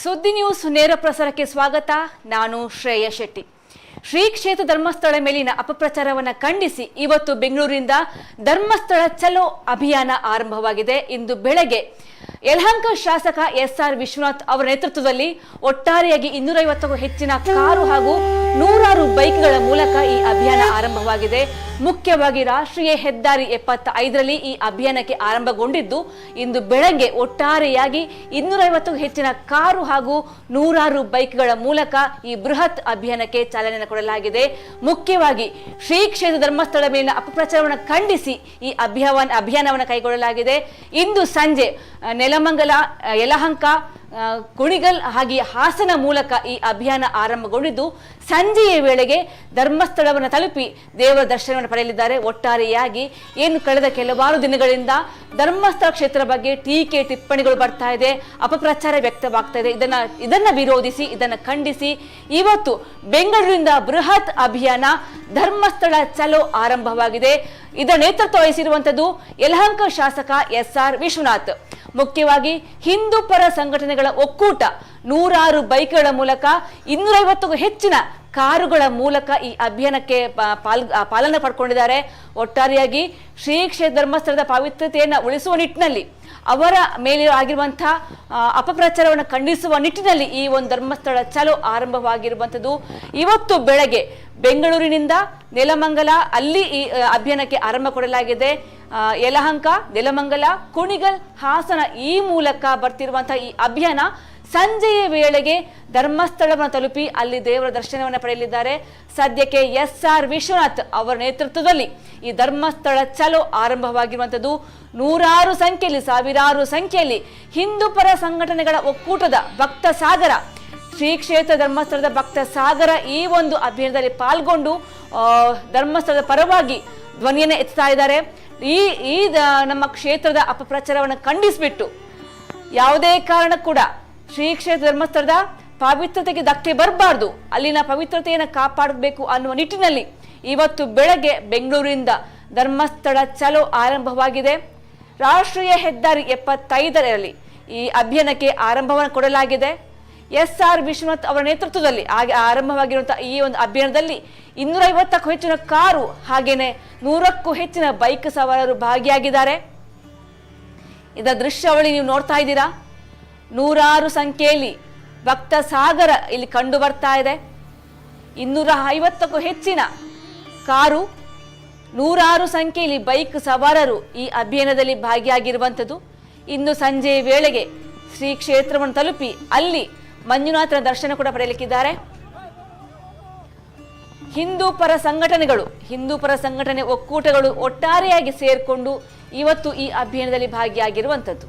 ಸುದ್ದಿ ನ್ಯೂಸ್ ನೇರ ಪ್ರಸಾರಕ್ಕೆ ಸ್ವಾಗತ. ನಾನು ಶ್ರೇಯ ಶೆಟ್ಟಿ. ಶ್ರೀ ಕ್ಷೇತ್ರ ಧರ್ಮಸ್ಥಳ ಮೇಲಿನ ಅಪಪ್ರಚಾರವನ್ನು ಖಂಡಿಸಿ ಇವತ್ತು ಬೆಂಗಳೂರಿನಿಂದ ಧರ್ಮಸ್ಥಳ ಚಲೋ ಅಭಿಯಾನ ಆರಂಭವಾಗಿದೆ. ಇಂದು ಬೆಳಗ್ಗೆ ಯಲಹಂಕ ಶಾಸಕ ಎಸ್.ಆರ್. ವಿಶ್ವನಾಥ್ ಅವರ ನೇತೃತ್ವದಲ್ಲಿ ಒಟ್ಟಾರೆಯಾಗಿ 250ಕ್ಕೂ ಹೆಚ್ಚಿನ ಕಾರು ಹಾಗೂ 100 ಬೈಕ್ಗಳ ಮೂಲಕ ಈ ಅಭಿಯಾನ ಆರಂಭವಾಗಿದೆ. ಮುಖ್ಯವಾಗಿ ರಾಷ್ಟ್ರೀಯ ಹೆದ್ದಾರಿ 75ರಲ್ಲಿ ಈ ಅಭಿಯಾನಕ್ಕೆ ಆರಂಭಗೊಂಡಿದ್ದು, ಇಂದು ಬೆಳಗ್ಗೆ ಒಟ್ಟಾರೆಯಾಗಿ 250ಕ್ಕೂ ಹೆಚ್ಚಿನ ಕಾರು ಹಾಗೂ 100 ಬೈಕ್ಗಳ ಮೂಲಕ ಈ ಬೃಹತ್ ಅಭಿಯಾನಕ್ಕೆ ಚಾಲನೆ ಕೊಡಲಾಗಿದೆ. ಮುಖ್ಯವಾಗಿ ಶ್ರೀ ಕ್ಷೇತ್ರ ಧರ್ಮಸ್ಥಳ ಮೇಲಿನ ಅಪಪ್ರಚಾರವನ್ನು ಖಂಡಿಸಿ ಈ ಅಭಿಯಾನವನ್ನು ಕೈಗೊಳ್ಳಲಾಗಿದೆ. ಇಂದು ಸಂಜೆ ನೆಲಮಂಗಲ, ಯಲಹಂಕ, ಕುಣಿಗಲ್ ಹಾಗೆ ಹಾಸನ ಮೂಲಕ ಈ ಅಭಿಯಾನ ಆರಂಭಗೊಂಡಿದ್ದು, ಸಂಜೆಯ ವೇಳೆಗೆ ಧರ್ಮಸ್ಥಳವನ್ನು ತಲುಪಿ ದೇವರ ದರ್ಶನವನ್ನು ಪಡೆಯಲಿದ್ದಾರೆ. ಒಟ್ಟಾರೆಯಾಗಿ ಏನು ಕಳೆದ ಕೆಲವಾರು ದಿನಗಳಿಂದ ಧರ್ಮಸ್ಥಳ ಕ್ಷೇತ್ರ ಬಗ್ಗೆ ಟೀಕೆ ಟಿಪ್ಪಣಿಗಳು ಬರ್ತಾ ಇದೆ, ಅಪಪ್ರಚಾರ ವ್ಯಕ್ತವಾಗ್ತಾ ಇದೆ. ಇದನ್ನ ವಿರೋಧಿಸಿ, ಇದನ್ನು ಖಂಡಿಸಿ ಇವತ್ತು ಬೆಂಗಳೂರಿನಿಂದ ಬೃಹತ್ ಅಭಿಯಾನ ಧರ್ಮಸ್ಥಳ ಚಲೋ ಆರಂಭವಾಗಿದೆ. ಇದರ ನೇತೃತ್ವ ವಹಿಸಿರುವಂತದ್ದು ಯಲಹಂಕ ಶಾಸಕ ಎಸ್.ಆರ್. ವಿಶ್ವನಾಥ್. ಮುಖ್ಯವಾಗಿ ಹಿಂದೂ ಪರ ಸಂಘಟನೆಗಳ ಒಕ್ಕೂಟ 100 ಬೈಕ್ಗಳ ಮೂಲಕ 250ಕ್ಕೂ ಹೆಚ್ಚಿನ ಕಾರುಗಳ ಮೂಲಕ ಈ ಅಭಿಯಾನಕ್ಕೆ ಪಾಲನೆ ಪಡ್ಕೊಂಡಿದ್ದಾರೆ. ಒಟ್ಟಾರೆಯಾಗಿ ಶ್ರೀ ಕ್ಷೇತ್ರ ಧರ್ಮಸ್ಥಳದ ಪವಿತ್ರತೆಯನ್ನು ಉಳಿಸುವ ನಿಟ್ಟಿನಲ್ಲಿ, ಅವರ ಮೇಲೆ ಆಗಿರುವಂತಹ ಅಪಪ್ರಚಾರವನ್ನು ಖಂಡಿಸುವ ನಿಟ್ಟಿನಲ್ಲಿ ಈ ಒಂದು ಧರ್ಮಸ್ಥಳ ಚಲೋ ಆರಂಭವಾಗಿರುವಂಥದ್ದು. ಇವತ್ತು ಬೆಳಗ್ಗೆ ಬೆಂಗಳೂರಿನಿಂದ ನೆಲಮಂಗಲ ಅಲ್ಲಿ ಈ ಅಭಿಯಾನಕ್ಕೆ ಆರಂಭ ಕೊಡಲಾಗಿದೆ. ಯಲಹಂಕ, ನೆಲಮಂಗಲ, ಕುಣಿಗಲ್, ಹಾಸನ ಈ ಮೂಲಕ ಬರ್ತಿರುವಂತಹ ಈ ಅಭಿಯಾನ ಸಂಜೆಯ ವೇಳೆಗೆ ಧರ್ಮಸ್ಥಳವನ್ನು ತಲುಪಿ ಅಲ್ಲಿ ದೇವರ ದರ್ಶನವನ್ನು ಪಡೆಯಲಿದ್ದಾರೆ. ಸದ್ಯಕ್ಕೆ ಎಸ್.ಆರ್. ವಿಶ್ವನಾಥ್ ಅವರ ನೇತೃತ್ವದಲ್ಲಿ ಈ ಧರ್ಮಸ್ಥಳ ಚಲೋ ಆರಂಭವಾಗಿರುವಂಥದ್ದು. 100 ಸಂಖ್ಯೆಯಲ್ಲಿ, ಸಾವಿರಾರು ಸಂಖ್ಯೆಯಲ್ಲಿ ಹಿಂದೂ ಪರ ಸಂಘಟನೆಗಳ ಒಕ್ಕೂಟದ ಭಕ್ತ ಸಾಗರ, ಶ್ರೀ ಕ್ಷೇತ್ರ ಧರ್ಮಸ್ಥಳದ ಭಕ್ತ ಸಾಗರ ಈ ಒಂದು ಅಭಿಯಾನದಲ್ಲಿ ಪಾಲ್ಗೊಂಡು ಧರ್ಮಸ್ಥಳದ ಪರವಾಗಿ ಧ್ವನಿಯನ್ನು ಎತ್ತಾ ಇದ್ದಾರೆ. ಈ ನಮ್ಮ ಕ್ಷೇತ್ರದ ಅಪಪ್ರಚಾರವನ್ನು ಖಂಡಿಸಿಬಿಟ್ಟು ಯಾವುದೇ ಕಾರಣ ಕೂಡ ಶ್ರೀ ಕ್ಷೇತ್ರ ಧರ್ಮಸ್ಥಳದ ಪವಿತ್ರತೆಗೆ ಧಕ್ಕೆ ಬರಬಾರ್ದು, ಅಲ್ಲಿನ ಪವಿತ್ರತೆಯನ್ನು ಕಾಪಾಡಬೇಕು ಅನ್ನುವ ನಿಟ್ಟಿನಲ್ಲಿ ಇವತ್ತು ಬೆಳಗ್ಗೆ ಬೆಂಗಳೂರಿನಿಂದ ಧರ್ಮಸ್ಥಳ ಚಲೋ ಆರಂಭವಾಗಿದೆ. ರಾಷ್ಟ್ರೀಯ ಹೆದ್ದಾರಿ 75ರಲ್ಲಿ ಈ ಅಭಿಯಾನಕ್ಕೆ ಆರಂಭವನ್ನು ಕೊಡಲಾಗಿದೆ. ಎಸ್.ಆರ್. ವಿಶ್ವನಾಥ್ ಅವರ ನೇತೃತ್ವದಲ್ಲಿ ಆರಂಭವಾಗಿರುವಂತಹ ಈ ಒಂದು ಅಭಿಯಾನದಲ್ಲಿ 250ಕ್ಕೂ ಹೆಚ್ಚಿನ ಕಾರು ಹಾಗೇನೆ 100ಕ್ಕೂ ಹೆಚ್ಚಿನ ಬೈಕ್ ಸವಾರರು ಭಾಗಿಯಾಗಿದ್ದಾರೆ. ಇದರ ದೃಶ್ಯಾವಳಿ ನೀವು ನೋಡ್ತಾ ಇದ್ದೀರಾ. 100 ಸಂಖ್ಯೆಯಲ್ಲಿ ಭಕ್ತ ಸಾಗರ ಇಲ್ಲಿ ಕಂಡು ಬರ್ತಾ ಇದೆ. 250ಕ್ಕೂ ಹೆಚ್ಚಿನ ಕಾರು, 100 ಸಂಖ್ಯೆಯಲ್ಲಿ ಬೈಕ್ ಸವಾರರು ಈ ಅಭಿಯಾನದಲ್ಲಿ ಭಾಗಿಯಾಗಿರುವಂಥದ್ದು. ಇಂದು ಸಂಜೆ ವೇಳೆಗೆ ಶ್ರೀ ಕ್ಷೇತ್ರವನ್ನು ತಲುಪಿ ಅಲ್ಲಿ ಮಂಜುನಾಥನ ದರ್ಶನ ಕೂಡ ಪಡೆಯಲಿಕ್ಕಿದ್ದಾರೆ. ಹಿಂದೂ ಪರ ಸಂಘಟನೆ ಒಕ್ಕೂಟಗಳು ಒಟ್ಟಾರೆಯಾಗಿ ಸೇರ್ಕೊಂಡು ಇವತ್ತು ಈ ಅಭಿಯಾನದಲ್ಲಿ ಭಾಗಿಯಾಗಿರುವಂಥದ್ದು.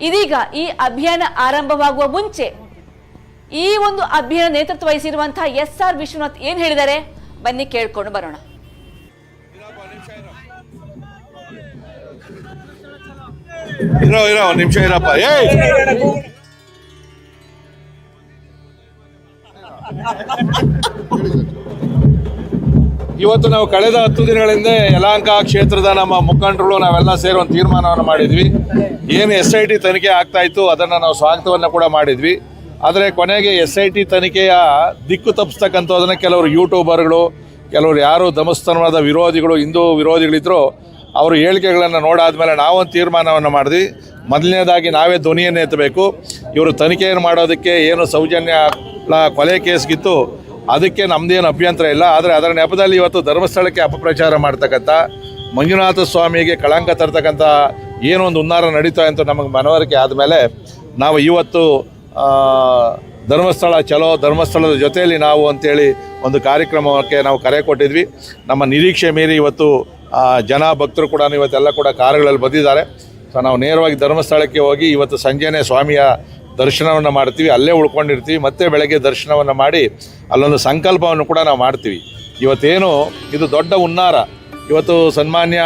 ಇದೀಗ ಈ ಅಭಿಯಾನ ಆರಂಭವಾಗುವ ಮುಂಚೆ ಈ ಒಂದು ಅಭಿಯಾನ ನೇತೃತ್ವ ವಹಿಸಿರುವಂತಹ ಎಸ್.ಆರ್. ವಿಶ್ವನಾಥ್ ಏನ್ ಹೇಳಿದ್ದಾರೆ ಬನ್ನಿ ಕೇಳ್ಕೊಂಡು ಬರೋಣ. ನಿಮಿಷ ಇರಪ್ಪ. ಇವತ್ತು ನಾವು ಕಳೆದ 10 ದಿನಗಳಿಂದ ಯಲಹಂಕ ಕ್ಷೇತ್ರದ ನಮ್ಮ ಮುಖಂಡರು ನಾವೆಲ್ಲ ಸೇರಿ ಒಂದು ತೀರ್ಮಾನವನ್ನು ಮಾಡಿದ್ವಿ. ಏನು SIT ತನಿಖೆ ಆಗ್ತಾ ಇತ್ತು ಅದನ್ನು ನಾವು ಸ್ವಾಗತವನ್ನು ಕೂಡ ಮಾಡಿದ್ವಿ. ಆದರೆ ಕೊನೆಗೆ SIT ತನಿಖೆಯ ದಿಕ್ಕು ತಪ್ಪಿಸ್ತಕ್ಕಂಥದ್ದನ್ನು ಕೆಲವರು ಯೂಟ್ಯೂಬರ್ಗಳು, ಕೆಲವರು ಯಾರು ಧರ್ಮಸ್ಥಳದ ವಿರೋಧಿಗಳು, ಹಿಂದೂ ವಿರೋಧಿಗಳಿದ್ರು, ಅವರು ಹೇಳಿಕೆಗಳನ್ನು ನೋಡಾದ್ಮೇಲೆ ನಾವೊಂದು ತೀರ್ಮಾನವನ್ನು ಮಾಡಿದ್ವಿ. ಮೊದಲನೇದಾಗಿ ನಾವೇ ಧ್ವನಿಯನ್ನು ಎತ್ತಬೇಕು. ಇವರು ತನಿಖೆಯನ್ನು ಮಾಡೋದಕ್ಕೆ ಏನು ಸೌಜನ್ಯ ಕೊಲೆ ಕೇಸ್ಗಿತ್ತು ಅದಕ್ಕೆ ನಮ್ಮದೇನು ಅಭ್ಯಂತರ ಇಲ್ಲ. ಆದರೆ ಅದರ ನೆಪದಲ್ಲಿ ಇವತ್ತು ಧರ್ಮಸ್ಥಳಕ್ಕೆ ಅಪಪ್ರಚಾರ ಮಾಡ್ತಕ್ಕಂಥ, ಮಂಜುನಾಥ ಸ್ವಾಮಿಗೆ ಕಳಂಕ ತರ್ತಕ್ಕಂಥ ಏನೊಂದು ಹುನ್ನಾರ ನಡೀತಾ ಅಂತ ನಮಗೆ ಮನವರಿಕೆ ಆದಮೇಲೆ ನಾವು ಇವತ್ತು ಧರ್ಮಸ್ಥಳ ಚಲೋ, ಧರ್ಮಸ್ಥಳದ ಜೊತೆಯಲ್ಲಿ ನಾವು ಅಂತೇಳಿ ಒಂದು ಕಾರ್ಯಕ್ರಮಕ್ಕೆ ನಾವು ಕರೆ ಕೊಟ್ಟಿದ್ವಿ. ನಮ್ಮ ನಿರೀಕ್ಷೆ ಮೀರಿ ಇವತ್ತು ಜನ ಭಕ್ತರು ಕೂಡ ಇವತ್ತೆಲ್ಲ ಕೂಡ ಕಾರುಗಳಲ್ಲಿ ಬಂದಿದ್ದಾರೆ. ಸೊ ನಾವು ನೇರವಾಗಿ ಧರ್ಮಸ್ಥಳಕ್ಕೆ ಹೋಗಿ ಇವತ್ತು ಸಂಜೆನೇ ಸ್ವಾಮಿಯ ದರ್ಶನವನ್ನು ಮಾಡ್ತೀವಿ, ಅಲ್ಲೇ ಉಳ್ಕೊಂಡಿರ್ತೀವಿ. ಮತ್ತೆ ಬೆಳಗ್ಗೆ ದರ್ಶನವನ್ನು ಮಾಡಿ ಅಲ್ಲೊಂದು ಸಂಕಲ್ಪವನ್ನು ಕೂಡ ನಾವು ಮಾಡ್ತೀವಿ. ಇವತ್ತೇನು ಇದು ದೊಡ್ಡ ಹುನ್ನಾರ, ಇವತ್ತು ಸನ್ಮಾನ್ಯ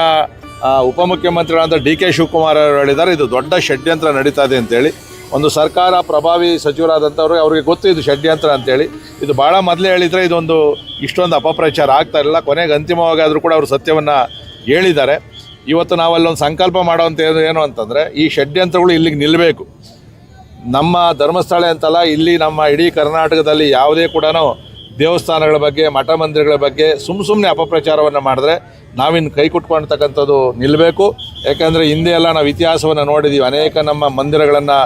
ಉಪಮುಖ್ಯಮಂತ್ರಿಗಳಂತ DK ಶಿವಕುಮಾರ್ ಅವರು ಹೇಳಿದ್ದಾರೆ ಇದು ದೊಡ್ಡ ಷಡ್ಯಂತ್ರ ನಡೀತಾ ಇದೆ ಅಂತೇಳಿ. ಒಂದು ಸರ್ಕಾರ ಪ್ರಭಾವಿ ಸಚಿವರಾದಂಥವ್ರು ಅವ್ರಿಗೆ ಗೊತ್ತು ಇದು ಷಡ್ಯಂತ್ರ ಅಂತೇಳಿ. ಇದು ಭಾಳ ಮೊದಲೇ ಹೇಳಿದರೆ ಇದೊಂದು ಇಷ್ಟೊಂದು ಅಪಪ್ರಚಾರ ಆಗ್ತಾ ಇರಲಿಲ್ಲ. ಕೊನೆಗೆ ಅಂತಿಮವಾಗಿ ಆದರೂ ಕೂಡ ಅವರು ಸತ್ಯವನ್ನು ಹೇಳಿದ್ದಾರೆ. ಇವತ್ತು ನಾವಲ್ಲೊಂದು ಸಂಕಲ್ಪ ಮಾಡೋವಂಥ ಏನು ಅಂತಂದರೆ ಈ ಷಡ್ಯಂತ್ರಗಳು ಇಲ್ಲಿಗೆ ನಿಲ್ಲಬೇಕು. ನಮ್ಮ ಧರ್ಮಸ್ಥಳ ಅಂತಲ್ಲ, ಇಲ್ಲಿ ನಮ್ಮ ಇಡೀ ಕರ್ನಾಟಕದಲ್ಲಿ ಯಾವುದೇ ಕೂಡ ದೇವಸ್ಥಾನಗಳ ಬಗ್ಗೆ ಮಠ ಮಂದಿರಗಳ ಬಗ್ಗೆ ಸುಮ್ಮನೆ ಅಪಪ್ರಚಾರವನ್ನು ಮಾಡಿದ್ರೆ ನಾವಿನ್ನು ಕೈ ಕುಟ್ಕೊಳ್ತಕ್ಕಂಥದ್ದು ನಿಲ್ಲಬೇಕು. ಯಾಕಂದರೆ ಹಿಂದೆ ಎಲ್ಲ ನಾವು ಇತಿಹಾಸವನ್ನು ನೋಡಿದ್ದೀವಿ, ಅನೇಕ ನಮ್ಮ ಮಂದಿರಗಳನ್ನು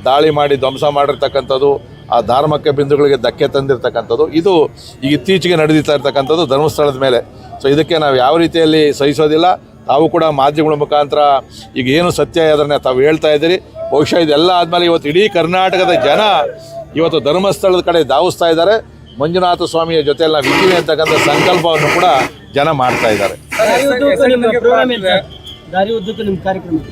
ದಾಳಿ ಮಾಡಿ ಧ್ವಂಸ ಮಾಡಿರ್ತಕ್ಕಂಥದ್ದು, ಆ ಧಾರ್ಮಿಕ ಬಿಂದುಗಳಿಗೆ ಧಕ್ಕೆ ತಂದಿರತಕ್ಕಂಥದ್ದು, ಇದು ಈಗ ಇತ್ತೀಚೆಗೆ ನಡೆದಿರ್ತಾ ಇರ್ತಕ್ಕಂಥದ್ದು ಧರ್ಮಸ್ಥಳದ ಮೇಲೆ. ಸೊ ಇದಕ್ಕೆ ನಾವು ಯಾವ ರೀತಿಯಲ್ಲಿ ಸಹಿಸೋದಿಲ್ಲ. ತಾವು ಕೂಡ ಮಾಧ್ಯಮಗಳ ಮುಖಾಂತರ ಈಗ ಏನು ಸತ್ಯ ಅದನ್ನು ತಾವು ಹೇಳ್ತಾ ಇದ್ದೀರಿ. ಬಹುಶಃ ಇದೆಲ್ಲ ಆದಮೇಲೆ ಇವತ್ತು ಇಡೀ ಕರ್ನಾಟಕದ ಜನ ಇವತ್ತು ಧರ್ಮಸ್ಥಳದ ಕಡೆ ಧಾವಿಸ್ತಾ ಇದ್ದಾರೆ. ಮಂಜುನಾಥ ಸ್ವಾಮಿಯ ಜೊತೆಯಲ್ಲಿ ನಾವು ಇದ್ದೀವಿ ಅಂತಕ್ಕಂಥ ಸಂಕಲ್ಪವನ್ನು ಕೂಡ ಜನ ಮಾಡ್ತಾ ಇದ್ದಾರೆ.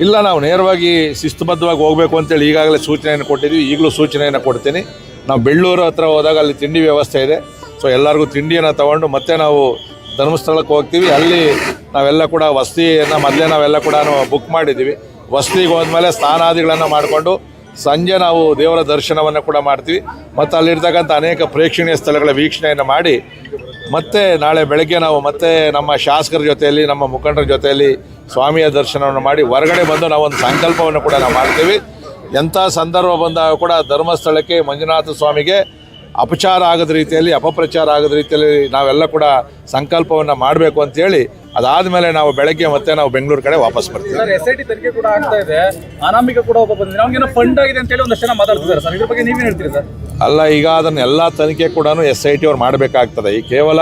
ಇಲ್ಲ, ನಾವು ನೇರವಾಗಿ ಶಿಸ್ತುಬದ್ಧವಾಗಿ ಹೋಗಬೇಕು ಅಂತೇಳಿ ಈಗಾಗಲೇ ಸೂಚನೆಯನ್ನು ಕೊಟ್ಟಿದ್ವಿ. ಈಗಲೂ ಸೂಚನೆಯನ್ನು ಕೊಡ್ತೀನಿ. ನಾವು ಬೆಳ್ಳೂರು ಹತ್ರ ಹೋದಾಗ ಅಲ್ಲಿ ತಿಂಡಿ ವ್ಯವಸ್ಥೆ ಇದೆ. ಸೊ ಎಲ್ಲರಿಗೂ ತಿಂಡಿಯನ್ನು ತಗೊಂಡು ಮತ್ತೆ ನಾವು ಧರ್ಮಸ್ಥಳಕ್ಕೆ ಹೋಗ್ತೀವಿ. ಅಲ್ಲಿ ನಾವೆಲ್ಲ ಕೂಡ ವಸತಿಯನ್ನು ಮೊದಲೇ ನಾವೆಲ್ಲ ಕೂಡ ಬುಕ್ ಮಾಡಿದ್ದೀವಿ. ವಸತಿಗೆ ಹೋದ್ಮೇಲೆ ಸ್ನಾನಾದಿಗಳನ್ನು ಮಾಡಿಕೊಂಡು ಸಂಜೆ ನಾವು ದೇವರ ದರ್ಶನವನ್ನು ಕೂಡ ಮಾಡ್ತೀವಿ. ಮತ್ತು ಅಲ್ಲಿರ್ತಕ್ಕಂಥ ಅನೇಕ ಪ್ರೇಕ್ಷಣೀಯ ಸ್ಥಳಗಳ ವೀಕ್ಷಣೆಯನ್ನು ಮಾಡಿ ಮತ್ತೆ ನಾಳೆ ಬೆಳಗ್ಗೆ ನಾವು ಮತ್ತೆ ನಮ್ಮ ಶಾಸಕರ ಜೊತೆಯಲ್ಲಿ ನಮ್ಮ ಮುಖಂಡರ ಜೊತೆಯಲ್ಲಿ ಸ್ವಾಮಿಯ ದರ್ಶನವನ್ನು ಮಾಡಿ ಹೊರಗಡೆ ಬಂದು ನಾವೊಂದು ಸಂಕಲ್ಪವನ್ನು ಕೂಡ ನಾವು ಮಾಡ್ತೀವಿ. ಎಂಥ ಸಂದರ್ಭ ಬಂದಾಗ ಕೂಡ ಧರ್ಮಸ್ಥಳಕ್ಕೆ ಮಂಜುನಾಥ ಸ್ವಾಮಿಗೆ ಅಪಚಾರ ಆಗದ ರೀತಿಯಲ್ಲಿ ಅಪಪ್ರಚಾರ ಆಗದ ರೀತಿಯಲ್ಲಿ ನಾವೆಲ್ಲ ಕೂಡ ಸಂಕಲ್ಪವನ್ನು ಮಾಡಬೇಕು ಅಂತೇಳಿ ಅದಾದಮೇಲೆ ನಾವು ಬೆಳಗ್ಗೆ ಮತ್ತೆ ನಾವು ಬೆಂಗಳೂರು ಕಡೆ ವಾಪಸ್ ಬರ್ತೀವಿ. ಸರ್, SIT ತನಿಖೆ ಕೂಡ ಆಗ್ತಾ ಇದೆ. ಅನಾಮಿಕ ಕೂಡ ಒಬ್ಬ ಬಂದಿದೆ, ನಮಗೇನೋ ಫಂಡ್ ಆಗಿದೆ ಅಂತೇಳಿ ಒಂದಷ್ಟು ಜನ ಮಾತಾಡ್ತಿದ್ದಾರೆ ಸರ್. ಇದ್ರ ಬಗ್ಗೆ ನೀವೇನು ಹೇಳ್ತೀರಿ ಸರ್? ಅಲ್ಲ, ಈಗ ಅದನ್ನೆಲ್ಲ ತನಿಖೆ ಕೂಡ SIT ಅವ್ರು ಮಾಡಬೇಕಾಗ್ತದೆ. ಈ ಕೇವಲ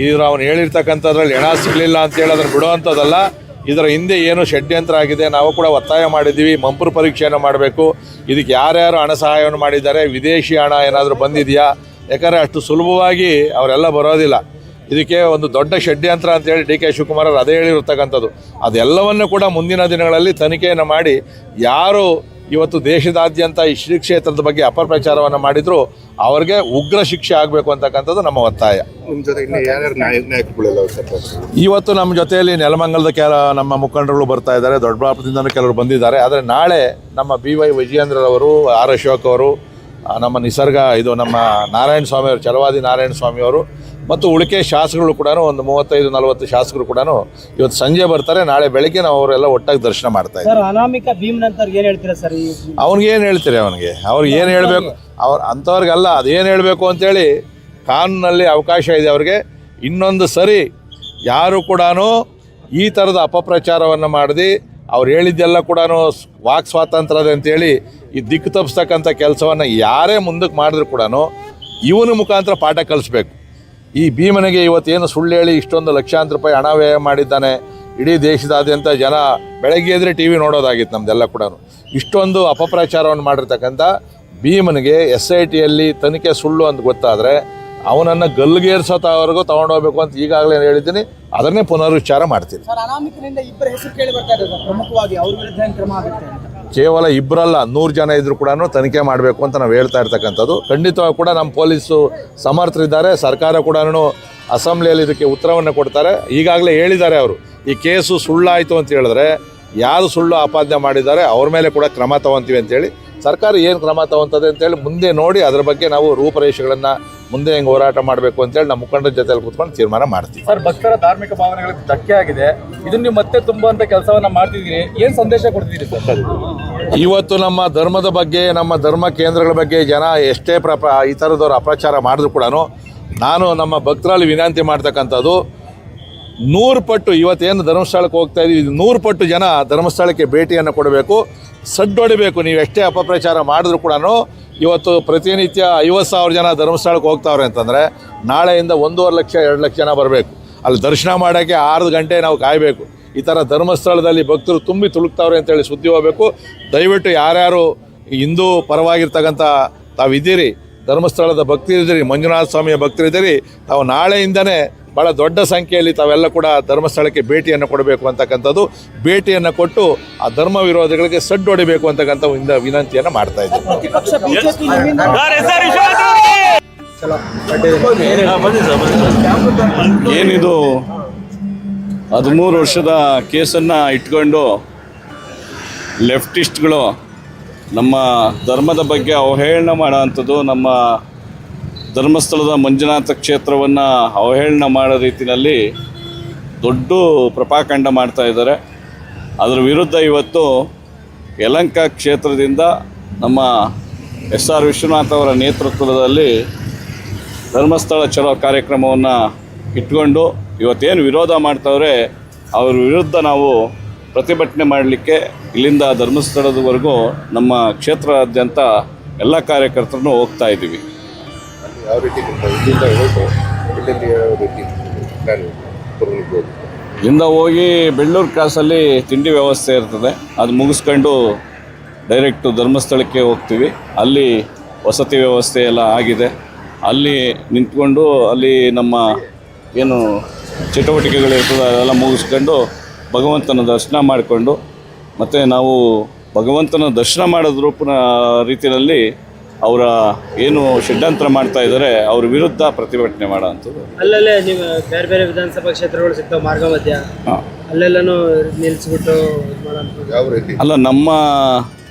ಇದ್ರ ಅವನು ಹೇಳಿರ್ತಕ್ಕಂಥದ್ರಲ್ಲಿ ಹೆಣ ಸಿಗಲಿಲ್ಲ ಅಂತೇಳಿ ಅದನ್ನು ಬಿಡುವಂಥದ್ದಲ್ಲ. ಇದರ ಹಿಂದೆ ಏನು ಷಡ್ಯಂತ್ರ ಆಗಿದೆ, ನಾವು ಕೂಡ ಒತ್ತಾಯ ಮಾಡಿದ್ದೀವಿ. ಮಂಪರು ಪರೀಕ್ಷೆಯನ್ನು ಮಾಡಬೇಕು. ಇದಕ್ಕೆ ಯಾರ್ಯಾರು ಹಣ ಸಹಾಯವನ್ನು ಮಾಡಿದ್ದಾರೆ, ವಿದೇಶಿ ಹಣ ಏನಾದರೂ ಬಂದಿದೆಯಾ? ಯಾಕಂದರೆ ಅಷ್ಟು ಸುಲಭವಾಗಿ ಅವರೆಲ್ಲ ಬರೋದಿಲ್ಲ. ಇದಕ್ಕೆ ಒಂದು ದೊಡ್ಡ ಷಡ್ಯಂತ್ರ ಅಂತೇಳಿ DK ಶಿವಕುಮಾರ್ ಅವರು ಅದೇ ಹೇಳಿರ್ತಕ್ಕಂಥದ್ದು. ಅದೆಲ್ಲವನ್ನು ಕೂಡ ಮುಂದಿನ ದಿನಗಳಲ್ಲಿ ತನಿಖೆಯನ್ನು ಮಾಡಿ ಯಾರು ಇವತ್ತು ದೇಶದಾದ್ಯಂತ ಈ ಶ್ರೀ ಕ್ಷೇತ್ರದ ಬಗ್ಗೆ ಅಪಪ್ರಚಾರವನ್ನು ಮಾಡಿದ್ರು ಅವ್ರಿಗೆ ಉಗ್ರ ಶಿಕ್ಷೆ ಆಗಬೇಕು ಅಂತಕ್ಕಂಥದ್ದು ನಮ್ಮ ಒತ್ತಾಯ. ನಿಮ್ಮ ಜೊತೆ ಇನ್ನು ಯಾರ್ಯಾರು ನಾಯಕಗಳೆಲ್ಲ ಇವತ್ತು ನಮ್ಮ ಜೊತೆಯಲ್ಲಿ ನೆಲಮಂಗಲದ ನಮ್ಮ ಮುಖಂಡರುಗಳು ಬರ್ತಾ ಇದ್ದಾರೆ, ದೊಡ್ಡಬಳ್ಳಾಪುರದಿಂದಲೂ ಕೆಲವರು ಬಂದಿದ್ದಾರೆ. ಆದರೆ ನಾಳೆ ನಮ್ಮ BY ವಿಜಯೇಂದ್ರರವರು, R ಅಶೋಕ್ ಅವರು, ನಮ್ಮ ನಿಸರ್ಗ ಇದು ನಮ್ಮ ನಾರಾಯಣ ಸ್ವಾಮಿ ಅವರು, ಛಲವಾದಿ ನಾರಾಯಣ ಸ್ವಾಮಿಯವರು ಮತ್ತು ಉಳಿಕೆ ಶಾಸಕರು ಕೂಡ ಒಂದು 35-40 ಶಾಸಕರು ಕೂಡ ಇವತ್ತು ಸಂಜೆ ಬರ್ತಾರೆ. ನಾಳೆ ಬೆಳಗ್ಗೆ ನಾವು ಅವರೆಲ್ಲ ಒಟ್ಟಾಗಿ ದರ್ಶನ ಮಾಡ್ತಾ ಇದ್ದೀವಿ. ಅನಾಮಿಕ ಭೀಮ್ ನಂತರ ಏನು ಹೇಳ್ತೀರಾ ಸರ್? ಅವ್ನಿಗೆ ಏನು ಹೇಳ್ತೀರಿ? ಅವ್ರಿಗೆ ಏನು ಹೇಳಬೇಕು? ಅಂಥವ್ರಿಗೆಲ್ಲ ಅದೇನು ಹೇಳಬೇಕು ಅಂತೇಳಿ ಕಾನೂನಲ್ಲಿ ಅವಕಾಶ ಇದೆ ಅವ್ರಿಗೆ. ಇನ್ನೊಂದು ಸರಿ ಯಾರು ಕೂಡ ಈ ಥರದ ಅಪಪ್ರಚಾರವನ್ನು ಮಾಡದೆ ಅವ್ರು ಹೇಳಿದ್ದೆಲ್ಲ ಕೂಡ ವಾಕ್ ಸ್ವಾತಂತ್ರ್ಯದ ಅಂತೇಳಿ ಈ ದಿಕ್ಕು ತಪ್ಪಿಸ್ತಕ್ಕಂಥ ಕೆಲಸವನ್ನು ಯಾರೇ ಮುಂದಕ್ಕೆ ಮಾಡಿದ್ರು ಕೂಡ ಇವನ ಮುಖಾಂತರ ಪಾಠ ಕಲಿಸ್ಬೇಕು. ಈ ಭೀಮನಿಗೆ ಇವತ್ತೇನು ಸುಳ್ಳು ಹೇಳಿ ಇಷ್ಟೊಂದು ಲಕ್ಷಾಂತರ ರೂಪಾಯಿ ಹಣ ವ್ಯಯ ಮಾಡಿದ್ದಾನೆ. ಇಡೀ ದೇಶದಾದ್ಯಂತ ಜನ ಬೆಳಗ್ಗೆ ಎದ್ರೆ TV ನೋಡೋದಾಗಿತ್ತು ನಮ್ಮದೆಲ್ಲ ಕೂಡ. ಇಷ್ಟೊಂದು ಅಪಪ್ರಚಾರವನ್ನು ಮಾಡಿರ್ತಕ್ಕಂಥ ಭೀಮನಿಗೆ SITಯಲ್ಲಿ ತನಿಖೆ ಸುಳ್ಳು ಅಂತ ಗೊತ್ತಾದರೆ ಅವನನ್ನು ಗಲ್ಲಿಗೇರಿಸೋವರೆಗೂ ತೊಗೊಂಡೋಗ್ಬೇಕು ಅಂತ ಈಗಾಗಲೇ ಹೇಳಿದ್ದೀನಿ. ಅದನ್ನೇ ಪುನರುಚ್ಚಾರ ಮಾಡ್ತೀನಿ. ಸರ್, ಅನಾಮಿಕನಿಂದ ಇಬ್ಬರ ಹೆಸರು ಕೇಳಿ ಬರ್ತಾ ಇದೆ ಪ್ರಮುಖವಾಗಿ, ಅವ್ರ ವಿರುದ್ಧ ಏನು ಕ್ರಮ ಆಗುತ್ತೆ ಅಂತ? ಕೇವಲ ಇಬ್ಬರಲ್ಲ, 100 ಜನ ಇದ್ದರೂ ಕೂಡ ತನಿಖೆ ಮಾಡಬೇಕು ಅಂತ ನಾವು ಹೇಳ್ತಾ ಇರ್ತಕ್ಕಂಥದ್ದು. ಖಂಡಿತವಾಗಿ ಕೂಡ ನಮ್ಮ ಪೊಲೀಸು ಸಮರ್ಥರಿದ್ದಾರೆ. ಸರ್ಕಾರ ಕೂಡ ಅಸೆಂಬ್ಲಿಯಲ್ಲಿ ಇದಕ್ಕೆ ಉತ್ತರವನ್ನು ಕೊಡ್ತಾರೆ. ಈಗಾಗಲೇ ಹೇಳಿದ್ದಾರೆ ಅವರು, ಈ ಕೇಸು ಸುಳ್ಳಾಯಿತು ಅಂತ ಹೇಳಿದ್ರೆ ಯಾರು ಸುಳ್ಳು ಆಪಾದನೆ ಮಾಡಿದ್ದಾರೆ ಅವ್ರ ಮೇಲೆ ಕೂಡ ಕ್ರಮ ತಗೊತೀವಿ ಅಂತೇಳಿ ಸರ್ಕಾರ ಏನು ಕ್ರಮ ತಗೊತದೆ ಅಂತೇಳಿ ಮುಂದೆ ನೋಡಿ ಅದರ ಬಗ್ಗೆ ನಾವು ರೂಪರೇಷೆಗಳನ್ನು ಮುಂದೆ ಹೆಂಗೆ ಹೋರಾಟ ಮಾಡಬೇಕು ಅಂತೇಳಿ ನಮ್ಮ ಮುಖಂಡರ ಜೊತೆಲಿ ಕೂತ್ಕೊಂಡು ತೀರ್ಮಾನ ಮಾಡ್ತೀವಿ. ಸರ್, ಭಕ್ತರ ಧಾರ್ಮಿಕ ಭಾವನೆಗಳಿಗೆ ಧಕ್ಕೆ ಆಗಿದೆ, ಇದನ್ನು ನೀವು ಮತ್ತೆ ತುಂಬುವಂಥ ಕೆಲಸವನ್ನು ಮಾಡ್ತಿದ್ದೀರಿ, ಏನು ಸಂದೇಶ ಕೊಡ್ತಿದ್ದೀರಿ ಸರ್? ಇವತ್ತು ನಮ್ಮ ಧರ್ಮದ ಬಗ್ಗೆ, ನಮ್ಮ ಧರ್ಮ ಕೇಂದ್ರಗಳ ಬಗ್ಗೆ ಜನ ಎಷ್ಟೇ ಈ ಥರದವ್ರು ಅಪಪ್ರಚಾರ ಮಾಡಿದ್ರು ಕೂಡ ನಾನು ನಮ್ಮ ಭಕ್ತರಲ್ಲಿ ವಿನಂತಿ ಮಾಡ್ತಕ್ಕಂಥದ್ದು 100 ಪಟ್ಟು ಇವತ್ತೇನು ಧರ್ಮಸ್ಥಳಕ್ಕೆ ಹೋಗ್ತಾ ಇದ್ದೀವಿ, 100 ಪಟ್ಟು ಜನ ಧರ್ಮಸ್ಥಳಕ್ಕೆ ಭೇಟಿಯನ್ನು ಕೊಡಬೇಕು, ಸಡ್ಡೊಡಿಬೇಕು. ನೀವು ಎಷ್ಟೇ ಅಪಪ್ರಚಾರ ಮಾಡಿದ್ರು ಕೂಡ ಇವತ್ತು ಪ್ರತಿನಿತ್ಯ 50,000 ಜನ ಧರ್ಮಸ್ಥಳಕ್ಕೆ ಹೋಗ್ತಾವ್ರೆ ಅಂತಂದರೆ ನಾಳೆಯಿಂದ 1.5 ಲಕ್ಷ 2 ಲಕ್ಷ ಜನ ಬರಬೇಕು. ಅಲ್ಲಿ ದರ್ಶನ ಮಾಡೋಕ್ಕೆ 6 ಗಂಟೆ ನಾವು ಕಾಯಬೇಕು. ಈ ಥರ ಧರ್ಮಸ್ಥಳದಲ್ಲಿ ಭಕ್ತರು ತುಂಬಿ ತುಳುಕ್ತಾವ್ರೆ ಅಂತೇಳಿ ಸುದ್ದಿ ಹೋಗಬೇಕು. ದಯವಿಟ್ಟು ಯಾರ್ಯಾರು ಹಿಂದೂ ಪರವಾಗಿರ್ತಕ್ಕಂಥ ತಾವಿದ್ದೀರಿ, ಧರ್ಮಸ್ಥಳದ ಭಕ್ತರಿದ್ದೀರಿ, ಮಂಜುನಾಥ ಸ್ವಾಮಿಯ ಭಕ್ತರಿದ್ದೀರಿ, ತಾವು ನಾಳೆಯಿಂದನೇ ಭಾಳ ದೊಡ್ಡ ಸಂಖ್ಯೆಯಲ್ಲಿ ತಾವೆಲ್ಲ ಕೂಡ ಧರ್ಮಸ್ಥಳಕ್ಕೆ ಭೇಟಿಯನ್ನು ಕೊಡಬೇಕು ಅಂತಕ್ಕಂಥದ್ದು. ಭೇಟಿಯನ್ನು ಕೊಟ್ಟು ಆ ಧರ್ಮ ವಿರೋಧಿಗಳಿಗೆ ಸಡ್ಡು ಹೊಡಿಬೇಕು ಅಂತಕ್ಕಂಥ ವಿನಂತಿಯನ್ನು ಮಾಡ್ತಾ ಇದ್ದೀವಿ. ಏನಿದು 13 ವರ್ಷದ ಕೇಸನ್ನು ಇಟ್ಕೊಂಡು ಲೆಫ್ಟಿಸ್ಟ್ಗಳು ನಮ್ಮ ಧರ್ಮದ ಬಗ್ಗೆ ಅವಹೇಳನ ಮಾಡೋವಂಥದ್ದು, ನಮ್ಮ ಧರ್ಮಸ್ಥಳದ ಮಂಜುನಾಥ ಕ್ಷೇತ್ರವನ್ನು ಅವಹೇಳನ ಮಾಡೋ ರೀತಿಯಲ್ಲಿ ದೊಡ್ಡ ಪ್ರಪಾಕಾಂಡ ಮಾಡ್ತಾ ಇದ್ದಾರೆ. ಅದರ ವಿರುದ್ಧ ಇವತ್ತು ಯಲಹಂಕ ಕ್ಷೇತ್ರದಿಂದ ನಮ್ಮ SR ವಿಶ್ವನಾಥ್ ಅವರ ನೇತೃತ್ವದಲ್ಲಿ ಧರ್ಮಸ್ಥಳ ಚಲೋ ಕಾರ್ಯಕ್ರಮವನ್ನು ಇಟ್ಕೊಂಡು ಇವತ್ತೇನು ವಿರೋಧ ಮಾಡ್ತವ್ರೆ ಅವ್ರ ವಿರುದ್ಧ ನಾವು ಪ್ರತಿಭಟನೆ ಮಾಡಲಿಕ್ಕೆ ಇಲ್ಲಿಂದ ಧರ್ಮಸ್ಥಳದವರೆಗೂ ನಮ್ಮ ಕ್ಷೇತ್ರಾದ್ಯಂತ ಎಲ್ಲ ಕಾರ್ಯಕರ್ತರನ್ನು ಹೋಗ್ತಾ ಇದ್ದೀವಿ. ಯಾವ ರೀತಿ ಇಲ್ಲಿಂದ ಹೊರಟು ಇಲ್ಲಿಂದ ಯಾವ ರೀತಿ ಪ್ಲಾನ್ ಹೊರಡ್ಬೋದು? ಇಲ್ಲಿಂದ ಹೋಗಿ ಬೆಳ್ಳೂರು ಕ್ರಾಸಲ್ಲಿ ತಿಂಡಿ ವ್ಯವಸ್ಥೆ ಇರ್ತದೆ, ಅದು ಮುಗಿಸ್ಕೊಂಡು ಡೈರೆಕ್ಟು ಧರ್ಮಸ್ಥಳಕ್ಕೆ ಹೋಗ್ತೀವಿ. ಅಲ್ಲಿ ವಸತಿ ವ್ಯವಸ್ಥೆ ಎಲ್ಲ ಆಗಿದೆ. ಅಲ್ಲಿ ನಿಂತ್ಕೊಂಡು ಅಲ್ಲಿ ನಮ್ಮ ಏನು ಚಟುವಟಿಕೆಗಳಿರ್ತದೆ ಅದೆಲ್ಲ ಮುಗಿಸ್ಕೊಂಡು ಭಗವಂತನ ದರ್ಶನ ಮಾಡಿಕೊಂಡು ಮತ್ತು ನಾವು ಭಗವಂತನ ದರ್ಶನ ಮಾಡೋದ್ರ ರೀತಿಯಲ್ಲಿ ಅವರ ಏನು ಷಡ್ಯಂತ್ರ ಮಾಡ್ತಾ ಇದ್ದಾರೆ ಅವ್ರ ವಿರುದ್ಧ ಪ್ರತಿಭಟನೆ ಮಾಡೋ ಅಂಥದ್ದು. ಅಲ್ಲಲ್ಲೇ ನೀವು ಬೇರೆ ಬೇರೆ ವಿಧಾನಸಭಾ ಕ್ಷೇತ್ರಗಳು ಸಿಗ್ತಾವೆ ಮಾರ್ಗ ಮಧ್ಯ, ಅಲ್ಲೆಲ್ಲನೂ ನಿಲ್ಲಿಸ್ಬಿಟ್ಟು ಇದು ಮಾಡೋಂಥದ್ದು ಯಾವ ರೀತಿ? ಅಲ್ಲ, ನಮ್ಮ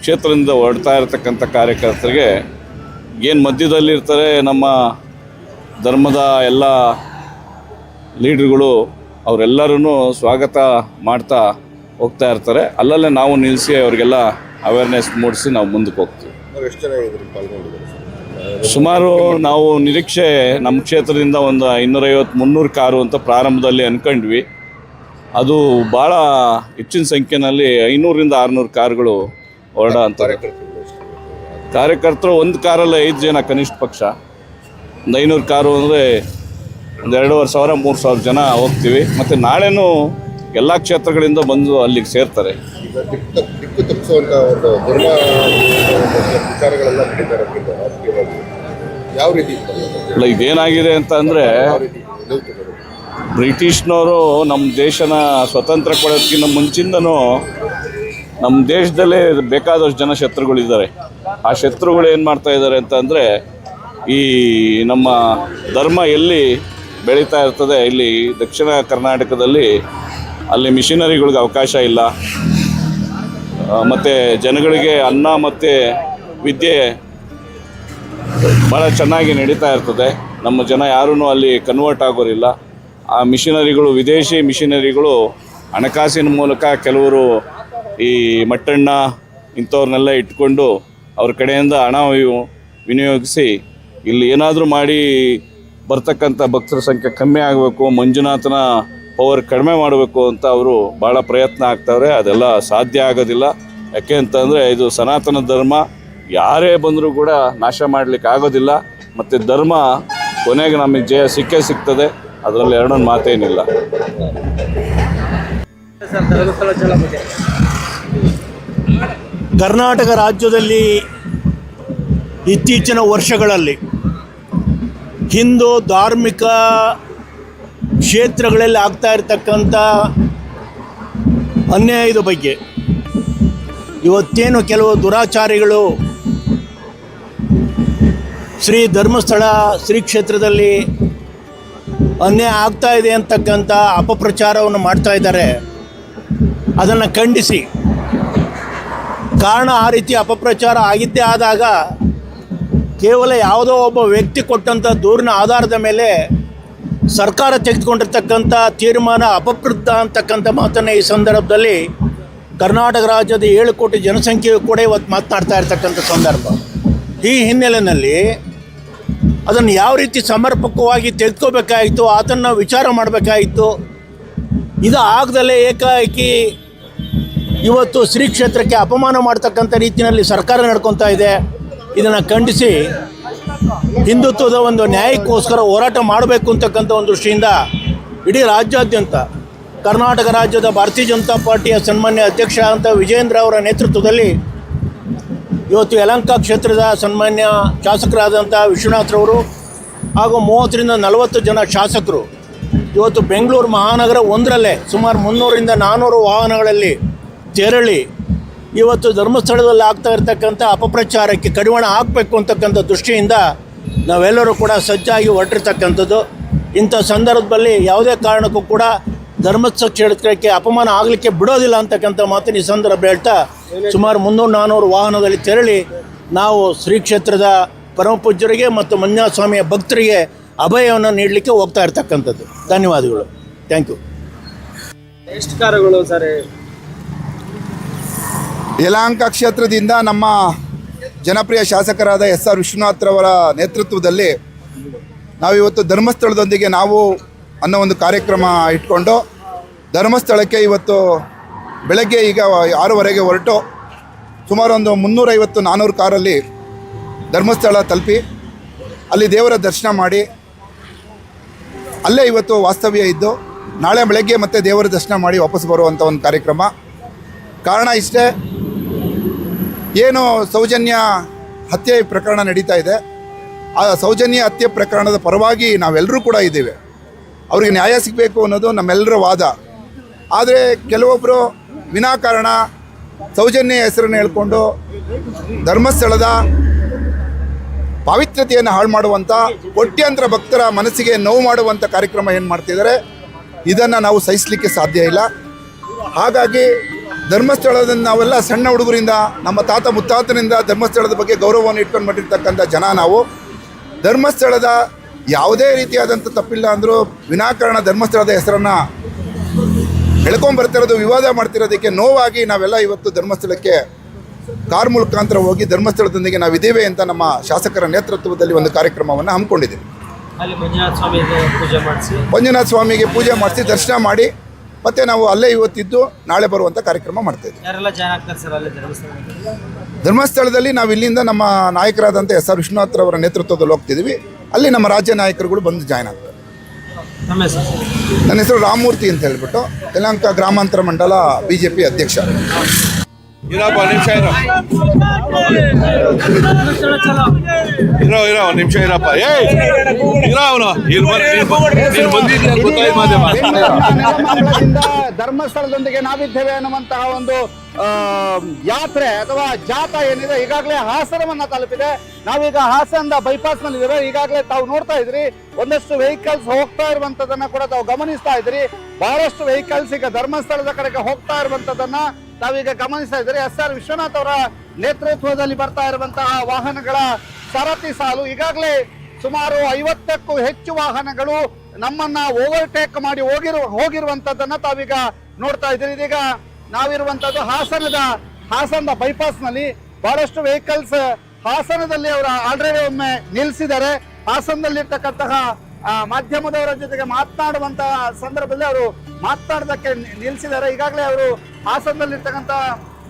ಕ್ಷೇತ್ರದಿಂದ ಹೊರಡ್ತಾ ಇರತಕ್ಕಂಥ ಕಾರ್ಯಕರ್ತರಿಗೆ ಏನು ಮಧ್ಯದಲ್ಲಿರ್ತಾರೆ ನಮ್ಮ ಧರ್ಮದ ಎಲ್ಲ ಲೀಡ್ರುಗಳು, ಅವರೆಲ್ಲರೂ ಸ್ವಾಗತ ಮಾಡ್ತಾ ಹೋಗ್ತಾ ಇರ್ತಾರೆ. ಅಲ್ಲಲ್ಲೇ ನಾವು ನಿಲ್ಲಿಸಿ ಅವರಿಗೆಲ್ಲ ಅವೇರ್ನೆಸ್ ಮೂಡಿಸಿ ನಾವು ಮುಂದಕ್ಕೆ ಹೋಗ್ತೀವಿ. ಎಷ್ಟು ಜನ ಇದ್ರಲ್ಲಿ ಪಾಲ್ಗೊಂಡಿದ್ದಾರೆ? ಸುಮಾರು ನಾವು ನಿರೀಕ್ಷೆ ನಮ್ಮ ಕ್ಷೇತ್ರದಿಂದ ಒಂದು 250-300 ಕಾರು ಅಂತ ಪ್ರಾರಂಭದಲ್ಲಿ ಅಂದ್ಕೊಂಡ್ವಿ. ಅದು ಭಾಳ ಹೆಚ್ಚಿನ ಸಂಖ್ಯೆಯಲ್ಲಿ 500-600 ಕಾರುಗಳು ಹೊರಡ ಅಂತಾರೆ. ಕಾರ್ಯಕರ್ತರು ಒಂದು ಕಾರಲ್ಲಿ 5 ಜನ ಕನಿಷ್ಠ ಪಕ್ಷ. ಒಂದು 500 ಕಾರು ಅಂದರೆ ಒಂದು 2,500-3,000 ಜನ ಹೋಗ್ತೀವಿ. ಮತ್ತು ನಾಳೆನೂ ಎಲ್ಲ ಕ್ಷೇತ್ರಗಳಿಂದ ಬಂದು ಅಲ್ಲಿಗೆ ಸೇರ್ತಾರೆ. ಈಗ ದಿಕ್ಕು ತಪ್ಪಿಸುವಂಥ ಒಂದು ಧರ್ಮ ವಿಚಾರಗಳೆಲ್ಲ ನಡೀತಾರೆ ರಾಜಕೀಯವಾಗಿ. ಯಾವ ರೀತಿ ಇಲ್ಲ, ಇದೇನಾಗಿದೆ ಅಂತ ಅಂದರೆ ಯಾವ ರೀತಿ ನಿಲ್ತದೆ? ಬ್ರಿಟಿಷ್ನವರು ನಮ್ಮ ದೇಶನ ಸ್ವತಂತ್ರ ಕೊಡೋದಕ್ಕಿಂತ ಮುಂಚಿಂದನೂ ನಮ್ಮ ದೇಶದಲ್ಲೇ ಬೇಕಾದಷ್ಟು ಜನ ಶತ್ರುಗಳಿದ್ದಾರೆ. ಆ ಶತ್ರುಗಳು ಏನು ಮಾಡ್ತಾ ಇದ್ದಾರೆ ಅಂತ ಅಂದರೆ, ಈ ನಮ್ಮ ಧರ್ಮ ಎಲ್ಲಿ ಬೆಳೀತಾ ಇರ್ತದೆ, ಇಲ್ಲಿ ದಕ್ಷಿಣ ಕರ್ನಾಟಕದಲ್ಲಿ ಅಲ್ಲಿ ಮಿಷನರಿಗಳಿಗೆ ಅವಕಾಶ ಇಲ್ಲ. ಮತ್ತು ಜನಗಳಿಗೆ ಅನ್ನ ಮತ್ತು ವಿದ್ಯೆ ಭಾಳ ಚೆನ್ನಾಗಿ ನಡೀತಾ ಇರ್ತದೆ. ನಮ್ಮ ಜನ ಯಾರೂ ಅಲ್ಲಿ ಕನ್ವರ್ಟ್ ಆಗೋರಿಲ್ಲ. ಆ ಮಿಷನರಿಗಳು, ವಿದೇಶಿ ಮಿಷನರಿಗಳು ಹಣಕಾಸಿನ ಮೂಲಕ ಕೆಲವರು ಈ ಮಟ್ಟಣ್ಣ ಇಂಥವ್ರನ್ನೆಲ್ಲ ಇಟ್ಕೊಂಡು ಅವ್ರ ಕಡೆಯಿಂದ ಹಣ ವಿನಿಯೋಗಿಸಿ ಇಲ್ಲಿ ಏನಾದರೂ ಮಾಡಿ ಬರ್ತಕ್ಕಂಥ ಭಕ್ತರ ಸಂಖ್ಯೆ ಕಮ್ಮಿ ಆಗಬೇಕು, ಮಂಜುನಾಥನ ಪವರ್ ಕಡಿಮೆ ಮಾಡಬೇಕು ಅಂತ ಅವರು ಭಾಳ ಪ್ರಯತ್ನ ಆಗ್ತಾವ್ರೆ. ಅದೆಲ್ಲ ಸಾಧ್ಯ ಆಗೋದಿಲ್ಲ. ಯಾಕೆ ಅಂತಂದರೆ ಇದು ಸನಾತನ ಧರ್ಮ, ಯಾರೇ ಬಂದರೂ ಕೂಡ ನಾಶ ಮಾಡಲಿಕ್ಕೆ ಆಗೋದಿಲ್ಲ. ಮತ್ತು ಧರ್ಮ ಕೊನೆಗೆ ನಮಗೆ ಜಯ ಸಿಕ್ಕೇ ಸಿಗ್ತದೆ, ಅದರಲ್ಲಿ ಎರಡೊಂದು ಮಾತೇನಿಲ್ಲ. ಸರ್ ಧರ್ಮಸ್ಥಳ ಚಲೋ ಬಗ್ಗೆ ಕರ್ನಾಟಕ ರಾಜ್ಯದಲ್ಲಿ ಇತ್ತೀಚಿನ ವರ್ಷಗಳಲ್ಲಿ ಹಿಂದೂ ಧಾರ್ಮಿಕ ಕ್ಷೇತ್ರಗಳಲ್ಲಿ ಆಗ್ತಾ ಇರತಕ್ಕಂಥ ಅನ್ಯಾಯದ ಬಗ್ಗೆ ಇವತ್ತೇನು ಕೆಲವು ದುರಾಚಾರಿಗಳು ಶ್ರೀ ಧರ್ಮಸ್ಥಳ ಶ್ರೀ ಕ್ಷೇತ್ರದಲ್ಲಿ ಅನ್ಯಾಯ ಆಗ್ತಾ ಇದೆ ಅಂತಕ್ಕಂಥ ಅಪಪ್ರಚಾರವನ್ನು ಮಾಡ್ತಾ ಇದ್ದಾರೆ. ಅದನ್ನು ಖಂಡಿಸಿ, ಕಾರಣ ಆ ರೀತಿ ಅಪಪ್ರಚಾರ ಆಗಿದ್ದೇ ಆದಾಗ ಕೇವಲ ಯಾವುದೋ ಒಬ್ಬ ವ್ಯಕ್ತಿ ಕೊಟ್ಟಂಥ ದೂರಿನ ಆಧಾರದ ಮೇಲೆ ಸರ್ಕಾರ ತೆಗೆದುಕೊಂಡಿರ್ತಕ್ಕಂಥ ತೀರ್ಮಾನ ಅಪಪ್ರಬುದ್ಧ ಅಂತಕ್ಕಂಥ ಮಾತನ್ನು ಈ ಸಂದರ್ಭದಲ್ಲಿ ಕರ್ನಾಟಕ ರಾಜ್ಯದ 7 ಕೋಟಿ ಜನಸಂಖ್ಯೆಯು ಕೂಡ ಇವತ್ತು ಮಾತನಾಡ್ತಾ ಇರ್ತಕ್ಕಂಥ ಸಂದರ್ಭ. ಈ ಹಿನ್ನೆಲೆಯಲ್ಲಿ ಅದನ್ನು ಯಾವ ರೀತಿ ಸಮರ್ಪಕವಾಗಿ ತೆಗೆದುಕೋಬೇಕಾಯಿತು, ಅದನ್ನು ವಿಚಾರ ಮಾಡಬೇಕಾಯಿತು. ಇದು ಆಗದಲ್ಲೇ ಏಕಾಏಕಿ ಇವತ್ತು ಶ್ರೀ ಕ್ಷೇತ್ರಕ್ಕೆ ಅಪಮಾನ ಮಾಡ್ತಕ್ಕಂಥ ರೀತಿಯಲ್ಲಿ ಸರ್ಕಾರ ನಡ್ಕೊತಾ ಇದೆ. ಇದನ್ನು ಖಂಡಿಸಿ ಹಿಂದುತ್ವದ ಒಂದು ನ್ಯಾಯಕ್ಕೋಸ್ಕರ ಹೋರಾಟ ಮಾಡಬೇಕು ಅಂತಕ್ಕಂಥ ಒಂದು ದೃಷ್ಟಿಯಿಂದ ಇಡೀ ರಾಜ್ಯಾದ್ಯಂತ ಕರ್ನಾಟಕ ರಾಜ್ಯದ ಭಾರತೀಯ ಜನತಾ ಪಾರ್ಟಿಯ ಸನ್ಮಾನ್ಯ ಅಧ್ಯಕ್ಷ ಅಂತ ವಿಜೇಂದ್ರ ಅವರ ನೇತೃತ್ವದಲ್ಲಿ ಇವತ್ತು ಯಲಹಂಕ ಕ್ಷೇತ್ರದ ಸನ್ಮಾನ್ಯ ಶಾಸಕರಾದಂಥ ವಿಶ್ವನಾಥ್ರವರು ಹಾಗೂ 30-40 ಜನ ಶಾಸಕರು ಇವತ್ತು ಬೆಂಗಳೂರು ಮಹಾನಗರ ಒಂದರಲ್ಲೇ ಸುಮಾರು 300-400 ವಾಹನಗಳಲ್ಲಿ ತೆರಳಿ ಇವತ್ತು ಧರ್ಮಸ್ಥಳದಲ್ಲಿ ಆಗ್ತಾ ಇರ್ತಕ್ಕಂಥ ಅಪಪ್ರಚಾರಕ್ಕೆ ಕಡಿವಾಣ ಹಾಕಬೇಕು ಅಂತಕ್ಕಂಥ ದೃಷ್ಟಿಯಿಂದ ನಾವೆಲ್ಲರೂ ಕೂಡ ಸಜ್ಜಾಗಿ ಹೊರಟಿರ್ತಕ್ಕಂಥದ್ದು. ಇಂಥ ಸಂದರ್ಭದಲ್ಲಿ ಯಾವುದೇ ಕಾರಣಕ್ಕೂ ಕೂಡ ಧರ್ಮಸ್ಥಳ ಕ್ಷೇತ್ರಕ್ಕೆ ಅಪಮಾನ ಆಗಲಿಕ್ಕೆ ಬಿಡೋದಿಲ್ಲ ಅಂತಕ್ಕಂಥ ಮಾತಿನ ಈ ಸಂದರ್ಭ ಹೇಳ್ತಾ ಸುಮಾರು 300-400 ವಾಹನದಲ್ಲಿ ತೆರಳಿ ನಾವು ಶ್ರೀ ಕ್ಷೇತ್ರದ ಪರಮಪೂಜ್ಯರಿಗೆ ಮತ್ತು ಮಂಜುನಾಥ ಸ್ವಾಮಿಯ ಭಕ್ತರಿಗೆ ಅಭಯವನ್ನು ನೀಡಲಿಕ್ಕೆ ಹೋಗ್ತಾ ಇರ್ತಕ್ಕಂಥದ್ದು. ಧನ್ಯವಾದಗಳು. Thank you. ಎಷ್ಟು ಕಾರುಗಳು ಸರ್? ಯಲಹಂಕ ಕ್ಷೇತ್ರದಿಂದ ನಮ್ಮ ಜನಪ್ರಿಯ ಶಾಸಕರಾದ SR ವಿಶ್ವನಾಥ್ರವರ ನೇತೃತ್ವದಲ್ಲಿ ನಾವಿವತ್ತು ಧರ್ಮಸ್ಥಳದೊಂದಿಗೆ ನಾವು ಅನ್ನೋ ಒಂದು ಕಾರ್ಯಕ್ರಮ ಇಟ್ಕೊಂಡು ಧರ್ಮಸ್ಥಳಕ್ಕೆ ಇವತ್ತು ಬೆಳಗ್ಗೆ ಈಗ 6:30ಗೆ ಹೊರಟು ಸುಮಾರು ಒಂದು 350-400 ಕಾರಲ್ಲಿ ಧರ್ಮಸ್ಥಳ ತಲುಪಿ ಅಲ್ಲಿ ದೇವರ ದರ್ಶನ ಮಾಡಿ ಅಲ್ಲೇ ಇವತ್ತು ವಾಸ್ತವ್ಯ ಇದ್ದು ನಾಳೆ ಬೆಳಗ್ಗೆ ಮತ್ತೆ ದೇವರ ದರ್ಶನ ಮಾಡಿ ವಾಪಸ್ ಬರುವಂಥ ಒಂದು ಕಾರ್ಯಕ್ರಮ. ಕಾರಣ ಇಷ್ಟೇ, ಏನು ಸೌಜನ್ಯ ಹತ್ಯೆ ಪ್ರಕರಣ ನಡೀತಾ ಇದೆ, ಆ ಸೌಜನ್ಯ ಹತ್ಯೆ ಪ್ರಕರಣದ ಪರವಾಗಿ ನಾವೆಲ್ಲರೂ ಕೂಡ ಇದ್ದೇವೆ. ಅವರಿಗೆ ನ್ಯಾಯ ಸಿಗಬೇಕು ಅನ್ನೋದು ನಮ್ಮೆಲ್ಲರ ವಾದ. ಆದರೆ ಕೆಲವೊಬ್ಬರು ವಿನಾಕಾರಣ ಸೌಜನ್ಯ ಹೆಸರನ್ನು ಹೇಳ್ಕೊಂಡು ಧರ್ಮಸ್ಥಳದ ಪಾವಿತ್ರ್ಯತೆಯನ್ನು ಹಾಳು ಮಾಡುವಂಥ, ಕೋಟ್ಯಾಂತರ ಭಕ್ತರ ಮನಸ್ಸಿಗೆ ನೋವು ಮಾಡುವಂಥ ಕಾರ್ಯಕ್ರಮ ಏನು ಮಾಡ್ತಿದ್ದಾರೆ, ಇದನ್ನು ನಾವು ಸಹಿಸಲಿಕ್ಕೆ ಸಾಧ್ಯ ಇಲ್ಲ. ಹಾಗಾಗಿ ಧರ್ಮಸ್ಥಳದಿಂದ ನಾವೆಲ್ಲ ಸಣ್ಣ ಹುಡುಗರಿಂದ ನಮ್ಮ ತಾತ ಮುತ್ತಾತನಿಂದ ಧರ್ಮಸ್ಥಳದ ಬಗ್ಗೆ ಗೌರವವನ್ನು ಇಟ್ಕೊಂಡು ಮಾಡಿರ್ತಕ್ಕಂಥ ಜನ ನಾವು. ಧರ್ಮಸ್ಥಳದ ಯಾವುದೇ ರೀತಿಯಾದಂಥ ತಪ್ಪಿಲ್ಲ ಅಂದರೂ ವಿನಾಕಾರಣ ಧರ್ಮಸ್ಥಳದ ಹೆಸರನ್ನು ಎಳ್ಕೊಂಬರ್ತಿರೋದು, ವಿವಾದ ಮಾಡ್ತಿರೋದಕ್ಕೆ ನೋವಾಗಿ ನಾವೆಲ್ಲ ಇವತ್ತು ಧರ್ಮಸ್ಥಳಕ್ಕೆ ಕಾರ್ ಮುಖಾಂತರ ಹೋಗಿ ಧರ್ಮಸ್ಥಳದೊಂದಿಗೆ ನಾವಿದ್ದೇವೆ ಅಂತ ನಮ್ಮ ಶಾಸಕರ ನೇತೃತ್ವದಲ್ಲಿ ಒಂದು ಕಾರ್ಯಕ್ರಮವನ್ನು ಹಮ್ಮಿಕೊಂಡಿದ್ದೀವಿ. ಅಲ್ಲಿ ಮಂಜುನಾಥ ಸ್ವಾಮಿಗೆ ಪೂಜೆ ಮಾಡಿಸಿ ದರ್ಶನ ಮಾಡಿ ಮತ್ತೆ ನಾವು ಅಲ್ಲೇ ಇವತ್ತಿದ್ದು ನಾಳೆ ಬರುವಂಥ ಕಾರ್ಯಕ್ರಮ ಮಾಡ್ತಾಯಿದ್ದೀವಿ. ಯಾರೆಲ್ಲ ಜಾಯ್ನ್ ಆಗ್ತಾರೆ ಸರ್ ಅಲ್ಲಿ ಧರ್ಮಸ್ಥಳದಲ್ಲಿ ನಾವು ಇಲ್ಲಿಂದ ನಮ್ಮ ನಾಯಕರಾದಂಥ SR ವಿಶ್ವನಾಥ್ರವರ ನೇತೃತ್ವದಲ್ಲಿ ಹೋಗ್ತಿದ್ದೀವಿ. ಅಲ್ಲಿ ನಮ್ಮ ರಾಜ್ಯ ನಾಯಕರುಗಳು ಬಂದು ಜಾಯ್ನ್ ಆಗ್ತಾರೆ. ನನ್ನ ಹೆಸರು ರಾಮಮೂರ್ತಿ ಅಂತ ಹೇಳ್ಬಿಟ್ಟು, ಯಲಹಂಕ ಗ್ರಾಮಾಂತರ ಮಂಡಲ BJP ಅಧ್ಯಕ್ಷ. ಇರಪ್ಪ ನಿಮಿಷ ಇರೋ ಒಂದು ನಿಮಿಷ ಇರಪ್ಪ. ಇರೋ ಅವನು ಬಂದಿದ್ಯಾ ಗೊತ್ತಾಯ್ತು ಮಾಧ್ಯಮ. ಧರ್ಮಸ್ಥಳದೊಂದಿಗೆ ನಾವಿದ್ದೇವೆ ಅನ್ನುವಂತಹ ಒಂದು ಯಾತ್ರೆ ಅಥವಾ ಜಾಥಾ ಏನಿದೆ ಈಗಾಗಲೇ ಹಾಸನವನ್ನ ತಲುಪಿದೆ. ನಾವೀಗ ಹಾಸನದ ಬೈಪಾಸ್ ನಲ್ಲಿ ಇದ್ದೇವೆ. ಈಗಾಗಲೇ ತಾವು ನೋಡ್ತಾ ಇದ್ರಿ, ಒಂದಷ್ಟು ವೆಹಿಕಲ್ಸ್ ಹೋಗ್ತಾ ಇರುವಂತದನ್ನ ಕೂಡ ತಾವು ಗಮನಿಸ್ತಾ ಇದ್ರಿ. ಬಹಳಷ್ಟು ವೆಹಿಕಲ್ಸ್ ಈಗ ಧರ್ಮಸ್ಥಳದ ಕಡೆಗೆ ಹೋಗ್ತಾ ಇರುವಂತದನ್ನ ತಾವೀಗ ಗಮನಿಸ್ತಾ ಇದ್ರಿ. SR ವಿಶ್ವನಾಥ್ ಅವರ ನೇತೃತ್ವದಲ್ಲಿ ಬರ್ತಾ ಇರುವಂತಹ ವಾಹನಗಳ ಸರತಿ ಸಾಲು. ಈಗಾಗಲೇ ಸುಮಾರು 50ಕ್ಕೂ ಹೆಚ್ಚು ವಾಹನಗಳು ನಮ್ಮನ್ನ ಓವರ್ಟೇಕ್ ಮಾಡಿ ಹೋಗಿರುವಂತದ್ದನ್ನ ತಾವೀಗ ನೋಡ್ತಾ ಇದ್ದೀರಿ. ಇದೀಗ ನಾವಿರುವಂತದ್ದು ಹಾಸನದ ಬೈಪಾಸ್ ನಲ್ಲಿ. ಬಹಳಷ್ಟು ವೆಹಿಕಲ್ಸ್ ಹಾಸನದಲ್ಲಿ ಅವರು ಆಲ್ರೆಡಿ ಒಮ್ಮೆ ನಿಲ್ಲಿಸಿದ್ದಾರೆ. ಹಾಸನದಲ್ಲಿರ್ತಕ್ಕಂತಹ ಮಾಧ್ಯಮದವರ ಜೊತೆಗೆ ಮಾತನಾಡುವಂತಹ ಸಂದರ್ಭದಲ್ಲಿ ಅವರು ಮಾತನಾಡೋದಕ್ಕೆ ನಿಲ್ಲಿಸಿದ್ದಾರೆ. ಈಗಾಗಲೇ ಅವರು ಹಾಸನದಲ್ಲಿರ್ತಕ್ಕಂಥ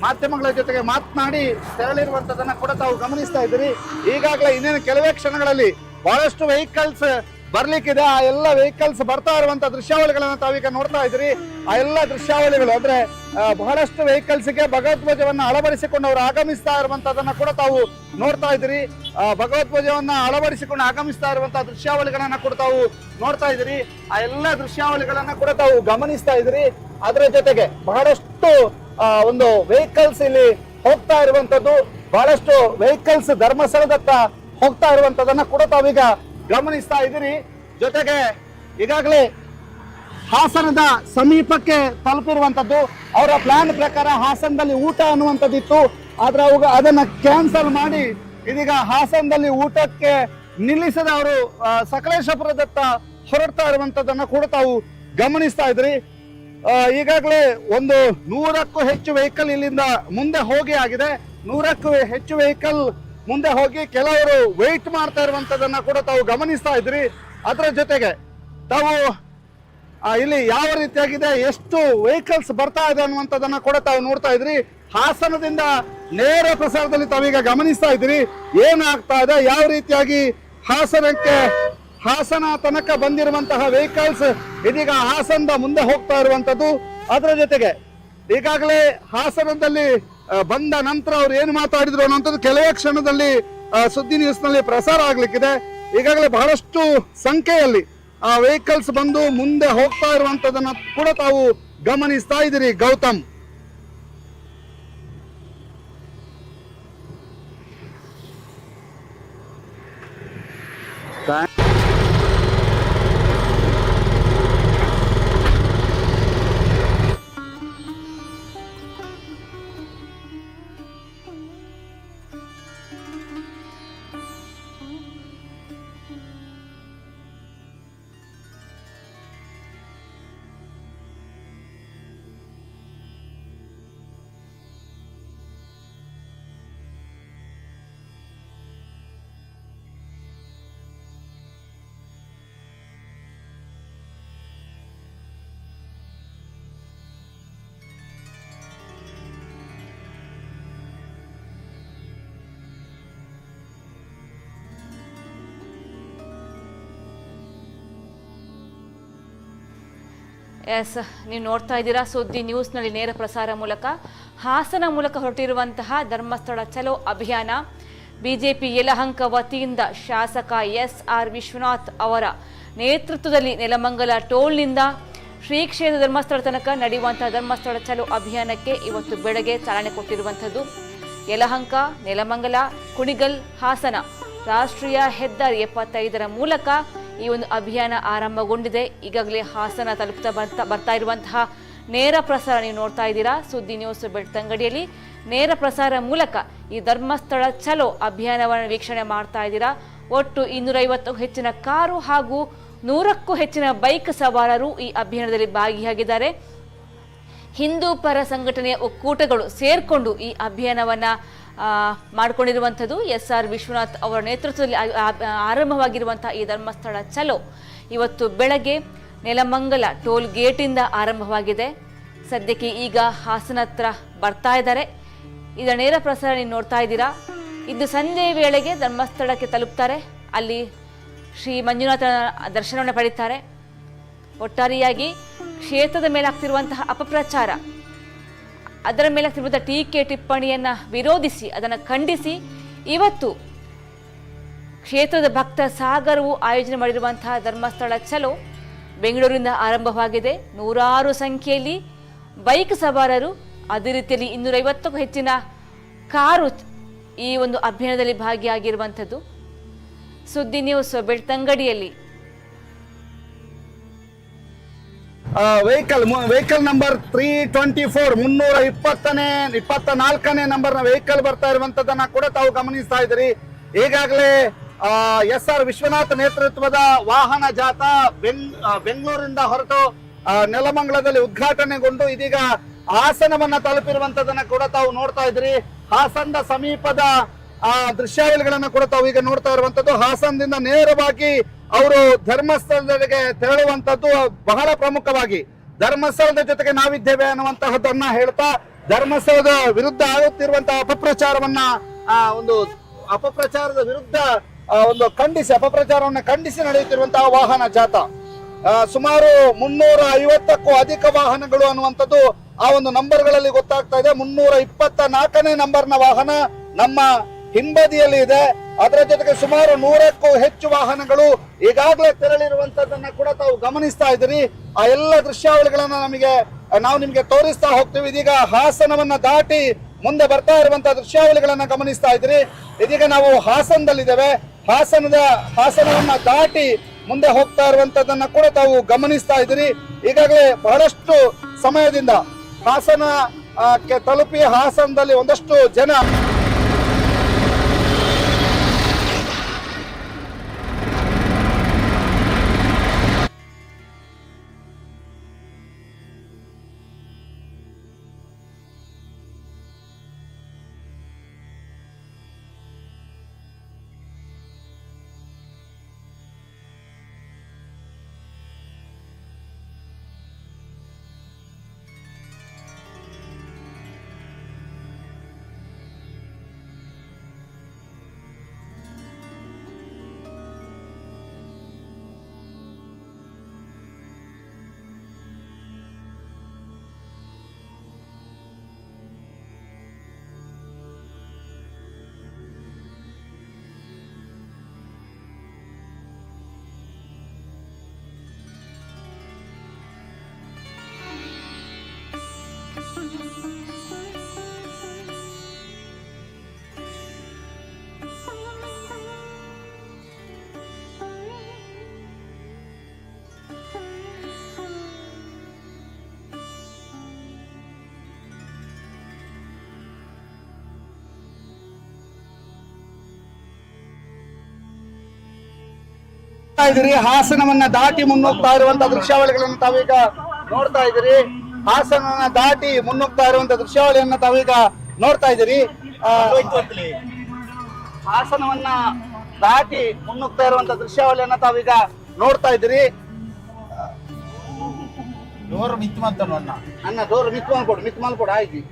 ಮಾಧ್ಯಮಗಳ ಜೊತೆಗೆ ಮಾತನಾಡಿ ತೆರಳಿರುವಂತದನ್ನ ಕೂಡ ತಾವು ಗಮನಿಸ್ತಾ ಇದ್ದೀರಿ. ಈಗಾಗಲೇ ಇನ್ನೇನು ಕೆಲವೇ ಕ್ಷಣಗಳಲ್ಲಿ ಬಹಳಷ್ಟು ವೆಹಿಕಲ್ಸ್ ಬರ್ಲಿಕ್ಕಿದೆ. ಆ ಎಲ್ಲ ವೆಹಿಕಲ್ಸ್ ಬರ್ತಾ ಇರುವಂತಹ ದೃಶ್ಯಾವಳಿಗಳನ್ನ ತಾವೀಗ ನೋಡ್ತಾ ಇದ್ರಿ. ಆ ಎಲ್ಲ ದೃಶ್ಯಾವಳಿಗಳು ಅಂದ್ರೆ ಬಹಳಷ್ಟು ವೆಹಿಕಲ್ಸ್ಗೆ ಭಗವಧ್ವಜವನ್ನ ಅಳವಡಿಸಿಕೊಂಡು ಅವರು ಆಗಮಿಸ್ತಾ ಇರುವಂತದನ್ನ ಕೂಡ ತಾವು ನೋಡ್ತಾ ಇದ್ರಿ. ಭಗವಧ್ವಜವನ್ನ ಅಳವಡಿಸಿಕೊಂಡು ಆಗಮಿಸ್ತಾ ಇರುವಂತಹ ದೃಶ್ಯಾವಳಿಗಳನ್ನ ಕೂಡ ತಾವು ನೋಡ್ತಾ ಇದ್ರಿ. ಆ ಎಲ್ಲ ದೃಶ್ಯಾವಳಿಗಳನ್ನ ಕೂಡ ತಾವು ಗಮನಿಸ್ತಾ ಇದ್ರಿ. ಅದರ ಜೊತೆಗೆ ಬಹಳಷ್ಟು ಒಂದು ವೆಹಿಕಲ್ಸ್ ಇಲ್ಲಿ ಹೋಗ್ತಾ ಇರುವಂತದ್ದು, ಬಹಳಷ್ಟು ವೆಹಿಕಲ್ಸ್ ಧರ್ಮಸ್ಥಳದತ್ತ ಹೋಗ್ತಾ ಇರುವಂತದನ್ನ ಕೂಡ ತಾವೀಗ ಗಮನಿಸ್ತಾ ಇದ್ದೀರಿ. ಜೊತೆಗೆ ಈಗಾಗಲೇ ಹಾಸನದ ಸಮೀಪಕ್ಕೆ ತಲುಪಿರುವಂತದ್ದು. ಅವರ ಪ್ಲಾನ್ ಪ್ರಕಾರ ಹಾಸನದಲ್ಲಿ ಊಟ ಅನ್ನುವಂಥದ್ದಿತ್ತು, ಆದ್ರೆ ಅದನ್ನ ಕ್ಯಾನ್ಸಲ್ ಮಾಡಿ ಇದೀಗ ಹಾಸನದಲ್ಲಿ ಊಟಕ್ಕೆ ನಿಲ್ಲಿಸದ ಅವರು ಸಕಲೇಶಪುರದತ್ತ ಹೊರಡ್ತಾ ಇರುವಂತದನ್ನ ಕೂಡ ತಾವು ಗಮನಿಸ್ತಾ ಇದ್ರಿ. ಈಗಾಗಲೇ ಒಂದು 100ಕ್ಕೂ ಹೆಚ್ಚು ವೆಹಿಕಲ್ ಇಲ್ಲಿಂದ ಮುಂದೆ ಹೋಗಿ ಆಗಿದೆ. 100ಕ್ಕೂ ಹೆಚ್ಚು ವೆಹಿಕಲ್ ಮುಂದೆ ಹೋಗಿ ಕೆಲವರು ವೆಯ್ಟ್ ಮಾಡ್ತಾ ಇರುವಂತದನ್ನ ಕೂಡ ತಾವು ಗಮನಿಸ್ತಾ ಇದ್ರಿ. ಅದರ ಜೊತೆಗೆ ತಾವು ಇಲ್ಲಿ ಯಾವ ರೀತಿಯಾಗಿದೆ, ಎಷ್ಟು ವೆಹಿಕಲ್ಸ್ ಬರ್ತಾ ಇದೆ ಅನ್ನುವಂಥದ್ದನ್ನ ಕೂಡ ತಾವು ನೋಡ್ತಾ ಇದ್ರಿ. ಹಾಸನದಿಂದ ನೇರ ಪ್ರಸಾರದಲ್ಲಿ ತಾವೀಗ ಗಮನಿಸ್ತಾ ಇದ್ರಿ ಏನಾಗ್ತಾ ಇದೆ, ಯಾವ ರೀತಿಯಾಗಿ ಹಾಸನ ತನಕ ಬಂದಿರುವಂತಹ ವೆಹಿಕಲ್ಸ್ ಇದೀಗ ಹಾಸನದ ಮುಂದೆ ಹೋಗ್ತಾ ಇರುವಂತದ್ದು. ಅದರ ಜೊತೆಗೆ ಈಗಾಗಲೇ ಹಾಸನದಲ್ಲಿ ಬಂದ ನಂತರ ಅವ್ರು ಏನು ಮಾತಾಡಿದ್ರು ಅನ್ನೋಂಥದ್ದು ಕೆಲವೇ ಕ್ಷಣದಲ್ಲಿ ಸುದ್ದಿ ನ್ಯೂಸ್ ನಲ್ಲಿ ಪ್ರಸಾರ ಆಗ್ಲಿಕ್ಕಿದೆ. ಈಗಾಗಲೇ ಬಹಳಷ್ಟು ಸಂಖ್ಯೆಯಲ್ಲಿ ವೆಹಿಕಲ್ಸ್ ಬಂದು ಮುಂದೆ ಹೋಗ್ತಾ ಇರುವಂತದನ್ನ ಕೂಡ ತಾವು ಗಮನಿಸ್ತಾ ಇದ್ದೀರಿ. ಗೌತಮ್, ಎಸ್, ನೀವು ನೋಡ್ತಾ ಇದ್ದೀರಾ ಸುದ್ದಿ ನ್ಯೂಸ್ನಲ್ಲಿ ನೇರ ಪ್ರಸಾರ ಮೂಲಕ ಹಾಸನ ಮೂಲಕ ಹೊರಟಿರುವಂತಹ ಧರ್ಮಸ್ಥಳ ಚಲೋ ಅಭಿಯಾನ. ಬಿಜೆಪಿ ಯಲಹಂಕ ವತಿಯಿಂದ ಶಾಸಕ SR ವಿಶ್ವನಾಥ್ ಅವರ ನೇತೃತ್ವದಲ್ಲಿ ನೆಲಮಂಗಲ ಟೋಲ್ನಿಂದ ಶ್ರೀ ಕ್ಷೇತ್ರ ಧರ್ಮಸ್ಥಳ ತನಕ ನಡೆಯುವಂತಹ ಧರ್ಮಸ್ಥಳ ಚಲೋ ಅಭಿಯಾನಕ್ಕೆ ಇವತ್ತು ಬೆಳಗ್ಗೆ ಚಾಲನೆ ಕೊಟ್ಟಿರುವಂಥದ್ದು. ಯಲಹಂಕ, ನೆಲಮಂಗಲ, ಕುಣಿಗಲ್, ಹಾಸನ ರಾಷ್ಟ್ರೀಯ ಹೆದ್ದಾರಿ 75ರ ಮೂಲಕ ಈ ಒಂದು ಅಭಿಯಾನ ಆರಂಭಗೊಂಡಿದೆ. ಈಗಾಗಲೇ ಹಾಸನ ತಲುಪ್ತಾ ಬರ್ತಾ ಇರುವಂತಹ ನೇರ ಪ್ರಸಾರ ನೀವು ನೋಡ್ತಾ ಇದ್ದೀರಾ. ಸುದ್ದಿ ನ್ಯೂಸ್ ಬೆಳ್ತಂಗಡಿಯಲ್ಲಿ ನೇರ ಪ್ರಸಾರ ಮೂಲಕ ಈ ಧರ್ಮಸ್ಥಳ ಚಲೋ ಅಭಿಯಾನವನ್ನು ವೀಕ್ಷಣೆ ಮಾಡ್ತಾ ಇದ್ದೀರಾ. ಒಟ್ಟು 250ಕ್ಕೂ ಹೆಚ್ಚಿನ ಕಾರು ಹಾಗೂ 100ಕ್ಕೂ ಹೆಚ್ಚಿನ ಬೈಕ್ ಸವಾರರು ಈ ಅಭಿಯಾನದಲ್ಲಿ ಭಾಗಿಯಾಗಿದ್ದಾರೆ. ಹಿಂದೂ ಪರ ಸಂಘಟನೆಯ ಒಕ್ಕೂಟಗಳು ಸೇರ್ಕೊಂಡು ಈ ಅಭಿಯಾನವನ್ನ ಮಾಡಿಕೊಂಡಿರುವಂಥದ್ದು. SR ವಿಶ್ವನಾಥ್ ಅವರ ನೇತೃತ್ವದಲ್ಲಿ ಆರಂಭವಾಗಿರುವಂತಹ ಈ ಧರ್ಮಸ್ಥಳ ಚಲೋ ಇವತ್ತು ಬೆಳಗ್ಗೆ ನೆಲಮಂಗಲ ಟೋಲ್ ಗೇಟಿಂದ ಆರಂಭವಾಗಿದೆ. ಸದ್ಯಕ್ಕೆ ಈಗ ಹಾಸನ ಹತ್ರ ಬರ್ತಾ ಇದ್ದಾರೆ. ಇದರ ನೇರ ಪ್ರಸಾರ ನೀವು ನೋಡ್ತಾ ಇದ್ದೀರಾ. ಇದು ಸಂಜೆಯ ವೇಳೆಗೆ ಧರ್ಮಸ್ಥಳಕ್ಕೆ ತಲುಪ್ತಾರೆ. ಅಲ್ಲಿ ಶ್ರೀ ಮಂಜುನಾಥನ ದರ್ಶನವನ್ನು ಪಡೀತಾರೆ. ಒಟ್ಟಾರೆಯಾಗಿ ಕ್ಷೇತ್ರದ ಮೇಲೆ ಆಗ್ತಿರುವಂತಹ ಅಪಪ್ರಚಾರ, ಅದರ ಮೇಲೆ ಆಗ್ತಿರುವಂತಹ ಟೀಕೆ ಟಿಪ್ಪಣಿಯನ್ನು ವಿರೋಧಿಸಿ, ಅದನ್ನು ಖಂಡಿಸಿ ಇವತ್ತು ಕ್ಷೇತ್ರದ ಭಕ್ತ ಸಾಗರವು ಆಯೋಜನೆ ಮಾಡಿರುವಂತಹ ಧರ್ಮಸ್ಥಳ ಚಲೋ ಬೆಂಗಳೂರಿನಿಂದ ಆರಂಭವಾಗಿದೆ. 100 ಸಂಖ್ಯೆಯಲ್ಲಿ ಬೈಕ್ ಸವಾರರು, ಅದೇ ರೀತಿಯಲ್ಲಿ 250ಕ್ಕೂ ಹೆಚ್ಚಿನ ಕಾರು ಈ ಒಂದು ಅಭಿಯಾನದಲ್ಲಿ ಭಾಗಿಯಾಗಿರುವಂಥದ್ದು. ಸುದ್ದಿ ನ್ಯೂಸ್ ಬೆಳ್ತಂಗಡಿಯಲ್ಲಿ ವೆಹಿಕಲ್ ನಂಬರ್ 324 324ನೇ ನಂಬರ್ನ ವೆಹಿಕಲ್ ಬರ್ತಾ ಇರುವಂತದನ್ನ ಕೂಡ ತಾವು ಗಮನಿಸ್ತಾ ಇದ್ದೀರಿ. ಈಗಾಗಲೇ SR ವಿಶ್ವನಾಥ್ ನೇತೃತ್ವದ ವಾಹನ ಜಾಥಾ ಬೆಂಗಳೂರಿಂದ ಹೊರಟು ನೆಲಮಂಗಲದಲ್ಲಿ ಉದ್ಘಾಟನೆಗೊಂಡು ಇದೀಗ ಹಾಸನವನ್ನ ತಲುಪಿರುವಂತದನ್ನ ಕೂಡ ತಾವು ನೋಡ್ತಾ ಇದ್ರಿ. ಹಾಸನದ ಸಮೀಪದ ದೃಶ್ಯಾವಳಿಗಳನ್ನ ಕೂಡ ತಾವು ಈಗ ನೋಡ್ತಾ ಇರುವಂತದ್ದು. ಹಾಸನದಿಂದ ನೇರವಾಗಿ ಅವರು ಧರ್ಮಸ್ಥಳದೆಡೆಗೆ ತೆರಳುವಂತದ್ದು ಬಹಳ ಪ್ರಮುಖವಾಗಿ ಧರ್ಮಸ್ಥಳದ ಜೊತೆಗೆ ನಾವಿದ್ದೇವೆ ಅನ್ನುವಂತಹದನ್ನ ಹೇಳ್ತಾ ಧರ್ಮಸ್ಥಳದ ವಿರುದ್ಧ ಆಗುತ್ತಿರುವಂತಹ ಅಪಪ್ರಚಾರದ ವಿರುದ್ಧ ಅಪಪ್ರಚಾರವನ್ನು ಖಂಡಿಸಿ ನಡೆಯುತ್ತಿರುವಂತಹ ವಾಹನ ಜಾಥಾ. ಸುಮಾರು 350ಕ್ಕೂ ಅಧಿಕ ವಾಹನಗಳು ಅನ್ನುವಂಥದ್ದು ಆ ಒಂದು ನಂಬರ್ಗಳಲ್ಲಿ ಗೊತ್ತಾಗ್ತಾ ಇದೆ. 324ನೇ ನಂಬರ್ನ ವಾಹನ ನಮ್ಮ ಹಿಂಬದಿಯಲ್ಲಿ ಇದೆ. ಅದರ ಜೊತೆಗೆ ಸುಮಾರು 100ಕ್ಕೂ ಹೆಚ್ಚು ವಾಹನಗಳು ಈಗಾಗಲೇ ತೆರಳಿರುವಂತದನ್ನ ಕೂಡ ತಾವು ಗಮನಿಸ್ತಾ ಇದ್ದೀರಿ. ಆ ಎಲ್ಲ ದೃಶ್ಯಾವಳಿಗಳನ್ನ ನಾವು ನಿಮಗೆ ತೋರಿಸ್ತಾ ಹೋಗ್ತೀವಿ. ಇದೀಗ ಹಾಸನವನ್ನ ದಾಟಿ ಮುಂದೆ ಬರ್ತಾ ಇರುವಂತಹ ದೃಶ್ಯಾವಳಿಗಳನ್ನ ಗಮನಿಸ್ತಾ ಇದ್ದೀರಿ. ಇದೀಗ ನಾವು ಹಾಸನದಲ್ಲಿದ್ದೇವೆ. ಹಾಸನವನ್ನ ದಾಟಿ ಮುಂದೆ ಹೋಗ್ತಾ ಇರುವಂತದನ್ನ ಕೂಡ ತಾವು ಗಮನಿಸ್ತಾ ಇದ್ದೀರಿ. ಈಗಾಗಲೇ ಬಹಳಷ್ಟು ಸಮಯದಿಂದ ಹಾಸನಕ್ಕೆ ತಲುಪಿ ಹಾಸನದಲ್ಲಿ ಒಂದಷ್ಟು ಜನ ಹಾಸನವನ್ನ ದಾಟಿ ಮುನ್ನುಗ್ತಾ ಇರುವಂತಹ ದೃಶ್ಯಾವಳಿಗಳನ್ನು ತಾವೀಗ ನೋಡ್ತಾ ಇದ್ದೀರಿ. ಹಾಸನವನ್ನ ದಾಟಿ ಮುನ್ನುಗ್ತಾ ಇರುವಂತಹ ದೃಶ್ಯಾವಳಿಯನ್ನ ತಾವೀಗ ನೋಡ್ತಾ ಇದ್ದೀರಿ. ಹಾಸನವನ್ನ ದಾಟಿ ಮುನ್ನುಗ್ತಾ ಇರುವಂತಹ ದೃಶ್ಯಾವಳಿಯನ್ನ ತಾವೀಗ ನೋಡ್ತಾ ಇದ್ದೀರಿ. ಡೋರ್ ಮಿತ್ ಕೊಡು ಆಯ್ತು.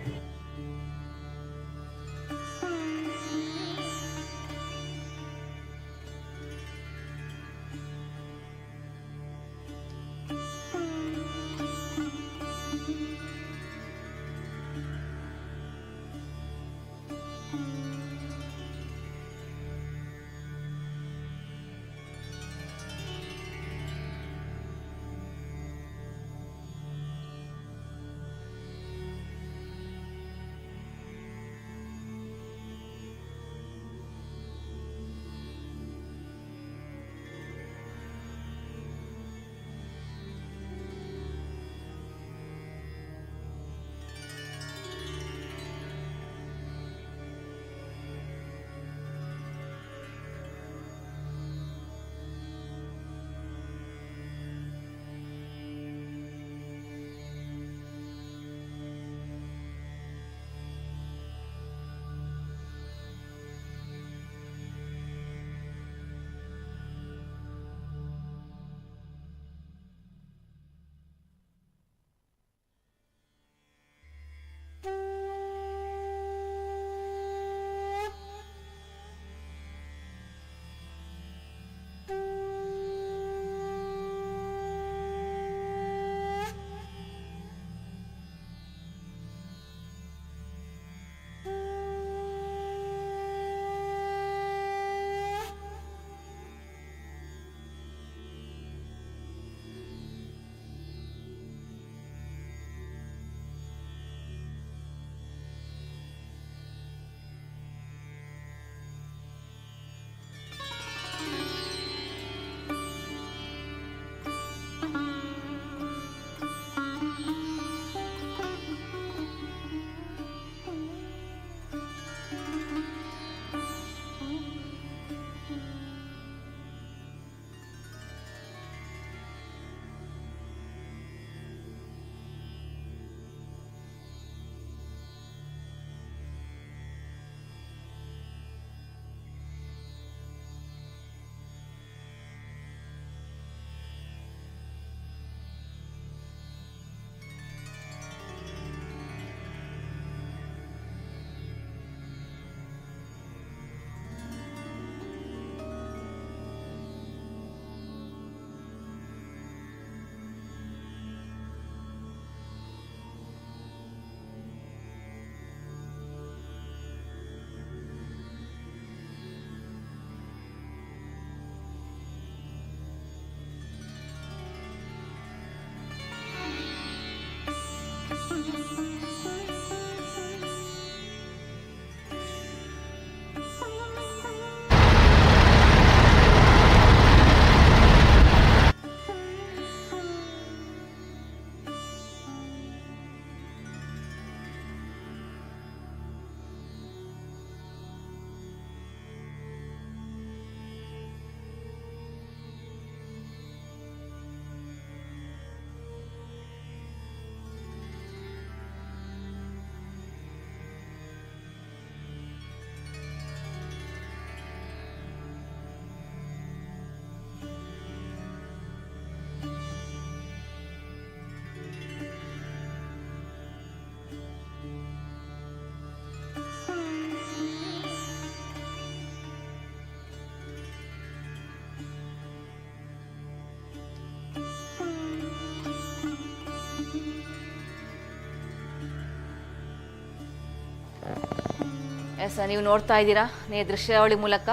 ಎಸ್, ನೀವು ನೋಡ್ತಾ ಇದ್ದೀರಾ ದೃಶ್ಯಾವಳಿ ಮೂಲಕ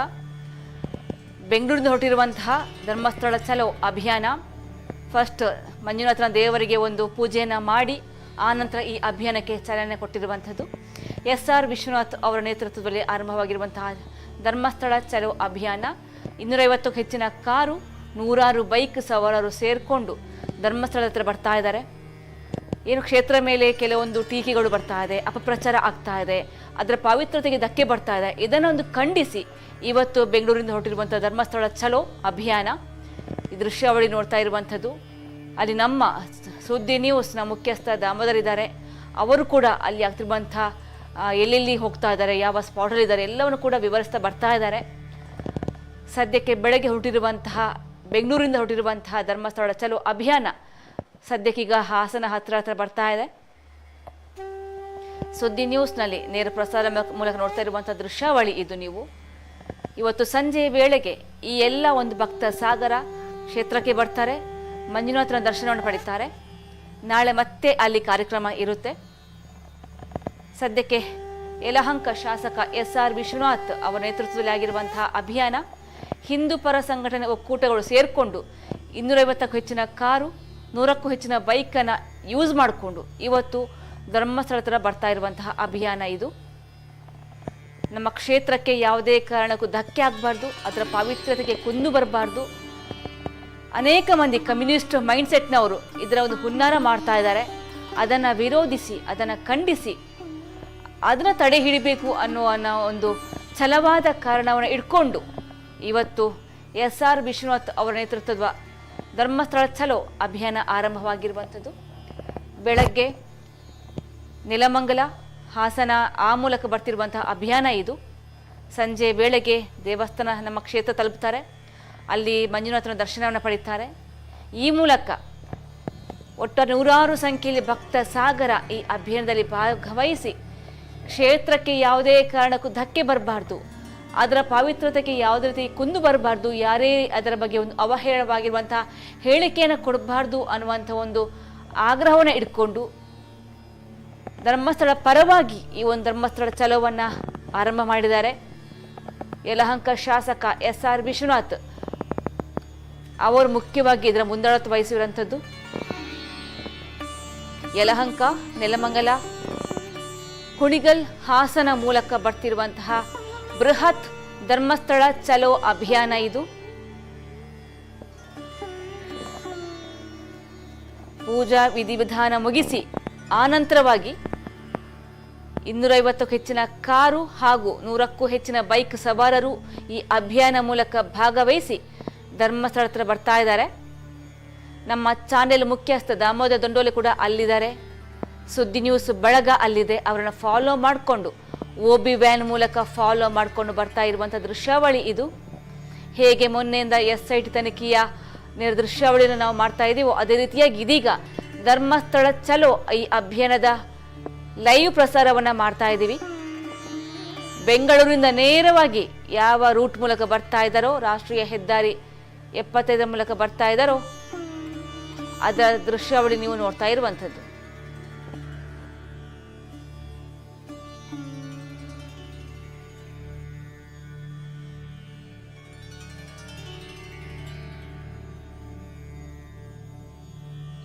ಬೆಂಗಳೂರಿನಿಂದ ಹೊರಟಿರುವಂತಹ ಧರ್ಮಸ್ಥಳ ಚಲೋ ಅಭಿಯಾನ. ಫಸ್ಟ್ ಮಂಜುನಾಥನ ದೇವರಿಗೆ ಒಂದು ಪೂಜೆಯನ್ನು ಮಾಡಿ ಆನಂತರ ಈ ಅಭಿಯಾನಕ್ಕೆ ಚಾಲನೆ ಕೊಟ್ಟಿರುವಂಥದ್ದು. SR ವಿಶ್ವನಾಥ್ ಅವರ ನೇತೃತ್ವದಲ್ಲಿ ಆರಂಭವಾಗಿರುವಂತಹ ಧರ್ಮಸ್ಥಳ ಚಲೋ ಅಭಿಯಾನ. 250ಕ್ಕೂ ಹೆಚ್ಚಿನ ಕಾರು, 100 ಬೈಕ್ ಸವಾರರು ಸೇರಿಕೊಂಡು ಧರ್ಮಸ್ಥಳದ ಹತ್ರ ಬರ್ತಾ ಇದ್ದಾರೆ. ಏನು ಕ್ಷೇತ್ರ ಮೇಲೆ ಕೆಲವೊಂದು ಟೀಕೆಗಳು ಬರ್ತಾ ಇದೆ, ಅಪಪ್ರಚಾರ ಆಗ್ತಾ ಇದೆ, ಅದರ ಪವಿತ್ರತೆಗೆ ಧಕ್ಕೆ ಬರ್ತಾ ಇದೆ. ಇದನ್ನೊಂದು ಖಂಡಿಸಿ ಇವತ್ತು ಬೆಂಗಳೂರಿಂದ ಹೊರಟಿರುವಂಥ ಧರ್ಮಸ್ಥಳ ಚಲೋ ಅಭಿಯಾನ. ಈ ದೃಶ್ಯಾವಳಿ ನೋಡ್ತಾ ಇರುವಂಥದ್ದು. ಅಲ್ಲಿ ನಮ್ಮ ಸುದ್ದಿ ನ್ಯೂಸ್ನ ಮುಖ್ಯಸ್ಥ ದಾಮೋದರ್ ಇದ್ದಾರೆ. ಅವರು ಕೂಡ ಅಲ್ಲಿ ಆಗ್ತಿರುವಂಥ ಎಲ್ಲೆಲ್ಲಿ ಹೋಗ್ತಾ ಇದ್ದಾರೆ, ಯಾವ ಸ್ಪಾಟಲ್ಲಿದ್ದಾರೆ ಎಲ್ಲವನ್ನು ಕೂಡ ವಿವರಿಸ್ತಾ ಬರ್ತಾ ಇದ್ದಾರೆ. ಸದ್ಯಕ್ಕೆ ಬೆಳಗ್ಗೆ ಹೊರಟಿರುವಂತಹ ಬೆಂಗಳೂರಿಂದ ಹೊರಟಿರುವಂತಹ ಧರ್ಮಸ್ಥಳ ಚಲೋ ಅಭಿಯಾನ ಸದ್ಯಕ್ಕೀಗ ಹಾಸನ ಹತ್ರ ಬರ್ತಾ ಇದೆ. ಸುದ್ದಿ ನ್ಯೂಸ್ನಲ್ಲಿ ನೇರ ಪ್ರಸಾರ ಮೂಲಕ ನೋಡ್ತಾ ಇರುವಂಥ ದೃಶ್ಯಾವಳಿ ಇದು. ನೀವು ಇವತ್ತು ಸಂಜೆ ವೇಳೆಗೆ ಈ ಎಲ್ಲ ಒಂದು ಭಕ್ತ ಸಾಗರ ಕ್ಷೇತ್ರಕ್ಕೆ ಬರ್ತಾರೆ, ಮಂಜುನಾಥನ ದರ್ಶನವನ್ನು ಪಡಿತಾರೆ. ನಾಳೆ ಮತ್ತೆ ಅಲ್ಲಿ ಕಾರ್ಯಕ್ರಮ ಇರುತ್ತೆ. ಸದ್ಯಕ್ಕೆ ಯಲಹಂಕ ಶಾಸಕ SR ವಿಶ್ವನಾಥ್ ಅವರ ನೇತೃತ್ವದಲ್ಲಿ ಆಗಿರುವಂತಹ ಅಭಿಯಾನ, ಹಿಂದೂ ಪರ ಸಂಘಟನೆ ಒಕ್ಕೂಟಗಳು ಸೇರಿಕೊಂಡು 250ಕ್ಕೂ ಹೆಚ್ಚಿನ ಕಾರು, 100ಕ್ಕೂ ಹೆಚ್ಚಿನ ಬೈಕನ್ನು ಯೂಸ್ ಮಾಡಿಕೊಂಡು ಇವತ್ತು ಧರ್ಮಸ್ಥಳ ಹತ್ರ ಬರ್ತಾ ಇರುವಂತಹ ಅಭಿಯಾನ ಇದು. ನಮ್ಮ ಕ್ಷೇತ್ರಕ್ಕೆ ಯಾವುದೇ ಕಾರಣಕ್ಕೂ ಧಕ್ಕೆ ಆಗಬಾರ್ದು, ಅದರ ಪವಿತ್ರತೆಗೆ ಕುಂದು ಬರಬಾರ್ದು. ಅನೇಕ ಮಂದಿ ಕಮ್ಯುನಿಸ್ಟ್ ಮೈಂಡ್ಸೆಟ್ನವರು ಇದರ ಒಂದು ಹುನ್ನಾರ ಮಾಡ್ತಾ ಇದ್ದಾರೆ. ಅದನ್ನು ವಿರೋಧಿಸಿ, ಅದನ್ನು ಖಂಡಿಸಿ, ಅದನ್ನು ತಡೆ ಹಿಡಿಬೇಕು ಅನ್ನೋ ಒಂದು ಛಲವಾದ ಕಾರಣವನ್ನು ಇಟ್ಕೊಂಡು ಇವತ್ತು SR ವಿಶ್ವನಾಥ್ ಅವರ ನೇತೃತ್ವದ ಧರ್ಮಸ್ಥಳ ಚಲೋ ಅಭಿಯಾನ ಆರಂಭವಾಗಿರುವಂಥದ್ದು. ಬೆಳಗ್ಗೆ ನೆಲಮಂಗಲ, ಹಾಸನ ಆ ಮೂಲಕ ಬರ್ತಿರುವಂತಹ ಅಭಿಯಾನ ಇದು. ಸಂಜೆ ವೇಳೆಗೆ ದೇವಸ್ಥಾನ ನಮ್ಮ ಕ್ಷೇತ್ರ ತಲುಪ್ತಾರೆ, ಅಲ್ಲಿ ಮಂಜುನಾಥನ ದರ್ಶನವನ್ನು ಪಡೀತಾರೆ. ಈ ಮೂಲಕ ಒಟ್ಟು 100 ಸಂಖ್ಯೆಯಲ್ಲಿ ಭಕ್ತ ಸಾಗರ ಈ ಅಭಿಯಾನದಲ್ಲಿ ಭಾಗವಹಿಸಿ ಕ್ಷೇತ್ರಕ್ಕೆ ಯಾವುದೇ ಕಾರಣಕ್ಕೂ ಧಕ್ಕೆ ಬರಬಾರ್ದು, ಅದರ ಪವಿತ್ರತೆಗೆ ಯಾವುದೇ ರೀತಿ ಕುಂದು ಬರಬಾರ್ದು, ಯಾರೇ ಅದರ ಬಗ್ಗೆ ಒಂದು ಅವಹೇಳನವಾಗಿರುವಂತಹ ಹೇಳಿಕೆಯನ್ನು ಕೊಡಬಾರ್ದು ಅನ್ನುವಂಥ ಒಂದು ಆಗ್ರಹವನ್ನು ಇಟ್ಕೊಂಡು ಧರ್ಮಸ್ಥಳ ಪರವಾಗಿ ಈ ಒಂದು ಧರ್ಮಸ್ಥಳ ಚಲೋವನ್ನು ಆರಂಭ ಮಾಡಿದ್ದಾರೆ. ಯಲಹಂಕ ಶಾಸಕ SR ವಿಶ್ವನಾಥ್ ಅವರು ಮುಖ್ಯವಾಗಿ ಇದರ ಮುಂದಾಳತ್ವ ವಹಿಸಿರುವಂಥದ್ದು. ಯಲಹಂಕ, ನೆಲಮಂಗಲ, ಕುಣಿಗಲ್, ಹಾಸನ ಮೂಲಕ ಬರ್ತಿರುವಂತಹ ಬೃಹತ್ ಧರ್ಮಸ್ಥಳ ಚಲೋ ಅಭಿಯಾನ ಇದು. ಪೂಜಾ ವಿಧಿವಿಧಾನ ಮುಗಿಸಿ ಆನಂತರವಾಗಿ 250ಕ್ಕೂ ಹೆಚ್ಚಿನ ಕಾರು ಹಾಗೂ 100ಕ್ಕೂ ಹೆಚ್ಚಿನ ಬೈಕ್ ಸವಾರರು ಈ ಅಭಿಯಾನ ಮೂಲಕ ಭಾಗವಹಿಸಿ ಧರ್ಮಸ್ಥಳ ಹತ್ರ ಬರ್ತಾ ಇದ್ದಾರೆ. ನಮ್ಮ ಚಾನೆಲ್ ಮುಖ್ಯಸ್ಥ ದಾಮೋದರ್ ದಂಡೋಲೆ ಕೂಡ ಅಲ್ಲಿದ್ದಾರೆ. ಸುದ್ದಿ ನ್ಯೂಸ್ ಬಳಗ ಅಲ್ಲಿದೆ. ಅವರನ್ನು ಫಾಲೋ ಮಾಡಿಕೊಂಡು OB ವ್ಯಾನ್ ಮೂಲಕ ಫಾಲೋ ಮಾಡಿಕೊಂಡು ಬರ್ತಾ ಇರುವಂಥ ದೃಶ್ಯಾವಳಿ ಇದು. ಹೇಗೆ ಮೊನ್ನೆಯಿಂದ SIT ತನಿಖೆಯ ದೃಶ್ಯಾವಳಿಯನ್ನು ನಾವು ಮಾಡ್ತಾ ಇದ್ದೀವೋ ಅದೇ ರೀತಿಯಾಗಿ ಇದೀಗ ಧರ್ಮಸ್ಥಳ ಚಲೋ ಈ ಅಭಿಯಾನದ ಲೈವ್ ಪ್ರಸಾರವನ್ನು ಮಾಡ್ತಾ ಇದ್ದೀವಿ. ಬೆಂಗಳೂರಿನಿಂದ ನೇರವಾಗಿ ಯಾವ ರೂಟ್ ಮೂಲಕ ಬರ್ತಾ ಇದ್ದಾರೋ, ರಾಷ್ಟ್ರೀಯ ಹೆದ್ದಾರಿ 75 ಮೂಲಕ ಬರ್ತಾ ಇದ್ದಾರೋ ಅದರ ದೃಶ್ಯಾವಳಿ ನೀವು ನೋಡ್ತಾ ಇರುವಂಥದ್ದು.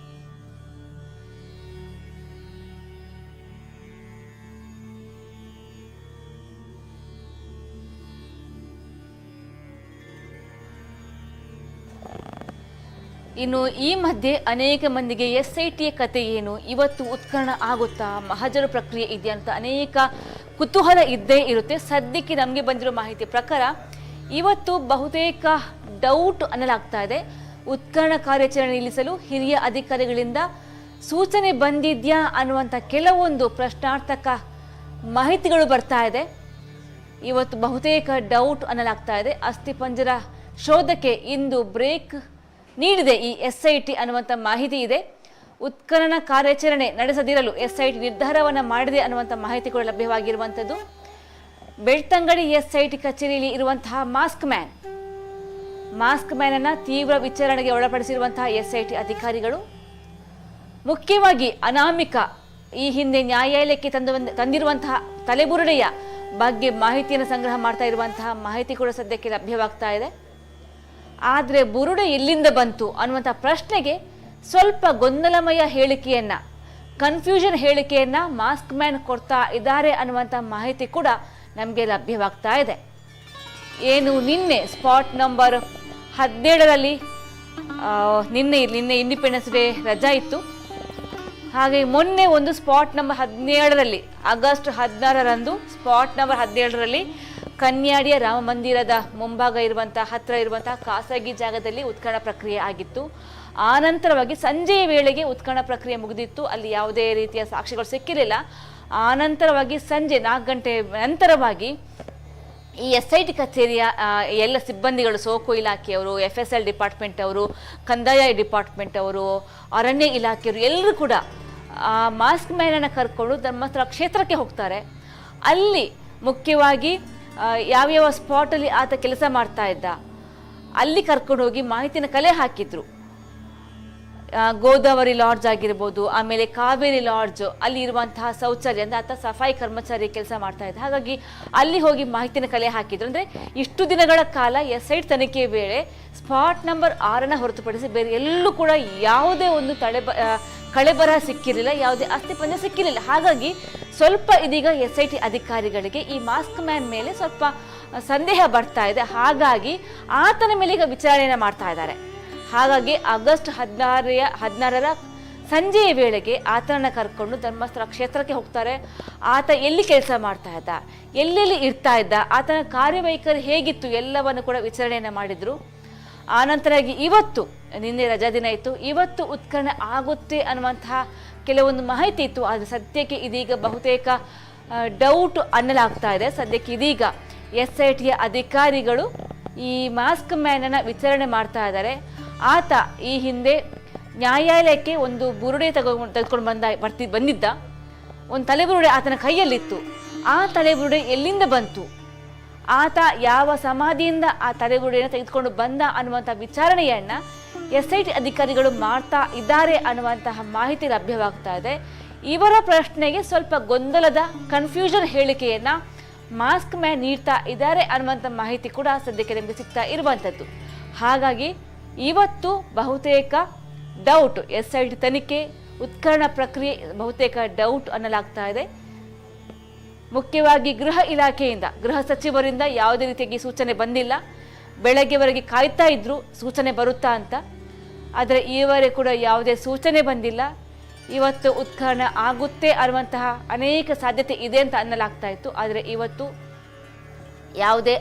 ಇನ್ನು ಈ ಮಧ್ಯೆ ಅನೇಕ ಮಂದಿಗೆ SITಯ ಕತೆ ಏನು, ಇವತ್ತು ಉತ್ಖನನ ಆಗುತ್ತಾ, ಮಹಜರು ಪ್ರಕ್ರಿಯೆ ಇದೆಯಾ ಅಂತ ಅನೇಕ ಕುತೂಹಲ ಇದ್ದೇ ಇರುತ್ತೆ. ಸದ್ಯಕ್ಕೆ ನಮಗೆ ಬಂದಿರೋ ಮಾಹಿತಿ ಪ್ರಕಾರ ಇವತ್ತು ಬಹುತೇಕ ಡೌಟ್ ಅನ್ನಲಾಗ್ತಾ ಇದೆ. ಉತ್ಖನನ ಕಾರ್ಯಾಚರಣೆ ನಿಲ್ಲಿಸಲು ಹಿರಿಯ ಅಧಿಕಾರಿಗಳಿಂದ ಸೂಚನೆ ಬಂದಿದ್ಯಾ ಅನ್ನುವಂಥ ಕೆಲವೊಂದು ಪ್ರಶ್ನಾರ್ಥಕ ಮಾಹಿತಿಗಳು ಬರ್ತಾ ಇದೆ. ಇವತ್ತು ಬಹುತೇಕ ಡೌಟ್ ಅನ್ನಲಾಗ್ತಾ ಇದೆ. ಅಸ್ಥಿಪಂಜರ ಶೋಧಕ್ಕೆ ಇಂದು ಬ್ರೇಕ್ ನೀಡಿದೆ ಈ SIT ಅನ್ನುವಂಥ ಮಾಹಿತಿ ಇದೆ. ಉತ್ಖನನ ಕಾರ್ಯಾಚರಣೆ ನಡೆಸದಿರಲು SIT ನಿರ್ಧಾರವನ್ನು ಮಾಡಿದೆ ಅನ್ನುವಂಥ ಮಾಹಿತಿಗಳು ಲಭ್ಯವಾಗಿರುವಂಥದ್ದು. ಬೆಳ್ತಂಗಡಿ SIT ಕಚೇರಿಯಲ್ಲಿ ಇರುವಂತಹ ಮಾಸ್ಕ್ ಮ್ಯಾನ್ ಅನ್ನು ತೀವ್ರ ವಿಚಾರಣೆಗೆ ಒಳಪಡಿಸಿರುವಂತಹ SIT ಅಧಿಕಾರಿಗಳು, ಮುಖ್ಯವಾಗಿ ಅನಾಮಿಕ ಈ ಹಿಂದೆ ನ್ಯಾಯಾಲಯಕ್ಕೆ ತಂದಿರುವಂತಹ ತಲೆಬುರುಡೆಯ ಬಗ್ಗೆ ಮಾಹಿತಿಯನ್ನು ಸಂಗ್ರಹ ಮಾಡ್ತಾ ಇರುವಂತಹ ಮಾಹಿತಿ ಕೂಡ ಸದ್ಯಕ್ಕೆ ಲಭ್ಯವಾಗ್ತಾ ಇದೆ. ಆದರೆ ಬುರುಡೆ ಎಲ್ಲಿಂದ ಬಂತು ಅನ್ನುವಂಥ ಪ್ರಶ್ನೆಗೆ ಸ್ವಲ್ಪ ಗೊಂದಲಮಯ ಹೇಳಿಕೆಯನ್ನ, ಕನ್ಫ್ಯೂಷನ್ ಹೇಳಿಕೆಯನ್ನ ಮಾಸ್ಕ್ ಮ್ಯಾನ್ ಕೊಡ್ತಾ ಇದ್ದಾರೆ ಅನ್ನುವಂಥ ಮಾಹಿತಿ ಕೂಡ ನಮಗೆ ಲಭ್ಯವಾಗ್ತಾ ಇದೆ. ಏನು ನಿನ್ನೆ ಸ್ಪಾಟ್ ನಂಬರ್ 17ರಲ್ಲಿ ನಿನ್ನೆ ಇಂಡಿಪೆಂಡೆನ್ಸ್ ಡೇ ರಜಾ ಇತ್ತು. ಹಾಗೆ ಮೊನ್ನೆ ಒಂದು ಸ್ಪಾಟ್ ನಂಬರ್ 17ರಲ್ಲಿ ಆಗಸ್ಟ್ 16ರಂದು ಸ್ಪಾಟ್ ನಂಬರ್ 17ರಲ್ಲಿ ಕನ್ಯಾಡಿಯ ರಾಮ ಮಂದಿರದ ಮುಂಭಾಗ ಹತ್ತಿರ ಇರುವಂತಹ ಖಾಸಗಿ ಜಾಗದಲ್ಲಿ ಉತ್ಖನನ ಪ್ರಕ್ರಿಯೆ ಆಗಿತ್ತು. ಆನಂತರವಾಗಿ ಸಂಜೆಯ ವೇಳೆಗೆ ಉತ್ಖನನ ಪ್ರಕ್ರಿಯೆ ಮುಗಿದಿತ್ತು. ಅಲ್ಲಿ ಯಾವುದೇ ರೀತಿಯ ಸಾಕ್ಷಿಗಳು ಸಿಕ್ಕಿರಲಿಲ್ಲ. ಆನಂತರವಾಗಿ ಸಂಜೆ 4 ಗಂಟೆ ನಂತರವಾಗಿ ಈ SIT ಕಚೇರಿಯ ಎಲ್ಲ ಸಿಬ್ಬಂದಿಗಳು, ಸೋಕು ಇಲಾಖೆಯವರು, FSL ಡಿಪಾರ್ಟ್ಮೆಂಟ್ ಅವರು, ಕಂದಾಯ ಡಿಪಾರ್ಟ್ಮೆಂಟ್ ಅವರು, ಅರಣ್ಯ ಇಲಾಖೆಯವರು ಎಲ್ಲರೂ ಕೂಡ ಮಾಸ್ಕ್ ಮ್ಯಾನನ್ನು ಕರ್ಕೊಂಡು ಧರ್ಮಸ್ಥಳ ಕ್ಷೇತ್ರಕ್ಕೆ ಹೋಗ್ತಾರೆ. ಅಲ್ಲಿ ಮುಖ್ಯವಾಗಿ ಯಾವ್ಯಾವ ಸ್ಪಾಟಲ್ಲಿ ಆತ ಕೆಲಸ ಮಾಡ್ತಾ ಇದ್ದ ಅಲ್ಲಿ ಕರ್ಕೊಂಡು ಹೋಗಿ ಮಾಹಿತಿನ ಕಲೆ ಹಾಕಿದ್ರು. ಗೋದಾವರಿ ಲಾಡ್ಜ್ ಆಗಿರ್ಬೋದು, ಆಮೇಲೆ ಕಾವೇರಿ ಲಾಡ್ಜ್, ಅಲ್ಲಿ ಇರುವಂತಹ ಶೌಚಾಲಯ ಅಂದ್ರೆ ಆತ ಸಫಾಯಿ ಕರ್ಮಚಾರಿ ಕೆಲಸ ಮಾಡ್ತಾ ಇದ್ದ. ಹಾಗಾಗಿ ಅಲ್ಲಿ ಹೋಗಿ ಮಾಹಿತಿನ ಕಲೆ ಹಾಕಿದ್ರು. ಅಂದ್ರೆ ಇಷ್ಟು ದಿನಗಳ ಕಾಲ SIT ತನಿಖೆ ವೇಳೆ ಸ್ಪಾಟ್ ನಂಬರ್ 6ನ ಹೊರತುಪಡಿಸಿ ಬೇರೆ ಎಲ್ಲೂ ಕೂಡ ಯಾವುದೇ ಒಂದು ಕಳೆಬರಹ ಸಿಕ್ಕಿರಲಿಲ್ಲ, ಯಾವುದೇ ಅಸ್ಥಿಪಂಜರ ಸಿಕ್ಕಿರಲಿಲ್ಲ. ಹಾಗಾಗಿ ಸ್ವಲ್ಪ ಇದೀಗ SIT ಅಧಿಕಾರಿಗಳಿಗೆ ಈ ಮಾಸ್ಕ್ ಮ್ಯಾನ್ ಮೇಲೆ ಸ್ವಲ್ಪ ಸಂದೇಹ ಬರ್ತಾ ಇದೆ. ಹಾಗಾಗಿ ಆತನ ಮೇಲೆ ಈಗ ವಿಚಾರಣೆಯನ್ನು ಮಾಡ್ತಾ ಇದ್ದಾರೆ. ಹಾಗಾಗಿ ಆಗಸ್ಟ್ 16ರ ಸಂಜೆಯ ವೇಳೆಗೆ ಆತನನ್ನು ಕರ್ಕೊಂಡು ಧರ್ಮಸ್ಥಳ ಕ್ಷೇತ್ರಕ್ಕೆ ಹೋಗ್ತಾರೆ. ಆತ ಎಲ್ಲಿ ಕೆಲಸ ಮಾಡ್ತಾ ಇದ್ದ, ಎಲ್ಲೆಲ್ಲಿ ಇರ್ತಾ ಇದ್ದ, ಆತನ ಕಾರ್ಯವೈಖರಿ ಹೇಗಿತ್ತು ಎಲ್ಲವನ್ನು ಕೂಡ ವಿಚಾರಣೆಯನ್ನು ಮಾಡಿದ್ರು. ಆನಂತರಾಗಿ ಇವತ್ತು, ನಿನ್ನೆ ರಜಾ ದಿನ ಇತ್ತು, ಇವತ್ತು ಉತ್ಖನನ ಆಗುತ್ತೆ ಅನ್ನುವಂತಹ ಕೆಲವೊಂದು ಮಾಹಿತಿ ಇತ್ತು. ಆದರೆ ಸದ್ಯಕ್ಕೆ ಇದೀಗ ಬಹುತೇಕ ಡೌಟ್ ಅನ್ನಲಾಗ್ತಾ ಇದೆ. ಸದ್ಯಕ್ಕೆ ಇದೀಗ SITಯ ಅಧಿಕಾರಿಗಳು ಈ ಮಾಸ್ಕ್ ಮ್ಯಾನನ್ನು ವಿಚಾರಣೆ ಮಾಡ್ತಾ ಇದ್ದಾರೆ. ಆತ ಈ ಹಿಂದೆ ನ್ಯಾಯಾಲಯಕ್ಕೆ ಒಂದು ಬುರುಡೆ ತೆಗೆದುಕೊಂಡು ಬಂದಿದ್ದ. ಒಂದು ತಲೆಬುರುಡೆ ಆತನ ಕೈಯಲ್ಲಿತ್ತು. ಆ ತಲೆಬುರುಡೆ ಎಲ್ಲಿಂದ ಬಂತು, ಆತ ಯಾವ ಸಮಾಧಿಯಿಂದ ಆ ತಲೆಬುರುಡೆಯನ್ನು ತೆಗೆದುಕೊಂಡು ಬಂದ ಅನ್ನುವಂಥ ವಿಚಾರಣೆಯನ್ನ SIT ಅಧಿಕಾರಿಗಳು ಮಾಡ್ತಾ ಇದ್ದಾರೆ ಅನ್ನುವಂತಹ ಮಾಹಿತಿ ಲಭ್ಯವಾಗ್ತಾ ಇದೆ. ಇವರ ಪ್ರಶ್ನೆಗೆ ಸ್ವಲ್ಪ ಗೊಂದಲದ ಕನ್ಫ್ಯೂಷನ್ ಹೇಳಿಕೆಯನ್ನ ಮಾಸ್ಕ್ ಮ್ಯಾನ್ ನೀಡ್ತಾ ಇದ್ದಾರೆ ಅನ್ನುವಂಥ ಮಾಹಿತಿ ಕೂಡ ಸದ್ಯಕ್ಕೆ ನಮಗೆ ಸಿಗ್ತಾ ಇರುವಂಥದ್ದು. ಹಾಗಾಗಿ ಇವತ್ತು ಬಹುತೇಕ ಡೌಟ್, SIT ತನಿಖೆ, ಉತ್ಖನನ ಪ್ರಕ್ರಿಯೆ ಬಹುತೇಕ ಡೌಟ್ ಅನ್ನಲಾಗ್ತಾ ಇದೆ. ಮುಖ್ಯವಾಗಿ ಗೃಹ ಇಲಾಖೆಯಿಂದ, ಗೃಹ ಸಚಿವರಿಂದ ಯಾವುದೇ ರೀತಿಯಾಗಿ ಸೂಚನೆ ಬಂದಿಲ್ಲ. ಬೆಳಗ್ಗೆವರೆಗೆ ಕಾಯ್ತಾ ಇದ್ರು ಸೂಚನೆ ಬರುತ್ತಾ ಅಂತ, ಆದರೆ ಈವರೆಗೆ ಕೂಡ ಯಾವುದೇ ಸೂಚನೆ ಬಂದಿಲ್ಲ. ಇವತ್ತು ಉತ್ಖನನ ಆಗುತ್ತೆ ಅನ್ನುವಂತಹ ಅನೇಕ ಸಾಧ್ಯತೆ ಇದೆ ಅಂತ ಅನ್ನಲಾಗ್ತಾ ಇತ್ತು. ಆದರೆ ಇವತ್ತು ಯಾವುದೇ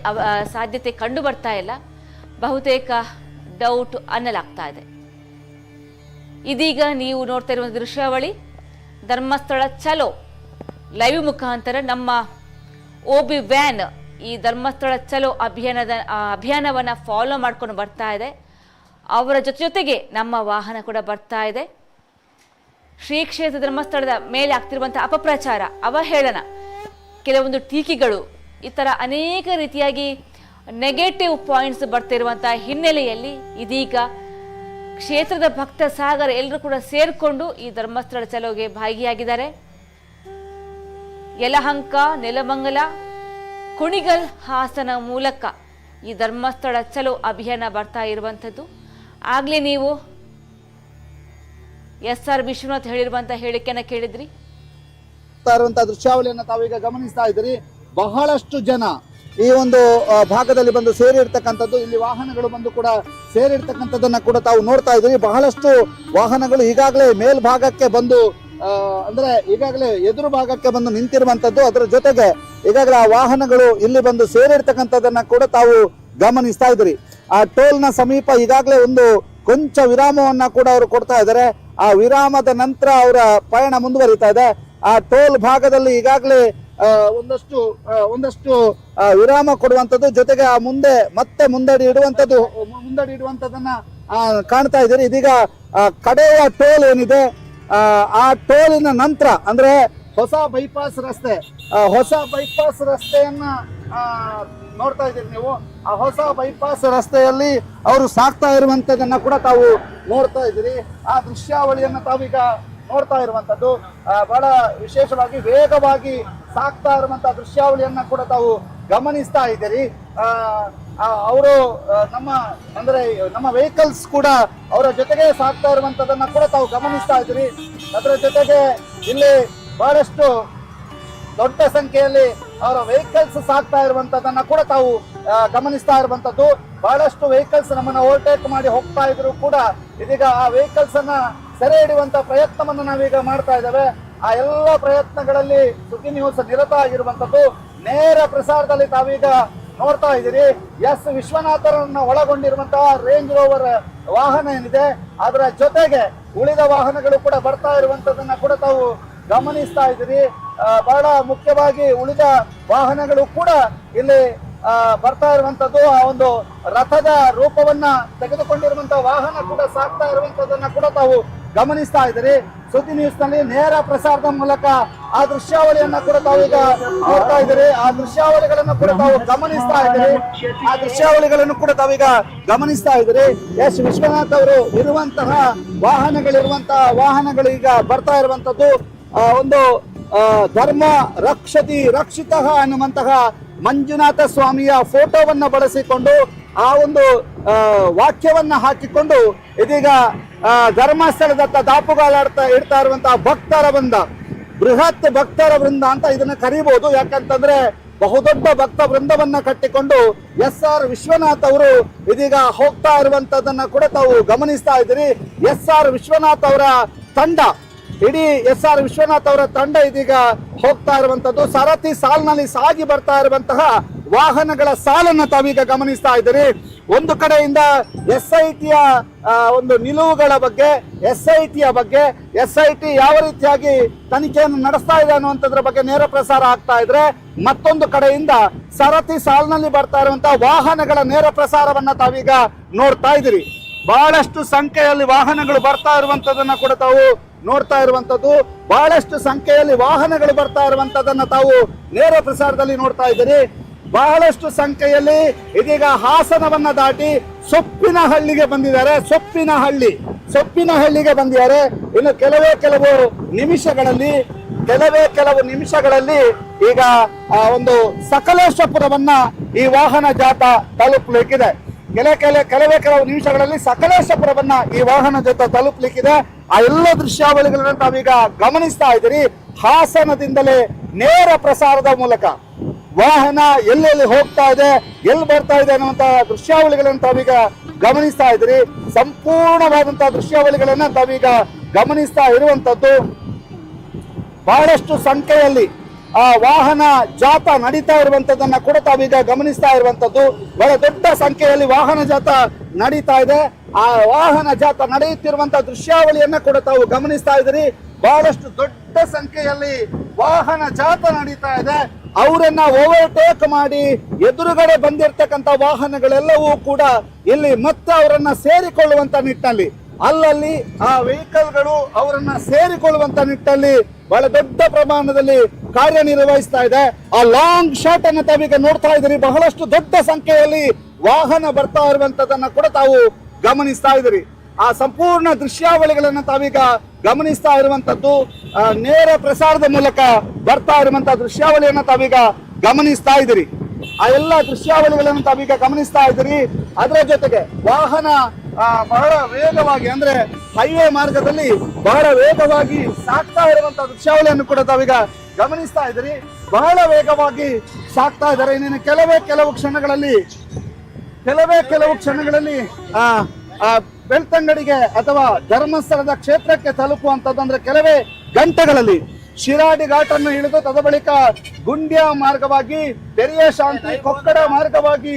ಸಾಧ್ಯತೆ ಕಂಡು ಬರ್ತಾ ಇಲ್ಲ. ಬಹುತೇಕ ಡೌಟ್ ಅನ್ನಲಾಗ್ತಾ ಇದೆ. ಇದೀಗ ನೀವು ನೋಡ್ತಾ ಇರುವ ದೃಶ್ಯಾವಳಿ ಧರ್ಮಸ್ಥಳ ಚಲೋ ಲೈವ್ ಮುಖಾಂತರ ನಮ್ಮ OB ವ್ಯಾನ್ ಈ ಧರ್ಮಸ್ಥಳ ಚಲೋ ಅಭಿಯಾನವನ್ನು ಫಾಲೋ ಮಾಡ್ಕೊಂಡು ಬರ್ತಾ ಇದೆ. ಅವರ ಜೊತೆಗೆ ನಮ್ಮ ವಾಹನ ಕೂಡ ಬರ್ತಾ ಇದೆ. ಶ್ರೀ ಕ್ಷೇತ್ರ ಧರ್ಮಸ್ಥಳದ ಮೇಲೆ ಆಗ್ತಿರುವಂತಹ ಅಪಪ್ರಚಾರ, ಅವಹೇಳನ, ಕೆಲವೊಂದು ಟೀಕೆಗಳು, ಈ ಥರ ಅನೇಕ ರೀತಿಯಾಗಿ ನೆಗೆಟಿವ್ ಪಾಯಿಂಟ್ಸ್ ಬರ್ತಿರುವಂತಹ ಹಿನ್ನೆಲೆಯಲ್ಲಿ ಇದೀಗ ಕ್ಷೇತ್ರದ ಭಕ್ತ ಸಾಗರ ಎಲ್ಲರೂ ಕೂಡ ಸೇರಿಕೊಂಡು ಈ ಧರ್ಮಸ್ಥಳ ಚಲೋಗೆ ಭಾಗಿಯಾಗಿದ್ದಾರೆ. ಯಲಹಂಕ, ನೆಲಮಂಗಲ, ಕುಣಿಗಲ್, ಹಾಸನ ಮೂಲಕ ಈ ಧರ್ಮಸ್ಥಳ ಚಲೋ ಅಭಿಯಾನ ಬರ್ತಾ ಇರುವಂಥದ್ದು. ಆಗ್ಲೇ ನೀವು SR ವಿಶ್ವನಾಥ್ ಹೇಳಿರುವಂತಹ ಹೇಳಿಕೆಯನ್ನ ಕೇಳಿದ್ರಿ. ದೃಶ್ಯಾವಳಿಯನ್ನು ತಾವೀಗ ಗಮನಿಸ್ತಾ ಇದ್ದೀರಿ. ಬಹಳಷ್ಟು ಜನ ಈ ಒಂದು ಭಾಗದಲ್ಲಿ ಬಂದು ಸೇರಿರ್ತಕ್ಕಂಥದ್ದು, ಇಲ್ಲಿ ವಾಹನಗಳು ಬಂದು ಕೂಡ ಸೇರಿರ್ತಕ್ಕಂಥದ್ದನ್ನ ಕೂಡ ತಾವು ನೋಡ್ತಾ ಇದ್ದೀರಿ. ಬಹಳಷ್ಟು ವಾಹನಗಳು ಈಗಾಗಲೇ ಮೇಲ್ಭಾಗಕ್ಕೆ ಬಂದು ಅಂದ್ರೆ ಈಗಾಗಲೇ ಎದುರು ಭಾಗಕ್ಕೆ ಬಂದು ನಿಂತಿರುವಂತದ್ದು. ಅದರ ಜೊತೆಗೆ ಈಗಾಗಲೇ ಆ ವಾಹನಗಳು ಇಲ್ಲಿ ಬಂದು ಸೇರಿರ್ತಕ್ಕಂಥದ್ದನ್ನ ಕೂಡ ತಾವು ಗಮನಿಸ್ತಾ ಇದ್ದೀರಿ. ಆ ಟೋಲ್ನ ಸಮೀಪ ಈಗಾಗಲೇ ಒಂದು ಕೊಂಚ ವಿರಾಮವನ್ನ ಕೂಡ ಅವರು ಕೊಡ್ತಾ ಇದ್ದಾರೆ. ಆ ವಿರಾಮದ ನಂತರ ಅವರ ಪಯಣ ಮುಂದುವರಿತಾ ಇದೆ. ಆ ಟೋಲ್ ಭಾಗದಲ್ಲಿ ಈಗಾಗಲೇ ಒಂದಷ್ಟು ವಿರಾಮ ಕೊಡುವಂಥದ್ದು, ಜೊತೆಗೆ ಆ ಮುಂದಡಿ ಇಡುವಂಥದ್ದನ್ನ ಕಾಣ್ತಾ ಇದ್ದೀರಿ. ಇದೀಗ ಕಡೆಯ ಟೋಲ್ ಏನಿದೆ, ಆ ಟೋಲಿನ ನಂತರ ಅಂದ್ರೆ ಹೊಸ ಬೈಪಾಸ್ ರಸ್ತೆಯನ್ನ ನೋಡ್ತಾ ಇದ್ದೀರಿ ನೀವು. ಆ ಹೊಸ ಬೈಪಾಸ್ ರಸ್ತೆಯಲ್ಲಿ ಅವರು ಸಾಕ್ತಾ ಇರುವಂತದನ್ನ ಕೂಡ ತಾವು ನೋಡ್ತಾ ಇದ್ದೀರಿ. ಆ ದೃಶ್ಯಾವಳಿಯನ್ನ ತಾವೀಗ ನೋಡ್ತಾ ಇರುವಂತದ್ದು ಬಹಳ ವಿಶೇಷವಾಗಿ ವೇಗವಾಗಿ ಸಾಕ್ತಾ ಇರುವಂತಹ ದೃಶ್ಯಾವಳಿಯನ್ನ ಕೂಡ ತಾವು ಗಮನಿಸ್ತಾ ಇದ್ದೀರಿ. ಅವರು ನಮ್ಮ ವೆಹಿಕಲ್ಸ್ ಕೂಡ ಅವರ ಜೊತೆಗೆ ಸಾಕ್ತಾ ಇರುವಂತದನ್ನ ಕೂಡ ತಾವು ಗಮನಿಸ್ತಾ ಇದ್ದೀರಿ. ಅದರ ಜೊತೆಗೆ ಇಲ್ಲಿ ಬಹಳಷ್ಟು ದೊಡ್ಡ ಸಂಖ್ಯೆಯಲ್ಲಿ ಅವರ ವೆಹಿಕಲ್ಸ್ ಸಾಕ್ತಾ ಇರುವಂತದನ್ನ ಕೂಡ ತಾವು ಗಮನಿಸ್ತಾ ಇರುವಂತದ್ದು. ಬಹಳಷ್ಟು ವೆಹಿಕಲ್ಸ್ ನಮ್ಮನ್ನ ಓವರ್ಟೇಕ್ ಮಾಡಿ ಹೋಗ್ತಾ ಇದ್ರು ಕೂಡ ಇದೀಗ ಆ ವೆಹಿಕಲ್ಸ್ ಅನ್ನ ಸೆರೆ ಹಿಡಿಯುವಂತ ಪ್ರಯತ್ನವನ್ನು ನಾವೀಗ ಮಾಡ್ತಾ ಇದ್ದೇವೆ. ಆ ಎಲ್ಲ ಪ್ರಯತ್ನಗಳಲ್ಲಿ ಸುದ್ದಿ ನ್ಯೂಸ್ ನಿರತ ಆಗಿರುವಂತದ್ದು. ನೇರ ಪ್ರಸಾರದಲ್ಲಿ ತಾವೀಗ ನೋಡ್ತಾ ಇದ್ದೀರಿ. ಎಸ್ ವಿಶ್ವನಾಥರನ್ನ ಒಳಗೊಂಡಿರುವಂತಹ ರೇಂಜ್ ರೋವರ್ ವಾಹನ ಏನಿದೆ ಅದರ ಜೊತೆಗೆ ಉಳಿದ ವಾಹನಗಳು ಕೂಡ ಬರ್ತಾ ಇರುವಂತದನ್ನ ಕೂಡ ತಾವು ಗಮನಿಸ್ತಾ ಇದ್ದೀರಿ. ಬಹಳ ಮುಖ್ಯವಾಗಿ ಉಳಿದ ವಾಹನಗಳು ಕೂಡ ಇಲ್ಲಿ ಬರ್ತಾ ಇರುವಂತದ್ದು. ಆ ಒಂದು ರಥದ ರೂಪವನ್ನ ತೆಗೆದುಕೊಂಡಿರುವಂತಹ ವಾಹನ ಕೂಡ ಸಾಕ್ತಾ ಇರುವಂತದನ್ನ ಕೂಡ ತಾವು ಗಮನಿಸ್ತಾ ಇದ್ದೀರಿ. ಸುದ್ದಿ ನ್ಯೂಸ್ ನಲ್ಲಿ ನೇರ ಪ್ರಸಾರದ ಮೂಲಕ ಆ ದೃಶ್ಯಾವಳಿಯನ್ನ ಕೂಡ ತಾವೀಗ ನೋಡ್ತಾ ಇದ್ದೀರಿ. ಆ ದೃಶ್ಯಾವಳಿಗಳನ್ನು ಕೂಡ ತಾವು ಗಮನಿಸ್ತಾ ಇದ್ದೀರಿ. ಎಸ್ ವಿಶ್ವನಾಥ್ ಅವರು ಇರುವಂತಹ ವಾಹನಗಳು ಈಗ ಬರ್ತಾ ಇರುವಂತದ್ದು. ಒಂದು ಧರ್ಮ ರಕ್ಷಿತ ಅನ್ನುವಂತಹ ಮಂಜುನಾಥ ಸ್ವಾಮಿಯ ಫೋಟೋವನ್ನ ಬಳಸಿಕೊಂಡು ಆ ಒಂದು ವಾಕ್ಯವನ್ನ ಹಾಕಿಕೊಂಡು ಇದೀಗ ಧರ್ಮಸ್ಥಳದತ್ತ ದಾಪುಗಾಲಾಡ್ತಾ ಇಡ್ತಾ ಇರುವಂತಹ ಬೃಹತ್ ಭಕ್ತರ ವೃಂದ ಅಂತ ಇದನ್ನ ಕರೀಬಹುದು. ಯಾಕಂತಂದ್ರೆ ಬಹುದೊಡ್ಡ ಭಕ್ತ ವೃಂದವನ್ನ ಕಟ್ಟಿಕೊಂಡು SR ವಿಶ್ವನಾಥ್ ಅವರು ಇದೀಗ ಹೋಗ್ತಾ ಇರುವಂತದನ್ನ ಕೂಡ ತಾವು ಗಮನಿಸ್ತಾ ಇದ್ದೀರಿ. SR ವಿಶ್ವನಾಥ್ ಅವರ ತಂಡ SR ವಿಶ್ವನಾಥ್ ಅವರ ತಂಡ ಇದೀಗ ಹೋಗ್ತಾ ಇರುವಂತದ್ದು. ಸಾರಥಿ ಸಾಲಿನಲ್ಲಿ ಸಾಗಿ ಬರ್ತಾ ಇರುವಂತಹ ವಾಹನಗಳ ಸಾಲನ್ನ ತಾವೀಗ ಗಮನಿಸ್ತಾ ಇದ್ದೀರಿ. ಒಂದು ಕಡೆಯಿಂದ SITಯ ಒಂದು ನಿಲುವುಗಳ ಬಗ್ಗೆ, SIT ಯಾವ ರೀತಿಯಾಗಿ ತನಿಖೆಯನ್ನು ನಡೆಸ್ತಾ ಇದೆ ಅನ್ನುವಂಥದ್ರ ಬಗ್ಗೆ ನೇರ ಪ್ರಸಾರ ಆಗ್ತಾ ಇದ್ರೆ, ಮತ್ತೊಂದು ಕಡೆಯಿಂದ ಸರತಿ ಸಾಲಿನಲ್ಲಿ ಬರ್ತಾ ಇರುವಂತಹ ವಾಹನಗಳ ನೇರ ಪ್ರಸಾರವನ್ನ ತಾವೀಗ ನೋಡ್ತಾ ಇದ್ದೀರಿ. ಬಹಳಷ್ಟು ಸಂಖ್ಯೆಯಲ್ಲಿ ವಾಹನಗಳು ಬರ್ತಾ ಇರುವಂತದನ್ನ ಕೂಡ ತಾವು ನೋಡ್ತಾ ಇರುವಂತದ್ದು. ಬಹಳಷ್ಟು ಸಂಖ್ಯೆಯಲ್ಲಿ ವಾಹನಗಳು ಬರ್ತಾ ಇರುವಂತದನ್ನ ತಾವು ನೇರ ಪ್ರಸಾರದಲ್ಲಿ ನೋಡ್ತಾ ಇದ್ದೀರಿ. ಬಹಳಷ್ಟು ಸಂಖ್ಯೆಯಲ್ಲಿ ಇದೀಗ ಹಾಸನವನ್ನ ದಾಟಿ ಸೊಪ್ಪಿನಹಳ್ಳಿಗೆ ಬಂದಿದ್ದಾರೆ. ಸೊಪ್ಪಿನಹಳ್ಳಿಗೆ ಬಂದಿದ್ದಾರೆ. ಇನ್ನು ಕೆಲವು ನಿಮಿಷಗಳಲ್ಲಿ ಈಗ ಒಂದು ಸಕಲೇಶಪುರವನ್ನ ಈ ವಾಹನ ಜಾಥಾ ತಲುಪಲಿಕ್ಕಿದೆ. ಕೆಲವು ನಿಮಿಷಗಳಲ್ಲಿ ಸಕಲೇಶಪುರವನ್ನ ಈ ವಾಹನ ಜೊತೆ ತಲುಪಲಿಕ್ಕಿದೆ. ಆ ಎಲ್ಲ ದೃಶ್ಯಾವಳಿಗಳನ್ನ ತಾವೀಗ ಗಮನಿಸ್ತಾ ಇದ್ದೀರಿ. ಹಾಸನದಿಂದಲೇ ನೇರ ಪ್ರಸಾರದ ಮೂಲಕ ವಾಹನ ಎಲ್ಲೆಲ್ಲಿ ಹೋಗ್ತಾ ಇದೆ, ಎಲ್ಲಿ ಬರ್ತಾ ಇದೆ ಅನ್ನುವಂತಹ ದೃಶ್ಯಾವಳಿಗಳನ್ನ ತಾವೀಗ ಗಮನಿಸ್ತಾ ಇದ್ದೀರಿ. ಸಂಪೂರ್ಣವಾದಂತಹ ದೃಶ್ಯಾವಳಿಗಳನ್ನ ತಾವೀಗ ಗಮನಿಸ್ತಾ ಇರುವಂತದ್ದು. ಬಹಳಷ್ಟು ಸಂಖ್ಯೆಯಲ್ಲಿ ಆ ವಾಹನ ಜಾಥಾ ನಡೀತಾ ಇರುವಂತದನ್ನ ಕೂಡ ತಾವೀಗ ಗಮನಿಸ್ತಾ ಇರುವಂತದ್ದು. ಬಹಳ ದೊಡ್ಡ ಸಂಖ್ಯೆಯಲ್ಲಿ ವಾಹನ ಜಾಥಾ ನಡೀತಾ ಇದೆ. ಆ ವಾಹನ ಜಾಥಾ ನಡೆಯುತ್ತಿರುವಂತಹ ದೃಶ್ಯಾವಳಿಯನ್ನ ಕೂಡ ತಾವು ಗಮನಿಸ್ತಾ ಇದ್ದೀರಿ. ಬಹಳಷ್ಟು ದೊಡ್ಡ ಸಂಖ್ಯೆಯಲ್ಲಿ ವಾಹನ ಜಾಥಾ ನಡೀತಾ ಇದೆ. ಅವರನ್ನ ಓವರ್ಟೇಕ್ ಮಾಡಿ ಎದುರುಗಡೆ ಬಂದಿರತಕ್ಕಂತ ವಾಹನಗಳೆಲ್ಲವೂ ಕೂಡ ಇಲ್ಲಿ ಮತ್ತೆ ಅವರನ್ನ ಸೇರಿಕೊಳ್ಳುವಂತ ನಿಟ್ಟಿನಲ್ಲಿ, ಅಲ್ಲಲ್ಲಿ ಆ ವೆಹಿಕಲ್ಗಳು ಅವರನ್ನ ಸೇರಿಕೊಳ್ಳುವಂತ ನಿಟ್ಟಿನಲ್ಲಿ ಬಹಳ ದೊಡ್ಡ ಪ್ರಮಾಣದಲ್ಲಿ ಕಾರ್ಯನಿರ್ವಹಿಸ್ತಾ ಇದೆ. ಆ ಲಾಂಗ್ ಶಾಟ್ ಅನ್ನ ತಾವೀಗ ನೋಡ್ತಾ ಇದ್ದೀರಿ. ಬಹಳಷ್ಟು ದೊಡ್ಡ ಸಂಖ್ಯೆಯಲ್ಲಿ ವಾಹನ ಬರ್ತಾ ಇರುವಂತದನ್ನ ಕೂಡ ತಾವು ಗಮನಿಸ್ತಾ ಇದ್ದೀರಿ. ಆ ಸಂಪೂರ್ಣ ದೃಶ್ಯಾವಳಿಗಳನ್ನ ತಾವೀಗ ಗಮನಿಸ್ತಾ ಇರುವಂತದ್ದು. ನೇರ ಪ್ರಸಾರದ ಮೂಲಕ ಬರ್ತಾ ಇರುವಂತಹ ದೃಶ್ಯಾವಳಿಯನ್ನ ತಾವೀಗ ಗಮನಿಸ್ತಾ ಇದ್ದೀರಿ. ಆ ಎಲ್ಲ ದೃಶ್ಯಾವಳಿಗಳನ್ನು ತಾವೀಗ ಗಮನಿಸ್ತಾ ಇದ್ದೀರಿ. ಅದರ ಜೊತೆಗೆ ವಾಹನ ಬಹಳ ವೇಗವಾಗಿ, ಅಂದ್ರೆ ಹೈವೇ ಮಾರ್ಗದಲ್ಲಿ ಬಹಳ ವೇಗವಾಗಿ ಸಾಕ್ತಾ ಇರುವಂತಹ ದೃಶ್ಯಾವಳಿಯನ್ನು ಕೂಡ ತಾವೀಗ ಗಮನಿಸ್ತಾ ಇದ್ದೀರಿ. ಬಹಳ ವೇಗವಾಗಿ ಸಾಕ್ತಾ ಇದ್ದಾರೆ. ಇನ್ನೇನು ಕೆಲವೇ ಕೆಲವು ಕ್ಷಣಗಳಲ್ಲಿ ಬೆಳ್ತಂಗಡಿಗೆ ಅಥವಾ ಧರ್ಮಸ್ಥಳದ ಕ್ಷೇತ್ರಕ್ಕೆ ತಲುಪುವಂತದ್ದು, ಅಂದ್ರೆ ಕೆಲವೇ ಗಂಟೆಗಳಲ್ಲಿ ಶಿರಾಡಿ ಘಾಟನ್ನು ಇಳಿದು ತದ ಬಳಿಕ ಗುಂಡ್ಯ ಮಾರ್ಗವಾಗಿ ಪೆರಿಯ ಶಾಂತಿ ಕೊಕ್ಕಡ ಮಾರ್ಗವಾಗಿ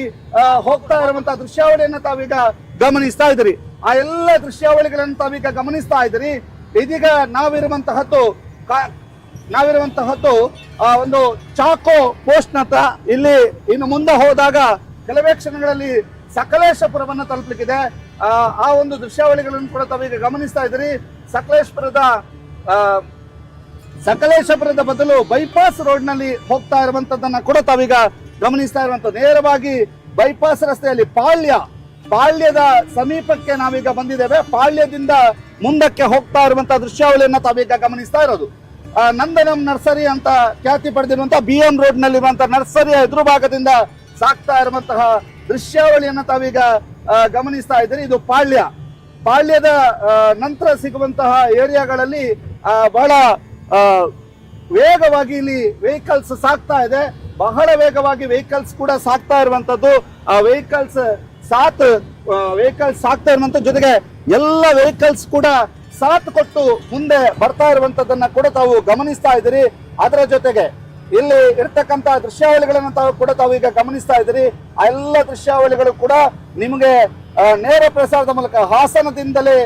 ಹೋಗ್ತಾ ಇರುವಂತಹ ದೃಶ್ಯಾವಳಿಯನ್ನು ತಾವೀಗ ಗಮನಿಸ್ತಾ ಇದ್ದೀರಿ. ಆ ಎಲ್ಲ ದೃಶ್ಯಾವಳಿಗಳನ್ನು ತಾವೀಗ ಗಮನಿಸ್ತಾ ಇದ್ದೀರಿ. ಇದೀಗ ನಾವಿರುವಂತಹದ್ದು ಒಂದು ಚಾಕೋ ಪೋಸ್ಟ್ ಹತ್ರ. ಇಲ್ಲಿ ಇನ್ನು ಮುಂದೆ ಹೋದಾಗ ಕೆಲವೇ ಕ್ಷಣಗಳಲ್ಲಿ ಸಕಲೇಶಪುರವನ್ನ ತಲುಪಲಿಕ್ಕಿದೆ. ಆ ಒಂದು ದೃಶ್ಯಾವಳಿಗಳನ್ನು ಕೂಡ ತಾವೀಗ ಗಮನಿಸ್ತಾ ಇದ್ದೀರಿ. ಸಕಲೇಶಪುರದ ಬದಲು ಬೈಪಾಸ್ ರೋಡ್ ನಲ್ಲಿ ಹೋಗ್ತಾ ಇರುವಂತದ್ದನ್ನ ಕೂಡ ತಾವೀಗ ಗಮನಿಸ್ತಾ ಇರುವಂತದ್ದು. ನೇರವಾಗಿ ಬೈಪಾಸ್ ರಸ್ತೆಯಲ್ಲಿ ಪಾಳ್ಯದ ಸಮೀಪಕ್ಕೆ ನಾವೀಗ ಬಂದಿದ್ದೇವೆ. ಪಾಳ್ಯದಿಂದ ಮುಂದಕ್ಕೆ ಹೋಗ್ತಾ ಇರುವಂತಹ ದೃಶ್ಯಾವಳಿಯನ್ನ ತಾವೀಗ ಗಮನಿಸ್ತಾ ಇರೋದು. ನಂದನಂ ನರ್ಸರಿ ಅಂತ ಖ್ಯಾತಿ ಪಡೆದಿರುವಂತಹ BM ರೋಡ್ ನಲ್ಲಿರುವಂತಹ ನರ್ಸರಿಯ ಎದುರು ಭಾಗದಿಂದ ಸಾಕ್ತಾ ಇರುವಂತಹ ದೃಶ್ಯಾವಳಿಯನ್ನು ತಾವೀಗ ಗಮನಿಸ್ತಾ ಇದ್ದೀರಿ. ಇದು ಪಾಳ್ಯದ ನಂತರ ಸಿಗುವಂತಹ ಏರಿಯಾಗಳಲ್ಲಿ ಬಹಳ ವೇಗವಾಗಿ ಇಲ್ಲಿ ವೆಹಿಕಲ್ಸ್ ಸಾಕ್ತಾ ಇದೆ. ಬಹಳ ವೇಗವಾಗಿ ವೆಹಿಕಲ್ಸ್ ಕೂಡ ಸಾಕ್ತಾ ಇರುವಂತದ್ದು. ಆ ವೆಹಿಕಲ್ಸ್ ಸಾಕ್ತಾ ಇರುವಂತ ಜೊತೆಗೆ ಎಲ್ಲ ವೆಹಿಕಲ್ಸ್ ಕೂಡ ಸಾಥ್ ಕೊಟ್ಟು ಮುಂದೆ ಬರ್ತಾ ಇರುವಂತದನ್ನ ಕೂಡ ತಾವು ಗಮನಿಸ್ತಾ ಇದ್ದೀರಿ. ಅದರ ಜೊತೆಗೆ ಇಲ್ಲಿ ಇರ್ತಕ್ಕಂತ ದೃಶ್ಯಾವಳಿಗಳನ್ನ ತಾವು ಈಗ ಗಮನಿಸ್ತಾ ಇದ್ದೀರಿ. ಆ ಎಲ್ಲ ದೃಶ್ಯಾವಳಿಗಳು ಕೂಡ ನಿಮಗೆ ನೇರ ಪ್ರಸಾರದ ಮೂಲಕ ಹಾಸನದಿಂದಲೇ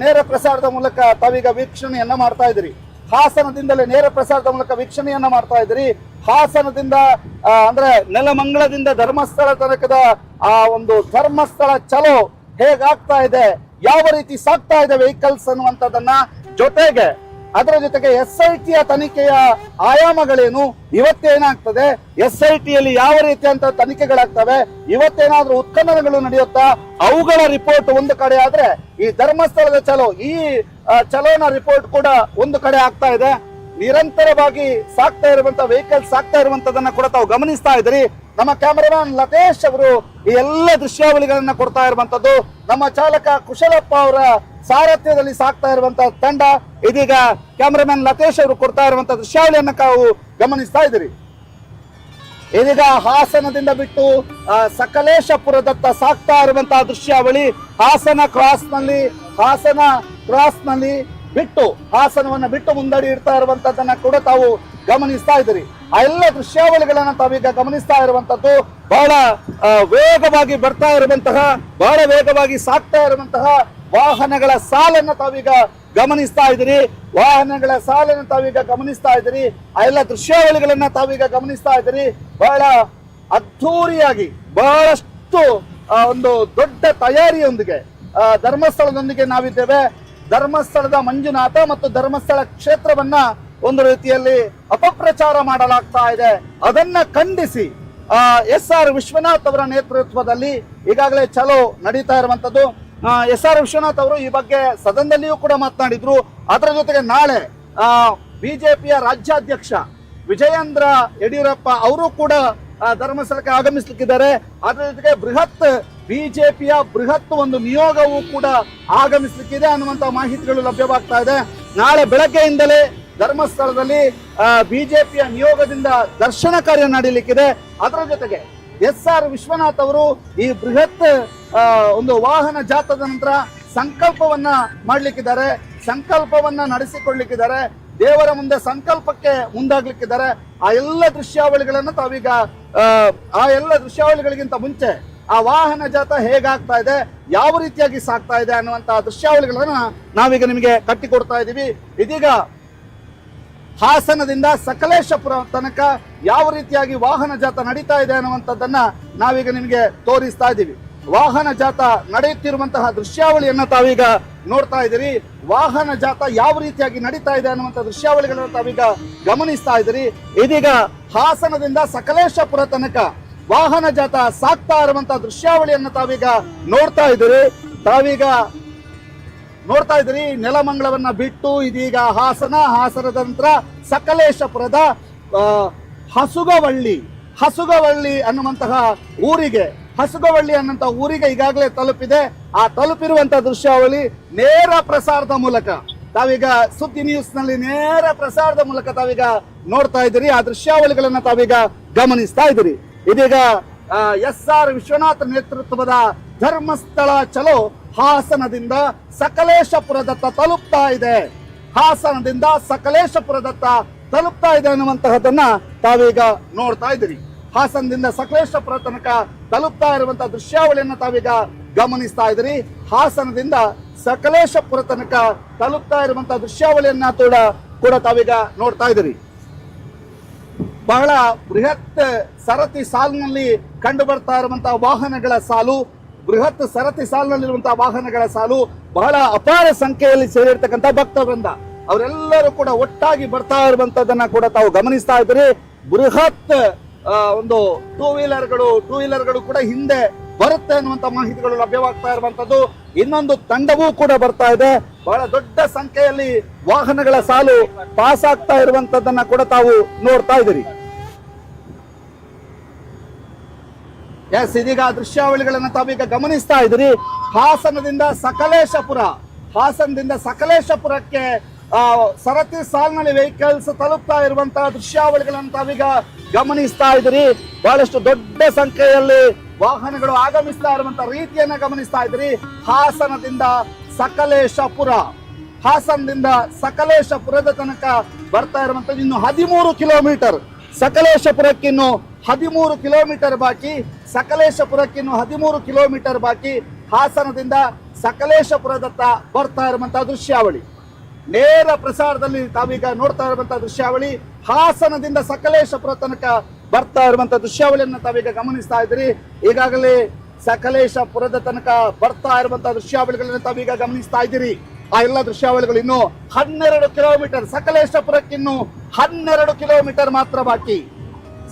ನೇರ ಪ್ರಸಾರದ ಮೂಲಕ ತಾವೀಗ ವೀಕ್ಷಣೆಯನ್ನ ಮಾಡ್ತಾ ಇದ್ದೀರಿ. ಹಾಸನದಿಂದಲೇ ನೇರ ಪ್ರಸಾರದ ಮೂಲಕ ವೀಕ್ಷಣೆಯನ್ನ ಮಾಡ್ತಾ ಇದ್ದೀರಿ. ಹಾಸನದಿಂದ ಅಂದ್ರೆ ನೆಲಮಂಗಲದಿಂದ ಧರ್ಮಸ್ಥಳ ತನಕದ ಆ ಒಂದು ಧರ್ಮಸ್ಥಳ ಚಲೋ ಹೇಗಾಗ್ತಾ ಇದೆ, ಯಾವ ರೀತಿ ಸಾಕ್ತಾ ಇದೆ ವೆಹಿಕಲ್ಸ್ ಅನ್ನುವಂಥದ್ದನ್ನ, ಜೊತೆಗೆ ಅದರ ಜೊತೆಗೆ SITಯ ತನಿಖೆಯ ಆಯಾಮಗಳೇನು, ಇವತ್ತೇನಾಗ್ತದೆ, SITಯಲ್ಲಿ ಯಾವ ರೀತಿಯಂತ ತನಿಖೆಗಳಾಗ್ತವೆ, ಇವತ್ತೇನಾದ್ರೂ ಉತ್ಖನನಗಳು ನಡೆಯುತ್ತಾ, ಅವುಗಳ ರಿಪೋರ್ಟ್ ಒಂದು ಕಡೆ ಆದ್ರೆ ಈ ಧರ್ಮಸ್ಥಳದ ಚಲೋನ ರಿಪೋರ್ಟ್ ಕೂಡ ಒಂದು ಕಡೆ ಆಗ್ತಾ ಇದೆ. ನಿರಂತರವಾಗಿ ಸಾಕ್ತಾ ಇರುವಂತ ವೆಹಿಕಲ್ ಸಾಕ್ತಾ ಇರುವಂತದನ್ನ ಕೂಡ ತಾವು ಗಮನಿಸ್ತಾ ಇದ್ದೀರಿ. ನಮ್ಮ ಕ್ಯಾಮರಾಮನ್ ಲತೇಶ್ ಅವರು ಈ ಎಲ್ಲ ದೃಶ್ಯಾವಳಿಗಳನ್ನ ಕೊಡ್ತಾ ಇರುವಂತದ್ದು. ನಮ್ಮ ಚಾಲಕ ಕುಶಲಪ್ಪ ಅವರ ಸಾರಥ್ಯದಲ್ಲಿ ಸಾಕ್ತಾ ಇರುವಂತಹ ತಂಡ ಇದೀಗ ಕ್ಯಾಮರಾಮನ್ ಲತೇಶ್ ಅವರು ಕೊಡ್ತಾ ಇರುವಂತಹ ದೃಶ್ಯಾವಳಿಯನ್ನ ತಾವು ಗಮನಿಸ್ತಾ ಇದ್ದೀರಿ. ಇದೀಗ ಹಾಸನದಿಂದ ಬಿಟ್ಟು ಸಕಲೇಶಪುರದತ್ತ ಸಾಕ್ತಾ ಇರುವಂತಹ ದೃಶ್ಯಾವಳಿ. ಹಾಸನ ಕ್ರಾಸ್ ನಲ್ಲಿ ಬಿಟ್ಟು ಹಾಸನವನ್ನ ಬಿಟ್ಟು ಮುಂದಡಿ ಇಡ್ತಾ ಇರುವಂತದ್ದನ್ನ ಕೂಡ ತಾವು ಗಮನಿಸ್ತಾ ಇದ್ದೀರಿ. ಆ ಎಲ್ಲ ದೃಶ್ಯಾವಳಿಗಳನ್ನ ತಾವೀಗ ಗಮನಿಸ್ತಾ ಇರುವಂತದ್ದು. ಬಹಳ ವೇಗವಾಗಿ ಬರ್ತಾ ಇರುವಂತಹ, ಬಹಳ ವೇಗವಾಗಿ ಸಾಕ್ತಾ ಇರುವಂತಹ ವಾಹನಗಳ ಸಾಲನ್ನ ತಾವೀಗ ಗಮನಿಸ್ತಾ ಇದ್ದೀರಿ. ಆ ಎಲ್ಲ ದೃಶ್ಯಾವಳಿಗಳನ್ನ ತಾವೀಗ ಗಮನಿಸ್ತಾ ಇದ್ದೀರಿ. ಬಹಳ ಅದ್ಧೂರಿಯಾಗಿ, ಬಹಳಷ್ಟು ಒಂದು ದೊಡ್ಡ ತಯಾರಿಯೊಂದಿಗೆ ಧರ್ಮಸ್ಥಳದೊಂದಿಗೆ ನಾವಿದ್ದೇವೆ. ಧರ್ಮಸ್ಥಳದ ಮಂಜುನಾಥ ಮತ್ತು ಧರ್ಮಸ್ಥಳ ಕ್ಷೇತ್ರವನ್ನ ಒಂದು ರೀತಿಯಲ್ಲಿ ಅಪಪ್ರಚಾರ ಮಾಡಲಾಗ್ತಾ ಇದೆ. ಅದನ್ನ ಖಂಡಿಸಿ SR ವಿಶ್ವನಾಥ್ ಅವರ ನೇತೃತ್ವದಲ್ಲಿ ಈಗಾಗಲೇ ಚಲೋ ನಡೀತಾ ಇರುವಂತದ್ದು. SR ವಿಶ್ವನಾಥ್ ಅವರು ಈ ಬಗ್ಗೆ ಸದನದಲ್ಲಿಯೂ ಕೂಡ ಮಾತನಾಡಿದ್ರು. ಅದರ ಜೊತೆಗೆ ನಾಳೆ ಬಿಜೆಪಿಯ ರಾಜ್ಯಾಧ್ಯಕ್ಷ ವಿಜಯೇಂದ್ರ ಯಡಿಯೂರಪ್ಪ ಅವರು ಕೂಡ ಧರ್ಮಸ್ಥಳಕ್ಕೆ ಆಗಮಿಸಲಿಕ್ಕಿದ್ದಾರೆ. ಅದರ ಜೊತೆಗೆ ಬಿಜೆಪಿಯ ಬೃಹತ್ ಒಂದು ನಿಯೋಗವೂ ಕೂಡ ಆಗಮಿಸಲಿಕ್ಕಿದೆ ಅನ್ನುವಂತ ಮಾಹಿತಿಗಳು ಲಭ್ಯವಾಗ್ತಾ ಇದೆ. ನಾಳೆ ಬೆಳಗ್ಗೆಯಿಂದಲೇ ಧರ್ಮಸ್ಥಳದಲ್ಲಿ ಬಿಜೆಪಿಯ ನಿಯೋಗದಿಂದ ದರ್ಶನ ಕಾರ್ಯ ನಡೀಲಿಕ್ಕಿದೆ. ಅದರ ಜೊತೆಗೆ SR ವಿಶ್ವನಾಥ್ ಅವರು ಈ ಬೃಹತ್ ಒಂದು ವಾಹನ ಜಾಥಾದ ನಂತರ ಸಂಕಲ್ಪವನ್ನ ಮಾಡ್ಲಿಕ್ಕಿದ್ದಾರೆ, ಸಂಕಲ್ಪವನ್ನ ನಡೆಸಿಕೊಳ್ಳಲಿಕ್ಕಿದ್ದಾರೆ, ದೇವರ ಮುಂದೆ ಸಂಕಲ್ಪಕ್ಕೆ ಮುಂದಾಗ್ಲಿಕ್ಕಿದ್ದಾರೆ. ಆ ಎಲ್ಲ ದೃಶ್ಯಾವಳಿಗಳನ್ನ ತಾವೀಗ ಆ ಎಲ್ಲ ದೃಶ್ಯಾವಳಿಗಳಿಗಿಂತ ಮುಂಚೆ ಆ ವಾಹನ ಜಾಥಾ ಹೇಗಾಗ್ತಾ ಇದೆ, ಯಾವ ರೀತಿಯಾಗಿ ಸಾಕ್ತಾ ಇದೆ ಅನ್ನುವಂತಹ ದೃಶ್ಯಾವಳಿಗಳನ್ನ ನಾವೀಗ ನಿಮಗೆ ಕಟ್ಟಿಕೊಡ್ತಾ ಇದ್ದೀವಿ. ಇದೀಗ ಹಾಸನದಿಂದ ಸಕಲೇಶಪುರ ತನಕ ಯಾವ ರೀತಿಯಾಗಿ ವಾಹನ ಜಾಥಾ ನಡೀತಾ ಇದೆ ಅನ್ನುವಂಥದ್ದನ್ನ ನಾವೀಗ ನಿಮಗೆ ತೋರಿಸ್ತಾ ಇದ್ದೀವಿ. ವಾಹನ ಜಾಥಾ ನಡೆಯುತ್ತಿರುವಂತಹ ದೃಶ್ಯಾವಳಿಯನ್ನ ತಾವೀಗ ನೋಡ್ತಾ ಇದ್ದೀರಿ. ವಾಹನ ಜಾಥಾ ಯಾವ ರೀತಿಯಾಗಿ ನಡೀತಾ ಇದೆ ಅನ್ನುವಂಥ ದೃಶ್ಯಾವಳಿಗಳನ್ನ ತಾವೀಗ ಗಮನಿಸ್ತಾ ಇದ್ದೀರಿ. ಇದೀಗ ಹಾಸನದಿಂದ ಸಕಲೇಶಪುರ ತನಕ ವಾಹನ ಜಾಥಾ ಸಾಕ್ತಾ ಇರುವಂತಹ ದೃಶ್ಯಾವಳಿಯನ್ನ ತಾವೀಗ ನೋಡ್ತಾ ಇದ್ದೀರಿ. ನೆಲಮಂಗಲವನ್ನ ಬಿಟ್ಟು ಇದೀಗ ಹಾಸನದ ನಂತರ ಸಕಲೇಶಪುರದ ಹಸುಗವಳ್ಳಿ ಅನ್ನುವಂತಹ ಊರಿಗೆ ಈಗಾಗಲೇ ತಲುಪಿದೆ. ಆ ತಲುಪಿರುವಂತಹ ದೃಶ್ಯಾವಳಿ ನೇರ ಪ್ರಸಾರದ ಮೂಲಕ ತಾವೀಗ ಸುದ್ದಿ ನ್ಯೂಸ್ ನಲ್ಲಿ ನೇರ ಪ್ರಸಾರದ ಮೂಲಕ ತಾವೀಗ ನೋಡ್ತಾ ಇದ್ದೀರಿ. ಆ ದೃಶ್ಯಾವಳಿಗಳನ್ನ ತಾವೀಗ ಗಮನಿಸ್ತಾ ಇದ್ದೀರಿ. ಇದೀಗ SR ವಿಶ್ವನಾಥ್ ನೇತೃತ್ವದ ಧರ್ಮಸ್ಥಳ ಚಲೋ ಹಾಸನದಿಂದ ಸಕಲೇಶಪುರದತ್ತ ತಲುಪ್ತಾ ಇದೆ. ಅನ್ನುವಂತಹದನ್ನ ತಾವೀಗ ನೋಡ್ತಾ ಇದ್ದೀರಿ. ಹಾಸನದಿಂದ ಸಕಲೇಶಪುರ ತನಕ ತಲುಪ್ತಾ ಇರುವಂತಹ ದೃಶ್ಯಾವಳಿಯನ್ನ ತಾವೀಗ ಗಮನಿಸ್ತಾ ಇದ್ದೀರಿ. ಹಾಸನದಿಂದ ಸಕಲೇಶಪುರ ತನಕ ತಲುಪ್ತಾ ಇರುವಂತಹ ದೃಶ್ಯಾವಳಿಯನ್ನ ಕೂಡ ತಾವೀಗ ನೋಡ್ತಾ ಇದ್ದೀರಿ. ಬಹಳ ಬೃಹತ್ ಸರತಿ ಸಾಲಿನಲ್ಲಿ ಕಂಡು ಬರ್ತಾ ಇರುವಂತಹ ವಾಹನಗಳ ಸಾಲು, ಬೃಹತ್ ಸರತಿ ಸಾಲಿನಲ್ಲಿರುವಂತಹ ವಾಹನಗಳ ಸಾಲು, ಬಹಳ ಅಪಾರ ಸಂಖ್ಯೆಯಲ್ಲಿ ಸೇರಿರ್ತಕ್ಕಂಥ ಭಕ್ತವೃಂದ ಅವರೆಲ್ಲರೂ ಕೂಡ ಒಟ್ಟಾಗಿ ಬರ್ತಾ ಇರುವಂತದನ್ನ ಕೂಡ ತಾವು ಗಮನಿಸ್ತಾ ಇದ್ದೀರಿ. ಬೃಹತ್ ಒಂದು ಟೂ ವೀಲರ್ಗಳು ಕೂಡ ಹಿಂದೆ ಬರುತ್ತೆ ಅನ್ನುವಂತ ಮಾಹಿತಿಗಳು ಲಭ್ಯವಾಗ್ತಾ ಇರುವಂತದ್ದು. ಇನ್ನೊಂದು ತಂಡವೂ ಕೂಡ ಬರ್ತಾ ಇದೆ. ಬಹಳ ದೊಡ್ಡ ಸಂಖ್ಯೆಯಲ್ಲಿ ವಾಹನಗಳ ಸಾಲು ಪಾಸ್ ಆಗ್ತಾ ಇರುವಂತದ್ದನ್ನ ಕೂಡ ತಾವು ನೋಡ್ತಾ ಇದ್ದೀರಿ. ಎಸ್, ಇದೀಗ ದೃಶ್ಯಾವಳಿಗಳನ್ನ ತಾವೀಗ ಗಮನಿಸ್ತಾ ಇದ್ದೀರಿ. ಹಾಸನದಿಂದ ಸಕಲೇಶಪುರಕ್ಕೆ ಸರತಿ ಸಾಲಿನಲ್ಲಿ ವೆಹಿಕಲ್ಸ್ ತಲುಪ್ತಾ ಇರುವಂತಹ ದೃಶ್ಯಾವಳಿಗಳನ್ನು ತಾವೀಗ ಗಮನಿಸ್ತಾ ಇದ್ದೀರಿ. ಬಹಳಷ್ಟು ದೊಡ್ಡ ಸಂಖ್ಯೆಯಲ್ಲಿ ವಾಹನಗಳು ಆಗಮಿಸ್ತಾ ಇರುವಂತಹ ರೀತಿಯನ್ನ ಗಮನಿಸ್ತಾ ಇದ್ದೀರಿ. ಹಾಸನದಿಂದ ಸಕಲೇಶಪುರದ ತನಕ ಬರ್ತಾ ಇರುವಂತದ್ದು ಇನ್ನು 13 ಕಿಲೋಮೀಟರ್. ಸಕಲೇಶಪುರಕ್ಕಿನ್ನು 13 ಕಿಲೋಮೀಟರ್ ಬಾಕಿ. ಸಕಲೇಶಪುರಕ್ಕಿನ್ನು 13 ಕಿಲೋಮೀಟರ್ ಬಾಕಿ. ಹಾಸನದಿಂದ ಸಕಲೇಶಪುರದತ್ತ ಬರ್ತಾ ಇರುವಂತಹ ದೃಶ್ಯಾವಳಿ ನೇರ ಪ್ರಸಾರದಲ್ಲಿ ತಾವೀಗ ನೋಡ್ತಾ ಇರುವಂತಹ ದೃಶ್ಯಾವಳಿ. ಹಾಸನದಿಂದ ಸಕಲೇಶಪುರ ತನಕ ಬರ್ತಾ ಇರುವಂತಹ ದೃಶ್ಯಾವಳಿಯನ್ನ ತಾವೀಗ ಗಮನಿಸ್ತಾ ಇದ್ದೀರಿ. ಈಗಾಗಲೇ ಸಕಲೇಶಪುರದ ತನಕ ಬರ್ತಾ ಇರುವಂತಹ ದೃಶ್ಯಾವಳಿಗಳನ್ನ ತಾವೀಗ ಗಮನಿಸ್ತಾ ಇದ್ದೀರಿ. ಆ ಎಲ್ಲ ದೃಶ್ಯಾವಳಿಗಳು ಇನ್ನು 12 ಕಿಲೋಮೀಟರ್. ಸಕಲೇಶಪುರಕ್ಕಿನ್ನು 12 ಕಿಲೋಮೀಟರ್ ಮಾತ್ರ ಬಾಕಿ.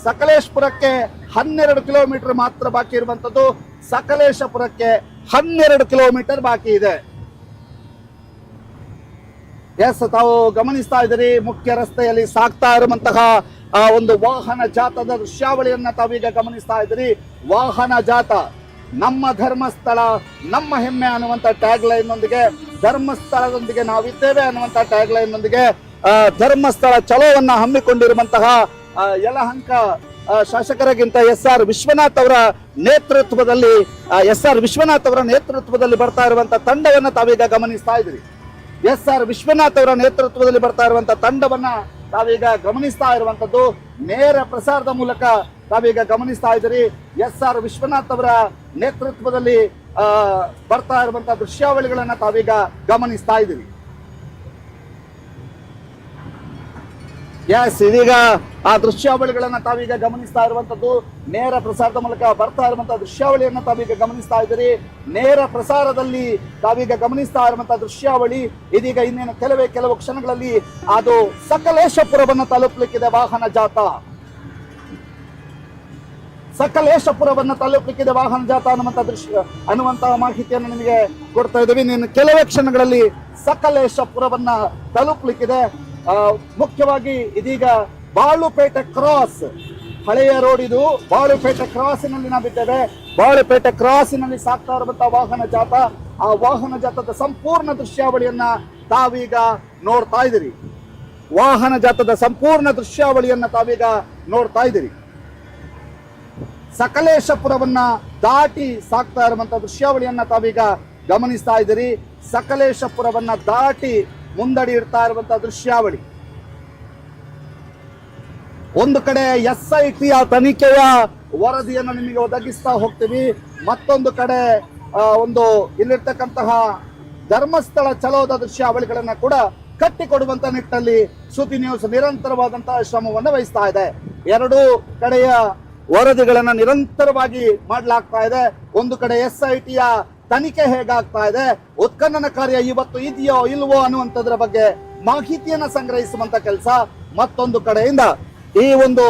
ಸಕಲೇಶಪುರಕ್ಕೆ 12 ಕಿಲೋಮೀಟರ್ ಮಾತ್ರ ಬಾಕಿ ಇರುವಂತದ್ದು. ಸಕಲೇಶಪುರಕ್ಕೆ 12 ಕಿಲೋಮೀಟರ್ ಬಾಕಿ ಇದೆ. ಎಸ್, ತಾವು ಗಮನಿಸ್ತಾ ಇದ್ದೀರಿ ಮುಖ್ಯ ರಸ್ತೆಯಲ್ಲಿ ಸಾಗ್ತಾ ಇರುವಂತಹ ಒಂದು ವಾಹನ ಜಾಥಾದ ದೃಶ್ಯಾವಳಿಯನ್ನ ತಾವೀಗ ಗಮನಿಸ್ತಾ ಇದ್ದೀರಿ. ವಾಹನ ಜಾಥಾ ನಮ್ಮ ಧರ್ಮಸ್ಥಳ ನಮ್ಮ ಹೆಮ್ಮೆ ಅನ್ನುವಂತ ಟ್ಯಾಗ್ ಲೈನ್ ನೊಂದಿಗೆ, ಧರ್ಮಸ್ಥಳದೊಂದಿಗೆ ನಾವಿದ್ದೇವೆ ಅನ್ನುವಂತ ಟ್ಯಾಗ್ ಲೈನ್ ನೊಂದಿಗೆ ಧರ್ಮಸ್ಥಳ ಚಲೋವನ್ನ ಹಮ್ಮಿಕೊಂಡಿರುವಂತಹ ಯಲಹಂಕ ಶಾಸಕರಿಗಿಂತ SR ವಿಶ್ವನಾಥ್ ಅವರ ನೇತೃತ್ವದಲ್ಲಿ ಬರ್ತಾ ಇರುವಂತಹ ತಂಡವನ್ನ ತಾವೀಗ ಗಮನಿಸ್ತಾ ಇದ್ದೀರಿ. SR ವಿಶ್ವನಾಥ್ ಅವರ ನೇತೃತ್ವದಲ್ಲಿ ಬರ್ತಾ ಇರುವಂತಹ ತಂಡವನ್ನ ತಾವೀಗ ಗಮನಿಸ್ತಾ ಇರುವಂತದ್ದು ನೇರ ಪ್ರಸಾರದ ಮೂಲಕ ತಾವೀಗ ಗಮನಿಸ್ತಾ ಇದ್ದೀರಿ. SR ವಿಶ್ವನಾಥ್ ಅವರ ನೇತೃತ್ವದಲ್ಲಿ ಬರ್ತಾ ಇರುವಂತಹ ದೃಶ್ಯಾವಳಿಗಳನ್ನ ತಾವೀಗ ಗಮನಿಸ್ತಾ ಇದ್ದೀರಿ. ಎಸ್, ಇದೀಗ ಆ ದೃಶ್ಯಾವಳಿಗಳನ್ನ ತಾವೀಗ ಗಮನಿಸ್ತಾ ಇರುವಂತದ್ದು ನೇರ ಪ್ರಸಾರದ ಮೂಲಕ ಬರ್ತಾ ಇರುವಂತಹ ದೃಶ್ಯಾವಳಿಯನ್ನ ತಾವೀಗ ಗಮನಿಸ್ತಾ ಇದ್ದೀರಿ. ನೇರ ಪ್ರಸಾರದಲ್ಲಿ ತಾವೀಗ ಗಮನಿಸ್ತಾ ಇರುವಂತಹ ದೃಶ್ಯಾವಳಿ ಇದೀಗ ಇನ್ನೇನು ಕೆಲವು ಕ್ಷಣಗಳಲ್ಲಿ ಅದು ಸಕಲೇಶಪುರವನ್ನು ತಲುಪಲಿಕ್ಕಿದೆ. ವಾಹನ ಜಾಥಾ ಸಕಲೇಶಪುರವನ್ನು ತಲುಪಲಿಕ್ಕಿದೆ ವಾಹನ ಜಾಥಾ ಅನ್ನುವಂತಹ ಮಾಹಿತಿಯನ್ನು ನಿಮಗೆ ಕೊಡ್ತಾ ಇದ್ದೀವಿ. ನೀನು ಕೆಲವೇ ಕ್ಷಣಗಳಲ್ಲಿ ಸಕಲೇಶಪುರವನ್ನ ತಲುಪಲಿಕ್ಕಿದೆ. ಮುಖ್ಯವಾಗಿ ಇದೀಗ ಬಾಳುಪೇಟೆ ಕ್ರಾಸ್, ಹಳೆಯ ರೋಡ್ ಇದು. ಬಾಳುಪೇಟೆ ಕ್ರಾಸಿನಲ್ಲಿ ನಾವಿದ್ದೇವೆ. ಬಾಳುಪೇಟೆ ಕ್ರಾಸಿನಲ್ಲಿ ಸಾಗ್ತಾ ಇರುವಂತಹ ವಾಹನ ಜಾಥಾ, ಆ ವಾಹನ ಜಾಥಾದ ಸಂಪೂರ್ಣ ದೃಶ್ಯಾವಳಿಯನ್ನ ತಾವೀಗ ನೋಡ್ತಾ ಇದ್ದೀರಿ. ವಾಹನ ಜಾಥಾದ ಸಂಪೂರ್ಣ ದೃಶ್ಯಾವಳಿಯನ್ನ ತಾವೀಗ ನೋಡ್ತಾ ಇದ್ದೀರಿ. ಸಕಲೇಶಪುರವನ್ನ ದಾಟಿ ಸಾಗ್ತಾ ಇರುವಂತಹ ದೃಶ್ಯಾವಳಿಯನ್ನ ತಾವೀಗ ಗಮನಿಸ್ತಾ ಇದ್ದೀರಿ. ಸಕಲೇಶಪುರವನ್ನ ದಾಟಿ ಮುಂದಡಿ ಇಡ್ತಾ ಇರುವಂತಹ ದೃಶ್ಯಾವಳಿ. ಒಂದು ಕಡೆ SITಯ ತನಿಖೆಯ ವರದಿಯನ್ನು ನಿಮಗೆ ಒದಗಿಸ್ತಾ ಹೋಗ್ತೀವಿ. ಮತ್ತೊಂದು ಕಡೆ ಇಲ್ಲಿರ್ತಕ್ಕಂತಹ ಧರ್ಮಸ್ಥಳ ಚಲೋದ ದೃಶ್ಯಾವಳಿಗಳನ್ನ ಕೂಡ ಕಟ್ಟಿಕೊಡುವಂತ ನಿಟ್ಟಿನಲ್ಲಿ ಸುದ್ದಿ ನ್ಯೂಸ್ ನಿರಂತರವಾದಂತಹ ಶ್ರಮವನ್ನು ವಹಿಸ್ತಾ ಇದೆ. ಎರಡೂ ಕಡೆಯ ವರದಿಗಳನ್ನ ನಿರಂತರವಾಗಿ ಮಾಡಲಾಗ್ತಾ ಇದೆ. ಒಂದು ಕಡೆ SITಯ ತನಿಖೆ ಹೇಗಾಗ್ತಾ ಇದೆ, ಉತ್ಖನನ ಕಾರ್ಯ ಇವತ್ತು ಇದೆಯೋ ಇಲ್ವೋ ಅನ್ನುವಂಥದ್ರ ಬಗ್ಗೆ ಮಾಹಿತಿಯನ್ನ ಸಂಗ್ರಹಿಸುವಂತ ಕೆಲಸ. ಮತ್ತೊಂದು ಕಡೆಯಿಂದ ಈ ಒಂದು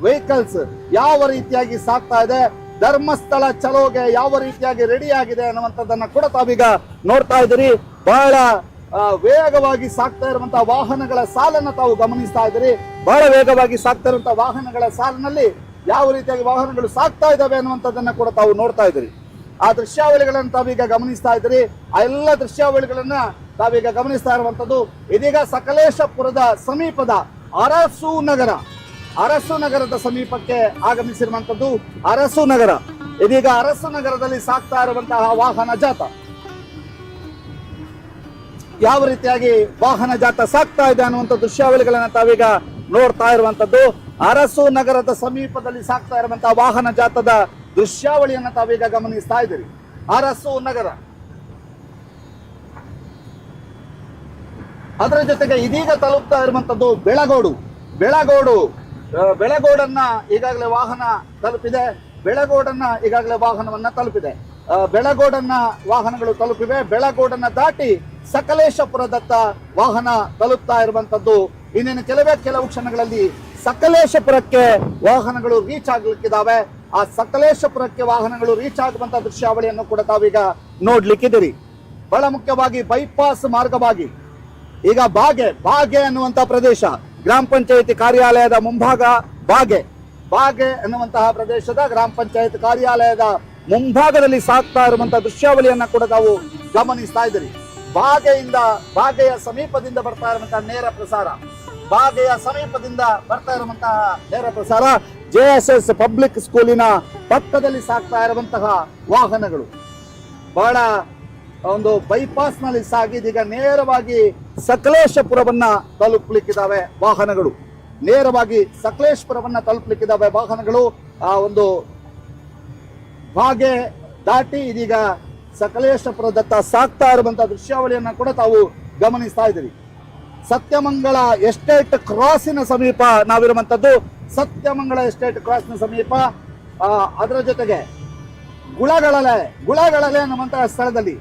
ವೆಹಿಕಲ್ಸ್ ಯಾವ ರೀತಿಯಾಗಿ ಸಾಗ್ತಾ ಇದೆ, ಧರ್ಮಸ್ಥಳ ಚಲೋಗೆ ಯಾವ ರೀತಿಯಾಗಿ ರೆಡಿ ಆಗಿದೆ ಅನ್ನುವಂಥದ್ದನ್ನ ಕೂಡ ತಾವೀಗ ನೋಡ್ತಾ ಇದ್ದೀರಿ. ಬಹಳ ವೇಗವಾಗಿ ಸಾಗ್ತಾ ಇರುವಂತಹ ವಾಹನಗಳ ಸಾಲನ್ನ ತಾವು ಗಮನಿಸ್ತಾ ಇದ್ದೀರಿ. ಬಹಳ ವೇಗವಾಗಿ ಸಾಗ್ತಾ ಇರುವಂತಹ ವಾಹನಗಳ ಸಾಲಿನಲ್ಲಿ ಯಾವ ರೀತಿಯಾಗಿ ವಾಹನಗಳು ಸಾಗ್ತಾ ಇದ್ದಾವೆ ಅನ್ನುವಂಥದ್ದನ್ನ ಕೂಡ ತಾವು ನೋಡ್ತಾ ಇದ್ದೀರಿ. ಆ ದೃಶ್ಯಾವಳಿಗಳನ್ನು ತಾವೀಗ ಗಮನಿಸ್ತಾ ಇದ್ದೀರಿ. ಆ ಎಲ್ಲ ದೃಶ್ಯಾವಳಿಗಳನ್ನ ತಾವೀಗ ಗಮನಿಸ್ತಾ ಇರುವಂತದ್ದು ಇದೀಗ ಸಕಲೇಶಪುರದ ಸಮೀಪದ ಅರಸು ನಗರದ ಸಮೀಪಕ್ಕೆ ಆಗಮಿಸಿರುವಂತದ್ದು. ಅರಸು ನಗರ, ಇದೀಗ ಅರಸು ನಗರದಲ್ಲಿ ಸಾಗ್ತಾ ಇರುವಂತಹ ವಾಹನ ಜಾಥಾ, ಯಾವ ರೀತಿಯಾಗಿ ವಾಹನ ಜಾಥಾ ಸಾಗ್ತಾ ಇದೆ ಅನ್ನುವಂಥ ದೃಶ್ಯಾವಳಿಗಳನ್ನ ತಾವೀಗ ನೋಡ್ತಾ ಇರುವಂತದ್ದು. ಅರಸು ನಗರದ ಸಮೀಪದಲ್ಲಿ ಸಾಗ್ತಾ ಇರುವಂತಹ ವಾಹನ ಜಾಥಾದ ದೃಶ್ಯಾವಳಿಯನ್ನ ತಾವೀಗ ಗಮನಿಸ್ತಾ ಇದ್ದೀರಿ. ಅರಸು ನಗರ, ಅದರ ಜೊತೆಗೆ ಇದೀಗ ತಲುಪ್ತಾ ಇರುವಂತದ್ದು ಬೆಳಗೋಡನ್ನ ಈಗಾಗಲೇ ವಾಹನ ತಲುಪಿದೆ. ಬೆಳಗೋಡನ್ನ ವಾಹನಗಳು ತಲುಪಿವೆ. ಬೆಳಗೋಡನ್ನ ದಾಟಿ ಸಕಲೇಶಪುರದತ್ತ ವಾಹನ ತಲುಪ್ತಾ ಇರುವಂತದ್ದು ಇನ್ನೇನು ಕೆಲವು ಕ್ಷಣಗಳಲ್ಲಿ ಸಕಲೇಶಪುರಕ್ಕೆ ವಾಹನಗಳು ರೀಚ್ ಆಗ್ಲಿಕ್ಕಿದಾವೆ. ಆ ಸಕಲೇಶಪುರಕ್ಕೆ ವಾಹನಗಳು ರೀಚ್ ಆಗುವಂತ ದೃಶ್ಯಾವಳಿಯನ್ನು ಕೂಡ ತಾವೀಗ ನೋಡ್ಲಿಕ್ಕಿದ್ದೀರಿ. ಬಹಳ ಮುಖ್ಯವಾಗಿ ಬೈಪಾಸ್ ಮಾರ್ಗವಾಗಿ ಈಗ ಬಾಗೆ ಅನ್ನುವಂತ ಪ್ರದೇಶ, ಗ್ರಾಮ ಪಂಚಾಯಿತಿ ಕಾರ್ಯಾಲಯದ ಮುಂಭಾಗ ಬಾಗೆ ಅನ್ನುವಂತಹ ಪ್ರದೇಶದ ಗ್ರಾಮ ಪಂಚಾಯತ್ ಕಾರ್ಯಾಲಯದ ಮುಂಭಾಗದಲ್ಲಿ ಸಾಗ್ತಾ ಇರುವಂತಹ ದೃಶ್ಯಾವಳಿಯನ್ನ ಕೂಡ ತಾವು ಗಮನಿಸ್ತಾ ಇದ್ದೀರಿ. ಬಾಗೆಯ ಸಮೀಪದಿಂದ ಬರ್ತಾ ಇರುವಂತಹ ನೇರ ಪ್ರಸಾರ JSS ಪಬ್ಲಿಕ್ ಸ್ಕೂಲಿನ ಪಕ್ಕದಲ್ಲಿ ಸಾಗ್ತಾ ಇರುವಂತಹ ವಾಹನಗಳು ಬಹಳ ಒಂದು ಬೈಪಾಸ್ ನಲ್ಲಿ ಸಾಗಿ ಇದೀಗ ನೇರವಾಗಿ ಸಕಲೇಶಪುರವನ್ನ ತಲುಪಲಿಕ್ಕಿದ್ದಾವೆ ವಾಹನಗಳು. ಆ ಒಂದು ಬಾಗೆ ದಾಟಿ ಇದೀಗ ಸಕಲೇಶಪುರದತ್ತ ಸಾಗ್ತಾ ಇರುವಂತಹ ದೃಶ್ಯಾವಳಿಯನ್ನ ಕೂಡ ತಾವು ಗಮನಿಸ್ತಾ ಇದ್ದೀರಿ. ಸತ್ಯಮಂಗಳ ಎಸ್ಟೇಟ್ ಕ್ರಾಸಿನ ಸಮೀಪ ನಾವಿರುವಂತದ್ದು. ಸತ್ಯಮಂಗಳ ಎಸ್ಟೇಟ್ ಕ್ರಾಸ್ನ ಸಮೀಪ ಅದರ ಜೊತೆಗೆ ಗುಳಗಳಲೆ ಅನ್ನುವಂತಹ ಸ್ಥಳದಲ್ಲಿ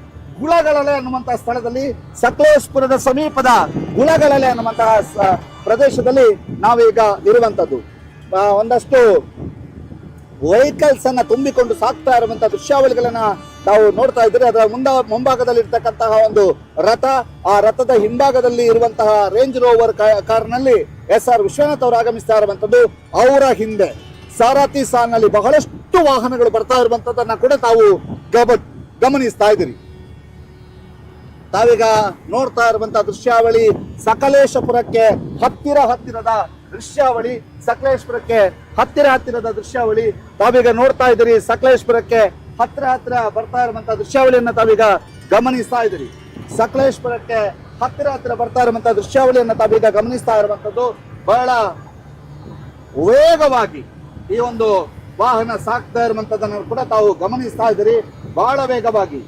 ಸಕಲೇಶಪುರದ ಸಮೀಪದ ಗುಳಗಳಲೆ ಅನ್ನುವಂತಹ ಪ್ರದೇಶದಲ್ಲಿ ನಾವೀಗ ಇರುವಂತದ್ದು. ಒಂದಷ್ಟು ವೆಹಿಕಲ್ಸ್ ಅನ್ನ ತುಂಬಿಕೊಂಡು ಸಾಕ್ತಾ ಇರುವಂತಹ ದೃಶ್ಯಾವಳಿಗಳನ್ನ ನಾವು ನೋಡ್ತಾ ಇದ್ದೀರಿ. ಅದರ ಮುಂಭಾಗದಲ್ಲಿ ಇರ್ತಕ್ಕಂತಹ ಒಂದು ರಥ, ಆ ರಥದ ಹಿಂಭಾಗದಲ್ಲಿ ಇರುವಂತಹ ರೇಂಜ್ ರೋವರ್ ಕಾರ್ನಲ್ಲಿ SR ವಿಶ್ವನಾಥ್ ಅವರು ಆಗಮಿಸ್ತಾ ಇರುವಂತದ್ದು. ಅವರ ಹಿಂದೆ ಸಾರಥಿ ಸಾಲಿನಲ್ಲಿ ಬಹಳಷ್ಟು ವಾಹನಗಳು ಬರ್ತಾ ಇರುವಂತದ್ದನ್ನ ಕೂಡ ತಾವು ಗಮನಿಸ್ತಾ ಇದ್ದೀರಿ. ತಾವೀಗ ನೋಡ್ತಾ ಇರುವಂತಹ ದೃಶ್ಯಾವಳಿ ಸಕಲೇಶಪುರಕ್ಕೆ ಹತ್ತಿರದ ದೃಶ್ಯಾವಳಿ ತಾವೀಗ ನೋಡ್ತಾ ಇದ್ದೀರಿ. ಸಕಲೇಶಪುರಕ್ಕೆ ಹತ್ತಿರ ಬರ್ತಾ ಇರುವಂತಹ ದೃಶ್ಯಾವಳಿಯನ್ನ ತಾವೀಗ ಗಮನಿಸ್ತಾ ಇದ್ದೀರಿ. ಸಕಲೇಶಪುರಕ್ಕೆ ಹತ್ತಿರ ಬರ್ತಾ ಇರುವಂತಹ ದೃಶ್ಯಾವಳಿಯನ್ನ ತಾವೀಗ ಗಮನಿಸ್ತಾ ಇರುವಂತದ್ದು. ಬಹಳ ವೇಗವಾಗಿ ಈ ಒಂದು ವಾಹನ ಸಾಕ್ತಾ ಇರುವಂತದನ್ನು ಕೂಡ ತಾವು ಗಮನಿಸ್ತಾ ಇದ್ದೀರಿ. ಬಹಳ ವೇಗವಾಗಿ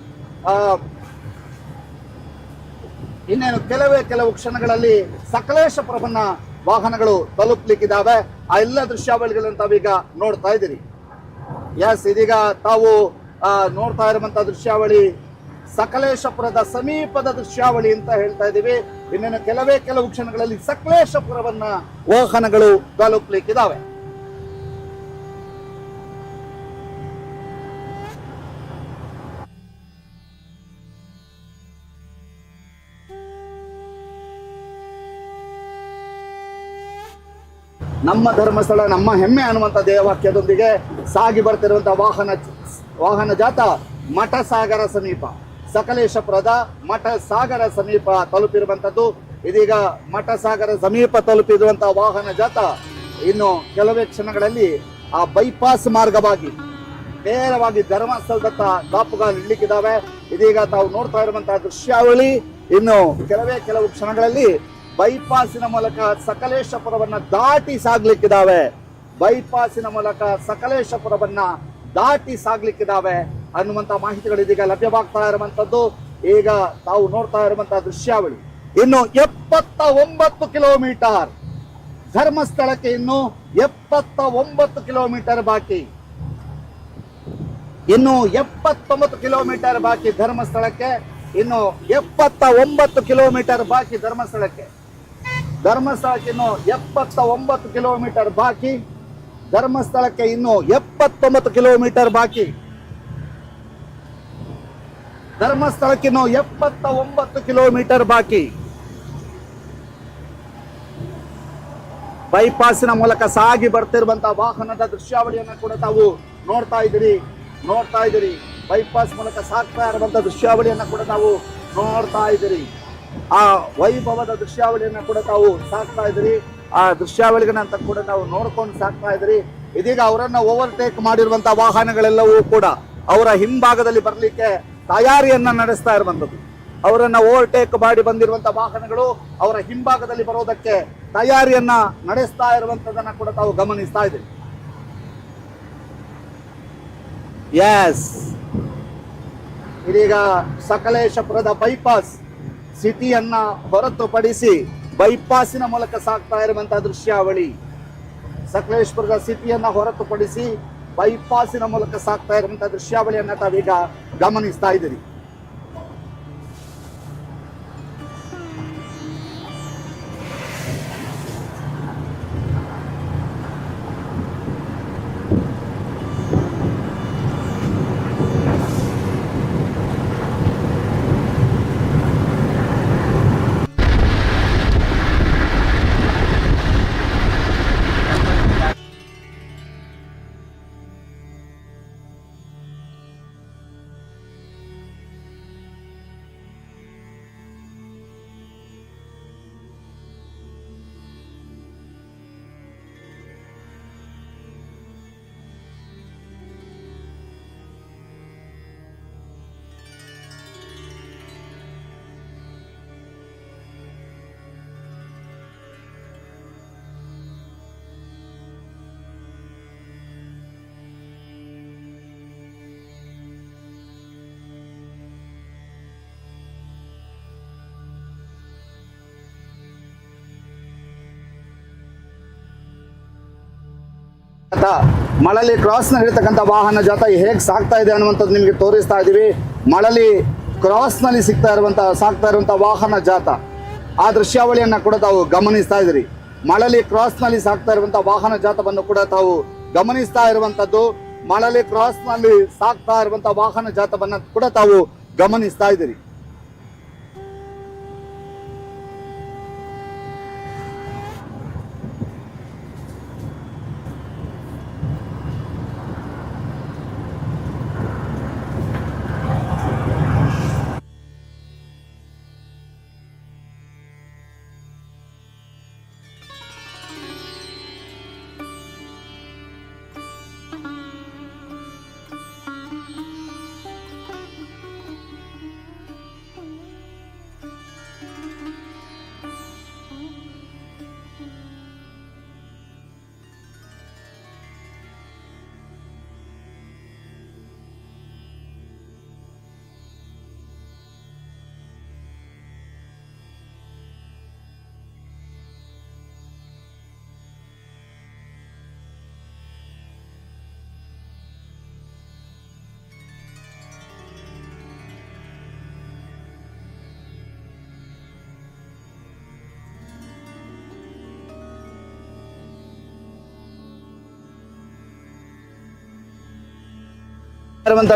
ಇನ್ನೇನು ಕೆಲವು ಕ್ಷಣಗಳಲ್ಲಿ ಸಕಲೇಶಪುರವನ್ನ ವಾಹನಗಳು ತಲುಪಲಿಕ್ಕಿದ್ದಾವೆ. ಆ ಎಲ್ಲ ದೃಶ್ಯಾವಳಿಗಳನ್ನು ತಾವೀಗ ನೋಡ್ತಾ ಇದ್ದೀರಿ. ಇದೀಗ ತಾವು ನೋಡ್ತಾ ಇರುವಂತಹ ದೃಶ್ಯಾವಳಿ ಸಕಲೇಶಪುರದ ಸಮೀಪದ ದೃಶ್ಯಾವಳಿ ಅಂತ ಹೇಳ್ತಾ ಇದ್ದೀವಿ. ಇನ್ನೇನು ಕೆಲವು ಕ್ಷಣಗಳಲ್ಲಿ ಸಕಲೇಶಪುರವನ್ನ ವಾಹನಗಳು ತಲುಪಲಿಕ್ಕಿದ್ದಾವೆ. ನಮ್ಮ ಧರ್ಮಸ್ಥಳ ನಮ್ಮ ಹೆಮ್ಮೆ ಅನ್ನುವಂಥ ಧ್ಯೇಯವಾಕ್ಯದೊಂದಿಗೆ ಸಾಗಿ ಬರ್ತಿರುವಂತಹ ವಾಹನ ಜಾತ ಮಠಸಾಗರ ಸಮೀಪ, ಸಕಲೇಶಪುರದ ಮಠಸಾಗರ ಸಮೀಪ ತಲುಪಿರುವಂತದ್ದು. ಇದೀಗ ಮಠಸಾಗರ ಸಮೀಪ ತಲುಪಿರುವಂತಹ ವಾಹನ ಜಾತ ಇನ್ನು ಕೆಲವೇ ಕ್ಷಣಗಳಲ್ಲಿ ಆ ಬೈಪಾಸ್ ಮಾರ್ಗವಾಗಿ ನೇರವಾಗಿ ಧರ್ಮಸ್ಥಳದತ್ತ ಕಾಪುಗಾಲು ಇಡ್ಲಿಕ್ಕಿದ್ದಾವೆ. ಇದೀಗ ತಾವು ನೋಡ್ತಾ ಇರುವಂತಹ ದೃಶ್ಯಾವಳಿ ಇನ್ನು ಕೆಲವು ಕ್ಷಣಗಳಲ್ಲಿ ಬೈಪಾಸಿನ ಮೂಲಕ ಸಕಲೇಶಪುರವನ್ನ ದಾಟಿ ಸಾಗ್ಲಿಕ್ಕಿದ್ದಾವೆ ಅನ್ನುವಂತ ಮಾಹಿತಿಗಳು ಇದೀಗ ಲಭ್ಯವಾಗ್ತಾ ಇರುವಂತದ್ದು. ಈಗ ತಾವು ನೋಡ್ತಾ ಇರುವಂತಹ ದೃಶ್ಯಾವಳಿ ಇನ್ನು 79 ಕಿಲೋಮೀಟರ್ ಧರ್ಮಸ್ಥಳಕ್ಕೆ, ಇನ್ನು 79 ಕಿಲೋಮೀಟರ್ ಬಾಕಿ, ಇನ್ನು 79 ಕಿಲೋಮೀಟರ್ ಬಾಕಿ ಧರ್ಮಸ್ಥಳಕ್ಕೆ, ಇನ್ನು 79 ಕಿಲೋಮೀಟರ್ ಬಾಕಿ ಧರ್ಮಸ್ಥಳಕ್ಕೆ ಇನ್ನು 79 ಕಿಲೋಮೀಟರ್ ಬಾಕಿ, ಧರ್ಮಸ್ಥಳಕ್ಕೆ ಇನ್ನು 79 ಕಿಲೋಮೀಟರ್ ಬಾಕಿ, ಧರ್ಮಸ್ಥಳಕ್ಕೆ ಇನ್ನು 79 ಕಿಲೋಮೀಟರ್ ಬಾಕಿ. ಬೈಪಾಸಿನ ಮೂಲಕ ಸಾಗಿ ಬರ್ತಿರುವಂತಹ ವಾಹನದ ದೃಶ್ಯಾವಳಿಯನ್ನ ಕೂಡ ತಾವು ನೋಡ್ತಾ ಇದ್ದೀರಿ. ಬೈಪಾಸ್ ಮೂಲಕ ಸಾಗ್ತಾ ಇರುವಂತಹ ದೃಶ್ಯಾವಳಿಯನ್ನ ಕೂಡ ತಾವು ನೋಡ್ತಾ ಇದ್ದೀರಿ. ಆ ವೈಭವದ ದೃಶ್ಯಾವಳಿಯನ್ನ ಕೂಡ ತಾವು ಸಾಕ್ತಾ ಇದ್ದೀರಿ. ಆ ದೃಶ್ಯಾವಳಿಗಳನ್ನ ಕೂಡ ನಾವು ನೋಡ್ಕೊಂಡು ಸಾಕ್ತಾ ಇದ್ದೀರಿ. ಇದೀಗ ಅವರನ್ನ ಓವರ್ಟೇಕ್ ಮಾಡಿರುವಂತಹ ವಾಹನಗಳೆಲ್ಲವೂ ಕೂಡ ಅವರ ಹಿಂಭಾಗದಲ್ಲಿ ಬರಲಿಕ್ಕೆ ತಯಾರಿಯನ್ನ ನಡೆಸ್ತಾ ಇರುವಂತದ್ದು. ಅವರನ್ನ ಓವರ್ಟೇಕ್ ಮಾಡಿ ಬಂದಿರುವಂತಹ ವಾಹನಗಳು ಅವರ ಹಿಂಭಾಗದಲ್ಲಿ ಬರೋದಕ್ಕೆ ತಯಾರಿಯನ್ನ ನಡೆಸ್ತಾ ಇರುವಂತದನ್ನ ಕೂಡ ತಾವು ಗಮನಿಸ್ತಾ ಇದ್ದೀರಿ. ಇದೀಗ ಸಕಲೇಶಪುರದ ಬೈಪಾಸ್ ಸಿಟಿಯನ್ನ ಹೊರತುಪಡಿಸಿ ಬೈಪಾಸಿನ ಮೂಲಕ ಸಾಗ್ತಾ ಇರುವಂತಹ ದೃಶ್ಯಾವಳಿ, ಸಕಲೇಶಪುರದ ಸಿಟಿಯನ್ನ ಹೊರತುಪಡಿಸಿ ಬೈಪಾಸಿನ ಮೂಲಕ ಸಾಗ್ತಾ ಇರುವಂತಹ ದೃಶ್ಯಾವಳಿಯನ್ನ ತಾವೀಗ ಗಮನಿಸ್ತಾ ಇದ್ದೀರಿ. ಜಾಥಾ ಮಳಲಿ ಕ್ರಾಸ್ನಲ್ಲಿರ್ತಕ್ಕಂಥ ವಾಹನ ಜಾಥಾ ಹೇಗೆ ಸಾಗ್ತಾ ಇದೆ ಅನ್ನುವಂಥದ್ದು ನಿಮಗೆ ತೋರಿಸ್ತಾ ಇದ್ದೀವಿ. ಮಳಲಿ ಕ್ರಾಸ್ನಲ್ಲಿ ಸಾಗ್ತಾ ಇರುವಂಥ ವಾಹನ ಜಾಥಾ ಆ ದೃಶ್ಯಾವಳಿಯನ್ನು ಕೂಡ ತಾವು ಗಮನಿಸ್ತಾ ಇದ್ದೀರಿ. ಮಳಲಿ ಕ್ರಾಸ್ನಲ್ಲಿ ಸಾಗ್ತಾ ಇರುವಂಥ ವಾಹನ ಜಾಥವನ್ನು ಕೂಡ ತಾವು ಗಮನಿಸ್ತಾ ಇರುವಂಥದ್ದು. ಮಳಲಿ ಕ್ರಾಸ್ನಲ್ಲಿ ಸಾಗ್ತಾ ಇರುವಂಥ ವಾಹನ ಜಾಥವನ್ನು ಕೂಡ ತಾವು ಗಮನಿಸ್ತಾ ಇದ್ದೀರಿ.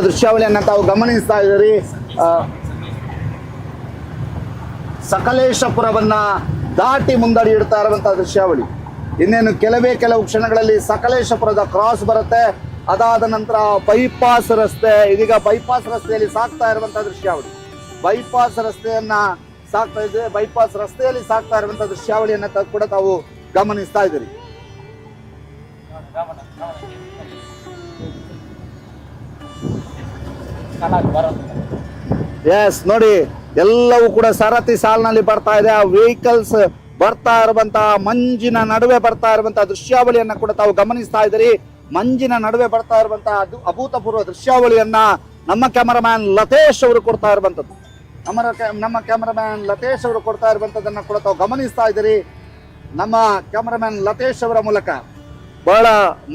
ದೃಶ್ಯಾವಳಿಯನ್ನು ತಾವು ಗಮನಿಸ್ತಾ ಇದ್ದೀರಿ. ಸಕಲೇಶಪುರವನ್ನ ದಾಟಿ ಮುಂದಡಿ ಇಡ್ತಾ ಇರುವಂತಹ ದೃಶ್ಯಾವಳಿ. ಇನ್ನೇನು ಕೆಲವು ಕ್ಷಣಗಳಲ್ಲಿ ಸಕಲೇಶಪುರದ ಕ್ರಾಸ್ ಬರುತ್ತೆ. ಅದಾದ ನಂತರ ಬೈಪಾಸ್ ರಸ್ತೆ, ಇದೀಗ ಬೈಪಾಸ್ ರಸ್ತೆಯಲ್ಲಿ ಸಾಗ್ತಾ ಇರುವಂತಹ ದೃಶ್ಯಾವಳಿ. ಬೈಪಾಸ್ ರಸ್ತೆಯಲ್ಲಿ ಸಾಗ್ತಾ ಇರುವಂತಹ ದೃಶ್ಯಾವಳಿಯನ್ನು ಕೂಡ ತಾವು ಗಮನಿಸ್ತಾ ಇದ್ದೀರಿ. ಎಸ್ ನೋಡಿ, ಎಲ್ಲವೂ ಕೂಡ ಸರತಿ ಸಾಲಿನಲ್ಲಿ ಬರ್ತಾ ಇದೆ. ಆ ವೆಹಿಕಲ್ಸ್ ಬರ್ತಾ ಇರುವಂತಹ ಮಂಜಿನ ನಡುವೆ ಬರ್ತಾ ಇರುವಂತಹ ದೃಶ್ಯಾವಳಿಯನ್ನ ಕೂಡ ತಾವು ಗಮನಿಸ್ತಾ ಇದ್ದೀರಿ. ಮಂಜಿನ ನಡುವೆ ಬರ್ತಾ ಇರುವಂತಹ ಅಭೂತಪೂರ್ವ ದೃಶ್ಯಾವಳಿಯನ್ನ ನಮ್ಮ ಕ್ಯಾಮರಾಮ್ಯಾನ್ ಲತೇಶ್ ಅವರು ಕೊಡ್ತಾ ಇರುವಂತದ್ದು. ನಮ್ಮ ಕ್ಯಾಮರಾಮ್ಯಾನ್ ಲತೇಶ್ ಅವರು ಕೊಡ್ತಾ ಇರುವಂತದನ್ನ ಕೂಡ ತಾವು ಗಮನಿಸ್ತಾ ಇದ್ದೀರಿ. ನಮ್ಮ ಕ್ಯಾಮರಾಮ್ಯಾನ್ ಲತೇಶ್ ಅವರ ಮೂಲಕ ಬಹಳ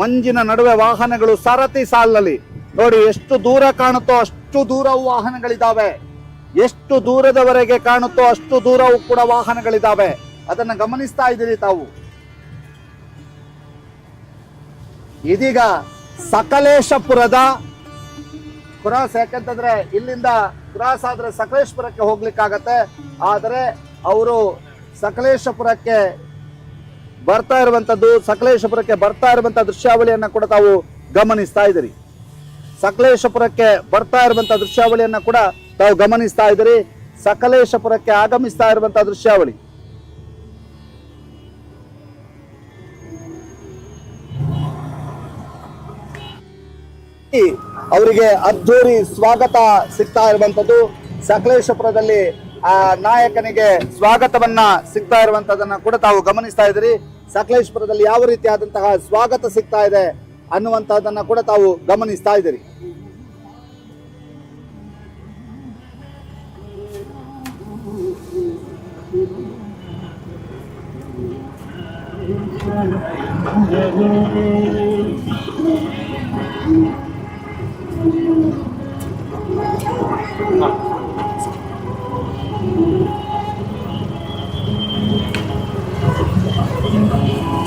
ಮಂಜಿನ ನಡುವೆ ವಾಹನಗಳು ಸರತಿ ಸಾಲಿನಲ್ಲಿ ನೋಡಿ, ಎಷ್ಟು ದೂರ ಕಾಣುತ್ತೋ ಅಷ್ಟು ದೂರ ವಾಹನಗಳಿದ್ದಾವೆ. ಎಷ್ಟು ದೂರದವರೆಗೆ ಕಾಣುತ್ತೋ ಅಷ್ಟು ದೂರವೂ ಕೂಡ ವಾಹನಗಳಿದ್ದಾವೆ. ಅದನ್ನ ಗಮನಿಸ್ತಾ ಇದ್ದೀರಿ ತಾವು. ಇದೀಗ ಸಕಲೇಶಪುರದ ಕ್ರಾಸ್, ಯಾಕಂತಂದ್ರೆ ಇಲ್ಲಿಂದ ಕ್ರಾಸ್ ಆದ್ರೆ ಸಕಲೇಶಪುರಕ್ಕೆ ಹೋಗ್ಲಿಕ್ಕಾಗತ್ತೆ. ಆದರೆ ಅವರು ಸಕಲೇಶಪುರಕ್ಕೆ ಬರ್ತಾ ಇರುವಂತಹ ದೃಶ್ಯಾವಳಿಯನ್ನ ಕೂಡ ತಾವು ಗಮನಿಸ್ತಾ ಇದ್ದೀರಿ. ಸಕಲೇಶಪುರಕ್ಕೆ ಬರ್ತಾ ಇರುವಂತಹ ದೃಶ್ಯಾವಳಿಯನ್ನ ಕೂಡ ತಾವು ಗಮನಿಸ್ತಾ ಇದ್ದೀರಿ. ಸಕಲೇಶಪುರಕ್ಕೆ ಆಗಮಿಸ್ತಾ ಇರುವಂತಹ ದೃಶ್ಯಾವಳಿ. ಅವರಿಗೆ ಅದ್ಧೂರಿ ಸ್ವಾಗತ ಸಿಗ್ತಾ ಇರುವಂತದ್ದು. ಸಕಲೇಶಪುರದಲ್ಲಿ ಆ ನಾಯಕನಿಗೆ ಸ್ವಾಗತವನ್ನ ಸಿಗ್ತಾ ಇರುವಂತದನ್ನ ಕೂಡ ತಾವು ಗಮನಿಸ್ತಾ ಇದ್ದೀರಿ. ಸಕಲೇಶಪುರದಲ್ಲಿ ಯಾವ ರೀತಿಯಾದಂತಹ ಸ್ವಾಗತ ಸಿಗ್ತಾ ಇದೆ ಅನ್ನುವಂತಹದನ್ನ ಕೂಡ ತಾವು ಗಮನಿಸ್ತಾ ಇದ್ದೀರಿ.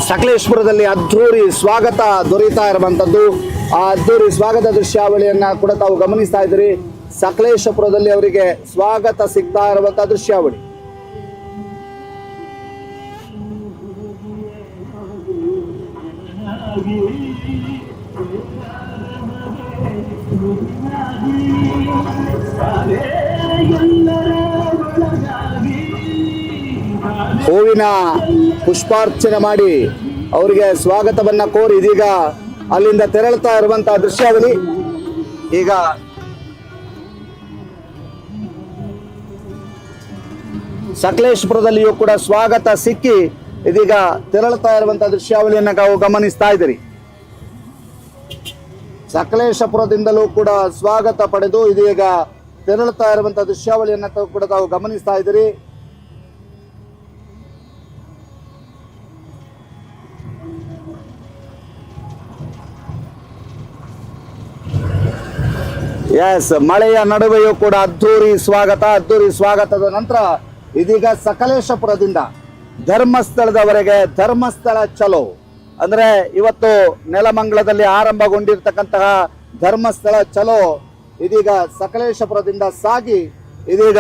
ಸಕಲೇಶಪುರದಲ್ಲಿ ಅದ್ಧೂರಿ ಸ್ವಾಗತ ದೊರೆಯುತ್ತಾ ಇರುವಂತದ್ದು. ಆ ಅದ್ಧೂರಿ ಸ್ವಾಗತ ದೃಶ್ಯಾವಳಿಯನ್ನ ಕೂಡ ತಾವು ಗಮನಿಸ್ತಾ ಇದ್ದೀರಿ. ಸಕಲೇಶಪುರದಲ್ಲಿ ಅವರಿಗೆ ಸ್ವಾಗತ ಸಿಗ್ತಾ ಇರುವಂತಹ ದೃಶ್ಯಾವಳಿ. ಹೂವಿನ ಪುಷ್ಪಾರ್ಚನೆ ಮಾಡಿ ಅವರಿಗೆ ಸ್ವಾಗತವನ್ನ ಕೋರಿ ಇದೀಗ ಅಲ್ಲಿಂದ ತೆರಳುತ್ತಾ ಇರುವಂತಹ ದೃಶ್ಯಾವಳಿ. ಈಗ ಸಕಲೇಶಪುರದಲ್ಲಿಯೂ ಕೂಡ ಸ್ವಾಗತ ಸಿಕ್ಕಿ ಇದೀಗ ತೆರಳುತ್ತಾ ಇರುವಂತಹ ದೃಶ್ಯಾವಳಿಯನ್ನ ನಾವು ಗಮನಿಸ್ತಾ ಇದ್ದೀರಿ. ಸಕಲೇಶಪುರದಿಂದಲೂ ಕೂಡ ಸ್ವಾಗತ ಪಡೆದು ಇದೀಗ ತೆರಳುತ್ತಾ ಇರುವಂತಹ ದೃಶ್ಯಾವಳಿಯನ್ನ ಕೂಡ ತಾವು ಗಮನಿಸ್ತಾ ಇದ್ದೀರಿ. ಎಸ್, ಮಳೆಯ ನಡುವೆಯೂ ಕೂಡ ಅದ್ದೂರಿ ಸ್ವಾಗತದ ನಂತರ ಇದೀಗ ಸಕಲೇಶಪುರದಿಂದ ಧರ್ಮಸ್ಥಳದವರೆಗೆ ಧರ್ಮಸ್ಥಳ ಚಲೋ ಅಂದ್ರೆ ಇವತ್ತು ನೆಲಮಂಗಲದಲ್ಲಿ ಆರಂಭಗೊಂಡಿರ್ತಕ್ಕಂತಹ ಧರ್ಮಸ್ಥಳ ಚಲೋ ಇದೀಗ ಸಕಲೇಶಪುರದಿಂದ ಸಾಗಿ ಇದೀಗ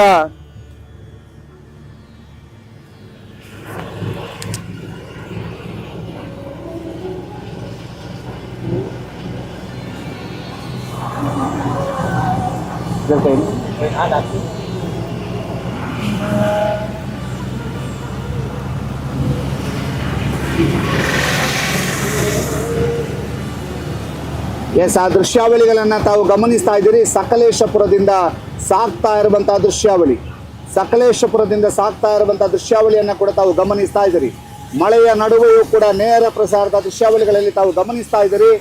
ಎಸ್, ಆ ದೃಶ್ಯಾವಳಿಗಳನ್ನ ತಾವು ಗಮನಿಸ್ತಾ ಇದ್ದೀರಿ. ಸಕಲೇಶಪುರದಿಂದ ಸಾಗ್ತಾ ಇರುವಂತಹ ದೃಶ್ಯಾವಳಿಯನ್ನ ಕೂಡ ತಾವು ಗಮನಿಸ್ತಾ ಇದ್ದೀರಿ. ಮಳೆಯ ನಡುವೆಯೂ ಕೂಡ ನೇರ ಪ್ರಸಾರದ ದೃಶ್ಯಾವಳಿಗಳಲ್ಲಿ ತಾವು ಗಮನಿಸ್ತಾ ಇದ್ದೀರಿ.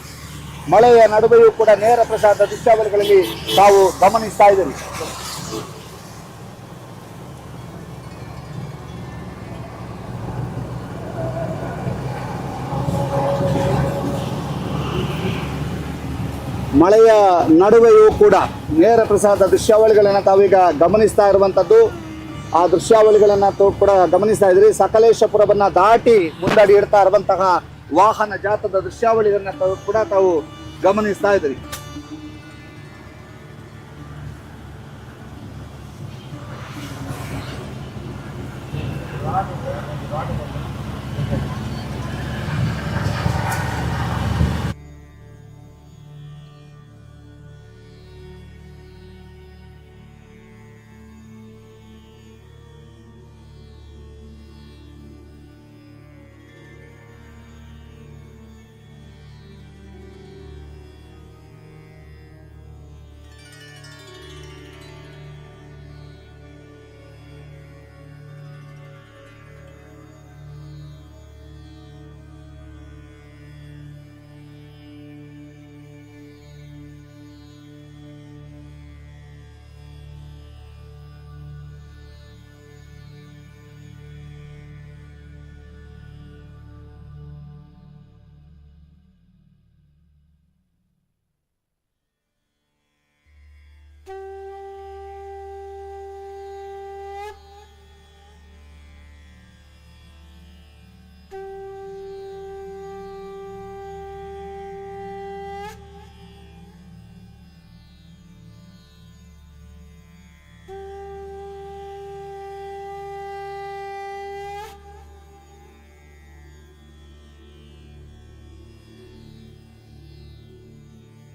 ಮಳೆಯ ನಡುವೆಯೂ ಕೂಡ ನೇರ ಪ್ರಸಾದ ದೃಶ್ಯಾವಳಿಗಳನ್ನು ತಾವೀಗ ಗಮನಿಸ್ತಾ ಇರುವಂಥದ್ದು. ಆ ದೃಶ್ಯಾವಳಿಗಳನ್ನು ಕೂಡ ಗಮನಿಸ್ತಾ ಇದ್ರಿ. ಸಕಲೇಶಪುರವನ್ನು ದಾಟಿ ಮುಂದಡಿ ಇಡ್ತಾ ಇರುವಂತಹ ವಾಹನ ಜಾಥದ ದೃಶ್ಯಾವಳಿಗಳನ್ನ ಕೂಡ ತಾವು ಗಮನಿಸ್ತಾ ಇದ್ರಿ.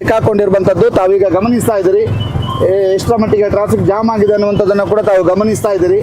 ಸಿಕ್ಕಾಕೊಂಡಿರುವಂಥದ್ದು ತಾವೀಗ ಗಮನಿಸ್ತಾ ಇದ್ದೀರಿ. ಎಷ್ಟರ ಮಟ್ಟಿಗೆ ಟ್ರಾಫಿಕ್ ಜಾಮ್ ಆಗಿದೆ ಅನ್ನುವಂಥದ್ದನ್ನು ಕೂಡ ತಾವು ಗಮನಿಸ್ತಾ ಇದ್ದೀರಿ.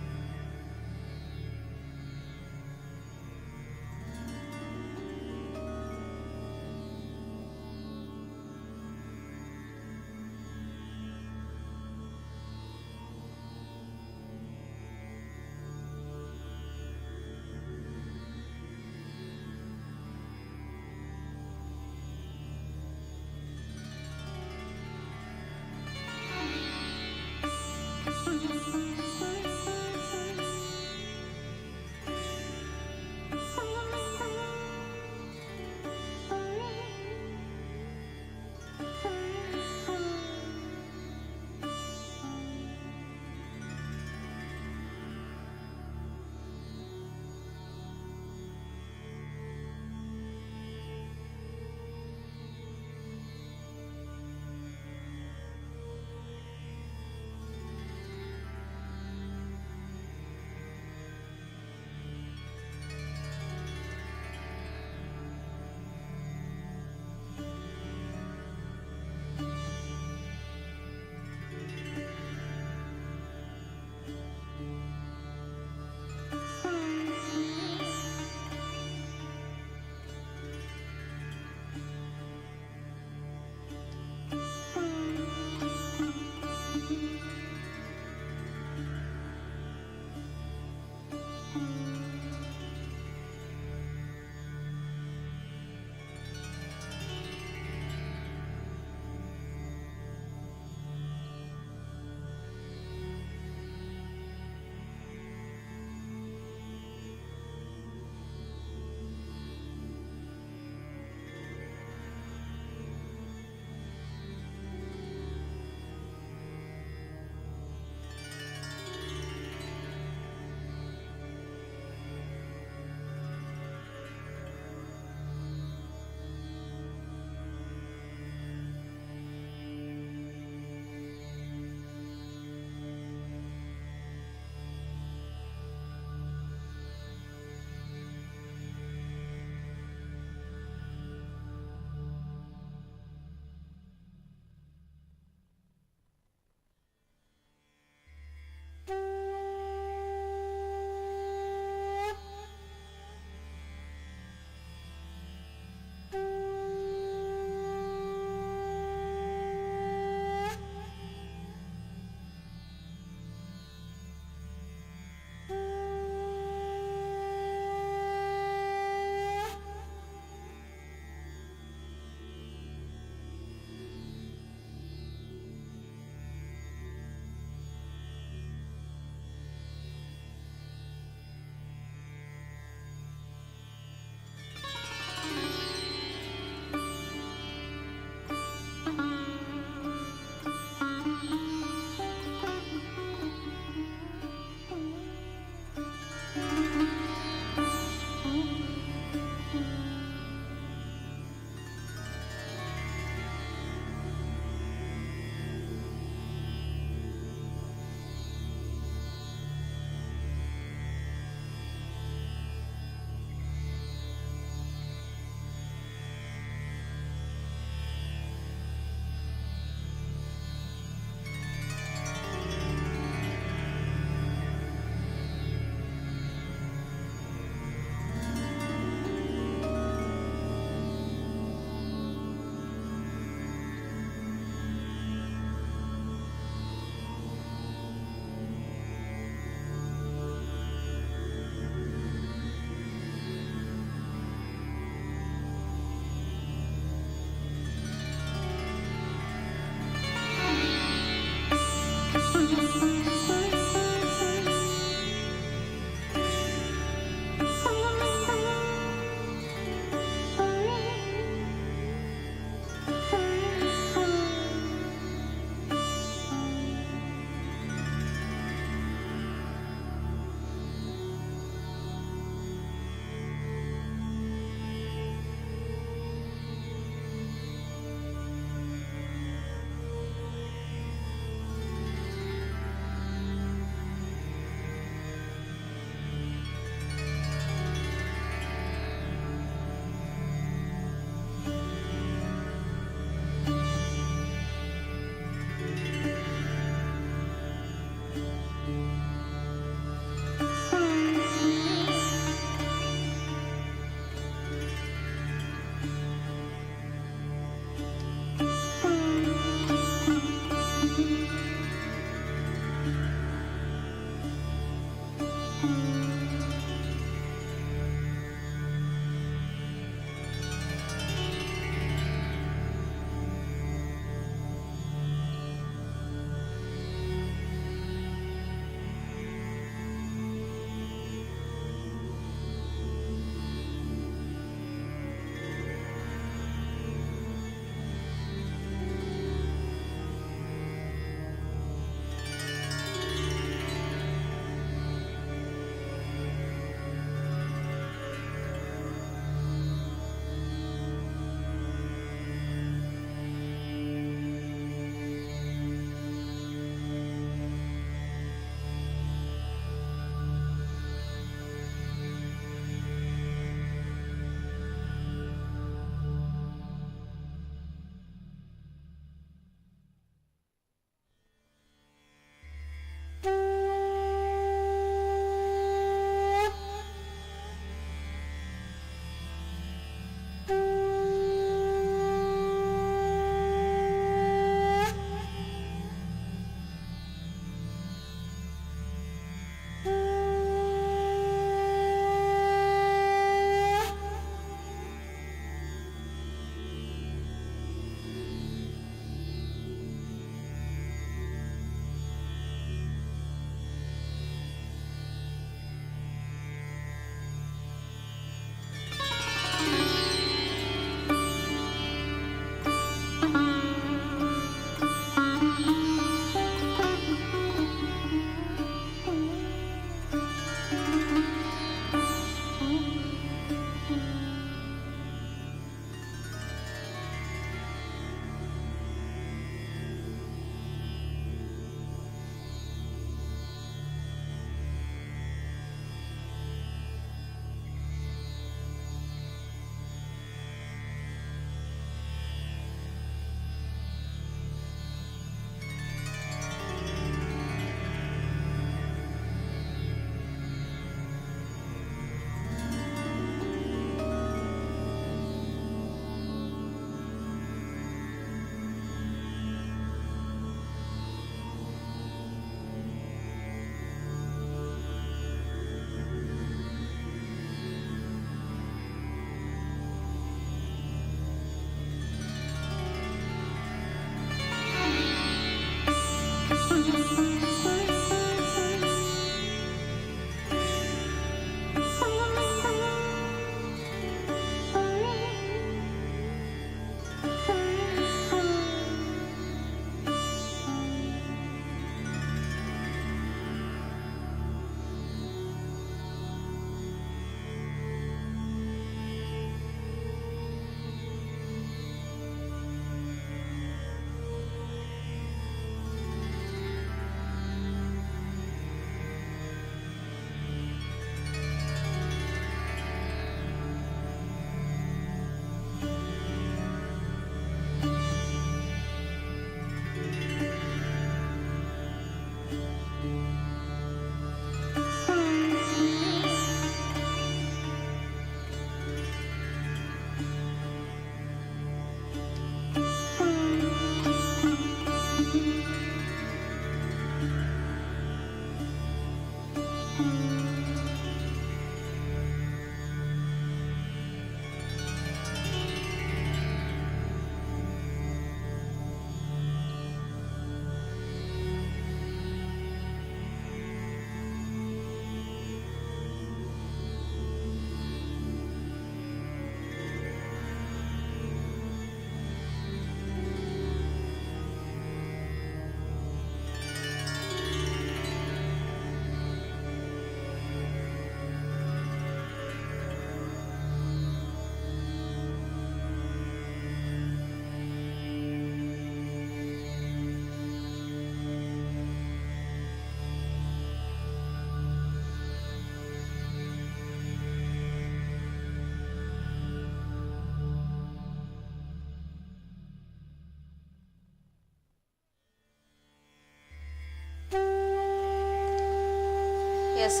ಎಸ್,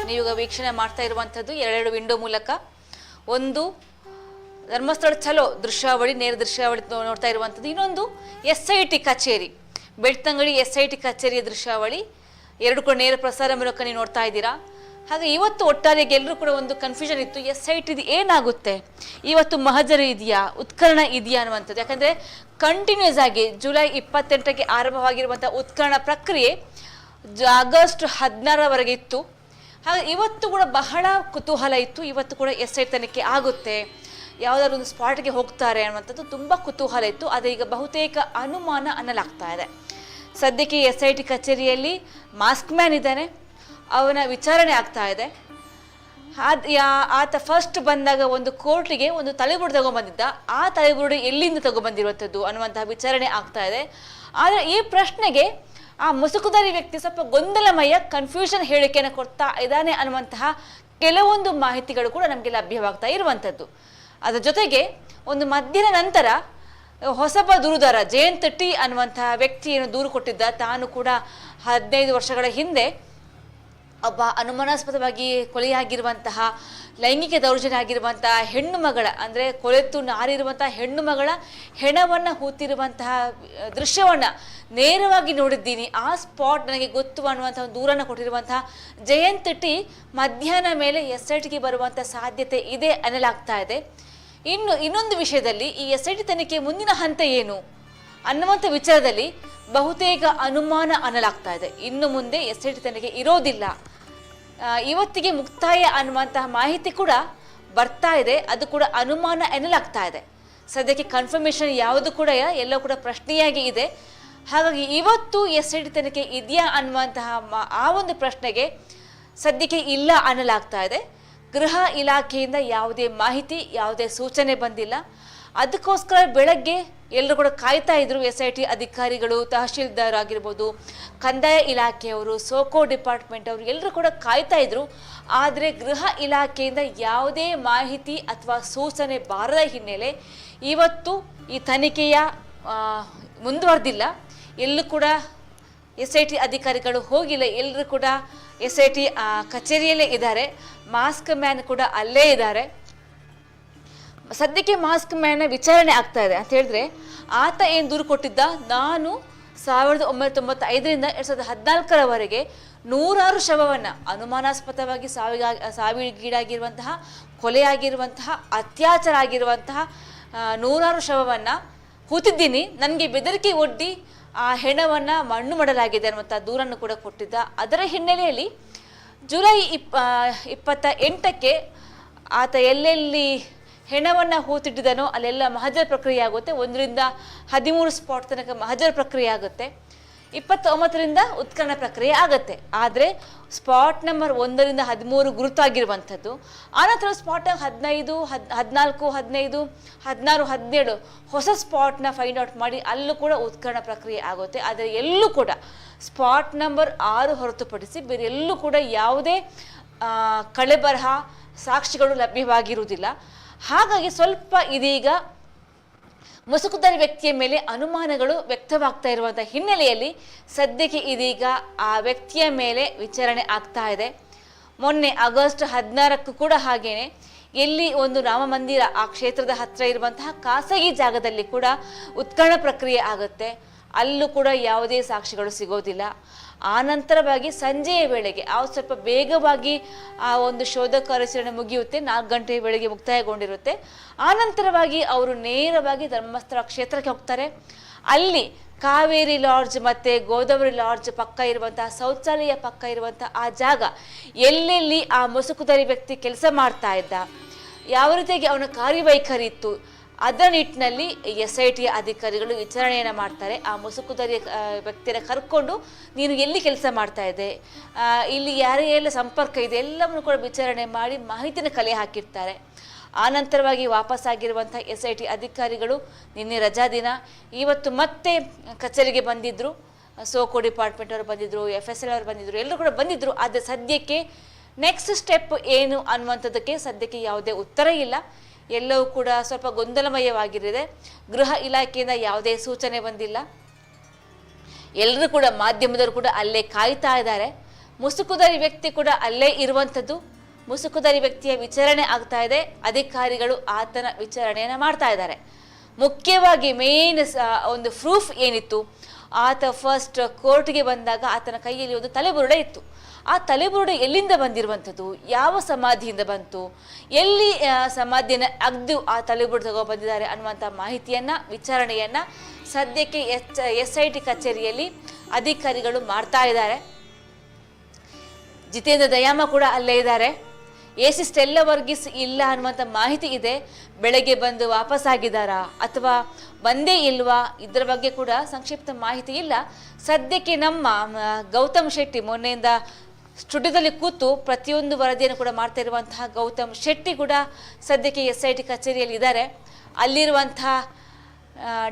ನೀವೀಗ ವೀಕ್ಷಣೆ ಮಾಡ್ತಾ ಇರುವಂಥದ್ದು ಎರಡು ವಿಂಡೋ ಮೂಲಕ. ಒಂದು ಧರ್ಮಸ್ಥಳ ಚಲೋ ದೃಶ್ಯಾವಳಿ, ನೇರ ದೃಶ್ಯಾವಳಿ ನೋಡ್ತಾ ಇರುವಂಥದ್ದು. ಇನ್ನೊಂದು SIT ಕಚೇರಿ, ಬೆಳ್ತಂಗಡಿ SIT ಕಚೇರಿಯ ದೃಶ್ಯಾವಳಿ. ಎರಡು ಕೂಡ ನೇರ ಪ್ರಸಾರ ಮೂಲಕ ನೀವು ನೋಡ್ತಾ ಇದ್ದೀರಾ. ಹಾಗೆ ಇವತ್ತು ಒಟ್ಟಾರೆಗೆ ಎಲ್ಲರೂ ಕೂಡ ಒಂದು ಕನ್ಫ್ಯೂಷನ್ ಇತ್ತು, SIT ಏನಾಗುತ್ತೆ, ಇವತ್ತು ಮಹಜರು ಇದೆಯಾ, ಉತ್ಕರ್ಣ ಇದೆಯಾ ಅನ್ನುವಂಥದ್ದು. ಯಾಕಂದರೆ ಕಂಟಿನ್ಯೂಸ್ ಆಗಿ ಜುಲೈ 28ಕ್ಕೆ ಆರಂಭವಾಗಿರುವಂಥ ಉತ್ಕರ್ಣ ಪ್ರಕ್ರಿಯೆ ಆಗಸ್ಟ್ 16ರವರೆಗೆ ಇತ್ತು. ಹಾಗೆ ಇವತ್ತು ಕೂಡ ಬಹಳ ಕುತೂಹಲ ಇತ್ತು, ಇವತ್ತು ಕೂಡ SIT ತನಿಖೆ ಆಗುತ್ತೆ, ಯಾವುದಾದ್ರು ಒಂದು ಸ್ಪಾಟ್ಗೆ ಹೋಗ್ತಾರೆ ಅನ್ನುವಂಥದ್ದು ತುಂಬ ಕುತೂಹಲ ಇತ್ತು. ಆದರೆ ಈಗ ಬಹುತೇಕ ಅನುಮಾನ ಅನ್ನಲಾಗ್ತಾ ಇದೆ. ಸದ್ಯಕ್ಕೆ SIT ಕಚೇರಿಯಲ್ಲಿ ಮಾಸ್ಕ್ ಮ್ಯಾನ್ ಇದ್ದಾನೆ, ಅವನ ವಿಚಾರಣೆ ಆಗ್ತಾ ಇದೆ. ಆತ ಫಸ್ಟ್ ಬಂದಾಗ ಒಂದು ಕೋರ್ಟಿಗೆ ಒಂದು ತಲೆಬುರುಡು ತಗೊಂಡ್ಬಂದಿದ್ದ, ಆ ತಲೆಬುರುಡು ಎಲ್ಲಿಂದ ತಗೊಂಡ್ಬಂದಿರುವಂಥದ್ದು ಅನ್ನುವಂತಹ ವಿಚಾರಣೆ ಆಗ್ತಾ ಇದೆ. ಆದರೆ ಈ ಪ್ರಶ್ನೆಗೆ ಆ ಮುಸುಕುದಾರಿ ವ್ಯಕ್ತಿ ಸ್ವಲ್ಪ ಗೊಂದಲಮಯ ಕನ್ಫ್ಯೂಷನ್ ಹೇಳಿಕೆಯನ್ನು ಕೊಡ್ತಾ ಇದ್ದಾನೆ ಅನ್ನುವಂತಹ ಕೆಲವೊಂದು ಮಾಹಿತಿಗಳು ಕೂಡ ನಮಗೆ ಲಭ್ಯವಾಗ್ತಾ ಇರುವಂಥದ್ದು. ಅದರ ಜೊತೆಗೆ ಒಂದು ಮಧ್ಯಾಹ್ನ ನಂತರ ಹೊಸಬ ದೂರುದಾರ ಜಯಂತ್ ಟಿ ಅನ್ನುವಂತಹ ವ್ಯಕ್ತಿ ಏನು ದೂರು ಕೊಟ್ಟಿದ್ದ, ತಾನು ಕೂಡ 15 ವರ್ಷಗಳ ಹಿಂದೆ ಒಬ್ಬ ಅನುಮಾನಾಸ್ಪದವಾಗಿ ಕೊಲೆಯಾಗಿರುವಂತಹ, ಲೈಂಗಿಕ ದೌರ್ಜನ್ಯ ಆಗಿರುವಂತಹ ಹೆಣ್ಣು ಮಗಳ, ಅಂದರೆ ಕೊಲೆತು ನಾರಿರುವಂತಹ ಹೆಣ್ಣು ಮಗಳ ಹೆಣವನ್ನು ಹೂತಿರುವಂತಹ ದೃಶ್ಯವನ್ನು ನೇರವಾಗಿ ನೋಡಿದ್ದೀನಿ, ಆ ಸ್ಪಾಟ್ ನನಗೆ ಗೊತ್ತು ಅನ್ನುವಂಥ ಒಂದು ದೂರನ್ನು ಕೊಟ್ಟಿರುವಂತಹ ಜಯಂತ್ ಟಿ ಮಧ್ಯಾಹ್ನ ಮೇಲೆ SITಗೆ ಬರುವಂಥ ಸಾಧ್ಯತೆ ಇದೆ ಅನ್ನಲಾಗ್ತಾ ಇದೆ. ಇನ್ನೊಂದು ವಿಷಯದಲ್ಲಿ ಈ SIT ತನಿಖೆ ಮುಂದಿನ ಹಂತ ಏನು ಅನ್ನುವಂಥ ವಿಚಾರದಲ್ಲಿ ಬಹುತೇಕ ಅನುಮಾನ ಅನ್ನಲಾಗ್ತಾ ಇದೆ. ಇನ್ನು ಮುಂದೆ SIT ತನಿಖೆ ಇರೋದಿಲ್ಲ, ಇವತ್ತಿಗೆ ಮುಕ್ತಾಯ ಅನ್ನುವಂತಹ ಮಾಹಿತಿ ಕೂಡ ಬರ್ತಾ ಇದೆ. ಅದು ಕೂಡ ಅನುಮಾನ ಎನ್ನಲಾಗ್ತಾ ಇದೆ. ಸದ್ಯಕ್ಕೆ ಕನ್ಫರ್ಮೇಷನ್ ಯಾವುದು ಕೂಡ ಎಲ್ಲ ಕೂಡ ಪ್ರಶ್ನೆಯಾಗಿ ಇದೆ. ಹಾಗಾಗಿ ಇವತ್ತು SIT ತನಿಖೆ ಇದೆಯಾ ಅನ್ನುವಂತಹ ಆ ಒಂದು ಪ್ರಶ್ನೆಗೆ ಸದ್ಯಕ್ಕೆ ಇಲ್ಲ ಅನ್ನಲಾಗ್ತಾ ಇದೆ. ಗೃಹ ಇಲಾಖೆಯಿಂದ ಯಾವುದೇ ಮಾಹಿತಿ, ಯಾವುದೇ ಸೂಚನೆ ಬಂದಿಲ್ಲ. ಅದಕ್ಕೋಸ್ಕರ ಬೆಳಗ್ಗೆ ಎಲ್ಲರೂ ಕೂಡ ಕಾಯ್ತಾ ಇದ್ರು, SIT ಅಧಿಕಾರಿಗಳು, ತಹಶೀಲ್ದಾರ್ ಆಗಿರ್ಬೋದು, ಕಂದಾಯ ಇಲಾಖೆಯವರು, ಸೋಕೋ ಡಿಪಾರ್ಟ್ಮೆಂಟ್ ಅವರು ಎಲ್ಲರೂ ಕೂಡ ಕಾಯ್ತಾ ಇದ್ರು. ಆದರೆ ಗೃಹ ಇಲಾಖೆಯಿಂದ ಯಾವುದೇ ಮಾಹಿತಿ ಅಥವಾ ಸೂಚನೆ ಬಾರದ ಹಿನ್ನೆಲೆ ಇವತ್ತು ಈ ತನಿಖೆಯ ಮುಂದುವರೆದಿಲ್ಲ. ಎಲ್ಲೂ ಕೂಡ SIT ಅಧಿಕಾರಿಗಳು ಹೋಗಿಲ್ಲ, ಎಲ್ಲರೂ ಕೂಡ SIT ಕಚೇರಿಯಲ್ಲೇ ಇದ್ದಾರೆ. ಮಾಸ್ಕ್ ಮ್ಯಾನ್ ಕೂಡ ಅಲ್ಲೇ ಇದ್ದಾರೆ. ಸದ್ಯಕ್ಕೆ ಮಾಸ್ಕ್ ಮ್ಯಾನ್ನ ವಿಚಾರಣೆ ಆಗ್ತಾ ಇದೆ ಅಂತ ಹೇಳಿದ್ರೆ, ಆತ ಏನು ದೂರು ಕೊಟ್ಟಿದ್ದ, ನಾನು 1995ರಿಂದ 2014ರವರೆಗೆ 100 ಶವವನ್ನು ಅನುಮಾನಾಸ್ಪದವಾಗಿ ಸಾವಿಗೀಡಾಗಿರುವಂತಹ, ಕೊಲೆಯಾಗಿರುವಂತಹ, ಅತ್ಯಾಚಾರ ಆಗಿರುವಂತಹ 100 ಶವವನ್ನು ಹೂತಿದ್ದೀನಿ, ನನಗೆ ಬೆದರಿಕೆ ಒಡ್ಡಿ ಆ ಹೆಣವನ್ನು ಮಣ್ಣು ಮಾಡಲಾಗಿದೆ ಅನ್ನುವಂಥ ದೂರನ್ನು ಕೂಡ ಕೊಟ್ಟಿದ್ದ. ಅದರ ಹಿನ್ನೆಲೆಯಲ್ಲಿ ಜುಲೈ 28ಕ್ಕೆ ಆತ ಎಲ್ಲೆಲ್ಲಿ ಹೆಣವನ್ನು ಹೂತಿಟ್ಟಿದ್ದಾನೋ ಅಲ್ಲೆಲ್ಲ ಮಹಜರ್ ಪ್ರಕ್ರಿಯೆ ಆಗುತ್ತೆ. 1ರಿಂದ 13 ಸ್ಪಾಟ್ ತನಕ ಮಹಜರ್ ಪ್ರಕ್ರಿಯೆ ಆಗುತ್ತೆ. 29ರಿಂದ ಉತ್ಕರ್ಣ ಪ್ರಕ್ರಿಯೆ ಆಗುತ್ತೆ. ಆದರೆ ಸ್ಪಾಟ್ ನಂಬರ್ 1ರಿಂದ 13 ಗುರುತಾಗಿರುವಂಥದ್ದು. ಆನಂತರ ಸ್ಪಾಟ್ 15, 14, 15, 16, 17 ಹೊಸ ಸ್ಪಾಟ್ನ ಫೈಂಡ್ ಔಟ್ ಮಾಡಿ ಅಲ್ಲೂ ಕೂಡ ಉತ್ಕರ್ಣ ಪ್ರಕ್ರಿಯೆ ಆಗುತ್ತೆ. ಆದರೆ ಎಲ್ಲೂ ಕೂಡ ಸ್ಪಾಟ್ ನಂಬರ್ 6 ಹೊರತುಪಡಿಸಿ ಬೇರೆ ಎಲ್ಲೂ ಕೂಡ ಯಾವುದೇ ಕಳೆಬರಹ ಸಾಕ್ಷಿಗಳು ಲಭ್ಯವಾಗಿರುವುದಿಲ್ಲ. ಹಾಗಾಗಿ ಸ್ವಲ್ಪ ಇದೀಗ ಮುಸುಕುದಾರಿ ವ್ಯಕ್ತಿಯ ಮೇಲೆ ಅನುಮಾನಗಳು ವ್ಯಕ್ತವಾಗ್ತಾ ಇರುವಂಥ ಹಿನ್ನೆಲೆಯಲ್ಲಿ ಸದ್ಯಕ್ಕೆ ಇದೀಗ ಆ ವ್ಯಕ್ತಿಯ ಮೇಲೆ ವಿಚಾರಣೆ ಆಗ್ತಾ ಇದೆ. ಮೊನ್ನೆ ಆಗಸ್ಟ್ 16ಕ್ಕೂ ಕೂಡ ಹಾಗೇನೆ ಎಲ್ಲಿ ಒಂದು ರಾಮ ಮಂದಿರ ಆ ಕ್ಷೇತ್ರದ ಹತ್ತಿರ ಇರುವಂತಹ ಖಾಸಗಿ ಜಾಗದಲ್ಲಿ ಕೂಡ ಉತ್ಕರ್ಣ ಪ್ರಕ್ರಿಯೆ ಆಗುತ್ತೆ. ಅಲ್ಲೂ ಕೂಡ ಯಾವುದೇ ಸಾಕ್ಷಿಗಳು ಸಿಗೋದಿಲ್ಲ. ಆನಂತರವಾಗಿ ಸಂಜೆಯ ವೇಳೆಗೆ ಸ್ವಲ್ಪ ಬೇಗವಾಗಿ ಆ ಒಂದು ಶೋಧ ಕಾರ್ಯಾಚರಣೆ ಮುಗಿಯುತ್ತೆ, 4 ಗಂಟೆಯ ವೇಳೆಗೆ ಮುಕ್ತಾಯಗೊಂಡಿರುತ್ತೆ. ಆನಂತರವಾಗಿ ಅವರು ನೇರವಾಗಿ ಧರ್ಮಸ್ಥಳ ಕ್ಷೇತ್ರಕ್ಕೆ ಹೋಗ್ತಾರೆ. ಅಲ್ಲಿ ಕಾವೇರಿ ಲಾಡ್ಜ್ ಮತ್ತು ಗೋದಾವರಿ ಲಾಡ್ಜ್ ಪಕ್ಕ ಇರುವಂತಹ ಶೌಚಾಲಯ ಪಕ್ಕ ಇರುವಂತಹ ಆ ಜಾಗ, ಎಲ್ಲೆಲ್ಲಿ ಆ ಮುಸುಕುಧಾರಿ ವ್ಯಕ್ತಿ ಕೆಲಸ ಮಾಡ್ತಾ ಇದ್ದ, ಯಾವ ರೀತಿಯಾಗಿ ಅವನ ಕಾರ್ಯವೈಖರಿ ಇತ್ತು, ಅದರ ನಿಟ್ಟಿನಲ್ಲಿ SIT ಅಧಿಕಾರಿಗಳು ವಿಚಾರಣೆಯನ್ನು ಮಾಡ್ತಾರೆ. ಆ ಮುಸುಕುಧಾರಿ ವ್ಯಕ್ತಿಯನ್ನು ಕರ್ಕೊಂಡು ನೀನು ಎಲ್ಲಿ ಕೆಲಸ ಮಾಡ್ತಾ ಇದ್ದೆ, ಇಲ್ಲಿ ಯಾರೆಲ್ಲ ಸಂಪರ್ಕ ಇದೆ ಎಲ್ಲವನ್ನು ಕೂಡ ವಿಚಾರಣೆ ಮಾಡಿ ಮಾಹಿತಿನ ಕಲೆ ಹಾಕಿರ್ತಾರೆ. ಆನಂತರವಾಗಿ ವಾಪಸ್ಸಾಗಿರುವಂಥ SIT ಅಧಿಕಾರಿಗಳು ನಿನ್ನೆ ರಜಾ ದಿನ, ಇವತ್ತು ಮತ್ತೆ ಕಚೇರಿಗೆ ಬಂದಿದ್ದರು. ಸೋಕೋ ಡಿಪಾರ್ಟ್ಮೆಂಟ್ ಅವರು ಬಂದಿದ್ದರು, FSL ಅವರು ಬಂದಿದ್ದರು, ಎಲ್ಲರೂ ಕೂಡ ಬಂದಿದ್ದರು. ಆದರೆ ಸದ್ಯಕ್ಕೆ ನೆಕ್ಸ್ಟ್ ಸ್ಟೆಪ್ ಏನು ಅನ್ನುವಂಥದ್ದಕ್ಕೆ ಸದ್ಯಕ್ಕೆ ಯಾವುದೇ ಉತ್ತರ ಇಲ್ಲ. ಎಲ್ಲವೂ ಕೂಡ ಸ್ವಲ್ಪ ಗೊಂದಲಮಯವಾಗಿರಿದೆ. ಗೃಹ ಇಲಾಖೆಯಿಂದ ಯಾವುದೇ ಸೂಚನೆ ಬಂದಿಲ್ಲ. ಎಲ್ಲರೂ ಕೂಡ ಮಾಧ್ಯಮದವರು ಕೂಡ ಅಲ್ಲೇ ಕಾಯ್ತಾ ಇದ್ದಾರೆ. ಮುಸುಕುಧಾರಿ ವ್ಯಕ್ತಿ ಕೂಡ ಅಲ್ಲೇ ಇರುವಂಥದ್ದು. ಮುಸುಕುಧಾರಿ ವ್ಯಕ್ತಿಯ ವಿಚಾರಣೆ ಆಗ್ತಾ ಇದೆ, ಅಧಿಕಾರಿಗಳು ಆತನ ವಿಚಾರಣೆಯನ್ನು ಮಾಡ್ತಾ ಇದ್ದಾರೆ. ಮುಖ್ಯವಾಗಿ ಮೇನ್ ಒಂದು ಪ್ರೂಫ್ ಏನಿತ್ತು, ಆತ ಫಸ್ಟ್ ಕೋರ್ಟ್ಗೆ ಬಂದಾಗ ಆತನ ಕೈಯಲ್ಲಿ ಒಂದು ತಲೆಬುರುಡೆ ಇತ್ತು. ಆ ತಲೆಬುರುಡೆ ಎಲ್ಲಿಂದ ಬಂದಿರುವಂಥದ್ದು, ಯಾವ ಸಮಾಧಿಯಿಂದ ಬಂತು, ಎಲ್ಲಿ ಸಮಾಧಿಯನ್ನು ಅಗ್ದು ಆ ತಲೆಬುರುಡೆ ತಗೊಬಂದಿದ್ದಾರೆ ಅನ್ನುವಂಥ ಮಾಹಿತಿಯನ್ನು, ವಿಚಾರಣೆಯನ್ನು ಸದ್ಯಕ್ಕೆ SIT ಕಚೇರಿಯಲ್ಲಿ ಅಧಿಕಾರಿಗಳು ಮಾಡ್ತಾ ಇದ್ದಾರೆ. ಜಿತೇಂದ್ರ ದಯಾಮ ಕೂಡ ಅಲ್ಲೇ ಇದ್ದಾರೆ. AC ಸ್ಟೆಲ್ಲಾ ವರ್ಗೀಸ್ ಇಲ್ಲ ಅನ್ನುವಂಥ ಮಾಹಿತಿ ಇದೆ. ಬೆಳಗ್ಗೆ ಬಂದು ವಾಪಸ್ಸಾಗಿದ್ದಾರಾ ಅಥವಾ ಬಂದೇ ಇಲ್ವಾ, ಇದರ ಬಗ್ಗೆ ಕೂಡ ಸಂಕ್ಷಿಪ್ತ ಮಾಹಿತಿ ಇಲ್ಲ. ಸದ್ಯಕ್ಕೆ ನಮ್ಮ ಗೌತಮ್ ಶೆಟ್ಟಿ ಮೊನ್ನೆಯಿಂದ ಸ್ಟುಡಿಯೋದಲ್ಲಿ ಕೂತು ಪ್ರತಿಯೊಂದು ವರದಿಯನ್ನು ಕೂಡ ಮಾಡ್ತಾ ಇರುವಂತಹ ಗೌತಮ್ ಶೆಟ್ಟಿ ಕೂಡ ಸದ್ಯಕ್ಕೆ SIT ಕಚೇರಿಯಲ್ಲಿ ಇದ್ದಾರೆ. ಅಲ್ಲಿರುವಂತಹ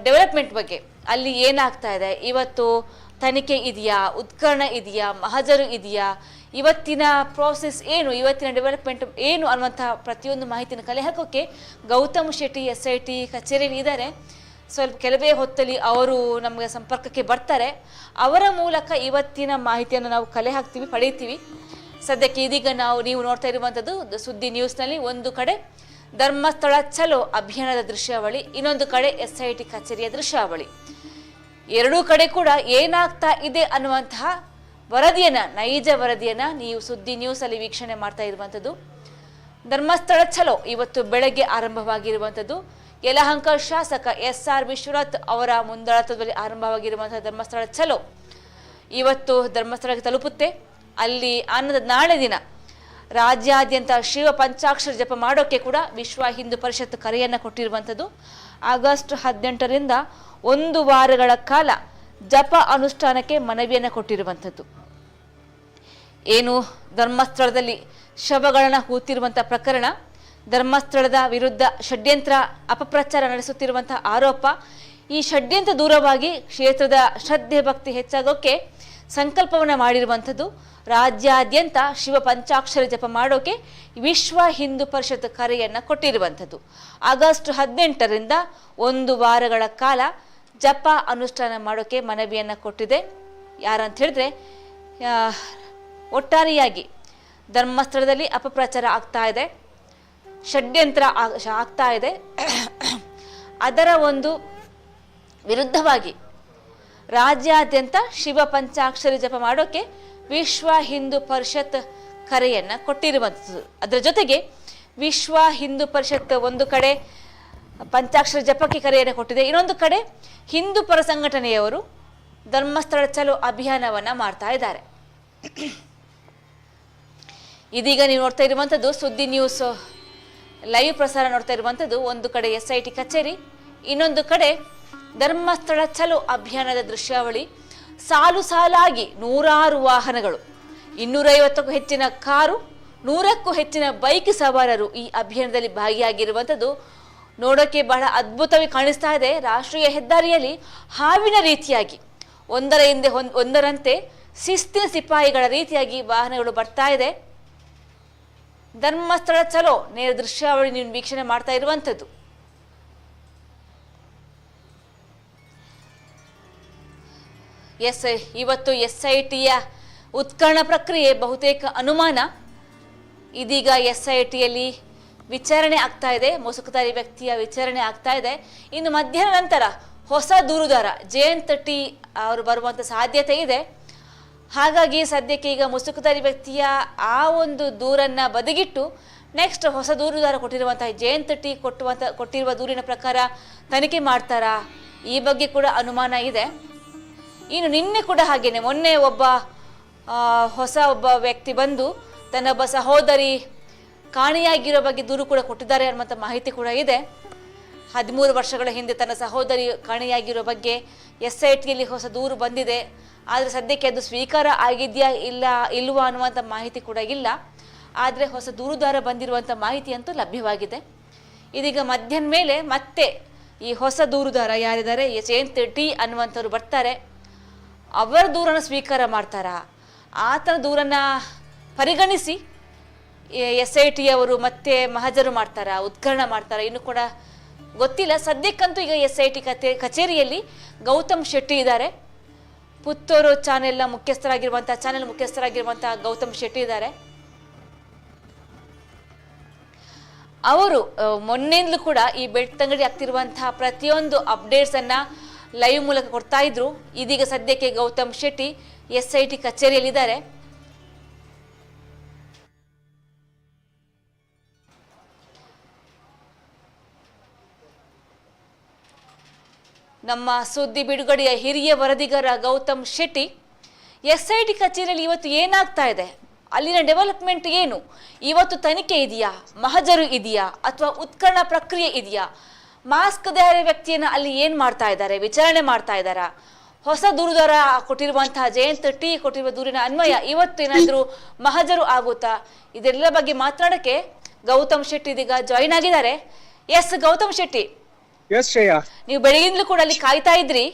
ಡೆವಲಪ್ಮೆಂಟ್ ಬಗ್ಗೆ, ಅಲ್ಲಿ ಏನಾಗ್ತಾ ಇದೆ, ಇವತ್ತು ತನಿಖೆ ಇದೆಯಾ, ಉತ್ಕರಣ ಇದೆಯಾ, ಮಹಜರು ಇದೆಯಾ, ಇವತ್ತಿನ ಪ್ರೋಸೆಸ್ ಏನು, ಇವತ್ತಿನ ಡೆವಲಪ್ಮೆಂಟ್ ಏನು ಅನ್ನುವಂತಹ ಪ್ರತಿಯೊಂದು ಮಾಹಿತಿನ ಕಲೆ ಹಾಕೋಕ್ಕೆ ಗೌತಮ್ ಶೆಟ್ಟಿ SIT ಕಚೇರಿಯಲ್ಲಿ ಇದ್ದಾರೆ. ಸ್ವಲ್ಪ ಕೆಲವೇ ಹೊತ್ತಲ್ಲಿ ಅವರು ನಮಗೆ ಸಂಪರ್ಕಕ್ಕೆ ಬರ್ತಾರೆ. ಅವರ ಮೂಲಕ ಇವತ್ತಿನ ಮಾಹಿತಿಯನ್ನು ನಾವು ಕಲೆ ಹಾಕ್ತೀವಿ, ಪಡೆಯುತ್ತೀವಿ. ಸದ್ಯಕ್ಕೆ ಇದೀಗ ನೀವು ನೋಡ್ತಾ ಇರುವಂಥದ್ದು ಸುದ್ದಿ ನ್ಯೂಸ್ನಲ್ಲಿ ಒಂದು ಕಡೆ ಧರ್ಮಸ್ಥಳ ಚಲೋ ಅಭಿಯಾನದ ದೃಶ್ಯಾವಳಿ, ಇನ್ನೊಂದು ಕಡೆ SIT ಕಚೇರಿಯ ದೃಶ್ಯಾವಳಿ. ಎರಡೂ ಕಡೆ ಕೂಡ ಏನಾಗ್ತಾ ಇದೆ ಅನ್ನುವಂತಹ ವರದಿಯನ್ನು, ನೈಜ ವರದಿಯನ್ನು ನೀವು ಸುದ್ದಿ ನ್ಯೂಸಲ್ಲಿ ವೀಕ್ಷಣೆ ಮಾಡ್ತಾ ಇರುವಂಥದ್ದು. ಧರ್ಮಸ್ಥಳ ಚಲೋ ಇವತ್ತು ಬೆಳಗ್ಗೆ ಆರಂಭವಾಗಿರುವಂಥದ್ದು. ಯಲಹಂಕ ಶಾಸಕ SR ವಿಶ್ವನಾಥ್ ಅವರ ಮುಂದಾಳತ್ವದಲ್ಲಿ ಆರಂಭವಾಗಿರುವಂತಹ ಧರ್ಮಸ್ಥಳ ಚಲೋ ಇವತ್ತು ಧರ್ಮಸ್ಥಳಕ್ಕೆ ತಲುಪುತ್ತೆ. ಅಲ್ಲಿ ನಾಳೆ ದಿನ ರಾಜ್ಯಾದ್ಯಂತ ಶಿವ ಪಂಚಾಕ್ಷರ ಜಪ ಮಾಡೋಕ್ಕೆ ಕೂಡ ವಿಶ್ವ ಹಿಂದೂ ಪರಿಷತ್ ಕರೆಯನ್ನು ಕೊಟ್ಟಿರುವಂಥದ್ದು. ಆಗಸ್ಟ್ 18ರಿಂದ 1 ವಾರಗಳ ಕಾಲ ಜಪ ಅನುಷ್ಠಾನಕ್ಕೆ ಮನವಿಯನ್ನು ಕೊಟ್ಟಿರುವಂಥದ್ದು. ಏನು ಧರ್ಮಸ್ಥಳದಲ್ಲಿ ಶವಗಳನ್ನು ಹೂತಿರುವಂಥ ಪ್ರಕರಣ, ಧರ್ಮಸ್ಥಳದ ವಿರುದ್ಧ ಷಡ್ಯಂತ್ರ ಅಪಪ್ರಚಾರ ನಡೆಸುತ್ತಿರುವಂತಹ ಆರೋಪ, ಈ ಷಡ್ಯಂತ್ರ ದೂರವಾಗಿ ಕ್ಷೇತ್ರದ ಶ್ರದ್ಧೆ ಭಕ್ತಿ ಹೆಚ್ಚಾಗೋಕ್ಕೆ ಸಂಕಲ್ಪವನ್ನು ಮಾಡಿರುವಂಥದ್ದು. ರಾಜ್ಯಾದ್ಯಂತ ಶಿವ ಪಂಚಾಕ್ಷರ ಜಪ ಮಾಡೋಕೆ ವಿಶ್ವ ಹಿಂದೂ ಪರಿಷತ್ ಕರೆಯನ್ನು ಕೊಟ್ಟಿರುವಂಥದ್ದು. ಆಗಸ್ಟ್ 18ರಿಂದ 1 ವಾರಗಳ ಕಾಲ ಜಪ ಅನುಷ್ಠಾನ ಮಾಡೋಕ್ಕೆ ಮನವಿಯನ್ನು ಕೊಟ್ಟಿದೆ. ಯಾರಂತ ಹೇಳಿದ್ರೆ, ಒಟ್ಟಾರೆಯಾಗಿ ಧರ್ಮಸ್ಥಳದಲ್ಲಿ ಅಪಪ್ರಚಾರ ಆಗ್ತಾ ಇದೆ, ಷಡ್ಯಂತ್ರ ಆಗ್ತಾ ಇದೆ. ಅದರ ಒಂದು ವಿರುದ್ಧವಾಗಿ ರಾಜ್ಯಾದ್ಯಂತ ಶಿವ ಪಂಚಾಕ್ಷರಿ ಜಪ ಮಾಡೋಕ್ಕೆ ವಿಶ್ವ ಹಿಂದೂ ಪರಿಷತ್ ಕರೆಯನ್ನು ಕೊಟ್ಟಿರುವಂಥದ್ದು. ಅದರ ಜೊತೆಗೆ ವಿಶ್ವ ಹಿಂದೂ ಪರಿಷತ್ ಒಂದು ಕಡೆ ಪಂಚಾಕ್ಷರ ಜಪಕ್ಕೆ ಕರೆಯನ್ನು ಕೊಟ್ಟಿದೆ, ಇನ್ನೊಂದು ಕಡೆ ಹಿಂದೂ ಪರ ಸಂಘಟನೆಯವರು ಧರ್ಮಸ್ಥಳ ಚಲೋ ಅಭಿಯಾನವನ್ನು ಮಾಡ್ತಾ ಇದ್ದಾರೆ. ಇದೀಗ ನೀವು ನೋಡ್ತಾ ಇರುವಂಥದ್ದು ಸುದ್ದಿ ನ್ಯೂಸ್ ಲೈವ್ ಪ್ರಸಾರ ನೋಡ್ತಾ ಇರುವಂಥದ್ದು. ಒಂದು ಕಡೆ SIT ಕಚೇರಿ, ಇನ್ನೊಂದು ಕಡೆ ಧರ್ಮಸ್ಥಳ ಚಲೋ ಅಭಿಯಾನದ ದೃಶ್ಯಾವಳಿ. ಸಾಲು ಸಾಲಾಗಿ 100 ವಾಹನಗಳು, 250ಕ್ಕೂ ಹೆಚ್ಚಿನ ಕಾರು, 100ಕ್ಕೂ ಹೆಚ್ಚಿನ ಬೈಕ್ ಸವಾರರು ಈ ಅಭಿಯಾನದಲ್ಲಿ ಭಾಗಿಯಾಗಿರುವಂಥದ್ದು ನೋಡೋಕ್ಕೆ ಬಹಳ ಅದ್ಭುತವಾಗಿ ಕಾಣಿಸ್ತಾ ಇದೆ. ರಾಷ್ಟ್ರೀಯ ಹೆದ್ದಾರಿಯಲ್ಲಿ ಹಾವಿನ ರೀತಿಯಾಗಿ ಒಂದರ ಹಿಂದೆ ಒಂದರಂತೆ ಶಿಸ್ತಿನ ಸಿಪಾಯಿಗಳ ರೀತಿಯಾಗಿ ವಾಹನಗಳು ಬರ್ತಾ ಇದೆ. ಧರ್ಮಸ್ಥಳ ಚಲೋ ನೇರ ದೃಶ್ಯಾವಳಿ ನೀವು ವೀಕ್ಷಣೆ ಮಾಡ್ತಾ ಇರುವಂಥದ್ದು. ಇವತ್ತು SITಯ ಉತ್ಕರಣ ಪ್ರಕ್ರಿಯೆ ಬಹುತೇಕ ಅನುಮಾನ. ಇದೀಗ SITಯಲ್ಲಿ ವಿಚಾರಣೆ ಆಗ್ತಾ ಇದೆ, ಮುಸುಕುಧಾರಿ ವ್ಯಕ್ತಿಯ ವಿಚಾರಣೆ ಆಗ್ತಾ ಇದೆ. ಇನ್ನು ಮಧ್ಯಾಹ್ನ ನಂತರ ಹೊಸ ದೂರುದಾರ ಜಯಂತ್ ಟಿ ಅವರು ಬರುವಂಥ ಸಾಧ್ಯತೆ ಇದೆ. ಹಾಗಾಗಿ ಸದ್ಯಕ್ಕೆ ಈಗ ಮುಸುಕುಧಾರಿ ವ್ಯಕ್ತಿಯ ಆ ಒಂದು ದೂರನ್ನು ಬದಿಗಿಟ್ಟು ನೆಕ್ಸ್ಟ್ ಹೊಸ ದೂರುದಾರ ಕೊಟ್ಟಿರುವಂತಹ ಜಯಂತ್ ಟಿ ಕೊಟ್ಟಿರುವ ದೂರಿನ ಪ್ರಕಾರ ತನಿಖೆ ಮಾಡ್ತಾರಾ, ಈ ಬಗ್ಗೆ ಕೂಡ ಅನುಮಾನ ಇದೆ. ಇನ್ನು ನಿನ್ನೆ ಕೂಡ ಹಾಗೇನೆ, ಮೊನ್ನೆ ಒಬ್ಬ ವ್ಯಕ್ತಿ ಬಂದು ತನ್ನೊಬ್ಬ ಸಹೋದರಿ ಕಾಣೆಯಾಗಿರೋ ಬಗ್ಗೆ ದೂರು ಕೂಡ ಕೊಟ್ಟಿದ್ದಾರೆ ಅನ್ನುವಂಥ ಮಾಹಿತಿ ಕೂಡ ಇದೆ. 13 ವರ್ಷಗಳ ಹಿಂದೆ ತನ್ನ ಸಹೋದರಿ ಕಾಣೆಯಾಗಿರೋ ಬಗ್ಗೆ SITಯಲ್ಲಿ ಹೊಸ ದೂರು ಬಂದಿದೆ. ಆದರೆ ಸದ್ಯಕ್ಕೆ ಅದು ಸ್ವೀಕಾರ ಆಗಿದೆಯಾ ಇಲ್ವಾ ಅನ್ನುವಂಥ ಮಾಹಿತಿ ಕೂಡ ಇಲ್ಲ. ಆದರೆ ಹೊಸ ದೂರುದಾರ ಬಂದಿರುವಂಥ ಮಾಹಿತಿ ಅಂತೂ ಲಭ್ಯವಾಗಿದೆ. ಇದೀಗ ಮಧ್ಯಾಹ್ನ ಮೇಲೆ ಮತ್ತೆ ಈ ಹೊಸ ದೂರುದಾರ ಯಾರಿದ್ದಾರೆ ಜಯಂತ್ ಟಿ ಅನ್ನುವಂಥವ್ರು ಬರ್ತಾರೆ. ಅವರ ದೂರನ್ನು ಸ್ವೀಕಾರ ಮಾಡ್ತಾರಾ, ಆತನ ದೂರನ್ನು ಪರಿಗಣಿಸಿ SIT ಅವರು ಮತ್ತೆ ಮಹಜರು ಮಾಡ್ತಾರಾ, ಉದ್ಘಾಟನೆ ಮಾಡ್ತಾರಾ, ಇನ್ನೂ ಕೂಡ ಗೊತ್ತಿಲ್ಲ. ಸದ್ಯಕ್ಕಂತೂ ಈಗ SIT ಕಚೇರಿಯಲ್ಲಿ ಗೌತಮ್ ಶೆಟ್ಟಿ ಇದ್ದಾರೆ. ಪುತ್ತೂರು ಚಾನೆಲ್ ಮುಖ್ಯಸ್ಥರಾಗಿರುವಂಥ ಗೌತಮ್ ಶೆಟ್ಟಿ ಇದ್ದಾರೆ. ಅವರು ಮೊನ್ನೆಯಿಂದಲೂ ಕೂಡ ಈ ಬೆಳ್ತಂಗಡಿ ಆಗ್ತಿರುವಂತಹ ಪ್ರತಿಯೊಂದು ಅಪ್ಡೇಟ್ಸನ್ನು ಲೈವ್ ಮೂಲಕ ಕೊಡ್ತಾ ಇದ್ರು. ಇದೀಗ ಸದ್ಯಕ್ಕೆ ಗೌತಮ್ ಶೆಟ್ಟಿ SIT ಕಚೇರಿಯಲ್ಲಿದ್ದಾರೆ. ನಮ್ಮ ಸುದ್ದಿ ಬಿಡುಗಡೆಯ ಹಿರಿಯ ವರದಿಗಾರ ಗೌತಮ್ ಶೆಟ್ಟಿ SIT ಕಚೇರಿಯಲ್ಲಿ ಇವತ್ತು ಏನಾಗ್ತಾ ಇದೆ, ಅಲ್ಲಿನ ಡೆವಲಪ್ಮೆಂಟ್ ಏನು, ಇವತ್ತು ತನಿಖೆ ಇದೆಯಾ, ಮಹಜರು ಇದೆಯಾ ಅಥವಾ ಉತ್ಖನನ ಪ್ರಕ್ರಿಯೆ ಇದೆಯಾ, ಮಾಸ್ಕ್ ಧಾರಿ ವ್ಯಕ್ತಿಯನ್ನು ಅಲ್ಲಿ ಏನು ಮಾಡ್ತಾ ಇದ್ದಾರೆ, ವಿಚಾರಣೆ ಮಾಡ್ತಾ ಇದ್ದಾರಾ, ಹೊಸ ದೂರುದಾರ ಕೊಟ್ಟಿರುವಂತಹ ಜಯಂತ್ ಟಿ ಕೊಟ್ಟಿರುವ ದೂರಿನ ಅನ್ವಯ ಇವತ್ತು ಏನಾದರೂ ಮಹಜರು ಆಗುತ್ತಾ, ಇದೆಲ್ಲ ಬಗ್ಗೆ ಮಾತನಾಡಕ್ಕೆ ಗೌತಮ್ ಶೆಟ್ಟಿ ಇದೀಗ ಜಾಯಿನ್ ಆಗಿದ್ದಾರೆ. ಗೌತಮ್ ಶೆಟ್ಟಿ, ನೀವು ಬೆಳಗಿಂದಲೂ ಕೂಡ ಅಲ್ಲಿ ಕಾಯ್ತಾ ಇದ್ರಿ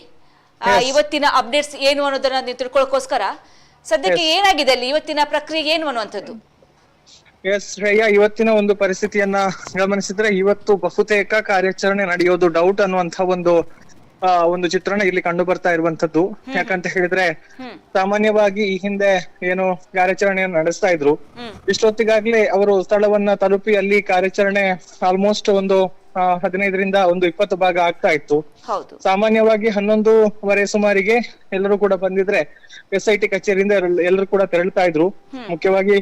ಇವತ್ತಿನ ಅಪ್ಡೇಟ್ಸ್ ಏನು ಅನ್ನೋದನ್ನ ನೀವು ತಿಳ್ಕೊಳ್ಳೋಕೋಸ್ಕರ. ಸದ್ಯಕ್ಕೆ ಏನಾಗಿದೆ ಅಲ್ಲಿ, ಇವತ್ತಿನ ಪ್ರಕ್ರಿಯೆ ಏನು ಅನ್ನುವಂಥದ್ದು? ಶ್ರೇಯಾ, ಇವತ್ತಿನ ಒಂದು ಪರಿಸ್ಥಿತಿಯನ್ನ ಗಮನಿಸಿದ್ರೆ ಇವತ್ತು ಬಹುತೇಕ ಕಾರ್ಯಾಚರಣೆ ನಡೆಯೋದು ಡೌಟ್ ಅನ್ನುವಂತ ಒಂದು ಚಿತ್ರಣ ಇಲ್ಲಿ ಕಂಡು ಬರ್ತಾ ಇರುವಂತದ್ದು. ಯಾಕಂತ ಹೇಳಿದ್ರೆ ಸಾಮಾನ್ಯವಾಗಿ ಈ ಹಿಂದೆ ಏನು ಕಾರ್ಯಾಚರಣೆಯನ್ನು ನಡೆಸ್ತಾ ಇದ್ರು, ಇಷ್ಟೊತ್ತಿಗಾಗ್ಲೇ ಅವರು ಸ್ಥಳವನ್ನ ತಲುಪಿ ಅಲ್ಲಿ ಕಾರ್ಯಾಚರಣೆ ಆಲ್ಮೋಸ್ಟ್ ಒಂದು 15ರಿಂದ 20 ಭಾಗ ಆಗ್ತಾ ಇತ್ತು. ಸಾಮಾನ್ಯವಾಗಿ 11:30 ಸುಮಾರಿಗೆ ಎಲ್ಲರೂ ಕೂಡ ಬಂದಿದ್ರೆ SIT ಕಚೇರಿಯಿಂದ ಎಲ್ಲರೂ ಕೂಡ ತೆರಳ್ತಾ ಇದ್ರು. ಮುಖ್ಯವಾಗಿ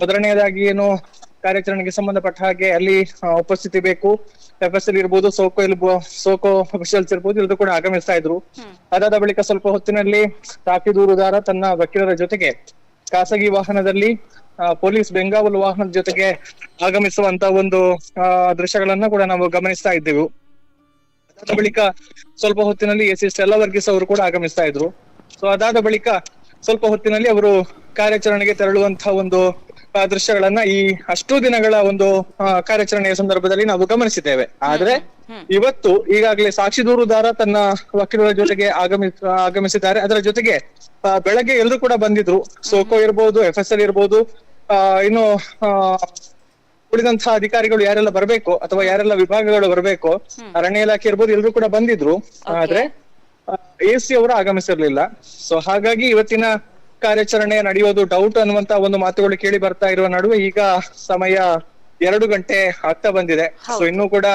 ಮೊದಲನೆಯದಾಗಿ ಏನು ಕಾರ್ಯಾಚರಣೆಗೆ ಸಂಬಂಧಪಟ್ಟ ಹಾಗೆ ಅಲ್ಲಿ ಉಪಸ್ಥಿತಿ ಬೇಕು, FSL ಇರ್ಬೋದು, ಸೋಕೋ ಅಫಿಷಿಯಲ್ಸ್ ಇರ್ಬೋದು, ಎಲ್ಲರೂ ಕೂಡ ಆಗಮಿಸ್ತಾ ಇದ್ರು. ಅದಾದ ಬಳಿಕ ಸ್ವಲ್ಪ ಹೊತ್ತಿನಲ್ಲಿ ಸಾಕ್ಷಿ ದೂರುದಾರ ತನ್ನ ವಕೀಲರ ಜೊತೆಗೆ ಖಾಸಗಿ ವಾಹನದಲ್ಲಿ ಪೊಲೀಸ್ ಬೆಂಗಾವಲು ವಾಹನದ ಜೊತೆಗೆ ಆಗಮಿಸುವಂತ ಒಂದು ದೃಶ್ಯಗಳನ್ನ ಕೂಡ ನಾವು ಗಮನಿಸ್ತಾ ಇದ್ದೆವು. ಅದಾದ ಬಳಿಕ ಸ್ವಲ್ಪ ಹೊತ್ತಿನಲ್ಲಿ AC ಸ್ಟೆಲ್ಲಾ ವರ್ಗೀಸ್ ಅವರು ಕೂಡ ಆಗಮಿಸ್ತಾ ಇದ್ರು. ಸೊ ಅದಾದ ಬಳಿಕ ಸ್ವಲ್ಪ ಹೊತ್ತಿನಲ್ಲಿ ಅವರು ಕಾರ್ಯಾಚರಣೆಗೆ ತೆರಳುವಂತಹ ಒಂದು ದೃಶ್ಯಗಳನ್ನ ಈ ಅಷ್ಟು ದಿನಗಳ ಒಂದು ಕಾರ್ಯಾಚರಣೆಯ ಸಂದರ್ಭದಲ್ಲಿ ನಾವು ಗಮನಿಸಿದ್ದೇವೆ. ಆದ್ರೆ ಇವತ್ತು ಈಗಾಗಲೇ ಸಾಕ್ಷಿ ದೂರುದಾರ ತನ್ನ ವಕೀಲರ ಜೊತೆಗೆ ಆಗಮಿಸಿದ್ದಾರೆ. ಅದರ ಜೊತೆಗೆ ಬೆಳಗ್ಗೆ ಎಲ್ಲರೂ ಕೂಡ ಬಂದಿದ್ರು. ಸೋಕೋ ಇರ್ಬೋದು, FSL ಇರ್ಬೋದು, ಇನ್ನು ಉಳಿದಂತಹ ಅಧಿಕಾರಿಗಳು ಯಾರೆಲ್ಲ ಬರ್ಬೇಕು ಅಥವಾ ಯಾರೆಲ್ಲ ವಿಭಾಗಗಳು ಬರ್ಬೇಕು, ಅರಣ್ಯ ಇಲಾಖೆ ಇರ್ಬೋದು, ಎಲ್ಲರೂ ಕೂಡ ಬಂದಿದ್ರು. ಆದ್ರೆ AC ಅವರು ಆಗಮಿಸಿರ್ಲಿಲ್ಲ. ಸೊ ಹಾಗಾಗಿ ಇವತ್ತಿನ ಕಾರ್ಯಾಚರಣೆ ನಡೆಯೋದು ಡೌಟ್ ಅನ್ನುವಂತ ಒಂದು ಮಾತುಗಳು ಕೇಳಿ ಬರ್ತಾ ಇರುವ ನಡುವೆ ಈಗ ಸಮಯ 2 ಗಂಟೆ ಆಗ್ತಾ ಬಂದಿದೆ. ಸೊ ಇನ್ನೂ ಕೂಡ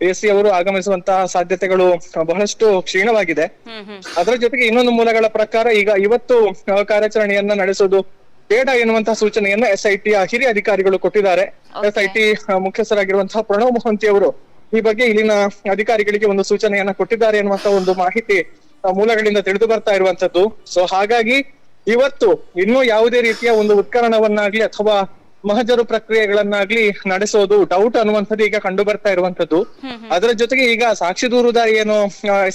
AC ಅವರು ಆಗಮಿಸುವಂತಹ ಸಾಧ್ಯತೆಗಳು ಬಹಳಷ್ಟು ಕ್ಷೀಣವಾಗಿದೆ. ಅದರ ಜೊತೆಗೆ ಇನ್ನೊಂದು ಮೂಲಗಳ ಪ್ರಕಾರ ಈಗ ಇವತ್ತು ಕಾರ್ಯಾಚರಣೆಯನ್ನ ನಡೆಸೋದು ಬೇಡ ಎನ್ನುವಂತಹ ಸೂಚನೆಯನ್ನ SIT ಹಿರಿಯ ಅಧಿಕಾರಿಗಳು ಕೊಟ್ಟಿದ್ದಾರೆ. SIT ಮುಖ್ಯಸ್ಥರಾಗಿರುವಂತಹ ಪ್ರಣವ್ ಮೊಹಂತಿ ಅವರು ಈ ಬಗ್ಗೆ ಇಲ್ಲಿನ ಅಧಿಕಾರಿಗಳಿಗೆ ಒಂದು ಸೂಚನೆಯನ್ನ ಕೊಟ್ಟಿದ್ದಾರೆ ಎನ್ನುವಂತಹ ಒಂದು ಮಾಹಿತಿ ಮೂಲಗಳಿಂದ ತಿಳಿದು ಬರ್ತಾ ಇರುವಂತದ್ದು. ಸೊ ಹಾಗಾಗಿ ಇವತ್ತು ಇನ್ನೂ ಯಾವುದೇ ರೀತಿಯ ಒಂದು ಉತ್ಖನನವನ್ನಾಗ್ಲಿ ಅಥವಾ ಮಹಜರು ಪ್ರಕ್ರಿಯೆಗಳನ್ನಾಗ್ಲಿ ನಡೆಸೋದು ಡೌಟ್ ಅನ್ನುವಂಥದ್ದು ಈಗ ಕಂಡು ಬರ್ತಾ ಇರುವಂತದ್ದು. ಅದರ ಜೊತೆಗೆ ಈಗ ಸಾಕ್ಷಿ ದೂರುದಾರ ಏನು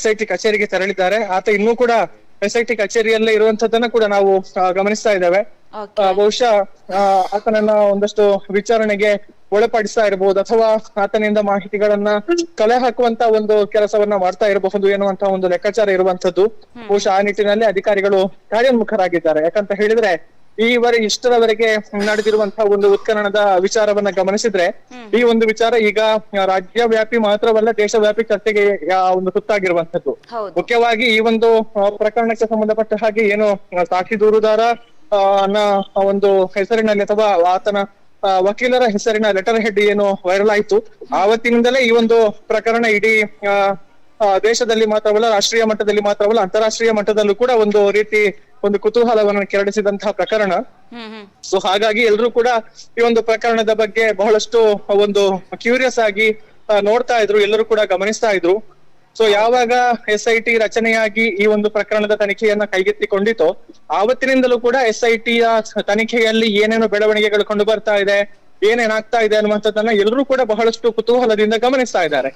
SIT ಕಚೇರಿಗೆ ತೆರಳಿದ್ದಾರೆ, ಆತ ಇನ್ನೂ ಕೂಡ SIT ಕಚೇರಿಯಲ್ಲೇ ಇರುವಂತದ್ದನ್ನ ಕೂಡ ನಾವು ಗಮನಿಸ್ತಾ ಇದ್ದೇವೆ. ಬಹುಶಃ ಆತನನ್ನ ಒಂದಷ್ಟು ವಿಚಾರಣೆಗೆ ಒಳಪಡಿಸ್ತಾ ಇರಬಹುದು ಅಥವಾ ಆತನಿಂದ ಮಾಹಿತಿಗಳನ್ನ ಕಲೆ ಹಾಕುವಂತ ಒಂದು ಕೆಲಸವನ್ನ ಮಾಡ್ತಾ ಇರಬಹುದು ಎನ್ನುವಂತ ಒಂದು ಲೆಕ್ಕಾಚಾರ ಇರುವಂತದ್ದು. ಬಹುಶಃ ಆ ನಿಟ್ಟಿನಲ್ಲಿ ಅಧಿಕಾರಿಗಳು ಕಾರ್ಯೋನ್ಮುಖರಾಗಿದ್ದಾರೆ. ಯಾಕಂತ ಹೇಳಿದ್ರೆ ಇಷ್ಟರವರೆಗೆ ನಡೆದಿರುವಂತಹ ಒಂದು ಉತ್ಖನನದ ವಿಚಾರವನ್ನ ಗಮನಿಸಿದ್ರೆ ಈ ಒಂದು ವಿಚಾರ ಈಗ ರಾಜ್ಯವ್ಯಾಪಿ ಮಾತ್ರವಲ್ಲ ದೇಶವ್ಯಾಪಿ ಚರ್ಚೆಗೆ ಒಂದು ತುತ್ತಾಗಿರುವಂತದ್ದು. ಮುಖ್ಯವಾಗಿ ಈ ಒಂದು ಪ್ರಕರಣಕ್ಕೆ ಸಂಬಂಧಪಟ್ಟ ಹಾಗೆ ಏನು ಸಾಕ್ಷಿ ದೂರುದಾರ ಒಂದು ಹೆಸರಿನಲ್ಲಿ ಅಥವಾ ಆತನ ವಕೀಲರ ಹೆಸರಿನ ಲೆಟರ್ ಹೆಡ್ ಏನು ವೈರಲ್ ಆಯ್ತು, ಆವತ್ತಿನಿಂದಲೇ ಈ ಒಂದು ಪ್ರಕರಣ ಇಡೀ ದೇಶದಲ್ಲಿ ಮಾತ್ರವಲ್ಲ, ರಾಷ್ಟ್ರೀಯ ಮಟ್ಟದಲ್ಲಿ ಮಾತ್ರವಲ್ಲ, ಅಂತಾರಾಷ್ಟ್ರೀಯ ಮಟ್ಟದಲ್ಲೂ ಕೂಡ ಒಂದು ರೀತಿ ಒಂದು ಕುತೂಹಲವನ್ನು ಕೆರಳಿಸಿದಂತಹ ಪ್ರಕರಣ. ಸೊ ಹಾಗಾಗಿ ಎಲ್ರು ಕೂಡ ಈ ಒಂದು ಪ್ರಕರಣದ ಬಗ್ಗೆ ಬಹಳಷ್ಟು ಒಂದು ಕ್ಯೂರಿಯಸ್ ಆಗಿ ನೋಡ್ತಾ ಇದ್ರು, ಎಲ್ಲರೂ ಕೂಡ ಗಮನಿಸ್ತಾ ಇದ್ರು. ಸೊ ಯಾವಾಗ SIT ರಚನೆಯಾಗಿ ಈ ಒಂದು ಪ್ರಕರಣದ ತನಿಖೆಯನ್ನ ಕೈಗೆತ್ತಿಕೊಂಡಿತೋ ಆವತ್ತಿನಿಂದಲೂ ಕೂಡ SIT ಯ ತನಿಖೆಯಲ್ಲಿ ಏನೇನು ಬೆಳವಣಿಗೆಗಳು ಕಂಡು ಬರ್ತಾ ಇದೆ, ಏನೇನಾಗ್ತಾ ಇದೆ ಅನ್ನುವಂಥದ್ದನ್ನ ಎಲ್ಲರೂ ಕೂಡ ಬಹಳಷ್ಟು ಕುತೂಹಲದಿಂದ ಗಮನಿಸ್ತಾ ಇದ್ದಾರೆ.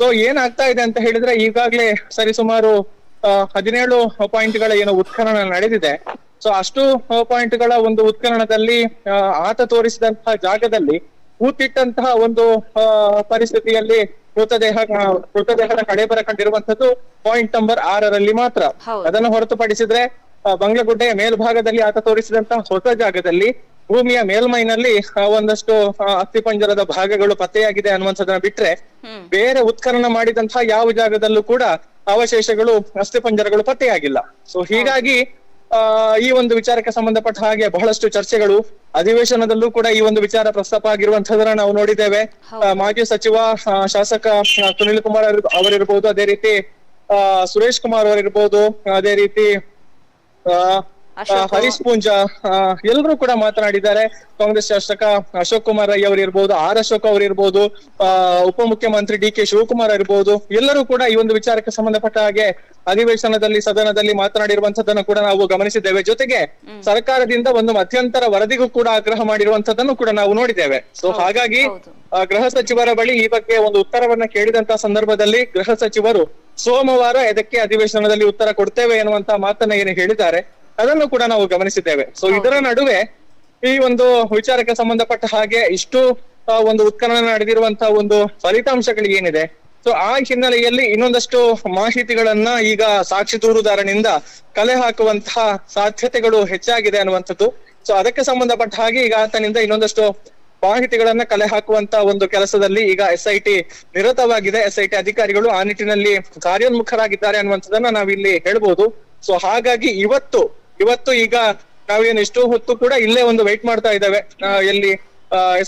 ಸೊ ಏನಾಗ್ತಾ ಇದೆ ಅಂತ ಹೇಳಿದ್ರೆ, ಈಗಾಗ್ಲೇ ಸರಿಸುಮಾರು 17 ಪಾಯಿಂಟ್ಗಳ ಏನು ಉತ್ಖನನ ನಡೆದಿದೆ. ಸೊ ಅಷ್ಟು ಪಾಯಿಂಟ್ಗಳ ಒಂದು ಉತ್ಖನನದಲ್ಲಿ ಆತ ತೋರಿಸಿದಂತಹ ಜಾಗದಲ್ಲಿ ಹೂತಿಟ್ಟಂತಹ ಒಂದು ಪರಿಸ್ಥಿತಿಯಲ್ಲಿ ಮೃತದೇಹದ ಕಡೆಬರ ಕಂಡಿರುವಂತದ್ದು ಪಾಯಿಂಟ್ ನಂಬರ್ 6ರಲ್ಲಿ ಮಾತ್ರ. ಅದನ್ನು ಹೊರತುಪಡಿಸಿದ್ರೆ ಬಂಗ್ಲಗುಡ್ಡೆಯ ಮೇಲ್ಭಾಗದಲ್ಲಿ ಆತ ತೋರಿಸಿದಂತಹ ಹೊಸ ಜಾಗದಲ್ಲಿ ಭೂಮಿಯ ಮೇಲ್ಮೈನಲ್ಲಿ ಒಂದಷ್ಟು ಅಸ್ಥಿಪಂಜರದ ಭಾಗಗಳು ಪತ್ತೆಯಾಗಿದೆ ಅನ್ನುವಂಥದ್ದನ್ನ ಬಿಟ್ರೆ ಬೇರೆ ಉತ್ಖನನ ಮಾಡಿದಂತಹ ಯಾವ ಜಾಗದಲ್ಲೂ ಕೂಡ ಅವಶೇಷಗಳು, ಅಸ್ಥಿಪಂಜರಗಳು ಪತ್ತೆಯಾಗಿಲ್ಲ. ಸೊ ಹೀಗಾಗಿ ಈ ಒಂದು ವಿಚಾರಕ್ಕೆ ಸಂಬಂಧಪಟ್ಟ ಹಾಗೆ ಬಹಳಷ್ಟು ಚರ್ಚೆಗಳು, ಅಧಿವೇಶನದಲ್ಲೂ ಕೂಡ ಈ ಒಂದು ವಿಚಾರ ಪ್ರಸ್ತಾಪ ಆಗಿರುವಂತದನ್ನ ನಾವು ನೋಡಿದ್ದೇವೆ. ಮಾಜಿ ಸಚಿವ ಶಾಸಕ ಸುನಿಲ್ ಕುಮಾರ್ ಅವರಿರ್ಬೋದು, ಅದೇ ರೀತಿ ಸುರೇಶ್ ಕುಮಾರ್ ಅವರಿರ್ಬೋದು, ಅದೇ ರೀತಿ ಹರೀಶ್ ಪೂಂಜಾ ಎಲ್ಲರೂ ಕೂಡ ಮಾತನಾಡಿದ್ದಾರೆ. ಕಾಂಗ್ರೆಸ್ ಶಾಸಕ ಅಶೋಕ್ ಕುಮಾರ್ ರೈ ಅವರಿರ್ಬೋದು, ಅಶೋಕ್ ಅವರಿರ್ಬೋದು, ಉಪಮುಖ್ಯಮಂತ್ರಿ DK ಶಿವಕುಮಾರ್ ಇರ್ಬೋದು, ಎಲ್ಲರೂ ಕೂಡ ಈ ಒಂದು ವಿಚಾರಕ್ಕೆ ಸಂಬಂಧಪಟ್ಟ ಹಾಗೆ ಅಧಿವೇಶನದಲ್ಲಿ, ಸದನದಲ್ಲಿ ಮಾತನಾಡಿರುವಂತದ್ದನ್ನು ಕೂಡ ನಾವು ಗಮನಿಸಿದ್ದೇವೆ. ಜೊತೆಗೆ ಸರ್ಕಾರದಿಂದ ಒಂದು ಮಧ್ಯಂತರ ವರದಿಗೂ ಕೂಡ ಆಗ್ರಹ ಮಾಡಿರುವಂತದ್ದನ್ನು ಕೂಡ ನಾವು ನೋಡಿದ್ದೇವೆ. ಸೊ ಹಾಗಾಗಿ ಗೃಹ ಸಚಿವರ ಬಳಿ ಈ ಬಗ್ಗೆ ಒಂದು ಉತ್ತರವನ್ನ ಕೇಳಿದಂತಹ ಸಂದರ್ಭದಲ್ಲಿ ಗೃಹ ಸಚಿವರು ಸೋಮವಾರ ಇದಕ್ಕೆ ಅಧಿವೇಶನದಲ್ಲಿ ಉತ್ತರ ಕೊಡ್ತೇವೆ ಎನ್ನುವಂತ ಮಾತನ್ನ ಏನು ಹೇಳಿದ್ದಾರೆ ಅದನ್ನು ಕೂಡ ನಾವು ಗಮನಿಸಿದ್ದೇವೆ. ಸೊ ಇದರ ನಡುವೆ ಈ ಒಂದು ವಿಚಾರಕ್ಕೆ ಸಂಬಂಧಪಟ್ಟ ಹಾಗೆ ಇಷ್ಟು ಒಂದು ಉತ್ಖನನ ನಡೆದಿರುವಂತಹ ಒಂದು ಫಲಿತಾಂಶಗಳು ಏನಿದೆ, ಸೊ ಆ ಹಿನ್ನೆಲೆಯಲ್ಲಿ ಇನ್ನೊಂದಷ್ಟು ಮಾಹಿತಿಗಳನ್ನ ಈಗ ಸಾಕ್ಷಿ ದೂರುದಾರನಿಂದ ಕಲೆ ಹಾಕುವಂತಹ ಸಾಧ್ಯತೆಗಳು ಹೆಚ್ಚಾಗಿದೆ ಅನ್ನುವಂಥದ್ದು. ಸೊ ಅದಕ್ಕೆ ಸಂಬಂಧಪಟ್ಟ ಹಾಗೆ ಈಗ ಆತನಿಂದ ಇನ್ನೊಂದಷ್ಟು ಮಾಹಿತಿಗಳನ್ನ ಕಲೆ ಹಾಕುವಂತ ಒಂದು ಕೆಲಸದಲ್ಲಿ ಈಗ SIT ನಿರತವಾಗಿದೆ. SIT ಅಧಿಕಾರಿಗಳು ಆ ನಿಟ್ಟಿನಲ್ಲಿ ಕಾರ್ಯೋನ್ಮುಖರಾಗಿದ್ದಾರೆ ಅನ್ನುವಂಥದ್ದನ್ನ ನಾವಿಲ್ಲಿ ಹೇಳ್ಬೋದು. ಸೊ ಹಾಗಾಗಿ ಇವತ್ತು ಈಗ ನಾವೇನು ಇಷ್ಟು ಹೊತ್ತು ಕೂಡ ಇಲ್ಲೇ ಒಂದು ವೆಯ್ಟ್ ಮಾಡ್ತಾ ಇದ್ದೇವೆ. ಎಲ್ಲಿ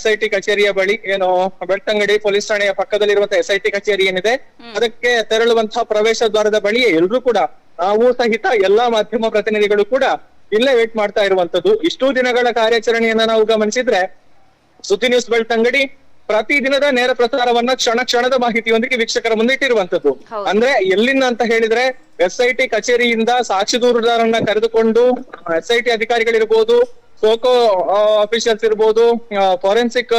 SIT ಕಚೇರಿಯ ಬಳಿ, ಏನು ಬೆಳ್ತಂಗಡಿ ಪೊಲೀಸ್ ಠಾಣೆಯ ಪಕ್ಕದಲ್ಲಿರುವಂತಹ SIT ಕಚೇರಿ ಏನಿದೆ ಅದಕ್ಕೆ ತೆರಳುವಂತಹ ಪ್ರವೇಶ ದ್ವಾರದ ಬಳಿಯೇ ಎಲ್ರೂ ಕೂಡ, ನಾವು ಸಹಿತ ಎಲ್ಲಾ ಮಾಧ್ಯಮ ಪ್ರತಿನಿಧಿಗಳು ಕೂಡ ಇಲ್ಲೇ ವೇಟ್ ಮಾಡ್ತಾ ಇರುವಂತದ್ದು. ಇಷ್ಟು ದಿನಗಳ ಕಾರ್ಯಾಚರಣೆಯನ್ನ ನಾವು ಗಮನಿಸಿದ್ರೆ ಸುದ್ದಿ ನ್ಯೂಸ್ ಬೆಳ್ತಂಗಡಿ ಪ್ರತಿದಿನದ ನೇರ ಪ್ರಸಾರವನ್ನ ಕ್ಷಣದ ಮಾಹಿತಿಯೊಂದಿಗೆ ವೀಕ್ಷಕರ ಮುಂದೆ ಇಟ್ಟಿರುವಂತದ್ದು. ಅಂದ್ರೆ ಎಲ್ಲಿಂದ ಅಂತ ಹೇಳಿದ್ರೆ SIT ಕಚೇರಿಯಿಂದ ಸಾಕ್ಷಿ ದೂರುದಾರನ್ನ ಕರೆದುಕೊಂಡು SIT ಅಧಿಕಾರಿಗಳಿರ್ಬೋದು, ಸೋಕೋ ಅಫಿಷಿಯಲ್ಸ್ ಇರ್ಬೋದು, ಫಾರೆನ್ಸಿಕ್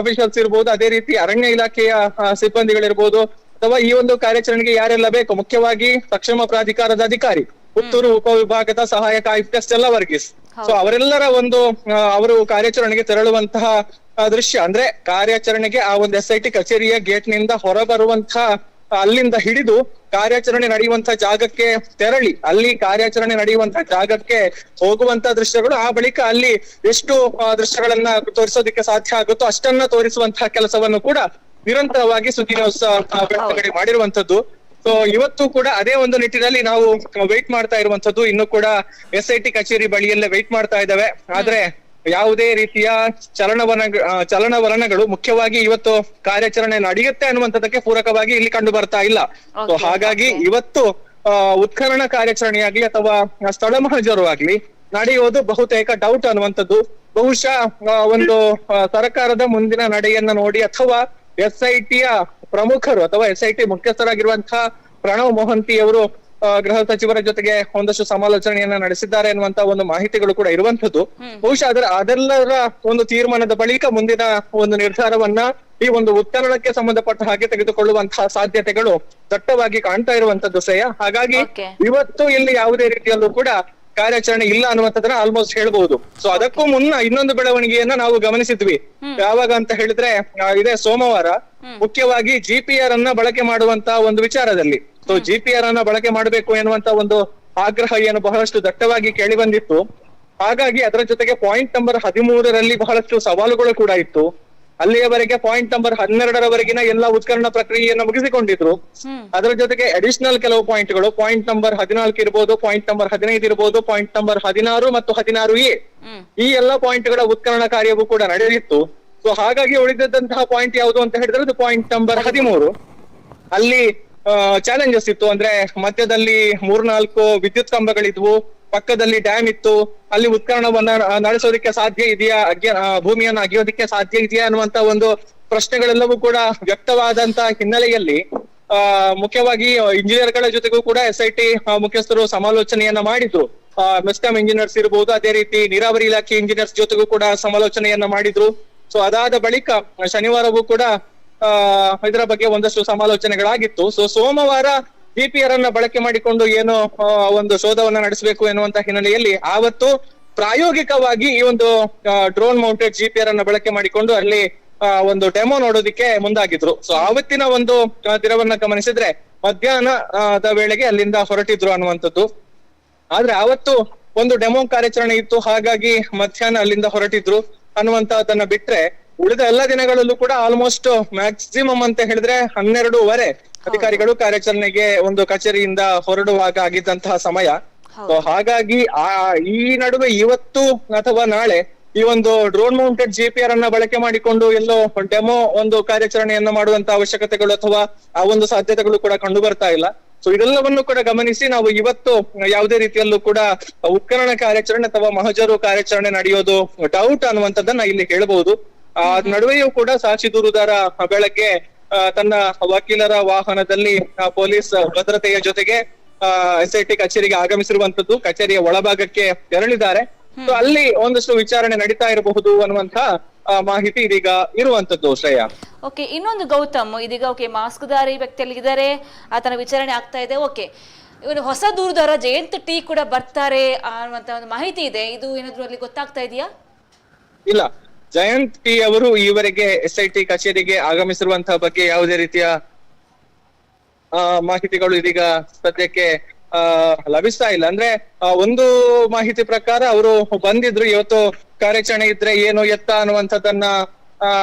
ಅಫಿಷಿಯಲ್ಸ್ ಇರ್ಬೋದು, ಅದೇ ರೀತಿ ಅರಣ್ಯ ಇಲಾಖೆಯ ಸಿಬ್ಬಂದಿಗಳಿರ್ಬೋದು, ಅಥವಾ ಈ ಒಂದು ಕಾರ್ಯಾಚರಣೆಗೆ ಯಾರೆಲ್ಲ ಬೇಕು, ಮುಖ್ಯವಾಗಿ ಸಕ್ಷಮ ಪ್ರಾಧಿಕಾರದ ಅಧಿಕಾರಿ, ಪುತ್ತೂರು ಉಪವಿಭಾಗದ ಸಹಾಯಕ ಆಯುಕ್ತ ಸ್ಟೆಲ್ಲಾ ವರ್ಗೀಸ್, ಸೊ ಅವರೆಲ್ಲರ ಒಂದು ಅವರು ಕಾರ್ಯಾಚರಣೆಗೆ ತೆರಳುವಂತಹ ದೃಶ್ಯ. ಅಂದ್ರೆ ಕಾರ್ಯಾಚರಣೆಗೆ ಆ ಒಂದು SIT ಕಚೇರಿಯ ಗೇಟ್ ನಿಂದ ಹೊರಬರುವಂತಹ ಅಲ್ಲಿಂದ ಹಿಡಿದು ಕಾರ್ಯಾಚರಣೆ ನಡೆಯುವಂತಹ ಜಾಗಕ್ಕೆ ತೆರಳಿ ಅಲ್ಲಿ ಕಾರ್ಯಾಚರಣೆ ನಡೆಯುವಂತಹ ಜಾಗಕ್ಕೆ ಹೋಗುವಂತ ದೃಶ್ಯಗಳು, ಆ ಬಳಿಕ ಅಲ್ಲಿ ಎಷ್ಟು ದೃಶ್ಯಗಳನ್ನ ತೋರಿಸೋದಕ್ಕೆ ಸಾಧ್ಯ ಆಗುತ್ತೋ ಅಷ್ಟನ್ನ ತೋರಿಸುವಂತಹ ಕೆಲಸವನ್ನು ಕೂಡ ನಿರಂತರವಾಗಿ ಸುದ್ದಿ ನ್ಯೂಸ್ ಬೆಳವಣಿಗೆ ಮಾಡಿರುವಂತದ್ದು. ಸೊ ಇವತ್ತು ಕೂಡ ಅದೇ ಒಂದು ನಿಟ್ಟಿನಲ್ಲಿ ನಾವು ವೆಯ್ಟ್ ಮಾಡ್ತಾ ಇರುವಂತದ್ದು. ಇನ್ನು ಕೂಡ SIT ಕಚೇರಿ ಬಳಿಯಲ್ಲೇ ವೆಯ್ಟ್ ಮಾಡ್ತಾ ಇದ್ದಾವೆ. ಆದ್ರೆ ಯಾವುದೇ ರೀತಿಯ ಚಲನವಲನಗಳು ಮುಖ್ಯವಾಗಿ ಇವತ್ತು ಕಾರ್ಯಾಚರಣೆ ನಡೆಯುತ್ತೆ ಅನ್ನುವಂಥದ್ದಕ್ಕೆ ಪೂರಕವಾಗಿ ಇಲ್ಲಿ ಕಂಡು ಬರ್ತಾ ಇಲ್ಲ. ಸೊ ಹಾಗಾಗಿ ಇವತ್ತು ಉತ್ಖನನ ಕಾರ್ಯಾಚರಣೆಯಾಗ್ಲಿ ಅಥವಾ ಸ್ಥಳ ಮಹಜರು ಆಗ್ಲಿ ನಡೆಯೋದು ಬಹುತೇಕ ಡೌಟ್ ಅನ್ನುವಂಥದ್ದು. ಬಹುಶಃ ಒಂದು ಸರ್ಕಾರದ ಮುಂದಿನ ನಡೆಯನ್ನ ನೋಡಿ ಅಥವಾ SIT ಯ ಪ್ರಮುಖರು ಅಥವಾ SIT ಮುಖ್ಯಸ್ಥರಾಗಿರುವಂತಹ ಪ್ರಣವ್ ಮೊಹಂತಿ ಅವರು ಗೃಹ ಸಚಿವರ ಜೊತೆಗೆ ಒಂದಷ್ಟು ಸಮಾಲೋಚನೆಯನ್ನ ನಡೆಸಿದ್ದಾರೆ ಎನ್ನುವಂತ ಒಂದು ಮಾಹಿತಿಗಳು ಕೂಡ ಇರುವಂತದ್ದು. ಬಹುಶಃ ಅದೆಲ್ಲರ ಒಂದು ತೀರ್ಮಾನದ ಬಳಿಕ ಮುಂದಿನ ಒಂದು ನಿರ್ಧಾರವನ್ನ ಈ ಒಂದು ಉತ್ಖನನಕ್ಕೆ ಸಂಬಂಧಪಟ್ಟ ಹಾಗೆ ತೆಗೆದುಕೊಳ್ಳುವಂತಹ ಸಾಧ್ಯತೆಗಳು ದಟ್ಟವಾಗಿ ಕಾಣ್ತಾ ಇರುವಂತದ್ದು ಶ್ರೇಯ. ಹಾಗಾಗಿ ಇವತ್ತು ಇಲ್ಲಿ ಯಾವುದೇ ರೀತಿಯಲ್ಲೂ ಕೂಡ ಕಾರ್ಯಾಚರಣೆ ಇಲ್ಲ ಅನ್ನುವಂಥದ್ದನ್ನ ಆಲ್ಮೋಸ್ಟ್ ಹೇಳ್ಬಹುದು. ಸೊ ಅದಕ್ಕೂ ಮುನ್ನ ಇನ್ನೊಂದು ಬೆಳವಣಿಗೆಯನ್ನ ನಾವು ಗಮನಿಸಿದ್ವಿ. ಯಾವಾಗ ಅಂತ ಹೇಳಿದ್ರೆ ಇದೇ ಸೋಮವಾರ ಮುಖ್ಯವಾಗಿ GPR ಅನ್ನ ಬಳಕೆ ಮಾಡುವಂತ ಒಂದು ವಿಚಾರದಲ್ಲಿ. ಸೊ GPR ಅನ್ನ ಬಳಕೆ ಮಾಡಬೇಕು ಎನ್ನುವಂತ ಒಂದು ಆಗ್ರಹ ಏನು ಬಹಳಷ್ಟು ದಟ್ಟವಾಗಿ ಕೇಳಿ ಬಂದಿತ್ತು. ಹಾಗಾಗಿ ಅದರ ಜೊತೆಗೆ ಪಾಯಿಂಟ್ ನಂಬರ್ 13ರಲ್ಲಿ ಬಹಳಷ್ಟು ಸವಾಲುಗಳು ಕೂಡ ಇತ್ತು. ಅಲ್ಲಿಯವರೆಗೆ ಪಾಯಿಂಟ್ ನಂಬರ್ 12ರವರೆಗಿನ ಎಲ್ಲ ಉತ್ಖನನ ಪ್ರಕ್ರಿಯೆಯನ್ನು ಮುಗಿಸಿಕೊಂಡಿದ್ರು. ಅದರ ಜೊತೆಗೆ ಅಡಿಷನಲ್ ಕೆಲವು ಪಾಯಿಂಟ್ಗಳು, ಪಾಯಿಂಟ್ ನಂಬರ್ 14 ಇರ್ಬೋದು, ಪಾಯಿಂಟ್ ನಂಬರ್ 15 ಇರ್ಬೋದು, ಪಾಯಿಂಟ್ ನಂಬರ್ 16 ಮತ್ತು 16A ಈ ಎಲ್ಲಾ ಪಾಯಿಂಟ್ಗಳ ಉತ್ಖನನ ಕಾರ್ಯವೂ ಕೂಡ ನಡೆದಿತ್ತು. ಸೊ ಹಾಗಾಗಿ ಉಳಿದಂತಹ ಪಾಯಿಂಟ್ ಯಾವುದು ಅಂತ ಹೇಳಿದ್ರೆ ಅದು ಪಾಯಿಂಟ್ ನಂಬರ್ 13. ಅಲ್ಲಿ ಚಾಲೆಂಜಸ್ ಇತ್ತು. ಅಂದ್ರೆ ಮಧ್ಯದಲ್ಲಿ 3-4 ವಿದ್ಯುತ್ ಕಂಬಗಳಿದ್ವು, ಪಕ್ಕದಲ್ಲಿ ಡ್ಯಾಮ್ ಇತ್ತು, ಅಲ್ಲಿ ಉತ್ಖನನವನ್ನ ನಡೆಸೋದಕ್ಕೆ ಸಾಧ್ಯ ಇದೆಯಾ, ಭೂಮಿಯನ್ನ ಅಗೆಯೋದಕ್ಕೆ ಸಾಧ್ಯ ಇದೆಯಾ ಅನ್ನುವಂತ ಒಂದು ಪ್ರಶ್ನೆಗಳೆಲ್ಲವೂ ಕೂಡ ವ್ಯಕ್ತವಾದಂತ ಹಿನ್ನೆಲೆಯಲ್ಲಿ ಮುಖ್ಯವಾಗಿ ಇಂಜಿನಿಯರ್ಗಳ ಜೊತೆಗೂ ಕೂಡ SIT ಮುಖ್ಯಸ್ಥರು ಸಮಾಲೋಚನೆಯನ್ನ ಮಾಡಿದ್ರು. ಮೆಸ್ಕಾಂ ಇಂಜಿನಿಯರ್ಸ್ ಇರಬಹುದು, ಅದೇ ರೀತಿ ನೀರಾವರಿ ಇಲಾಖೆ ಇಂಜಿನಿಯರ್ಸ್ ಜೊತೆಗೂ ಕೂಡ ಸಮಾಲೋಚನೆಯನ್ನ ಮಾಡಿದ್ರು. ಸೊ ಅದಾದ ಬಳಿಕ ಶನಿವಾರವೂ ಕೂಡ ಇದರ ಬಗ್ಗೆ ಒಂದಷ್ಟು ಸಮಾಲೋಚನೆಗಳಾಗಿತ್ತು. ಸೊ ಸೋಮವಾರ GPR ಅನ್ನ ಬಳಕೆ ಮಾಡಿಕೊಂಡು ಏನು ಒಂದು ಶೋಧವನ್ನ ನಡೆಸಬೇಕು ಎನ್ನುವಂತ ಹಿನ್ನೆಲೆಯಲ್ಲಿ ಆವತ್ತು ಪ್ರಾಯೋಗಿಕವಾಗಿ ಈ ಒಂದು ಡ್ರೋನ್ ಮೌಂಟೆಡ್ GPR ಅನ್ನ ಬಳಕೆ ಮಾಡಿಕೊಂಡು ಅಲ್ಲಿ ಒಂದು ಡೆಮೋ ನೋಡೋದಿಕ್ಕೆ ಮುಂದಾಗಿದ್ರು. ಸೊ ಆವತ್ತಿನ ಒಂದು ದಿನವನ್ನ ಗಮನಿಸಿದ್ರೆ ಮಧ್ಯಾಹ್ನದ ವೇಳೆಗೆ ಅಲ್ಲಿಂದ ಹೊರಟಿದ್ರು ಅನ್ನುವಂಥದ್ದು. ಆದ್ರೆ ಆವತ್ತು ಒಂದು ಡೆಮೋ ಕಾರ್ಯಾಚರಣೆ ಇತ್ತು, ಹಾಗಾಗಿ ಮಧ್ಯಾಹ್ನ ಅಲ್ಲಿಂದ ಹೊರಟಿದ್ರು ಅನ್ನುವಂತಹದನ್ನ ಬಿಟ್ರೆ ಉಳಿದ ಎಲ್ಲ ದಿನಗಳಲ್ಲೂ ಕೂಡ ಆಲ್ಮೋಸ್ಟ್ ಮ್ಯಾಕ್ಸಿಮಮ್ ಅಂತ ಹೇಳಿದ್ರೆ 12:30 ಅಧಿಕಾರಿಗಳು ಕಾರ್ಯಾಚರಣೆಗೆ ಒಂದು ಕಚೇರಿಯಿಂದ ಹೊರಡುವಾಗ ಆಗಿದ್ದಂತಹ ಸಮಯ. ಸೊ ಹಾಗಾಗಿ ಈ ನಡುವೆ ಇವತ್ತು ಅಥವಾ ನಾಳೆ ಈ ಒಂದು ಡ್ರೋನ್ ಮೌಂಟೆಡ್ GPR ಅನ್ನ ಬಳಕೆ ಮಾಡಿಕೊಂಡು ಎಲ್ಲೋ ಡೆಮೋ ಒಂದು ಕಾರ್ಯಾಚರಣೆಯನ್ನ ಮಾಡುವಂತ ಅವಶ್ಯಕತೆಗಳು ಅಥವಾ ಆ ಒಂದು ಸಾಧ್ಯತೆಗಳು ಕೂಡ ಕಂಡು ಬರ್ತಾ ಇಲ್ಲ. ಸೊ ಇದೆಲ್ಲವನ್ನು ಕೂಡ ಗಮನಿಸಿ ನಾವು ಇವತ್ತು ಯಾವುದೇ ರೀತಿಯಲ್ಲೂ ಕೂಡ ಉತ್ಖನನ ಕಾರ್ಯಾಚರಣೆ ಅಥವಾ ಮಹಜರು ಕಾರ್ಯಾಚರಣೆ ನಡೆಯೋದು ಡೌಟ್ ಅನ್ನುವಂಥದ್ದನ್ನ ಇಲ್ಲಿ ಹೇಳಬಹುದು. ಆ ನಡುವೆಯೂ ಕೂಡ ಸಾಕ್ಷಿ ದೂರುದಾರ ಬೆಳಗ್ಗೆ ತನ್ನ ವಕೀಲರ ವಾಹನದಲ್ಲಿ ಪೊಲೀಸ್ ಭದ್ರತೆಯ ಜೊತೆಗೆ SIT ಕಚೇರಿಗೆ ಆಗಮಿಸಿರುವಂತದ್ದು, ಕಚೇರಿಯ ಒಳಭಾಗಕ್ಕೆ ತೆರಳಿದ್ದಾರೆ. ಸೊ ಅಲ್ಲಿ ಒಂದಷ್ಟು ವಿಚಾರಣೆ ನಡೀತಾ ಇರಬಹುದು ಅನ್ನುವಂತ ಮಾಹಿತಿ ಇದೀಗ ಇರುವಂತದ್ದು. ಶ್ರೇಯಾ, ಓಕೆ, ಇನ್ನೊಂದು ಗೌತಮ್, ಇದೀಗ ಓಕೆ ಮಾಸ್ಕ್ದಾರಿ ವ್ಯಕ್ತಿಯಲ್ಲಿದ್ದಾರೆ, ಆತನ ವಿಚಾರಣೆ ಆಗ್ತಾ ಇದೆ. ಓಕೆ, ಇವನು ಹೊಸ ದೂರುದಾರ ಜಯಂತ್ ಟಿ ಕೂಡ ಬರ್ತಾರೆ ಅನ್ನುವಂತ ಒಂದು ಮಾಹಿತಿ ಇದೆ. ಇದು ಏನಾದ್ರು ಅಲ್ಲಿ ಗೊತ್ತಾಗ್ತಾ ಇದೆಯಾ? ಇಲ್ಲ, ಜಯಂತ್ ಟಿ ಅವರು ಈವರೆಗೆ SIT ಕಚೇರಿಗೆ ಆಗಮಿಸಿರುವಂತಹ ಬಗ್ಗೆ ಯಾವುದೇ ರೀತಿಯ ಮಾಹಿತಿಗಳು ಇದೀಗ ಸದ್ಯಕ್ಕೆ ಲಭಿಸ್ತಾ ಇಲ್ಲ. ಅಂದ್ರೆ ಒಂದು ಮಾಹಿತಿ ಪ್ರಕಾರ ಅವರು ಬಂದಿದ್ರು, ಇವತ್ತು ಕಾರ್ಯಾಚರಣೆ ಇದ್ರೆ ಏನು ಎತ್ತ ಅನ್ನುವಂಥದ್ದನ್ನ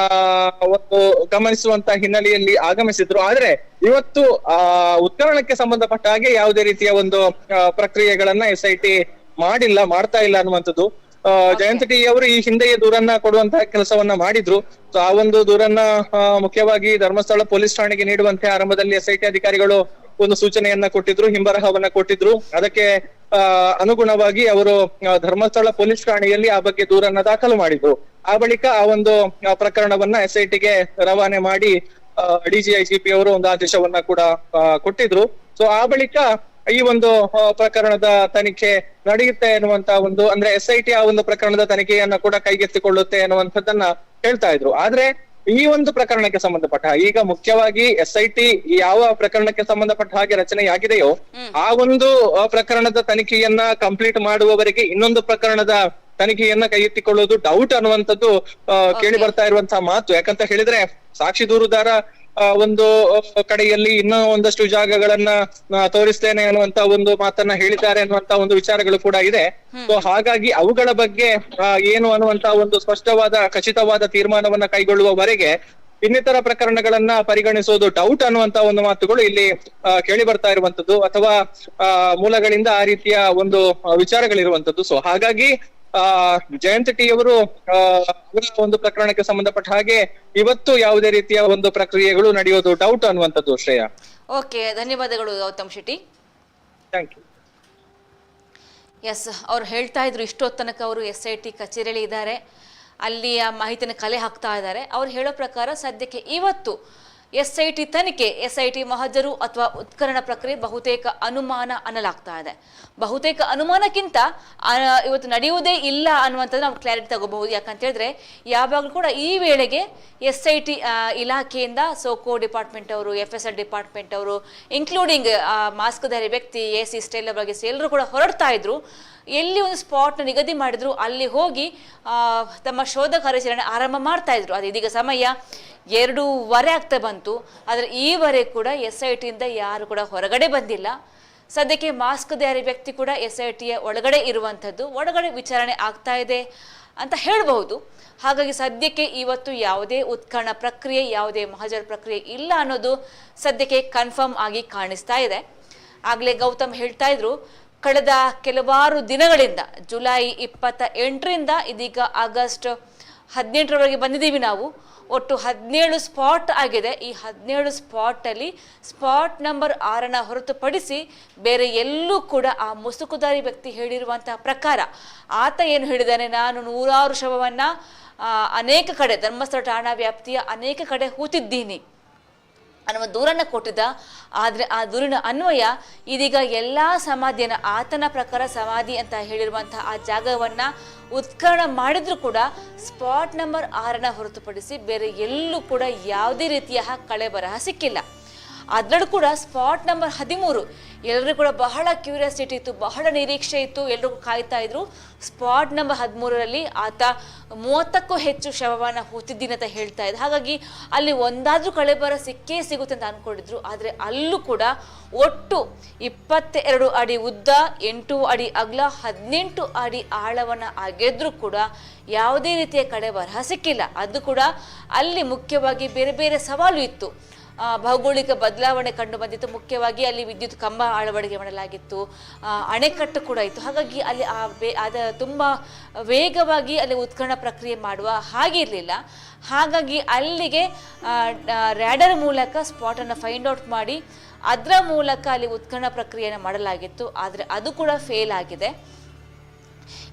ಒಂದು ಗಮನಿಸುವಂತ ಹಿನ್ನೆಲೆಯಲ್ಲಿ ಆಗಮಿಸಿದ್ರು. ಆದ್ರೆ ಇವತ್ತು ಉತ್ಖನನಕ್ಕೆ ಸಂಬಂಧಪಟ್ಟ ಹಾಗೆ ಯಾವುದೇ ರೀತಿಯ ಒಂದು ಪ್ರಕ್ರಿಯೆಗಳನ್ನ SIT ಮಾಡ್ತಾ ಇಲ್ಲ ಅನ್ನುವಂಥದ್ದು. ಜಯಂತ್ ಟಿ ಅವರು ಈ ಹಿಂದೆಯೇ ದೂರನ್ನ ಕೊಡುವಂತಹ ಕೆಲಸವನ್ನ ಮಾಡಿದ್ರು. ಸೊ ಆ ಒಂದು ದೂರನ್ನ ಮುಖ್ಯವಾಗಿ ಧರ್ಮಸ್ಥಳ ಪೊಲೀಸ್ ಠಾಣೆಗೆ ನೀಡುವಂತೆ ಆರಂಭದಲ್ಲಿ SIT ಅಧಿಕಾರಿಗಳು ಒಂದು ಸೂಚನೆಯನ್ನ ಕೊಟ್ಟಿದ್ರು, ಹಿಂಬರಹವನ್ನ ಕೊಟ್ಟಿದ್ರು. ಅದಕ್ಕೆ ಅನುಗುಣವಾಗಿ ಅವರು ಧರ್ಮಸ್ಥಳ ಪೊಲೀಸ್ ಠಾಣೆಯಲ್ಲಿ ಆ ಬಗ್ಗೆ ದೂರನ್ನ ದಾಖಲು ಮಾಡಿದ್ರು. ಆ ಬಳಿಕ ಆ ಒಂದು ಪ್ರಕರಣವನ್ನ SITಗೆ ರವಾನೆ ಮಾಡಿ DGIGP ಅವರು ಒಂದು ಆದೇಶವನ್ನ ಕೂಡ ಕೊಟ್ಟಿದ್ರು. ಸೊ ಆ ಬಳಿಕ ಈ ಒಂದು ಪ್ರಕರಣದ ತನಿಖೆ ನಡೆಯುತ್ತೆ ಅನ್ನುವಂತ ಒಂದು, ಅಂದ್ರೆ SIT ಆ ಒಂದು ಪ್ರಕರಣದ ತನಿಖೆಯನ್ನ ಕೂಡ ಕೈಗೆತ್ತಿಕೊಳ್ಳುತ್ತೆ ಅನ್ನುವಂಥದ್ದನ್ನ ಹೇಳ್ತಾ ಇದ್ರು. ಆದ್ರೆ ಈ ಒಂದು ಪ್ರಕರಣಕ್ಕೆ ಸಂಬಂಧಪಟ್ಟ ಈಗ ಮುಖ್ಯವಾಗಿ SIT ಯಾವ ಪ್ರಕರಣಕ್ಕೆ ಸಂಬಂಧಪಟ್ಟ ಹಾಗೆ ರಚನೆಯಾಗಿದೆಯೋ ಆ ಒಂದು ಪ್ರಕರಣದ ತನಿಖೆಯನ್ನ ಕಂಪ್ಲೀಟ್ ಮಾಡುವವರೆಗೆ ಇನ್ನೊಂದು ಪ್ರಕರಣದ ತನಿಖೆಯನ್ನ ಕೈಗೆತ್ತಿಕೊಳ್ಳೋದು ಡೌಟ್ ಅನ್ನುವಂಥದ್ದು ಕೇಳಿ ಬರ್ತಾ ಇರುವಂತಹ ಮಾತು. ಯಾಕಂತ ಹೇಳಿದ್ರೆ ಸಾಕ್ಷಿ ದೂರುದಾರ ಒಂದು ಕಡೆಯಲ್ಲಿ ಇನ್ನೂ ಒಂದಷ್ಟು ಜಾಗಗಳನ್ನ ತೋರಿಸ್ತೇನೆ ಅನ್ನುವಂತ ಒಂದು ಮಾತನ್ನ ಹೇಳಿದ್ದಾರೆ ಅನ್ನುವಂತ ಒಂದು ವಿಚಾರಗಳು ಕೂಡ ಇದೆ. ಸೊ ಹಾಗಾಗಿ ಅವುಗಳ ಬಗ್ಗೆ ಏನು ಅನ್ನುವಂತ ಒಂದು ಸ್ಪಷ್ಟವಾದ ಖಚಿತವಾದ ತೀರ್ಮಾನವನ್ನ ಕೈಗೊಳ್ಳುವವರೆಗೆ ಇನ್ನಿತರ ಪ್ರಕರಣಗಳನ್ನ ಪರಿಗಣಿಸೋದು ಡೌಟ್ ಅನ್ನುವಂತ ಒಂದು ಮಾತುಗಳು ಇಲ್ಲಿ ಕೇಳಿ ಬರ್ತಾ ಇರುವಂತದ್ದು, ಅಥವಾ ಮೂಲಗಳಿಂದ ಆ ರೀತಿಯ ಒಂದು ವಿಚಾರಗಳಿರುವಂತದ್ದು. ಸೊ ಹಾಗಾಗಿ ಜಯಂತ್ ಟಿ ಅವರು ಒಂದು ಪ್ರಕರಣಕ್ಕೆ ಸಂಬಂಧಪಟ್ಟ ಹಾಗೆ ಇವತ್ತು ಯಾವುದೇ ರೀತಿಯ ಒಂದು ಪ್ರಕ್ರಿಯೆಗಳು ನಡೆಯೋದು ಡೌಟ್ ಅನ್ನುವಂಥದ್ದು. ಶ್ರೇಯಾ, ಓಕೆ, ಧನ್ಯವಾದಗಳು Gautam Shetty. Thank you. Yes, ಅವ್ರು ಹೇಳ್ತಾ ಇದ್ರು ಇಷ್ಟೊತ್ತು ತನಕ ಅವರು SIT ಕಚೇರಿಯಲ್ಲಿ ಇದ್ದಾರೆ, ಅಲ್ಲಿಯ ಮಾಹಿತಿನ ಕಲೆ ಹಾಕ್ತಾ ಇದ್ದಾರೆ. ಅವ್ರು ಹೇಳೋ ಪ್ರಕಾರ ಸದ್ಯಕ್ಕೆ ಇವತ್ತು SIT ತನಿಖೆ, SIT ಮಹಜರು ಅಥವಾ ಉತ್ಖನನ ಪ್ರಕ್ರಿಯೆ ಬಹುತೇಕ ಅನುಮಾನ ಅನ್ನಲಾಗ್ತಾ ಇದೆ. ಬಹುತೇಕ ಅನುಮಾನಕ್ಕಿಂತ ಇವತ್ತು ನಡೆಯುವುದೇ ಇಲ್ಲ ಅನ್ನುವಂಥದ್ದು ನಾವು ಕ್ಲಾರಿಟಿ ತಗೋಬಹುದು. ಯಾಕಂತ ಹೇಳಿದ್ರೆ ಯಾವಾಗಲೂ ಕೂಡ ಈ ವೇಳೆಗೆ SIT ಇಲಾಖೆಯಿಂದ ಸೋಕೋ ಡಿಪಾರ್ಟ್ಮೆಂಟ್ ಅವರು, FSL ಡಿಪಾರ್ಟ್ಮೆಂಟ್ ಅವರು, ಇನ್ಕ್ಲೂಡಿಂಗ್ ಮಾಸ್ಕ್ಧಾರಿ ವ್ಯಕ್ತಿ AC ಸ್ಟೈಲ್ ಬಗ್ಗೆ ಎಲ್ಲರೂ ಕೂಡ ಹೊರಡ್ತಾ ಇದ್ರು. ಎಲ್ಲಿ ಒಂದು ಸ್ಪಾಟ್ನ ನಿಗದಿ ಮಾಡಿದ್ರು ಅಲ್ಲಿ ಹೋಗಿ ತಮ್ಮ ಶೋಧ ಕಾರ್ಯಾಚರಣೆ ಆರಂಭ ಮಾಡ್ತಾ ಇದ್ರು. ಅದು ಇದೀಗ ಸಮಯ 2:15 ಆಗ್ತಾ ಬಂತು. ಆದರೆ ಈವರೆಗೆ ಕೂಡ SITಯಿಂದ ಯಾರು ಕೂಡ ಹೊರಗಡೆ ಬಂದಿಲ್ಲ. ಸದ್ಯಕ್ಕೆ ಮಾಸ್ಕ್ಧಾರಿ ವ್ಯಕ್ತಿ ಕೂಡ SITಯ ಒಳಗಡೆ ಇರುವಂಥದ್ದು, ಒಳಗಡೆ ವಿಚಾರಣೆ ಆಗ್ತಾ ಇದೆ ಅಂತ ಹೇಳಬಹುದು. ಹಾಗಾಗಿ ಸದ್ಯಕ್ಕೆ ಇವತ್ತು ಯಾವುದೇ ಉತ್ಖನನ ಪ್ರಕ್ರಿಯೆ, ಯಾವುದೇ ಮಹಜರ್ ಪ್ರಕ್ರಿಯೆ ಇಲ್ಲ ಅನ್ನೋದು ಸದ್ಯಕ್ಕೆ ಕನ್ಫರ್ಮ್ ಆಗಿ ಕಾಣಿಸ್ತಾ ಇದೆ. ಆಗಲೇ ಗೌತಮ್ ಹೇಳ್ತಾ ಇದ್ರು, ಕಳೆದ ಕೆಲವಾರು ದಿನಗಳಿಂದ ಜುಲೈ 28ರಿಂದ ಇದೀಗ ಆಗಸ್ಟ್ 17ರವರೆಗೆ ಬಂದಿದ್ದೀವಿ ನಾವು. ಒಟ್ಟು 17 ಸ್ಪಾಟ್ ಆಗಿದೆ. ಈ 17 ಸ್ಪಾಟಲ್ಲಿ ಸ್ಪಾಟ್ ನಂಬರ್ 6 ಹೊರತುಪಡಿಸಿ ಬೇರೆ ಎಲ್ಲೂ ಕೂಡ ಆ ಮುಸುಕುದಾರಿ ವ್ಯಕ್ತಿ ಹೇಳಿರುವಂತಹ ಪ್ರಕಾರ ಆತ ಏನು ಹೇಳಿದ್ದಾನೆ, ನಾನು 100 ಶವವನ್ನು ಅನೇಕ ಕಡೆ ಧರ್ಮಸ್ಥಳ ಠಾಣಾ ವ್ಯಾಪ್ತಿಯ ಅನೇಕ ಕಡೆ ಹೂತಿದ್ದೀನಿ ಅನ್ನುವ ದೂರನ್ನು ಕೊಟ್ಟಿದ್ದ. ಆದರೆ ಆ ದೂರಿನ ಅನ್ವಯ ಇದೀಗ ಎಲ್ಲ ಸಮಾಧಿಯನ್ನು ಆತನ ಪ್ರಕಾರ ಸಮಾಧಿ ಅಂತ ಹೇಳಿರುವಂತಹ ಆ ಜಾಗವನ್ನು ಉತ್ಖನನ ಮಾಡಿದ್ರು ಕೂಡ ಸ್ಪಾಟ್ ನಂಬರ್ 6 ಹೊರತುಪಡಿಸಿ ಬೇರೆ ಎಲ್ಲೂ ಕೂಡ ಯಾವುದೇ ರೀತಿಯ ಕಳೆ ಬರಹ ಸಿಕ್ಕಿಲ್ಲ. ಅದರಲ್ಲೂ ಕೂಡ ಸ್ಪಾಟ್ ನಂಬರ್ 13 ಎಲ್ಲರಿಗೂ ಕೂಡ ಬಹಳ ಕ್ಯೂರಿಯಾಸಿಟಿ ಇತ್ತು, ಬಹಳ ನಿರೀಕ್ಷೆ ಇತ್ತು, ಎಲ್ಲರಿಗೂ ಕಾಯ್ತಾ ಇದ್ರು. ಸ್ಪಾಟ್ ನಂಬರ್ 13ರಲ್ಲಿ ಆತ 30ಕ್ಕೂ ಹೆಚ್ಚು ಶವವನ್ನು ಹೂತಿದ್ದೀನಿ ಅಂತ ಹೇಳ್ತಾ ಇದ್ದ. ಹಾಗಾಗಿ ಅಲ್ಲಿ ಒಂದಾದ್ರೂ ಕಳೆ ಬರ ಸಿಕ್ಕೇ ಸಿಗುತ್ತೆ ಅಂತ ಅಂದ್ಕೊಂಡಿದ್ರು. ಆದರೆ ಅಲ್ಲೂ ಕೂಡ ಒಟ್ಟು 22 ಅಡಿ ಉದ್ದ, 8 ಅಡಿ ಅಗಲ, 18 ಅಡಿ ಆಳವನ್ನು ಅಗೆದ್ರೂ ಕೂಡ ಯಾವುದೇ ರೀತಿಯ ಕಳೆ ಬರಹ ಸಿಕ್ಕಿಲ್ಲ. ಅದು ಕೂಡ ಅಲ್ಲಿ ಮುಖ್ಯವಾಗಿ ಬೇರೆ ಬೇರೆ ಸವಾಲು ಇತ್ತು. ಭೌಗೋಳಿಕ ಬದಲಾವಣೆ ಕಂಡು ಬಂದಿತ್ತು. ಮುಖ್ಯವಾಗಿ ಅಲ್ಲಿ ವಿದ್ಯುತ್ ಕಂಬ ಅಳವಡಿಕೆ ಮಾಡಲಾಗಿತ್ತು, ಅಣೆಕಟ್ಟು ಕೂಡ ಇತ್ತು. ಹಾಗಾಗಿ ಅಲ್ಲಿ ತುಂಬ ವೇಗವಾಗಿ ಅಲ್ಲಿ ಉತ್ಖನನ ಪ್ರಕ್ರಿಯೆ ಮಾಡುವ ಹಾಗಿರಲಿಲ್ಲ. ಹಾಗಾಗಿ ಅಲ್ಲಿಗೆ ರ್ಯಾಡರ್ ಮೂಲಕ ಸ್ಪಾಟನ್ನು ಫೈಂಡ್ ಔಟ್ ಮಾಡಿ ಅದರ ಮೂಲಕ ಅಲ್ಲಿ ಉತ್ಖನನ ಪ್ರಕ್ರಿಯೆಯನ್ನು ಮಾಡಲಾಗಿತ್ತು. ಆದರೆ ಅದು ಕೂಡ ಫೇಲ್ ಆಗಿದೆ.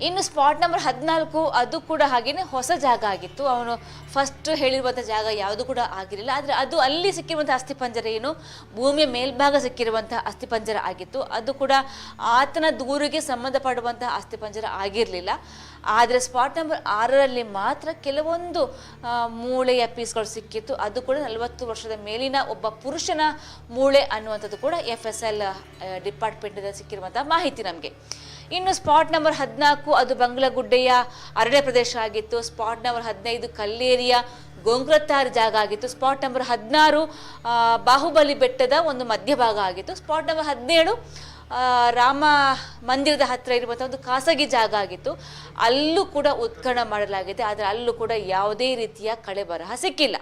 ಇನ್ನು ಸ್ಪಾಟ್ ನಂಬರ್ 14 ಅದು ಕೂಡ ಹಾಗೇನೆ ಹೊಸ ಜಾಗ ಆಗಿತ್ತು. ಅವನು ಫಸ್ಟ್ ಹೇಳಿರುವಂಥ ಜಾಗ ಯಾವುದು ಕೂಡ ಆಗಿರಲಿಲ್ಲ. ಆದರೆ ಅದು ಅಲ್ಲಿ ಸಿಕ್ಕಿರುವಂಥ ಅಸ್ಥಿಪಂಜರ ಏನು ಭೂಮಿಯ ಮೇಲ್ಭಾಗ ಸಿಕ್ಕಿರುವಂಥ ಅಸ್ಥಿಪಂಜರ ಆಗಿತ್ತು. ಅದು ಕೂಡ ಆತನ ದೂರಿಗೆ ಸಂಬಂಧಪಡುವಂಥ ಅಸ್ಥಿಪಂಜರ ಆಗಿರಲಿಲ್ಲ. ಆದರೆ ಸ್ಪಾಟ್ ನಂಬರ್ 6ರಲ್ಲಿ ಮಾತ್ರ ಕೆಲವೊಂದು ಮೂಳೆಯ ಪೀಸ್ಗಳು ಸಿಕ್ಕಿತ್ತು. ಅದು ಕೂಡ 40 ವರ್ಷದ ಮೇಲಿನ ಒಬ್ಬ ಪುರುಷನ ಮೂಳೆ ಅನ್ನುವಂಥದ್ದು ಕೂಡ FSL ಡಿಪಾರ್ಟ್ಮೆಂಟಿಂದ ಸಿಕ್ಕಿರುವಂಥ ಮಾಹಿತಿ ನಮಗೆ. ಇನ್ನು ಸ್ಪಾಟ್ ನಂಬರ್ 14 ಅದು ಬಂಗ್ಲಗುಡ್ಡೆಯ ಅರಣ್ಯ ಪ್ರದೇಶ ಆಗಿತ್ತು. ಸ್ಪಾಟ್ ನಂಬರ್ 15 ಕಲ್ಲೇರಿಯ ಗೋಂಗ್ರತ್ತಾರಿ ಜಾಗ ಆಗಿತ್ತು. ಸ್ಪಾಟ್ ನಂಬರ್ 16 ಬಾಹುಬಲಿ ಬೆಟ್ಟದ ಒಂದು ಮಧ್ಯಭಾಗ ಆಗಿತ್ತು. ಸ್ಪಾಟ್ ನಂಬರ್ 17 ರಾಮ ಮಂದಿರದ ಹತ್ತಿರ ಇರುವಂಥ ಒಂದು ಖಾಸಗಿ ಜಾಗ ಆಗಿತ್ತು. ಅಲ್ಲೂ ಕೂಡ ಉತ್ಖನನ ಮಾಡಲಾಗಿದೆ. ಆದರೆ ಅಲ್ಲೂ ಕೂಡ ಯಾವುದೇ ರೀತಿಯ ಕಳೆ ಬರಹ ಸಿಕ್ಕಿಲ್ಲ.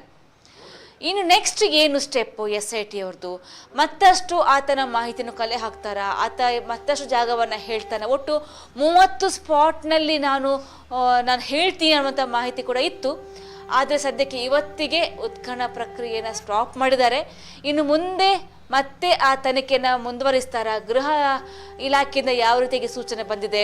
ಇನ್ನು ನೆಕ್ಸ್ಟ್ ಏನು ಸ್ಟೆಪ್ಪು SIT ಅವ್ರದ್ದು? ಮತ್ತಷ್ಟು ಆತನ ಮಾಹಿತಿಯನ್ನು ಕಲೆ ಹಾಕ್ತಾರಾ, ಆತ ಮತ್ತಷ್ಟು ಜಾಗವನ್ನು ಹೇಳ್ತಾನೆ. ಒಟ್ಟು 30 ಸ್ಪಾಟ್ನಲ್ಲಿ ನಾನು ಹೇಳ್ತೀನಿ ಅನ್ನುವಂಥ ಮಾಹಿತಿ ಕೂಡ ಇತ್ತು. ಆದರೆ ಸದ್ಯಕ್ಕೆ ಇವತ್ತಿಗೆ ಉತ್ಖನನ ಪ್ರಕ್ರಿಯೆಯನ್ನು ಸ್ಟಾಪ್ ಮಾಡಿದ್ದಾರೆ. ಇನ್ನು ಮುಂದೆ ಮತ್ತೆ ಆ ತನಿಖೆಯನ್ನು ಮುಂದುವರಿಸ್ತಾರ? ಗೃಹ ಇಲಾಖೆಯಿಂದ ಯಾವ ರೀತಿಯಾಗಿ ಸೂಚನೆ ಬಂದಿದೆ?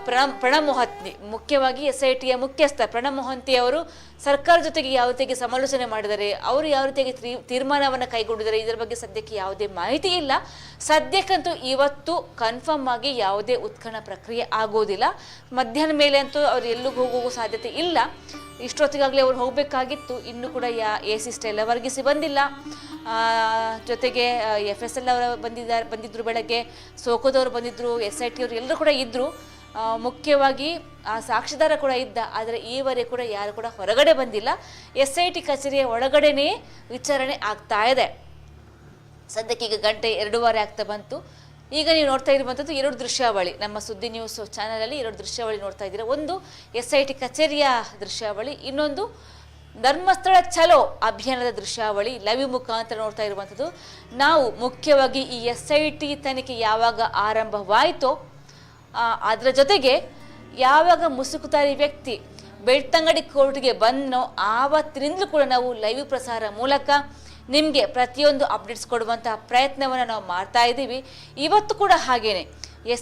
ಪ್ರಣಬ್ ಮೊಹಂತಿ ಮುಖ್ಯವಾಗಿ SITಯ ಮುಖ್ಯಸ್ಥ ಪ್ರಣಬ್ ಮೊಹಂತಿ ಅವರು ಸರ್ಕಾರ ಜೊತೆಗೆ ಯಾವ ರೀತಿಯಾಗಿ ಸಮಾಲೋಚನೆ ಮಾಡಿದ್ದಾರೆ, ಅವರು ಯಾವ ರೀತಿಯಾಗಿ ತೀರ್ಮಾನವನ್ನು ಕೈಗೊಂಡಿದ್ದಾರೆ, ಇದರ ಬಗ್ಗೆ ಸದ್ಯಕ್ಕೆ ಯಾವುದೇ ಮಾಹಿತಿ ಇಲ್ಲ. ಸದ್ಯಕ್ಕಂತೂ ಇವತ್ತು ಕನ್ಫರ್ಮ್ ಆಗಿ ಯಾವುದೇ ಉತ್ಖನನ ಪ್ರಕ್ರಿಯೆ ಆಗೋದಿಲ್ಲ. ಮಧ್ಯಾಹ್ನ ಮೇಲೆ ಅಂತೂ ಅವ್ರು ಎಲ್ಲಿಗೂ ಹೋಗುವ ಸಾಧ್ಯತೆ ಇಲ್ಲ. ಇಷ್ಟೊತ್ತಿಗಾಗಲೇ ಅವ್ರು ಹೋಗಬೇಕಾಗಿತ್ತು. ಇನ್ನೂ ಕೂಡ AC ಸ್ಟೈಲ್ ವರ್ಗಿಸಿ ಬಂದಿಲ್ಲ. ಜೊತೆಗೆ FSL ಅವರು ಬಂದಿದ್ರು, ಬೆಳಗ್ಗೆ ಸೋಕೋದವರು ಬಂದಿದ್ರು, SIT ಅವರು ಎಲ್ಲರೂ ಕೂಡ ಇದ್ದರು. ಮುಖ್ಯವಾಗಿ ಸಾಕ್ಷಿದಾರ ಕೂಡ ಇದ್ದ. ಆದರೆ ಈವರೆಗೆ ಕೂಡ ಯಾರು ಕೂಡ ಹೊರಗಡೆ ಬಂದಿಲ್ಲ. SIT ಕಚೇರಿಯ ಒಳಗಡೆನೇ ವಿಚಾರಣೆ ಆಗ್ತಾ ಇದೆ. ಸದ್ಯಕ್ಕೆ ಈಗ ಗಂಟೆ 2:15 ಆಗ್ತಾ ಬಂತು. ಈಗ ನೀವು ನೋಡ್ತಾ ಇರುವಂಥದ್ದು 2 ದೃಶ್ಯಾವಳಿ. ನಮ್ಮ ಸುದ್ದಿ ನ್ಯೂಸ್ ಚಾನಲಲ್ಲಿ 2 ದೃಶ್ಯಾವಳಿ ನೋಡ್ತಾ ಇದ್ದೀರಾ. ಒಂದು SIT ಕಚೇರಿಯ ದೃಶ್ಯಾವಳಿ, ಇನ್ನೊಂದು ಧರ್ಮಸ್ಥಳ ಚಲೋ ಅಭಿಯಾನದ ದೃಶ್ಯಾವಳಿ ಲೈವ್ ಮುಖಾಂತರ ನೋಡ್ತಾ ಇರುವಂಥದ್ದು. ನಾವು ಮುಖ್ಯವಾಗಿ ಈ SIT ತನಿಖೆ ಯಾವಾಗ ಆರಂಭವಾಯಿತೋ ಅದರ ಜೊತೆಗೆ ಯಾವಾಗ ಮುಸುಕುದಾರಿ ವ್ಯಕ್ತಿ ಬೆಳ್ತಂಗಡಿ ಕೋರ್ಟ್ಗೆ ಬಂದನೋ ಆವತ್ತಿನಿಂದಲೂ ಕೂಡ ನಾವು ಲೈವ್ ಪ್ರಸಾರ ಮೂಲಕ ನಿಮಗೆ ಪ್ರತಿಯೊಂದು ಅಪ್ಡೇಟ್ಸ್ ಕೊಡುವಂತಹ ಪ್ರಯತ್ನವನ್ನು ನಾವು ಮಾಡ್ತಾ ಇದ್ದೀವಿ. ಇವತ್ತು ಕೂಡ ಹಾಗೇನೆ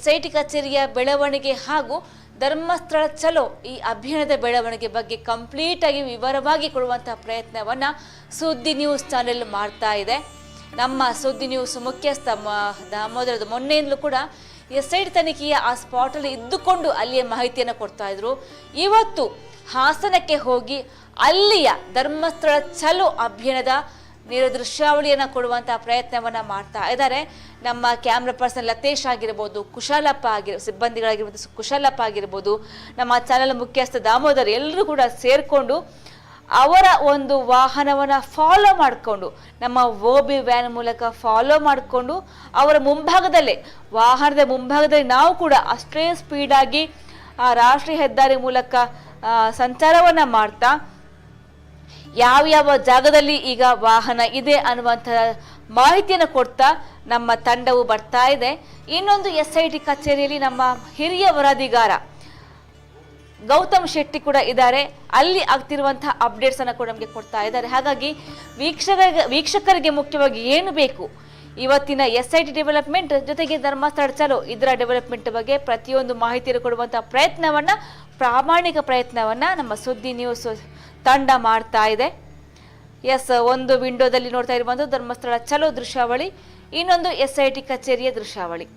SIT ಕಚೇರಿಯ ಬೆಳವಣಿಗೆ ಹಾಗೂ ಧರ್ಮಸ್ಥಳ ಚಲೋ ಈ ಅಭಿಯಾನದ ಬೆಳವಣಿಗೆ ಬಗ್ಗೆ ಕಂಪ್ಲೀಟ್ ಆಗಿ ವಿವರವಾಗಿ ಕೊಡುವಂತಹ ಪ್ರಯತ್ನವನ್ನು ಸುದ್ದಿ ನ್ಯೂಸ್ ಚಾನೆಲ್ ಮಾಡ್ತಾ ಇದೆ. ನಮ್ಮ ಸುದ್ದಿ ನ್ಯೂಸ್ ಮುಖ್ಯಸ್ಥ ದಾಮೋದರದ ಮೊನ್ನೆಯಿಂದಲೂ ಕೂಡ SIT ತನಿಖೆಯ ಆ ಸ್ಪಾಟಲ್ಲಿ ಇದ್ದುಕೊಂಡು ಅಲ್ಲಿಯ ಮಾಹಿತಿಯನ್ನು ಕೊಡ್ತಾ ಇದ್ರು. ಇವತ್ತು ಹಾಸನಕ್ಕೆ ಹೋಗಿ ಅಲ್ಲಿಯ ಧರ್ಮಸ್ಥಳ ಚಲೋ ಅಭಿಯಾನದ ದೃಶ್ಯಾವಳಿಯನ್ನು ಕೊಡುವಂತಹ ಪ್ರಯತ್ನವನ್ನು ಮಾಡ್ತಾ ಇದ್ದಾರೆ. ನಮ್ಮ ಕ್ಯಾಮ್ರಾ ಪರ್ಸನ್ ಲತೇಶ್ ಆಗಿರ್ಬೋದು, ಕುಶಾಲಪ್ಪ ಸಿಬ್ಬಂದಿಗಳಾಗಿರ್ಬೋದು, ಕುಶಾಲಪ್ಪ ಆಗಿರ್ಬೋದು, ನಮ್ಮ ಚಾನೆಲ್ ಮುಖ್ಯಸ್ಥ ದಾಮೋದರ್ ಎಲ್ಲರೂ ಕೂಡ ಸೇರಿಕೊಂಡು ಅವರ ಒಂದು ವಾಹನವನ್ನು ಫಾಲೋ ಮಾಡಿಕೊಂಡು ನಮ್ಮ OB ವ್ಯಾನ್ ಮೂಲಕ ಫಾಲೋ ಮಾಡಿಕೊಂಡು ಅವರ ಮುಂಭಾಗದಲ್ಲೇ ವಾಹನದ ಮುಂಭಾಗದಲ್ಲಿ ನಾವು ಕೂಡ ಅಷ್ಟೇ ಸ್ಪೀಡಾಗಿ ರಾಷ್ಟ್ರೀಯ ಹೆದ್ದಾರಿ ಮೂಲಕ ಸಂಚಾರವನ್ನು ಮಾಡ್ತಾ ಯಾವ ಜಾಗದಲ್ಲಿ ಈಗ ವಾಹನ ಇದೆ ಅನ್ನುವಂಥ ಮಾಹಿತಿಯನ್ನು ಕೊಡ್ತಾ ನಮ್ಮ ತಂಡವು ಬರ್ತಾ ಇದೆ. ಇನ್ನೊಂದು SIT ಕಚೇರಿಯಲ್ಲಿ ನಮ್ಮ ಹಿರಿಯ ವರದಿಗಾರ ಗೌತಮ್ ಶೆಟ್ಟಿ ಕೂಡ ಇದ್ದಾರೆ. ಅಲ್ಲಿ ಆಗ್ತಿರುವಂತಹ ಅಪ್ಡೇಟ್ಸ್ ಅನ್ನ ಕೂಡ ನಮಗೆ ಕೊಡ್ತಾ ಇದ್ದಾರೆ. ಹಾಗಾಗಿ ವೀಕ್ಷಕರಿಗೆ ಮುಖ್ಯವಾಗಿ ಏನು ಬೇಕು, ಇವತ್ತಿನ SIT ಡೆವಲಪ್ಮೆಂಟ್ ಜೊತೆಗೆ ಧರ್ಮಸ್ಥಳ ಚಲೋ ಇದರ ಡೆವಲಪ್ಮೆಂಟ್ ಬಗ್ಗೆ ಪ್ರತಿಯೊಂದು ಮಾಹಿತಿ ಕೊಡುವಂತಹ ಪ್ರಯತ್ನವನ್ನ, ಪ್ರಾಮಾಣಿಕ ಪ್ರಯತ್ನವನ್ನ ನಮ್ಮ ಸುದ್ದಿ ನ್ಯೂಸ್ ತಂಡ ಮಾಡ್ತಾ ಇದೆ. ಒಂದು ವಿಂಡೋದಲ್ಲಿ ನೋಡ್ತಾ ಇರುವಂತಹ ಧರ್ಮಸ್ಥಳ ಚಲೋ ದೃಶ್ಯಾವಳಿ, ಇನ್ನೊಂದು SIT ಕಚೇರಿಯ ದೃಶ್ಯಾವಳಿ.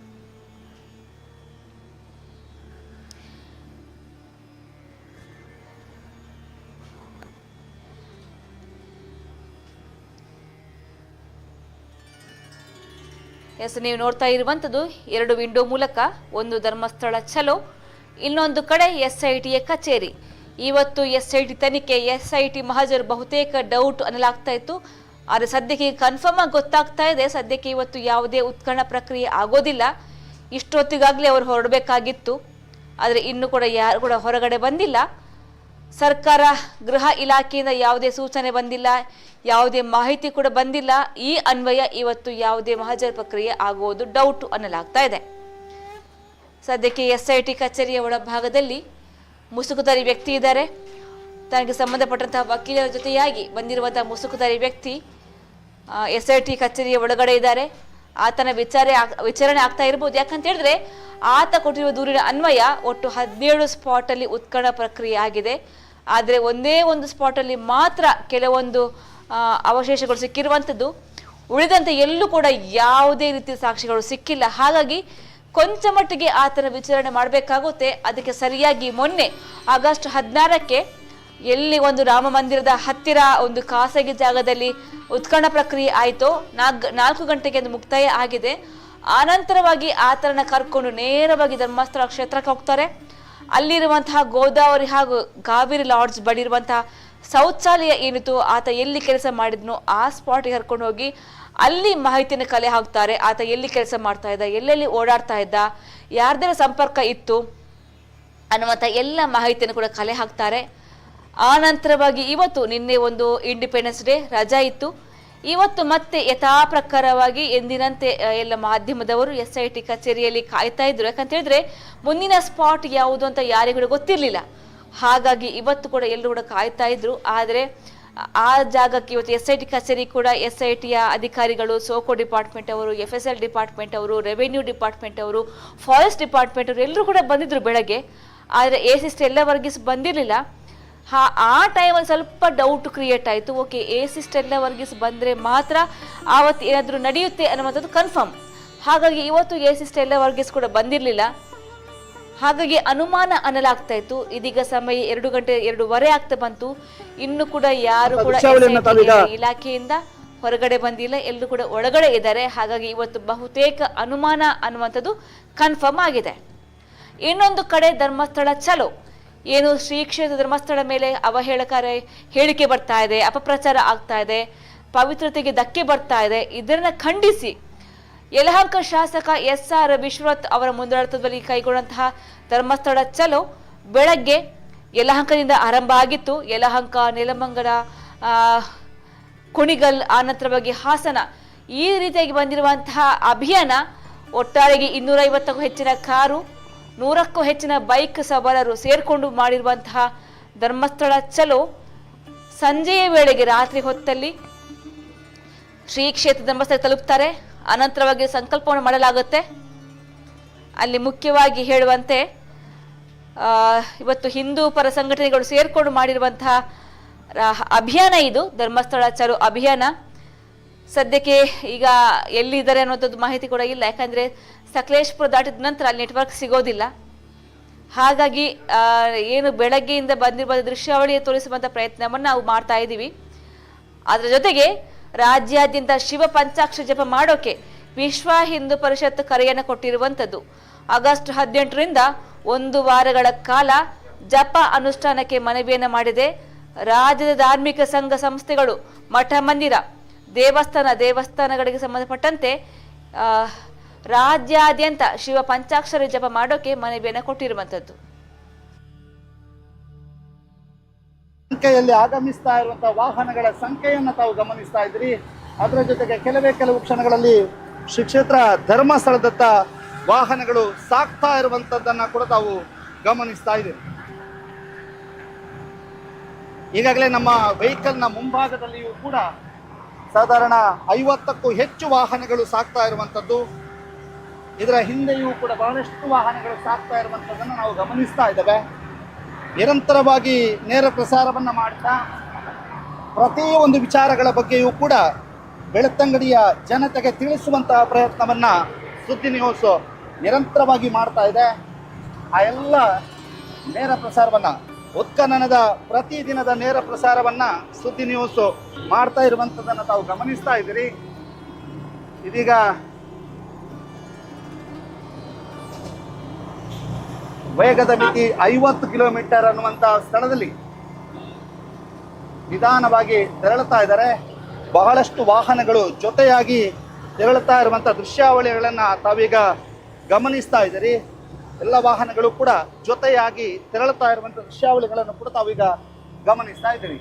ನೀವು ನೋಡ್ತಾ ಇರುವಂಥದ್ದು 2 ವಿಂಡೋ ಮೂಲಕ, ಒಂದು ಧರ್ಮಸ್ಥಳ ಚಲೋ, ಇನ್ನೊಂದು ಕಡೆ SITಯ ಕಚೇರಿ. ಇವತ್ತು SIT ತನಿಖೆ, SIT ಮಹಜರು ಬಹುತೇಕ ಡೌಟ್ ಅನ್ನಲಾಗ್ತಾ ಇತ್ತು. ಆದರೆ ಸದ್ಯಕ್ಕೆ ಕನ್ಫರ್ಮ್ ಆಗಿ ಗೊತ್ತಾಗ್ತಾ ಇದೆ, ಸದ್ಯಕ್ಕೆ ಇವತ್ತು ಯಾವುದೇ ಉತ್ಖನನ ಪ್ರಕ್ರಿಯೆ ಆಗೋದಿಲ್ಲ. ಇಷ್ಟೊತ್ತಿಗಾಗಲೇ ಅವರು ಹೊರಡಬೇಕಾಗಿತ್ತು, ಆದರೆ ಇನ್ನೂ ಕೂಡ ಯಾರು ಕೂಡ ಹೊರಗಡೆ ಬಂದಿಲ್ಲ. ಸರ್ಕಾರ ಗೃಹ ಇಲಾಖೆಯಿಂದ ಯಾವುದೇ ಸೂಚನೆ ಬಂದಿಲ್ಲ, ಯಾವುದೇ ಮಾಹಿತಿ ಕೂಡ ಬಂದಿಲ್ಲ. ಈ ಅನ್ವಯ ಇವತ್ತು ಯಾವುದೇ ಮಹಜರ್ ಪ್ರಕ್ರಿಯೆ ಆಗುವುದು ಡೌಟ್ ಅನ್ನಲಾಗ್ತಾ ಇದೆ. ಸದ್ಯಕ್ಕೆ SIT ಕಚೇರಿಯ ಒಳಭಾಗದಲ್ಲಿ ಮುಸುಕುಧಾರಿ ವ್ಯಕ್ತಿ ಇದ್ದಾರೆ. ತನಗೆ ಸಂಬಂಧಪಟ್ಟಂತಹ ವಕೀಲರ ಜೊತೆಯಾಗಿ ಬಂದಿರುವಂತಹ ಮುಸುಕುಧಾರಿ ವ್ಯಕ್ತಿ SIT ಕಚೇರಿಯ ಒಳಗಡೆ ಇದ್ದಾರೆ. ಆತನ ವಿಚಾರಣೆ ಆಗ್ತಾ ಇರ್ಬೋದು. ಯಾಕಂತ ಹೇಳಿದ್ರೆ ಆತ ಕೊಟ್ಟಿರುವ ದೂರಿನ ಅನ್ವಯ ಒಟ್ಟು 17 ಸ್ಪಾಟಲ್ಲಿ ಉತ್ಖನನ ಪ್ರಕ್ರಿಯೆ ಆಗಿದೆ. ಆದರೆ ಒಂದೇ ಒಂದು ಸ್ಪಾಟಲ್ಲಿ ಮಾತ್ರ ಕೆಲವೊಂದು ಅವಶೇಷಗಳು ಸಿಕ್ಕಿರುವಂಥದ್ದು. ಉಳಿದಂತೆ ಎಲ್ಲೂ ಕೂಡ ಯಾವುದೇ ರೀತಿಯ ಸಾಕ್ಷಿಗಳು ಸಿಕ್ಕಿಲ್ಲ. ಹಾಗಾಗಿ ಕೊಂಚ ಮಟ್ಟಿಗೆ ಆತನ ವಿಚಾರಣೆ ಮಾಡಬೇಕಾಗುತ್ತೆ. ಅದಕ್ಕೆ ಸರಿಯಾಗಿ ಮೊನ್ನೆ ಆಗಸ್ಟ್ 16ಕ್ಕೆ ಎಲ್ಲಿ ಒಂದು ರಾಮ ಮಂದಿರದ ಹತ್ತಿರ ಒಂದು ಖಾಸಗಿ ಜಾಗದಲ್ಲಿ ಉತ್ಖನನ ಪ್ರಕ್ರಿಯೆ ಆಯಿತು. 4 ಗಂಟೆಗೆ ಅದು ಮುಕ್ತಾಯ ಆಗಿದೆ. ಆನಂತರವಾಗಿ ಆತನ ಕರ್ಕೊಂಡು ನೇರವಾಗಿ ಧರ್ಮಸ್ಥಳ ಕ್ಷೇತ್ರಕ್ಕೆ ಹೋಗ್ತಾರೆ. ಅಲ್ಲಿರುವಂತಹ ಗೋದಾವರಿ ಹಾಗೂ ಕಾವೇರಿ ಲಾಡ್ಜ್ ಬಳಿ ಇರುವಂತಹ ಶೌಚಾಲಯ ಏನಿತ್ತು, ಆತ ಎಲ್ಲಿ ಕೆಲಸ ಮಾಡಿದ್ನೋ ಆ ಸ್ಪಾಟ್ಗೆ ಕರ್ಕೊಂಡು ಹೋಗಿ ಅಲ್ಲಿ ಮಾಹಿತಿಯನ್ನು ಕಲೆ ಹಾಕ್ತಾರೆ. ಆತ ಎಲ್ಲಿ ಕೆಲಸ ಮಾಡ್ತಾ ಇದ್ದ, ಎಲ್ಲೆಲ್ಲಿ ಓಡಾಡ್ತಾ ಇದ್ದ, ಯಾರ್ದರ ಸಂಪರ್ಕ ಇತ್ತು ಅನ್ನುವಂಥ ಎಲ್ಲ ಮಾಹಿತಿಯನ್ನು ಕೂಡ ಕಲೆ ಹಾಕ್ತಾರೆ. ಆ ನಂತರವಾಗಿ ಇವತ್ತು, ನಿನ್ನೆ ಒಂದು ಇಂಡಿಪೆಂಡೆನ್ಸ್ ಡೇ ರಜಾ ಇತ್ತು, ಇವತ್ತು ಮತ್ತೆ ಯಥಾ ಪ್ರಕಾರವಾಗಿ ಎಂದಿನಂತೆ ಎಲ್ಲ ಮಾಧ್ಯಮದವರು SIT ಕಚೇರಿಯಲ್ಲಿ ಕಾಯ್ತಾ ಇದ್ರು. ಯಾಕಂತ ಹೇಳಿದ್ರೆ ಮುಂದಿನ ಸ್ಪಾಟ್ ಯಾವುದು ಅಂತ ಯಾರಿಗೂ ಗೊತ್ತಿರಲಿಲ್ಲ. ಹಾಗಾಗಿ ಇವತ್ತು ಕೂಡ ಎಲ್ಲರೂ ಕೂಡ ಕಾಯ್ತಾ ಇದ್ರು. ಆದರೆ ಆ ಜಾಗಕ್ಕೆ ಇವತ್ತು SIT ಕಚೇರಿ ಕೂಡ SITಯ ಅಧಿಕಾರಿಗಳು, ಸೋಕೋ ಡಿಪಾರ್ಟ್ಮೆಂಟ್ ಅವರು, FSL ಡಿಪಾರ್ಟ್ಮೆಂಟ್ ಅವರು, ರೆವೆನ್ಯೂ ಡಿಪಾರ್ಟ್ಮೆಂಟ್ ಅವರು, ಫಾರೆಸ್ಟ್ ಡಿಪಾರ್ಟ್ಮೆಂಟ್ ಅವರು ಎಲ್ಲರೂ ಕೂಡ ಬಂದಿದ್ರು ಬೆಳಗ್ಗೆ. ಆದರೆ AC ಸ್ಟೆಲ್ಲಾ ವರ್ಗೀಸ್ ಬಂದಿರಲಿಲ್ಲ. ಆ ಟೈಮಲ್ಲಿ ಸ್ವಲ್ಪ ಡೌಟ್ ಕ್ರಿಯೇಟ್ ಆಯಿತು. ಓಕೆ, AC ಸ್ಟೆಲ್ಲಾ ವರ್ಗೀಸ್ ಬಂದರೆ ಮಾತ್ರ ಆವತ್ತು ಏನಾದರೂ ನಡೆಯುತ್ತೆ ಅನ್ನುವಂಥದ್ದು ಕನ್ಫರ್ಮ್. ಹಾಗಾಗಿ ಇವತ್ತು AC ಸ್ಟೆಲ್ಲಾ ವರ್ಗೀಸ್ ಕೂಡ ಬಂದಿರಲಿಲ್ಲ. ಹಾಗಾಗಿ ಅನುಮಾನ ಅನ್ನಲಾಗ್ತಾ ಇತ್ತು. ಇದೀಗ ಸಮಯ 2 ಗಂಟೆ 2:15 ಆಗ್ತಾ ಬಂತು. ಇನ್ನು ಕೂಡ ಯಾರು ಕೂಡ ಇಲಾಖೆಯಿಂದ ಹೊರಗಡೆ ಬಂದಿಲ್ಲ, ಎಲ್ಲರೂ ಕೂಡ ಒಳಗಡೆ ಇದ್ದಾರೆ. ಹಾಗಾಗಿ ಇವತ್ತು ಬಹುತೇಕ ಅನುಮಾನ ಅನ್ನುವಂಥದ್ದು ಕನ್ಫರ್ಮ್ ಆಗಿದೆ. ಇನ್ನೊಂದು ಕಡೆ ಧರ್ಮಸ್ಥಳ ಚಲೋ, ಏನು ಶ್ರೀ ಕ್ಷೇತ್ರ ಧರ್ಮಸ್ಥಳ ಮೇಲೆ ಅವಹೇಳಕಾರಿ ಹೇಳಿಕೆ ಬರ್ತಾ ಇದೆ, ಅಪಪ್ರಚಾರ ಆಗ್ತಾ ಇದೆ, ಪವಿತ್ರತೆಗೆ ಧಕ್ಕೆ ಬರ್ತಾ ಇದೆ. ಇದನ್ನ ಖಂಡಿಸಿ ಯಲಹಂಕ ಶಾಸಕ SR ವಿಶ್ವನಾಥ್ ಅವರ ಮುಂದಾಳತ್ವದಲ್ಲಿ ಕೈಗೊಂಡಂತಹ ಧರ್ಮಸ್ಥಳ ಚಲೋ ಬೆಳಗ್ಗೆ ಯಲಹಂಕದಿಂದ ಆರಂಭ ಆಗಿತ್ತು. ಯಲಹಂಕ, ನೆಲಮಂಗಲ, ಕುಣಿಗಲ್, ಆನಂತರವಾಗಿ ಹಾಸನ, ಈ ರೀತಿಯಾಗಿ ಬಂದಿರುವಂತಹ ಅಭಿಯಾನ ಒಟ್ಟಾರೆಗೆ 250ಕ್ಕೂ ಹೆಚ್ಚಿನ ಕಾರು, 100ಕ್ಕೂ ಹೆಚ್ಚಿನ ಬೈಕ್ ಸವಾರರು ಸೇರ್ಕೊಂಡು ಮಾಡಿರುವಂತಹ ಧರ್ಮಸ್ಥಳ ಚಲೋ ಸಂಜೆಯ ವೇಳೆಗೆ, ರಾತ್ರಿ ಹೊತ್ತಲ್ಲಿ ಶ್ರೀ ಕ್ಷೇತ್ರ ಧರ್ಮಸ್ಥಳ ತಲುಪ್ತಾರೆ. ಅನಂತರವಾಗಿ ಸಂಕಲ್ಪವನ್ನು ಮಾಡಲಾಗುತ್ತೆ. ಅಲ್ಲಿ ಮುಖ್ಯವಾಗಿ ಹೇಳುವಂತೆ ಇವತ್ತು ಹಿಂದೂ ಪರ ಸಂಘಟನೆಗಳು ಸೇರ್ಕೊಂಡು ಮಾಡಿರುವಂತಹ ಅಭಿಯಾನ ಇದು ಧರ್ಮಸ್ಥಳ ಚಲೋ ಅಭಿಯಾನ. ಸದ್ಯಕ್ಕೆ ಈಗ ಎಲ್ಲಿದ್ದಾರೆ ಅನ್ನೋಂಥದ್ದು ಮಾಹಿತಿ ಕೂಡ ಇಲ್ಲ. ಯಾಕಂದರೆ ಸಕಲೇಶ್ಪುರ ದಾಟಿದ ನಂತರ ಅಲ್ಲಿ ನೆಟ್ವರ್ಕ್ ಸಿಗೋದಿಲ್ಲ. ಹಾಗಾಗಿ ಏನು ಬೆಳಗ್ಗೆಯಿಂದ ಬಂದಿರುವ ದೃಶ್ಯಾವಳಿಯ ತೋರಿಸುವಂಥ ಪ್ರಯತ್ನವನ್ನು ನಾವು ಮಾಡ್ತಾ ಇದ್ದೀವಿ. ಅದರ ಜೊತೆಗೆ ರಾಜ್ಯಾದ್ಯಂತ ಶಿವ ಪಂಚಾಕ್ಷರ ಜಪ ಮಾಡೋಕೆ ವಿಶ್ವ ಹಿಂದೂ ಪರಿಷತ್ ಕರೆಯನ್ನು ಕೊಟ್ಟಿರುವಂಥದ್ದು. ಆಗಸ್ಟ್ 18ರಿಂದ 1 ವಾರಗಳ ಕಾಲ ಜಪ ಅನುಷ್ಠಾನಕ್ಕೆ ಮನವಿಯನ್ನು ಮಾಡಿದೆ. ರಾಜ್ಯದ ಧಾರ್ಮಿಕ ಸಂಘ ಸಂಸ್ಥೆಗಳು, ಮಠ ಮಂದಿರ, ದೇವಸ್ಥಾನಗಳಿಗೆ ಸಂಬಂಧಪಟ್ಟಂತೆ ರಾಜ್ಯಾದ್ಯಂತ ಶಿವ ಪಂಚಾಕ್ಷರ ಜಪ ಮಾಡೋಕೆ ಮನವಿಯನ್ನು ಕೊಟ್ಟಿರುವಂಥದ್ದು. ಸಂಖ್ಯೆಯಲ್ಲಿ ಆಗಮಿಸ್ತಾ ಇರುವಂತಹ ವಾಹನಗಳ ಸಂಖ್ಯೆಯನ್ನು ತಾವು ಗಮನಿಸ್ತಾ ಇದ್ರಿ. ಅದರ ಜೊತೆಗೆ ಕೆಲವು ಕ್ಷಣಗಳಲ್ಲಿ ಶ್ರೀ ಕ್ಷೇತ್ರ ಧರ್ಮಸ್ಥಳದತ್ತ ವಾಹನಗಳು ಸಾಗ್ತಾ ಇರುವಂಥದ್ದನ್ನು ಕೂಡ ತಾವು ಗಮನಿಸ್ತಾ ಇದ್ದೀರಿ. ಈಗಾಗಲೇ ನಮ್ಮ ವೆಹಿಕಲ್ನ ಮುಂಭಾಗದಲ್ಲಿಯೂ ಕೂಡ ಸಾಧಾರಣ 50ಕ್ಕೂ ಹೆಚ್ಚು ವಾಹನಗಳು ಸಾಗ್ತಾ ಇರುವಂಥದ್ದು. ಇದರ ಹಿಂದೆಯೂ ಕೂಡ ಬಹಳಷ್ಟು ವಾಹನಗಳು ಸಾಗ್ತಾ ಇರುವಂಥದ್ದನ್ನು ನಾವು ಗಮನಿಸ್ತಾ ಇದ್ದೇವೆ. ನಿರಂತರವಾಗಿ ನೇರ ಪ್ರಸಾರವನ್ನು ಮಾಡ್ತಾ ಪ್ರತಿಯೊಂದು ವಿಚಾರಗಳ ಬಗ್ಗೆಯೂ ಕೂಡ ಬೆಳ್ತಂಗಡಿಯ ಜನತೆಗೆ ತಿಳಿಸುವಂತಹ ಪ್ರಯತ್ನವನ್ನು ಸುದ್ದಿ ನ್ಯೂಸ್ ನಿರಂತರವಾಗಿ ಮಾಡ್ತಾ ಇದೆ. ಆ ಎಲ್ಲ ನೇರ ಪ್ರಸಾರವನ್ನು ಉತ್ಖನನದ ಪ್ರತಿದಿನದ ನೇರ ಪ್ರಸಾರವನ್ನು ಸುದ್ದಿ ನ್ಯೂಸ್ ಮಾಡ್ತಾ ಇರುವಂಥದ್ದನ್ನು ತಾವು ಗಮನಿಸ್ತಾ ಇದ್ದೀರಿ. ಇದೀಗ ವೇಗದ ಮಿತಿ 50 ಕಿಲೋಮೀಟರ್ ಅನ್ನುವಂಥ ಸ್ಥಳದಲ್ಲಿ ನಿಧಾನವಾಗಿ ತೆರಳುತ್ತಾ ಇದ್ದಾರೆ. ಬಹಳಷ್ಟು ವಾಹನಗಳು ಜೊತೆಯಾಗಿ ತೆರಳುತ್ತಾ ಇರುವಂಥ ದೃಶ್ಯಾವಳಿಗಳನ್ನು ತಾವೀಗ ಗಮನಿಸ್ತಾ ಇದ್ದೀರಿ. ಎಲ್ಲ ವಾಹನಗಳು ಕೂಡ ಜೊತೆಯಾಗಿ ತೆರಳುತ್ತಾ ಇರುವಂಥ ದೃಶ್ಯಾವಳಿಗಳನ್ನು ಕೂಡ ತಾವೀಗ ಗಮನಿಸ್ತಾ ಇದ್ದೀರಿ.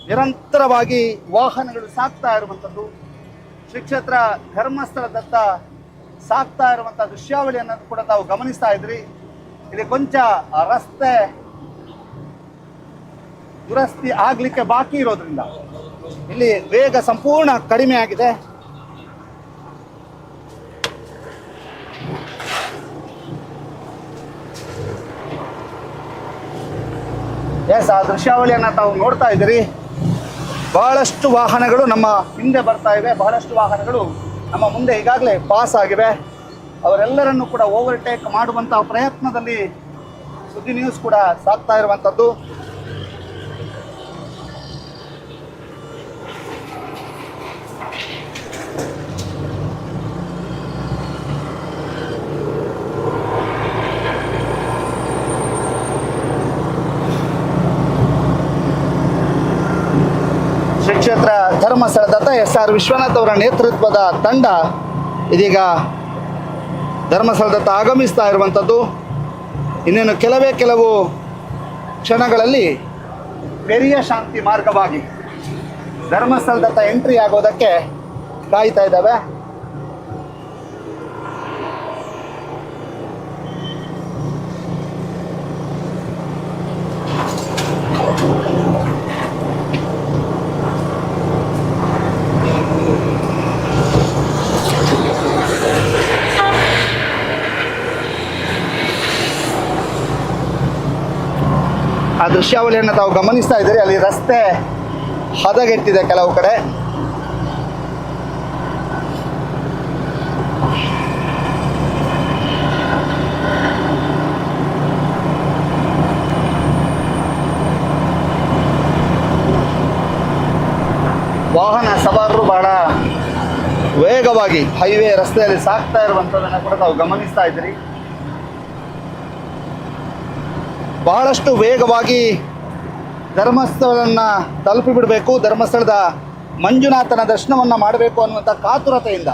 ನಿರಂತರವಾಗಿ ವಾಹನಗಳು ಸಾಗ್ತಾ ಇರುವಂಥದ್ದು ಶ್ರೀ ಕ್ಷೇತ್ರ ಧರ್ಮಸ್ಥಳದತ್ತ ಸಾಗ್ತಾ ಇರುವಂಥ ದೃಶ್ಯಾವಳಿಯನ್ನು ಕೂಡ ತಾವು ಗಮನಿಸ್ತಾ ಇದ್ದೀರಿ. ಇಲ್ಲಿ ಕೊಂಚ ರಸ್ತೆ ದುರಸ್ತಿ ಆಗಲಿಕ್ಕೆ ಬಾಕಿ ಇರೋದ್ರಿಂದ ಇಲ್ಲಿ ವೇಗ ಸಂಪೂರ್ಣ ಕಡಿಮೆ ಆಗಿದೆ. ಆ ದೃಶ್ಯಾವಳಿಯನ್ನು ತಾವು ನೋಡ್ತಾ ಇದ್ದೀರಿ. ಬಹಳಷ್ಟು ವಾಹನಗಳು ನಮ್ಮ ಹಿಂದೆ ಬರ್ತಾ ಇವೆ, ಬಹಳಷ್ಟು ವಾಹನಗಳು ನಮ್ಮ ಮುಂದೆ ಈಗಾಗಲೇ ಪಾಸ್ ಆಗಿವೆ. ಅವರೆಲ್ಲರನ್ನು ಕೂಡ ಓವರ್ಟೇಕ್ ಮಾಡುವಂಥ ಪ್ರಯತ್ನದಲ್ಲಿ ಸುದ್ದಿ ನ್ಯೂಸ್ ಕೂಡ ಸಾಗ್ತಾ ಇರುವಂಥದ್ದು. ಶ್ರೀ ಕ್ಷೇತ್ರ ಧರ್ಮಸ್ಥಳದತ್ತ SR ವಿಶ್ವನಾಥ್ ಅವರ ನೇತೃತ್ವದ ತಂಡ ಇದೀಗ ಧರ್ಮಸ್ಥಳದತ್ತ ಆಗಮಿಸ್ತಾ ಇರುವಂಥದ್ದು. ಇನ್ನೇನು ಕೆಲವು ಕ್ಷಣಗಳಲ್ಲಿ ಪೆರಿಯ ಶಾಂತಿ ಮಾರ್ಗವಾಗಿ ಧರ್ಮಸ್ಥಳದತ್ತ ಎಂಟ್ರಿ ಆಗೋದಕ್ಕೆ ಕಾಯ್ತಾ ಇದ್ದಾವೆ. ಆ ದೃಶ್ಯಾವಳಿಯನ್ನು ತಾವು ಗಮನಿಸ್ತಾ ಇದ್ದೀರಿ. ಅಲ್ಲಿ ರಸ್ತೆ ಹದಗೆಟ್ಟಿದೆ ಕೆಲವು ಕಡೆ. ವಾಹನ ಸವಾರರು ಬಹಳ ವೇಗವಾಗಿ ಹೈವೇ ರಸ್ತೆಯಲ್ಲಿ ಸಾಗ್ತಾ ಇರುವಂಥದ್ದನ್ನು ಕೂಡ ತಾವು ಗಮನಿಸ್ತಾ ಇದ್ದೀರಿ. ಬಹಳಷ್ಟು ವೇಗವಾಗಿ ಧರ್ಮಸ್ಥಳವನ್ನು ತಲುಪಿಬಿಡಬೇಕು, ಧರ್ಮಸ್ಥಳದ ಮಂಜುನಾಥನ ದರ್ಶನವನ್ನು ಮಾಡಬೇಕು ಅನ್ನುವಂಥ ಕಾತುರತೆಯಿಂದ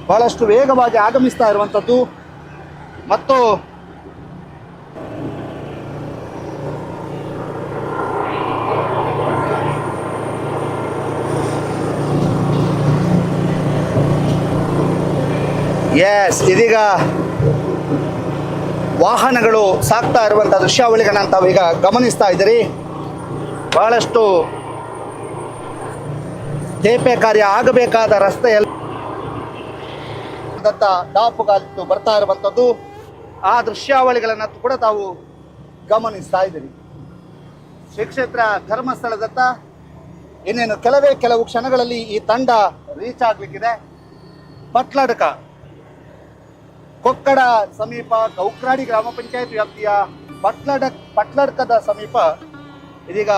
ಬಹಳಷ್ಟು ವೇಗವಾಗಿ ಆಗಮಿಸ್ತಾ ಇರುವಂಥದ್ದು. ಮತ್ತು ಇದೀಗ ವಾಹನಗಳು ಸಾಗ್ತಾ ಇರುವಂಥ ದೃಶ್ಯಾವಳಿಗಳನ್ನು ತಾವೀಗ ಗಮನಿಸ್ತಾ ಇದ್ದೀರಿ. ಬಹಳಷ್ಟು ತೇಪೆ ಕಾರ್ಯ ಆಗಬೇಕಾದ ರಸ್ತೆಯಲ್ಲಿ ದಾಪುಗಾಲಿಟ್ಟು ಬರ್ತಾ ಇರುವಂಥದ್ದು. ಆ ದೃಶ್ಯಾವಳಿಗಳನ್ನು ಕೂಡ ತಾವು ಗಮನಿಸ್ತಾ ಇದ್ದೀರಿ. ಶ್ರೀ ಕ್ಷೇತ್ರ ಧರ್ಮಸ್ಥಳದತ್ತ ಇನ್ನೇನು ಕೆಲವು ಕ್ಷಣಗಳಲ್ಲಿ ಈ ತಂಡ ರೀಚ್ ಆಗಲಿಕ್ಕಿದೆ. ಪಟ್ಲಡ್ಕ ಕೊಕ್ಕಡ ಸಮೀಪ ಕೌಕ್ರಾಡಿ ಗ್ರಾಮ ಪಂಚಾಯತ್ ವ್ಯಾಪ್ತಿಯ ಪಟ್ಲಡ್ಕದ ಸಮೀಪ ಇದೀಗ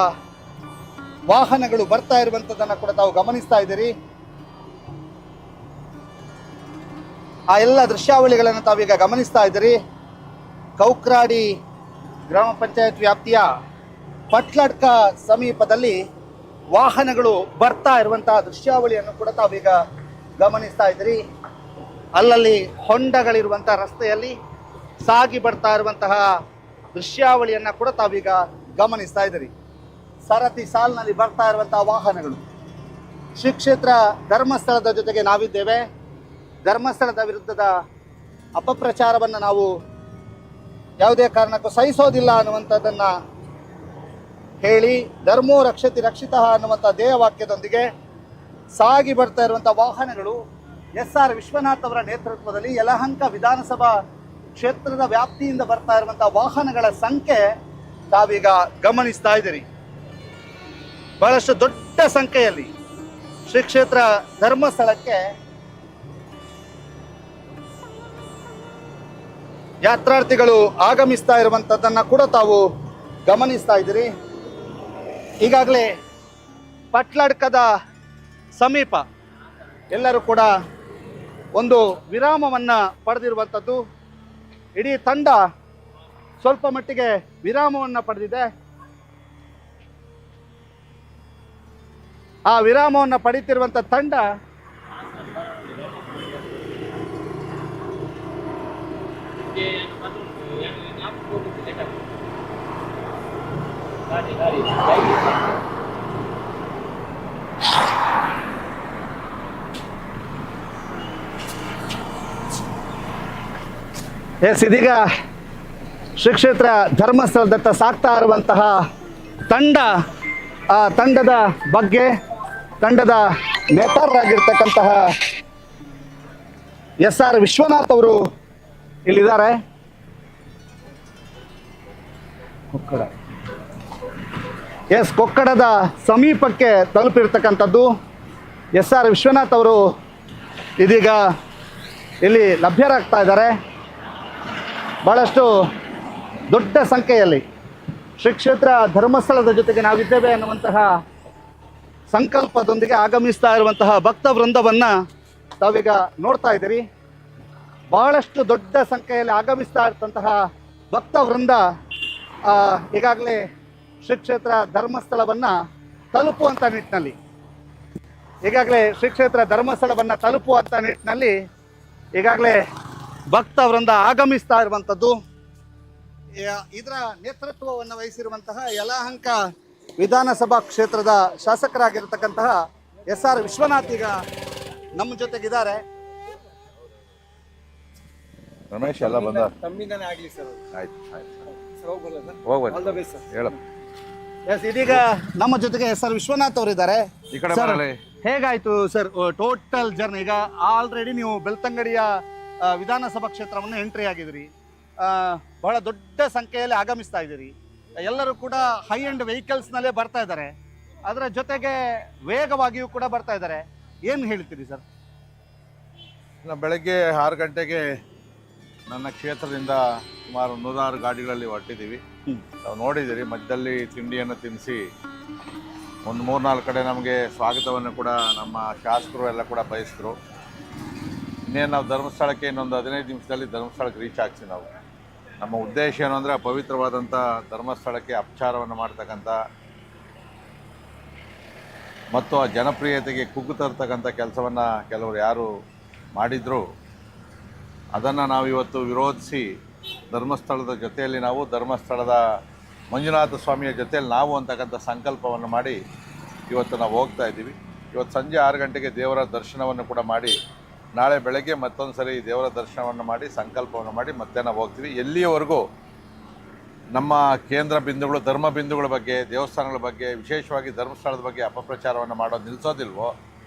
ವಾಹನಗಳು ಬರ್ತಾ ಇರುವಂಥದ್ದನ್ನು ಕೂಡ ತಾವು ಗಮನಿಸ್ತಾ ಇದ್ದೀರಿ. ಆ ಎಲ್ಲ ದೃಶ್ಯಾವಳಿಗಳನ್ನು ತಾವೀಗ ಗಮನಿಸ್ತಾ ಇದ್ದೀರಿ. ಕೌಕ್ರಾಡಿ ಗ್ರಾಮ ಪಂಚಾಯತ್ ವ್ಯಾಪ್ತಿಯ ಪಟ್ಲಡ್ಕ ಸಮೀಪದಲ್ಲಿ ವಾಹನಗಳು ಬರ್ತಾ ಇರುವಂತಹ ದೃಶ್ಯಾವಳಿಯನ್ನು ಕೂಡ ತಾವೀಗ ಗಮನಿಸ್ತಾ ಇದ್ದೀರಿ. ಅಲ್ಲಲ್ಲಿ ಹೊಂಡಗಳಿರುವಂಥ ರಸ್ತೆಯಲ್ಲಿ ಸಾಗಿ ಬರ್ತಾ ಇರುವಂತಹ ದೃಶ್ಯಾವಳಿಯನ್ನು ಕೂಡ ತಾವೀಗ ಗಮನಿಸ್ತಾ ಇದ್ದೀರಿ. ಸರತಿ ಸಾಲಿನಲ್ಲಿ ಬರ್ತಾ ಇರುವಂತಹ ವಾಹನಗಳು. ಶ್ರೀ ಕ್ಷೇತ್ರ ಧರ್ಮಸ್ಥಳದ ಜೊತೆಗೆ ನಾವಿದ್ದೇವೆ. ಧರ್ಮಸ್ಥಳದ ವಿರುದ್ಧದ ಅಪಪ್ರಚಾರವನ್ನು ನಾವು ಯಾವುದೇ ಕಾರಣಕ್ಕೂ ಸಹಿಸೋದಿಲ್ಲ ಅನ್ನುವಂಥದ್ದನ್ನು ಹೇಳಿ ಧರ್ಮೋ ರಕ್ಷತಿ ರಕ್ಷಿತಃ ಅನ್ನುವಂಥ ಧ್ಯೇಯವಾಕ್ಯದೊಂದಿಗೆ ಸಾಗಿ ಬರ್ತಾ ಇರುವಂಥ ವಾಹನಗಳು SR ವಿಶ್ವನಾಥ್ ಅವರ ನೇತೃತ್ವದಲ್ಲಿ ಯಲಹಂಕ ವಿಧಾನಸಭಾ ಕ್ಷೇತ್ರದ ವ್ಯಾಪ್ತಿಯಿಂದ ಬರ್ತಾ ಇರುವಂಥ ವಾಹನಗಳ ಸಂಖ್ಯೆ ತಾವೀಗ ಗಮನಿಸ್ತಾ ಇದ್ದೀರಿ. ಬಹಳಷ್ಟು ದೊಡ್ಡ ಸಂಖ್ಯೆಯಲ್ಲಿ ಶ್ರೀ ಕ್ಷೇತ್ರ ಧರ್ಮಸ್ಥಳಕ್ಕೆ ಯಾತ್ರಾರ್ಥಿಗಳು ಆಗಮಿಸ್ತಾ ಇರುವಂಥದ್ದನ್ನು ಕೂಡ ತಾವು ಗಮನಿಸ್ತಾ ಇದ್ದೀರಿ. ಈಗಾಗಲೇ ಪಟ್ಲಡ್ಕದ ಸಮೀಪ ಎಲ್ಲರೂ ಕೂಡ ಒಂದು ವಿರಾಮವನ್ನು ಪಡೆದಿರುವಂಥದ್ದು. ಇಡೀ ತಂಡ ಸ್ವಲ್ಪ ಮಟ್ಟಿಗೆ ವಿರಾಮವನ್ನು ಪಡೆದಿದೆ. ಆ ವಿರಾಮವನ್ನು ಪಡೀತಿರುವಂಥ ತಂಡ ಇದೀಗ ಶ್ರೀ ಕ್ಷೇತ್ರ ಧರ್ಮಸ್ಥಳದತ್ತ ಸಾಗ್ತಾ ಇರುವಂತಹ ತಂಡ, ಆ ತಂಡದ ಬಗ್ಗೆ ತಂಡದ ನೇತಾರರಾಗಿರ್ತಕ್ಕಂತಹ SR ವಿಶ್ವನಾಥ್ ಅವರು ಇಲ್ಲಿದ್ದಾರೆ. ಕೊಕ್ಕಡದ ಸಮೀಪಕ್ಕೆ ತಲುಪಿರ್ತಕ್ಕಂಥದ್ದು. SR ವಿಶ್ವನಾಥ್ ಅವರು ಇದೀಗ ಇಲ್ಲಿ ಲಭ್ಯರಾಗ್ತಾ ಇದ್ದಾರೆ. ಭಾಳಷ್ಟು ದೊಡ್ಡ ಸಂಖ್ಯೆಯಲ್ಲಿ ಶ್ರೀ ಕ್ಷೇತ್ರ ಧರ್ಮಸ್ಥಳದ ಜೊತೆಗೆ ನಾವಿದ್ದೇವೆ ಅನ್ನುವಂತಹ ಸಂಕಲ್ಪದೊಂದಿಗೆ ಆಗಮಿಸ್ತಾ ಇರುವಂತಹ ಭಕ್ತ ವೃಂದವನ್ನು ತಾವೀಗ ನೋಡ್ತಾ ಇದ್ದೀರಿ. ಬಹಳಷ್ಟು ದೊಡ್ಡ ಸಂಖ್ಯೆಯಲ್ಲಿ ಆಗಮಿಸ್ತಾ ಇರ್ತಂತಹ ಭಕ್ತ ವೃಂದ ಈಗಾಗಲೇ ಶ್ರೀ ಕ್ಷೇತ್ರ ಧರ್ಮಸ್ಥಳವನ್ನು ತಲುಪುವಂಥ ನಿಟ್ಟಿನಲ್ಲಿ ಈಗಾಗಲೇ ಭಕ್ತ ವೃಂದ ಆಗಮಿಸ್ತಾ ಇರುವಂಥದ್ದು. ಇದರ ನೇತೃತ್ವವನ್ನು ವಹಿಸಿರುವಂತಹ ಯಲಹಂಕ ವಿಧಾನಸಭಾ ಕ್ಷೇತ್ರದ ಶಾಸಕರಾಗಿರ್ತಕ್ಕಂತಹ SR ವಿಶ್ವನಾಥ್ ಈಗ ನಮ್ಮ ಜೊತೆಗಿದ್ದಾರೆ. ರಮೇಶ್ ಎಲ್ಲ ಬಂದ ತಮ್ಮಿಂದನೇ ಆಗಲಿ ಸರ್. ಇದೀಗ ನಮ್ಮ ಜೊತೆಗೆ SR ವಿಶ್ವನಾಥ್ ಅವರಿದ್ದಾರೆ. ಈ ಕಡೆ ಬರಲಿ. ಹೇಗಾಯ್ತು ಸರ್ ಟೋಟಲ್ ಜರ್ನಿ? ಈಗ ಆಲ್ರೆಡಿ ನೀವು ಬೆಳ್ತಂಗಡಿಯ ವಿಧಾನಸಭಾ ಕ್ಷೇತ್ರವನ್ನು ಎಂಟ್ರಿ ಆಗಿದ್ದೀರಿ. ಬಹಳ ದೊಡ್ಡ ಸಂಖ್ಯೆಯಲ್ಲಿ ಆಗಮಿಸ್ತಾ ಇದ್ದೀರಿ. ಎಲ್ಲರೂ ಕೂಡ ಹೈ ಎಂಡ್ ವೆಹಿಕಲ್ಸ್ನಲ್ಲೇ ಬರ್ತಾ ಇದ್ದಾರೆ. ಅದರ ಜೊತೆಗೆ ವೇಗವಾಗಿಯೂ ಕೂಡ ಬರ್ತಾ ಇದ್ದಾರೆ. ಏನು ಹೇಳ್ತೀರಿ ಸರ್? ಬೆಳಗ್ಗೆ 6 ಗಂಟೆಗೆ ನನ್ನ ಕ್ಷೇತ್ರದಿಂದ ಸುಮಾರು 106 ಗಾಡಿಗಳಲ್ಲಿ ಹೊರಟಿದ್ದೀವಿ. ನಾವು ನೋಡಿದ್ದೀರಿ, ಮಧ್ಯದಲ್ಲಿ ತಿಂಡಿಯನ್ನು ತಿನ್ನಿಸಿ ಒಂದು 3-4 ಕಡೆ ನಮಗೆ ಸ್ವಾಗತವನ್ನು ಕೂಡ ನಮ್ಮ ಶಾಸಕರು ಎಲ್ಲ ಕೂಡ ಬಯಸಿದ್ರು. ಇನ್ನೇನು ನಾವು ಧರ್ಮಸ್ಥಳಕ್ಕೆ ಇನ್ನೊಂದು 15 ನಿಮಿಷದಲ್ಲಿ ಧರ್ಮಸ್ಥಳಕ್ಕೆ ರೀಚ್ ಆಗ್ತೀವಿ. ನಾವು ನಮ್ಮ ಉದ್ದೇಶ ಏನು ಅಂದರೆ ಪವಿತ್ರವಾದಂಥ ಧರ್ಮಸ್ಥಳಕ್ಕೆ ಅಪಚಾರವನ್ನು ಮಾಡ್ತಕ್ಕಂಥ ಮತ್ತು ಆ ಜನಪ್ರಿಯತೆಗೆ ಕುಗ್ಗು ತರ್ತಕ್ಕಂಥ ಕೆಲಸವನ್ನು ಕೆಲವರು ಯಾರು ಮಾಡಿದ್ರು ಅದನ್ನು ನಾವು ಇವತ್ತು ವಿರೋಧಿಸಿ ಧರ್ಮಸ್ಥಳದ ಜೊತೆಯಲ್ಲಿ ನಾವು ಧರ್ಮಸ್ಥಳದ ಮಂಜುನಾಥ ಸ್ವಾಮಿಯ ಜೊತೆಯಲ್ಲಿ ನಾವು ಅಂತಕ್ಕಂಥ ಸಂಕಲ್ಪವನ್ನು ಮಾಡಿ ಇವತ್ತು ನಾವು ಹೋಗ್ತಾ ಇದ್ದೀವಿ. ಇವತ್ತು ಸಂಜೆ 6 ಗಂಟೆಗೆ ದೇವರ ದರ್ಶನವನ್ನು ಕೂಡ ಮಾಡಿ ನಾಳೆ ಬೆಳಗ್ಗೆ ಮತ್ತೊಂದು ಸರಿ ದೇವರ ದರ್ಶನವನ್ನು ಮಾಡಿ ಸಂಕಲ್ಪವನ್ನು ಮಾಡಿ ಮತ್ತೆ ನಾವು ಹೋಗ್ತೀವಿ. ಎಲ್ಲಿಯವರೆಗೂ ನಮ್ಮ ಕೇಂದ್ರ ಬಿಂದುಗಳು, ಧರ್ಮ ಬಿಂದುಗಳ ಬಗ್ಗೆ, ದೇವಸ್ಥಾನಗಳ ಬಗ್ಗೆ, ವಿಶೇಷವಾಗಿ ಧರ್ಮಸ್ಥಳದ ಬಗ್ಗೆ ಅಪಪ್ರಚಾರವನ್ನು ಮಾಡೋದು ನಿಲ್ಲಿಸೋದಿಲ್ವೋ,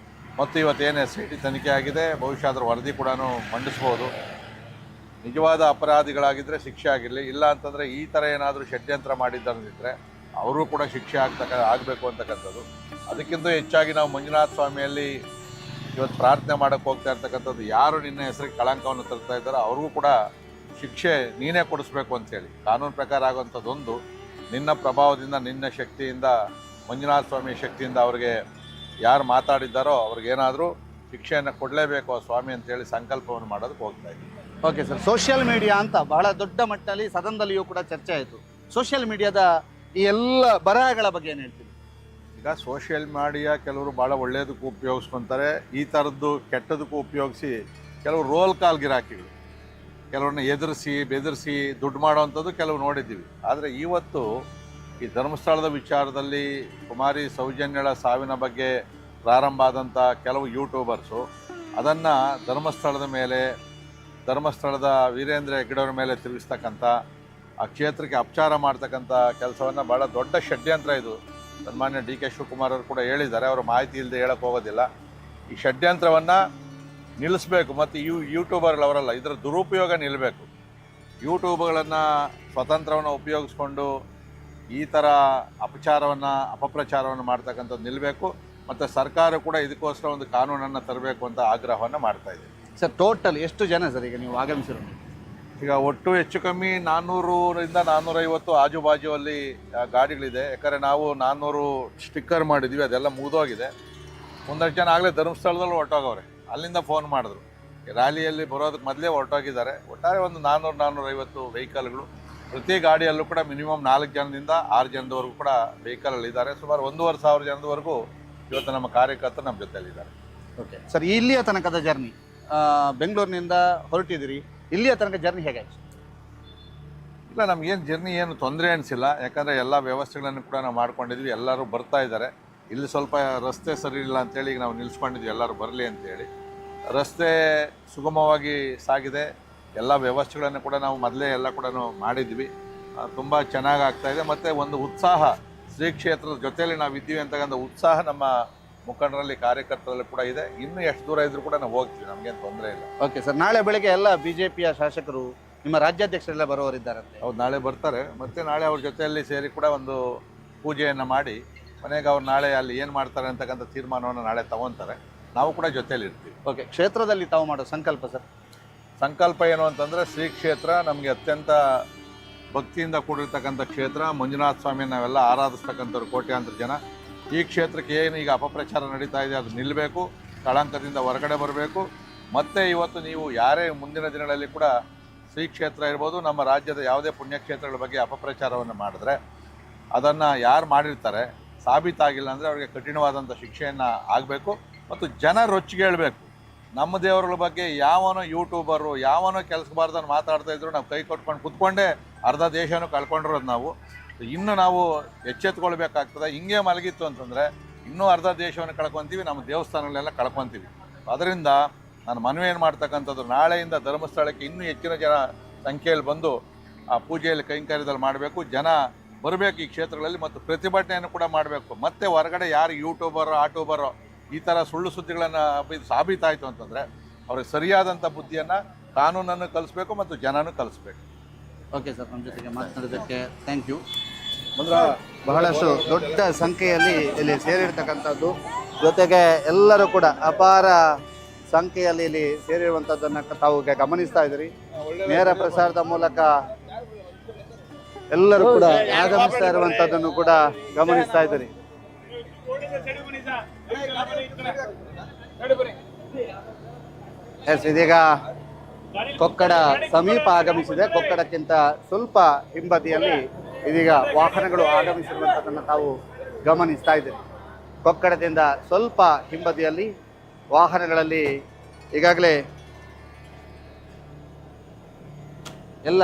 ಮತ್ತು ಇವತ್ತೇನು SIT ತನಿಖೆ ಆಗಿದೆ, ಬಹುಶಃ ಅದರ ವರದಿ ಕೂಡ ಮಂಡಿಸ್ಬೋದು. ನಿಜವಾದ ಅಪರಾಧಿಗಳಾಗಿದ್ದರೆ ಶಿಕ್ಷೆ ಆಗಿರಲಿ, ಇಲ್ಲ ಅಂತಂದರೆ ಈ ಥರ ಏನಾದರೂ ಷಡ್ಯಂತ್ರ ಮಾಡಿದ್ದರಿದ್ದರೆ ಅವರು ಕೂಡ ಶಿಕ್ಷೆ ಆಗಬೇಕು ಅಂತಕ್ಕಂಥದ್ದು. ಅದಕ್ಕಿಂತ ಹೆಚ್ಚಾಗಿ ನಾವು ಮಂಜುನಾಥ ಸ್ವಾಮಿಯಲ್ಲಿ ಇವತ್ತು ಪ್ರಾರ್ಥನೆ ಮಾಡೋಕ್ಕೆ ಹೋಗ್ತಾ ಇರ್ತಕ್ಕಂಥದ್ದು, ಯಾರು ನಿನ್ನ ಹೆಸರಿಗೆ ಕಳಂಕವನ್ನು ತರ್ತಾ ಇದ್ದಾರೋ ಅವ್ರಿಗೂ ಕೂಡ ಶಿಕ್ಷೆ ನೀನೇ ಕೊಡಿಸ್ಬೇಕು ಅಂತೇಳಿ ಕಾನೂನು ಪ್ರಕಾರ ಆಗುವಂಥದ್ದೊಂದು. ನಿನ್ನ ಪ್ರಭಾವದಿಂದ, ನಿನ್ನ ಶಕ್ತಿಯಿಂದ, ಮಂಜುನಾಥ ಸ್ವಾಮಿಯ ಶಕ್ತಿಯಿಂದ ಅವ್ರಿಗೆ ಯಾರು ಮಾತಾಡಿದ್ದಾರೋ ಅವ್ರಿಗೇನಾದರೂ ಶಿಕ್ಷೆಯನ್ನು ಕೊಡಲೇಬೇಕು ಆ ಸ್ವಾಮಿ ಅಂತೇಳಿ ಸಂಕಲ್ಪವನ್ನು ಮಾಡೋದಕ್ಕೆ ಹೋಗ್ತಾ ಇದ್ದೀವಿ. ಓಕೆ ಸರ್, ಸೋಷಿಯಲ್ ಮೀಡಿಯಾ ಅಂತ ಬಹಳ ದೊಡ್ಡ ಮಟ್ಟದಲ್ಲಿ ಸದನದಲ್ಲಿಯೂ ಕೂಡ ಚರ್ಚೆ ಆಯಿತು. ಸೋಷಿಯಲ್ ಮೀಡಿಯಾದ ಈ ಎಲ್ಲ ಬರಹಗಳ ಬಗ್ಗೆ ಏನು ಹೇಳ್ತೀವಿ? ಈಗ ಸೋಷಿಯಲ್ ಮೀಡಿಯಾ ಕೆಲವರು ಭಾಳ ಒಳ್ಳೆಯದಕ್ಕೂ ಉಪಯೋಗಿಸ್ಕೊತಾರೆ, ಈ ಥರದ್ದು ಕೆಟ್ಟದಕ್ಕೂ ಉಪಯೋಗಿಸಿ ಕೆಲವರು ರೋಲ್ ಕಾಲ್ ಗಿರಾಕಿಗಳು, ಕೆಲವ್ರನ್ನ ಎದುರಿಸಿ ಬೆದರಿಸಿ ದುಡ್ಡು ಮಾಡೋವಂಥದ್ದು ಕೆಲವು ನೋಡಿದ್ದೀವಿ. ಆದರೆ ಇವತ್ತು ಈ ಧರ್ಮಸ್ಥಳದ ವಿಚಾರದಲ್ಲಿ ಕುಮಾರಿ ಸೌಜನ್ಯಳ ಸಾವಿನ ಬಗ್ಗೆ ಪ್ರಾರಂಭ ಆದಂಥ ಕೆಲವು ಯೂಟ್ಯೂಬರ್ಸು ಅದನ್ನು ಧರ್ಮಸ್ಥಳದ ಮೇಲೆ, ಧರ್ಮಸ್ಥಳದ ವೀರೇಂದ್ರ ಹೆಗ್ಗಡೆಯವ್ರ ಮೇಲೆ ತಿರುಗಿಸ್ತಕ್ಕಂಥ ಆ ಕ್ಷೇತ್ರಕ್ಕೆ ಅಪಚಾರ ಮಾಡ್ತಕ್ಕಂಥ ಕೆಲಸವನ್ನು ಭಾಳ ದೊಡ್ಡ ಷಡ್ಯಂತ್ರ ಇದು. ಸನ್ಮಾನ್ಯ ಡಿ ಕೆ ಶಿವಕುಮಾರ್ ಅವರು ಕೂಡ ಹೇಳಿದ್ದಾರೆ, ಅವರು ಮಾಹಿತಿ ಇಲ್ಲದೆ ಹೇಳಕ್ಕೆ ಹೋಗೋದಿಲ್ಲ. ಈ ಷಡ್ಯಂತ್ರವನ್ನು ನಿಲ್ಲಿಸಬೇಕು ಮತ್ತು ಯೂಟ್ಯೂಬರ್ಗಳವರಲ್ಲ, ಇದರ ದುರುಪಯೋಗ ನಿಲ್ಲಬೇಕು. ಯೂಟ್ಯೂಬ್ಗಳನ್ನು ಸ್ವತಂತ್ರವನ್ನು ಉಪಯೋಗಿಸ್ಕೊಂಡು ಈ ಥರ ಅಪಪ್ರಚಾರವನ್ನು ಮಾಡ್ತಕ್ಕಂಥದ್ದು ನಿಲ್ಲಬೇಕು ಮತ್ತು ಸರ್ಕಾರ ಕೂಡ ಇದಕ್ಕೋಸ್ಕರ ಒಂದು ಕಾನೂನನ್ನು ತರಬೇಕು ಅಂತ ಆಗ್ರಹವನ್ನು ಮಾಡ್ತಾ ಇದೆ. ಸರ್ ಟೋಟಲ್ ಎಷ್ಟು ಜನ ಸರ್ ಈಗ ನೀವು ಆಗಮಿಸಿರೋದು? ಈಗ ಒಟ್ಟು ಹೆಚ್ಚು ಕಮ್ಮಿ 400ರಿಂದ 450 ಆಜುಬಾಜುವಲ್ಲಿ ಗಾಡಿಗಳಿದೆ. ಯಾಕಂದರೆ ನಾವು 400 ಸ್ಟಿಕ್ಕರ್ ಮಾಡಿದ್ವಿ, ಅದೆಲ್ಲ ಮುಗಿದೋಗಿದೆ. ಒಂದಷ್ಟು ಜನ ಆಗಲೇ ಧರ್ಮಸ್ಥಳದಲ್ಲಿ ಹೊರಟೋಗವ್ರೆ, ಅಲ್ಲಿಂದ ಫೋನ್ ಮಾಡಿದ್ರು. ರ್ಯಾಲಿಯಲ್ಲಿ ಬರೋದಕ್ಕೆ ಮೊದಲೇ ಹೊರಟೋಗಿದ್ದಾರೆ. ಒಟ್ಟಾರೆ ಒಂದು 400-450 ವೆಹಿಕಲ್ಗಳು. ಪ್ರತಿ ಗಾಡಿಯಲ್ಲೂ ಕೂಡ ಮಿನಿಮಮ್ 4 ಜನದಿಂದ 6 ಜನದವರೆಗೂ ಕೂಡ ವೆಹಿಕಲಲ್ಲಿದ್ದಾರೆ. ಸುಮಾರು 1,500 ಜನದವರೆಗೂ ಇವತ್ತು ನಮ್ಮ ಕಾರ್ಯಕರ್ತರು ನಮ್ಮ ಜೊತೆಯಲ್ಲಿದ್ದಾರೆ. ಓಕೆ ಸರ್, ಇಲ್ಲಿಯ ತನಕದ ಜರ್ನಿ, ಬೆಂಗಳೂರಿನಿಂದ ಹೊರಟಿದ್ದೀರಿ, ಇಲ್ಲಿಯ ತನಕ ಜರ್ನಿ ಹೇಗಾಯ್ತು? ಇಲ್ಲ, ನಮಗೇನು ಜರ್ನಿ ಏನು ತೊಂದರೆ ಅನಿಸಿಲ್ಲ. ಯಾಕಂದರೆ ಎಲ್ಲ ವ್ಯವಸ್ಥೆಗಳನ್ನು ಕೂಡ ನಾವು ಮಾಡ್ಕೊಂಡಿದ್ವಿ, ಎಲ್ಲರೂ ಬರ್ತಾ ಇದ್ದಾರೆ. ಇಲ್ಲಿ ಸ್ವಲ್ಪ ರಸ್ತೆ ಸರಿ ಇಲ್ಲ ಅಂತೇಳಿ ಈಗ ನಾವು ನಿಲ್ಲಿಸ್ಕೊಂಡಿದ್ವಿ, ಎಲ್ಲರೂ ಬರಲಿ ಅಂತೇಳಿ. ರಸ್ತೆ ಸುಗಮವಾಗಿ ಸಾಗಿದೆ. ಎಲ್ಲ ವ್ಯವಸ್ಥೆಗಳನ್ನು ಕೂಡ ನಾವು ಮೊದಲೇ ಎಲ್ಲ ಕೂಡ ಮಾಡಿದ್ವಿ. ತುಂಬ ಚೆನ್ನಾಗಿ ಆಗ್ತಾಯಿದೆ. ಮತ್ತು ಒಂದು ಉತ್ಸಾಹ, ಶ್ರೀ ಕ್ಷೇತ್ರದ ಜೊತೆಯಲ್ಲಿ ನಾವು ಇದ್ದೀವಿ ಅಂತಕ್ಕಂಥ ಉತ್ಸಾಹ ನಮ್ಮ ಮುಖಂಡರಲ್ಲಿ, ಕಾರ್ಯಕರ್ತರಲ್ಲಿ ಕೂಡ ಇದೆ. ಇನ್ನೂ ಎಷ್ಟು ದೂರ ಇದ್ರೂ ಕೂಡ ನಾವು ಹೋಗ್ತೀವಿ, ನಮಗೇನು ತೊಂದರೆ ಇಲ್ಲ. ಓಕೆ ಸರ್, ನಾಳೆ ಬೆಳಗ್ಗೆ ಎಲ್ಲ BJPಯ ಶಾಸಕರು, ನಿಮ್ಮ ರಾಜ್ಯಾಧ್ಯಕ್ಷರೆಲ್ಲ ಬರೋರಿದ್ದಾರಂತೆ? ಹೌದು, ನಾಳೆ ಬರ್ತಾರೆ. ಮತ್ತು ನಾಳೆ ಅವ್ರ ಜೊತೆಯಲ್ಲಿ ಸೇರಿ ಕೂಡ ಒಂದು ಪೂಜೆಯನ್ನು ಮಾಡಿ ಮನೆಗೆ ಅವ್ರು ನಾಳೆ ಅಲ್ಲಿ ಏನು ಮಾಡ್ತಾರೆ ಅಂತಕ್ಕಂಥ ತೀರ್ಮಾನವನ್ನು ನಾಳೆ ತಗೊತಾರೆ. ನಾವು ಕೂಡ ಜೊತೆಯಲ್ಲಿ ಇರ್ತೀವಿ. ಓಕೆ, ಕ್ಷೇತ್ರದಲ್ಲಿ ತಾವು ಮಾಡೋ ಸಂಕಲ್ಪ ಸರ್? ಸಂಕಲ್ಪ ಏನು ಅಂತಂದರೆ, ಶ್ರೀ ಕ್ಷೇತ್ರ ನಮಗೆ ಅತ್ಯಂತ ಭಕ್ತಿಯಿಂದ ಕೂಡಿರ್ತಕ್ಕಂಥ ಕ್ಷೇತ್ರ. ಮಂಜುನಾಥ ಸ್ವಾಮಿ ನಾವೆಲ್ಲ ಆರಾಧಿಸ್ತಕ್ಕಂಥವ್ರು ಕೋಟ್ಯಾಂತರ ಜನ. ಈ ಕ್ಷೇತ್ರಕ್ಕೆ ಏನು ಈಗ ಅಪಪ್ರಚಾರ ನಡೀತಾ ಇದೆ ಅದು ನಿಲ್ಲಬೇಕು, ಕಳಂಕದಿಂದ ಹೊರಗಡೆ ಬರಬೇಕು. ಮತ್ತು ಇವತ್ತು ನೀವು ಯಾರೇ ಮುಂದಿನ ದಿನಗಳಲ್ಲಿ ಕೂಡ ಶ್ರೀ ಕ್ಷೇತ್ರ ಇರ್ಬೋದು, ನಮ್ಮ ರಾಜ್ಯದ ಯಾವುದೇ ಪುಣ್ಯಕ್ಷೇತ್ರಗಳ ಬಗ್ಗೆ ಅಪಪ್ರಚಾರವನ್ನು ಮಾಡಿದ್ರೆ ಅದನ್ನು ಯಾರು ಮಾಡಿರ್ತಾರೆ ಸಾಬೀತಾಗಿಲ್ಲ ಅಂದರೆ ಅವರಿಗೆ ಕಠಿಣವಾದಂಥ ಶಿಕ್ಷೆಯನ್ನು ಆಗಬೇಕು. ಮತ್ತು ಜನ ರೊಚ್ಚಿಗೆ ಹೇಳಬೇಕು. ನಮ್ಮ ದೇವರುಗಳ ಬಗ್ಗೆ ಯಾವನೋ ಯೂಟ್ಯೂಬರು ಯಾವನೋ ಕೆಲಸಬಾರ್ದನ್ನು ಮಾತಾಡ್ತಾ ಇದ್ರು ನಾವು ಕೈ ಕೊಟ್ಕೊಂಡು ಕೂತ್ಕೊಂಡೇ ಅರ್ಧ ದೇಶನೂ ಕಳ್ಕೊಂಡಿರೋದು ನಾವು. ಇನ್ನು ನಾವು ಎಚ್ಚೆತ್ಕೊಳ್ಬೇಕಾಗ್ತದೆ. ಹಿಂಗೆ ಮಲಗಿತ್ತು ಅಂತಂದರೆ ಇನ್ನೂ ಅರ್ಧ ದೇಶವನ್ನು ಕಳ್ಕೊತೀವಿ, ನಮ್ಮ ದೇವಸ್ಥಾನಗಳೆಲ್ಲ ಕಳ್ಕೊತೀವಿ. ಅದರಿಂದ ನಾನು ಮನವಿ ಏನು ಮಾಡ್ತಕ್ಕಂಥದ್ದು, ನಾಳೆಯಿಂದ ಧರ್ಮಸ್ಥಳಕ್ಕೆ ಇನ್ನೂ ಹೆಚ್ಚಿನ ಜನ ಸಂಖ್ಯೆಯಲ್ಲಿ ಬಂದು ಆ ಪೂಜೆಯಲ್ಲಿ ಕೈಂಕರ್ಯದಲ್ಲಿ ಮಾಡಬೇಕು. ಜನ ಬರಬೇಕು ಈ ಕ್ಷೇತ್ರಗಳಲ್ಲಿ ಮತ್ತು ಪ್ರತಿಭಟನೆಯನ್ನು ಕೂಡ ಮಾಡಬೇಕು. ಮತ್ತು ಹೊರಗಡೆ ಯಾರು ಯೂಟ್ಯೂಬರೋ ಆಟೋಬರೋ ಈ ಥರ ಸುಳ್ಳು ಸುದ್ದಿಗಳನ್ನು ಸಾಬೀತಾಯಿತು ಅಂತಂದರೆ ಅವ್ರಿಗೆ ಸರಿಯಾದಂಥ ಬುದ್ಧಿಯನ್ನು, ಕಾನೂನನ್ನು ಕಲಿಸ್ಬೇಕು ಮತ್ತು ಜನನೂ ಕಲಿಸ್ಬೇಕು. ಓಕೆ ಸರ್, ನಮ್ಮ ಜೊತೆಗೆ ಮಾತನಾಡೋದಕ್ಕೆ ಥ್ಯಾಂಕ್ ಯು. ಬಹಳಷ್ಟು ದೊಡ್ಡ ಸಂಖ್ಯೆಯಲ್ಲಿ ಇಲ್ಲಿ ಸೇರಿರ್ತಕ್ಕಂಥದ್ದು, ಜೊತೆಗೆ ಎಲ್ಲರೂ ಕೂಡ ಅಪಾರ ಸಂಖ್ಯೆಯಲ್ಲಿ ಇಲ್ಲಿ ಸೇರಿರುವಂಥದ್ದನ್ನು ತಾವು ಗಮನಿಸ್ತಾ ಇದ್ದೀರಿ. ನೇರ ಪ್ರಸಾರದ ಮೂಲಕ ಎಲ್ಲರೂ ಕೂಡ ಆಗಮಿಸ್ತಾ ಇರುವಂಥದ್ದನ್ನು ಕೂಡ ಗಮನಿಸ್ತಾ ಇದ್ದೀರಿ. ಎಸ್, ಇದೀಗ ಕೊಕ್ಕಡ ಸಮೀಪ ಆಗಮಿಸಿದೆ. ಕೊಕ್ಕಡಕ್ಕಿಂತ ಸ್ವಲ್ಪ ಹಿಂಬದಿಯಲ್ಲಿ ಇದೀಗ ವಾಹನಗಳು ಆಗಮಿಸಿರುವಂಥದ್ದನ್ನು ತಾವು ಗಮನಿಸ್ತಾ ಇದ್ದೀರಿ. ಕೊಕ್ಕಡದಿಂದ ಸ್ವಲ್ಪ ಹಿಂಬದಿಯಲ್ಲಿ ವಾಹನಗಳಲ್ಲಿ ಈಗಾಗಲೇ ಎಲ್ಲ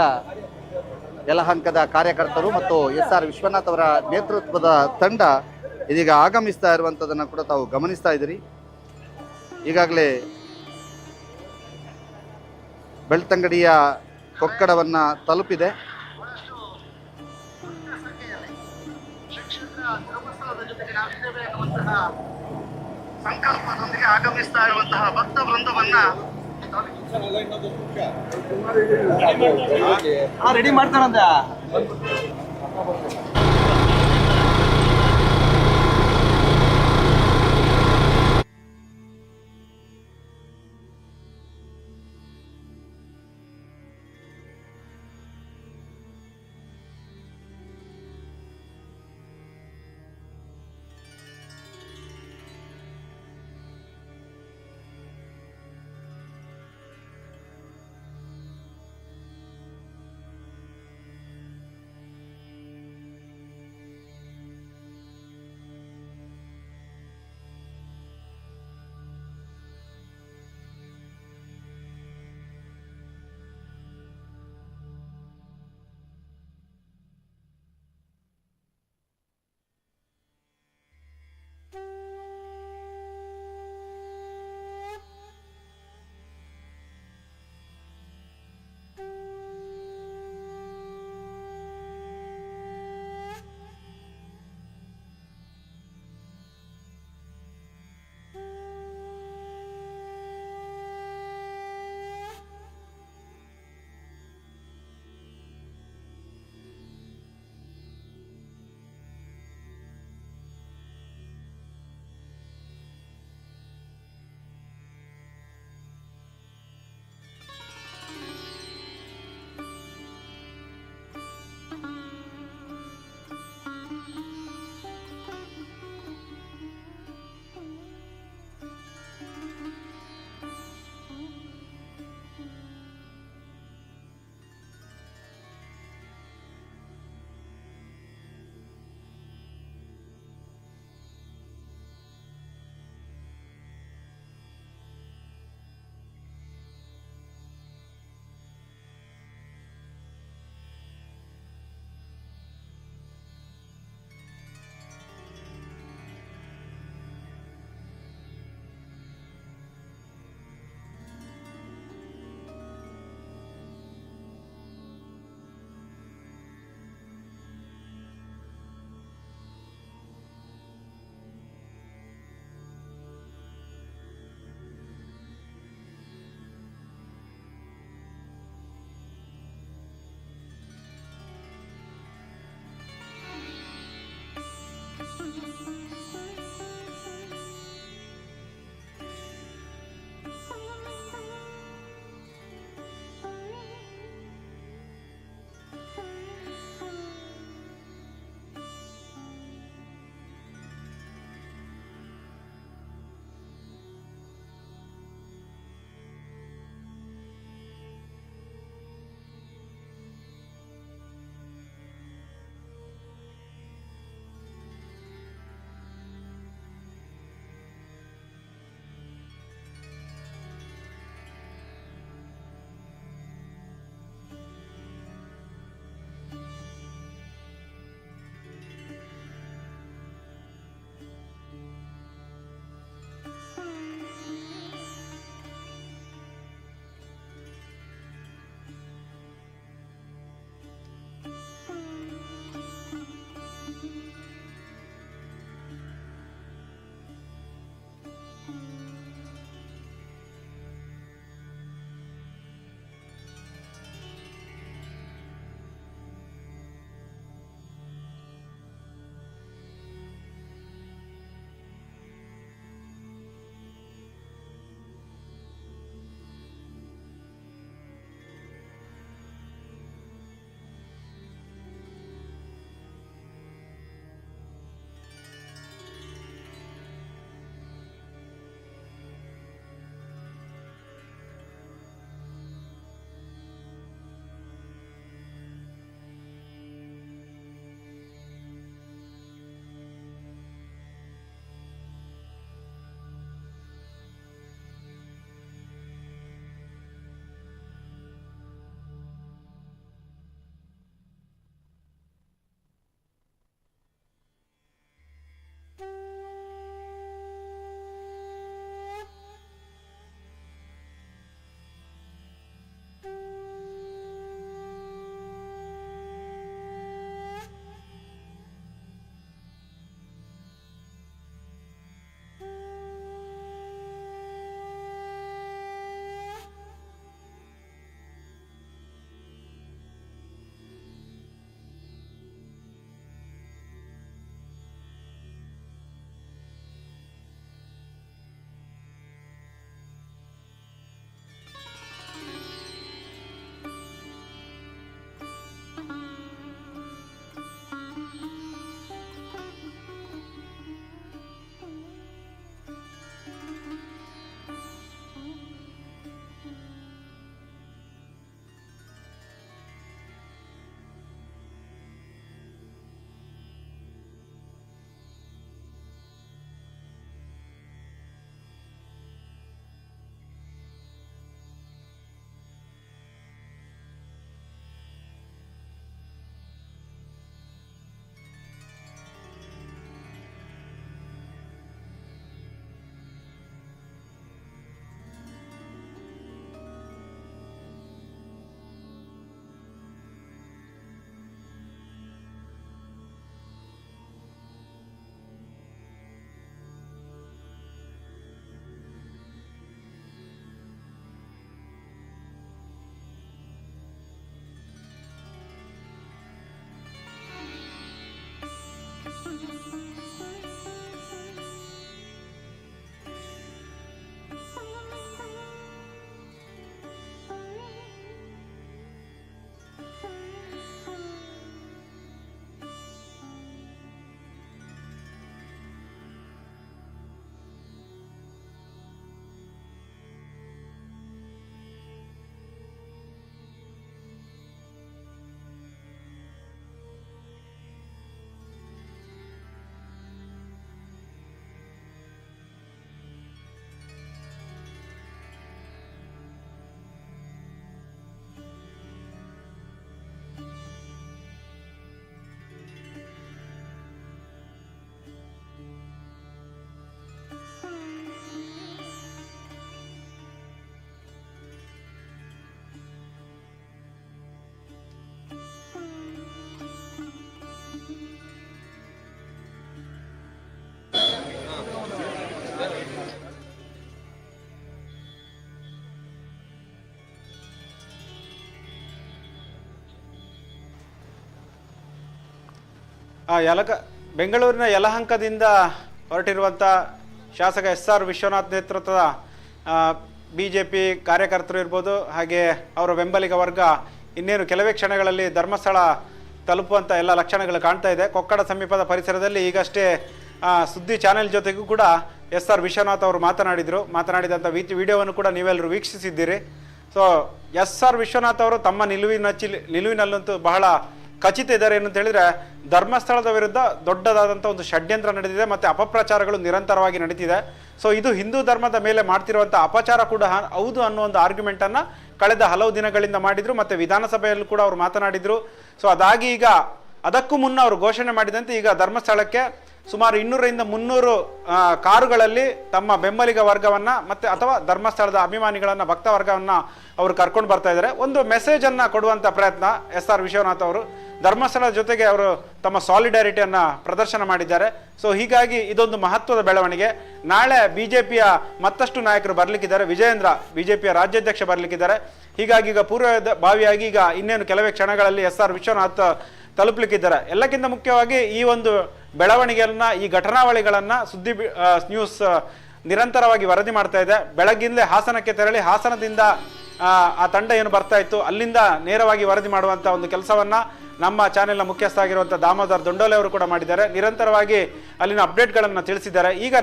ಯಲಹಂಕದ ಕಾರ್ಯಕರ್ತರು ಮತ್ತು SR ವಿಶ್ವನಾಥ್ ಅವರ ನೇತೃತ್ವದ ತಂಡ ಇದೀಗ ಆಗಮಿಸ್ತಾ ಇರುವಂಥದ್ದನ್ನು ಕೂಡ ತಾವು ಗಮನಿಸ್ತಾ ಇದ್ದೀರಿ. ಈಗಾಗಲೇ ಬೆಳ್ತಂಗಡಿಯ ಕೊಕ್ಕಡವನ್ನು ತಲುಪಿದೆ. ಸಂಕಲ್ಪದೊಂದಿಗೆ ಆಗಮಿಸ್ತಾ ಇರುವಂತಹ ಭಕ್ತ ವೃಂದವನ್ನ ರೆಡಿ ಮಾಡ್ತಾರಂತ. ಬೆಂಗಳೂರಿನ ಯಲಹಂಕದಿಂದ ಹೊರಟಿರುವಂಥ ಶಾಸಕ SR ವಿಶ್ವನಾಥ್ ನೇತೃತ್ವದ BJP ಕಾರ್ಯಕರ್ತರು ಇರ್ಬೋದು, ಹಾಗೆ ಅವರ ಬೆಂಬಲಿಗ ವರ್ಗ ಇನ್ನೇನು ಕೆಲವೇ ಕ್ಷಣಗಳಲ್ಲಿ ಧರ್ಮಸ್ಥಳ ತಲುಪುವಂಥ ಎಲ್ಲ ಲಕ್ಷಣಗಳು ಕಾಣ್ತಾ ಇದೆ. ಕೊಕ್ಕಡ ಸಮೀಪದ ಪರಿಸರದಲ್ಲಿ ಈಗಷ್ಟೇ ಸುದ್ದಿ ಚಾನೆಲ್ ಜೊತೆಗೂ ಕೂಡ SR ವಿಶ್ವನಾಥ್ ಅವರು ಮಾತನಾಡಿದಂಥ ವಿಡಿಯೋವನ್ನು ಕೂಡ ನೀವೆಲ್ಲರೂ ವೀಕ್ಷಿಸಿದ್ದೀರಿ. ಸೊ SR ವಿಶ್ವನಾಥ್ ಅವರು ತಮ್ಮ ನಿಲುವಿನಲ್ಲಂತೂ ಬಹಳ ಖಚಿತ ಇದ್ದಾರೆ ಏನಂತ ಹೇಳಿದ್ರೆ, ಧರ್ಮಸ್ಥಳದ ವಿರುದ್ಧ ದೊಡ್ಡದಾದಂಥ ಒಂದು ಷಡ್ಯಂತ್ರ ನಡೆದಿದೆ ಮತ್ತು ಅಪಪ್ರಚಾರಗಳು ನಿರಂತರವಾಗಿ ನಡೀತಿದೆ. ಸೊ ಇದು ಹಿಂದೂ ಧರ್ಮದ ಮೇಲೆ ಮಾಡ್ತಿರುವಂಥ ಅಪಚಾರ ಕೂಡ ಹೌದು ಅನ್ನೋ ಒಂದು ಆರ್ಗ್ಯುಮೆಂಟನ್ನು ಕಳೆದ ಹಲವು ದಿನಗಳಿಂದ ಮಾಡಿದರು ಮತ್ತು ವಿಧಾನಸಭೆಯಲ್ಲೂ ಕೂಡ ಅವರು ಮಾತನಾಡಿದರು. ಸೊ ಅದಾಗಿ ಈಗ ಅದಕ್ಕೂ ಮುನ್ನ ಅವರು ಘೋಷಣೆ ಮಾಡಿದಂತೆ ಈಗ ಧರ್ಮಸ್ಥಳಕ್ಕೆ ಸುಮಾರು 200ರಿಂದ 300 ಕಾರುಗಳಲ್ಲಿ ತಮ್ಮ ಬೆಂಬಲಿಗ ವರ್ಗವನ್ನು ಮತ್ತು ಅಥವಾ ಧರ್ಮಸ್ಥಳದ ಅಭಿಮಾನಿಗಳನ್ನು ಭಕ್ತ ವರ್ಗವನ್ನು ಅವರು ಕರ್ಕೊಂಡು ಬರ್ತಾ ಇದ್ದಾರೆ. ಒಂದು ಮೆಸೇಜನ್ನು ಕೊಡುವಂಥ ಪ್ರಯತ್ನ SR ವಿಶ್ವನಾಥ್ ಅವರು ಧರ್ಮಸ್ಥಳದ ಜೊತೆಗೆ ಅವರು ತಮ್ಮ ಸಾಲಿಡಾರಿಟಿಯನ್ನು ಪ್ರದರ್ಶನ ಮಾಡಿದ್ದಾರೆ. ಸೊ ಹೀಗಾಗಿ ಇದೊಂದು ಮಹತ್ವದ ಬೆಳವಣಿಗೆ. ನಾಳೆ BJPಯ ಮತ್ತಷ್ಟು ನಾಯಕರು ಬರಲಿಕ್ಕಿದ್ದಾರೆ. ವಿಜಯೇಂದ್ರ BJPಯ ರಾಜ್ಯಾಧ್ಯಕ್ಷ ಬರಲಿಕ್ಕಿದ್ದಾರೆ. ಹೀಗಾಗಿ ಈಗ ಪೂರ್ವಭಾವಿಯಾಗಿ ಈಗ ಇನ್ನೇನು ಕೆಲವೇ ಕ್ಷಣಗಳಲ್ಲಿ SR ವಿಶ್ವನಾಥ್ ತಲುಪಲಿಕ್ಕಿದ್ದಾರೆ. ಎಲ್ಲಕ್ಕಿಂತ ಮುಖ್ಯವಾಗಿ ಈ ಒಂದು ಬೆಳವಣಿಗೆಯನ್ನು, ಈ ಘಟನಾವಳಿಗಳನ್ನು ಸುದ್ದಿ ನ್ಯೂಸ್ ನಿರಂತರವಾಗಿ ವರದಿ ಮಾಡ್ತಾ ಇದೆ. ಬೆಳಗ್ಗಿಂದಲೇ ಹಾಸನಕ್ಕೆ ತೆರಳಿ ಹಾಸನದಿಂದ ಆ ತಂಡ ಏನು ಬರ್ತಾ ಇತ್ತು ಅಲ್ಲಿಂದ ನೇರವಾಗಿ ವರದಿ ಮಾಡುವಂಥ ಒಂದು ಕೆಲಸವನ್ನು ನಮ್ಮ ಚಾನೆಲ್ನ ಮುಖ್ಯಸ್ಥ ಆಗಿರುವಂಥ ದಾಮೋದರ್ ದೊಂಡೋಲೆ ಅವರು ಕೂಡ ಮಾಡಿದ್ದಾರೆ. ನಿರಂತರವಾಗಿ ಅಲ್ಲಿನ ಅಪ್ಡೇಟ್ಗಳನ್ನು ತಿಳಿಸಿದ್ದಾರೆ. ಈಗ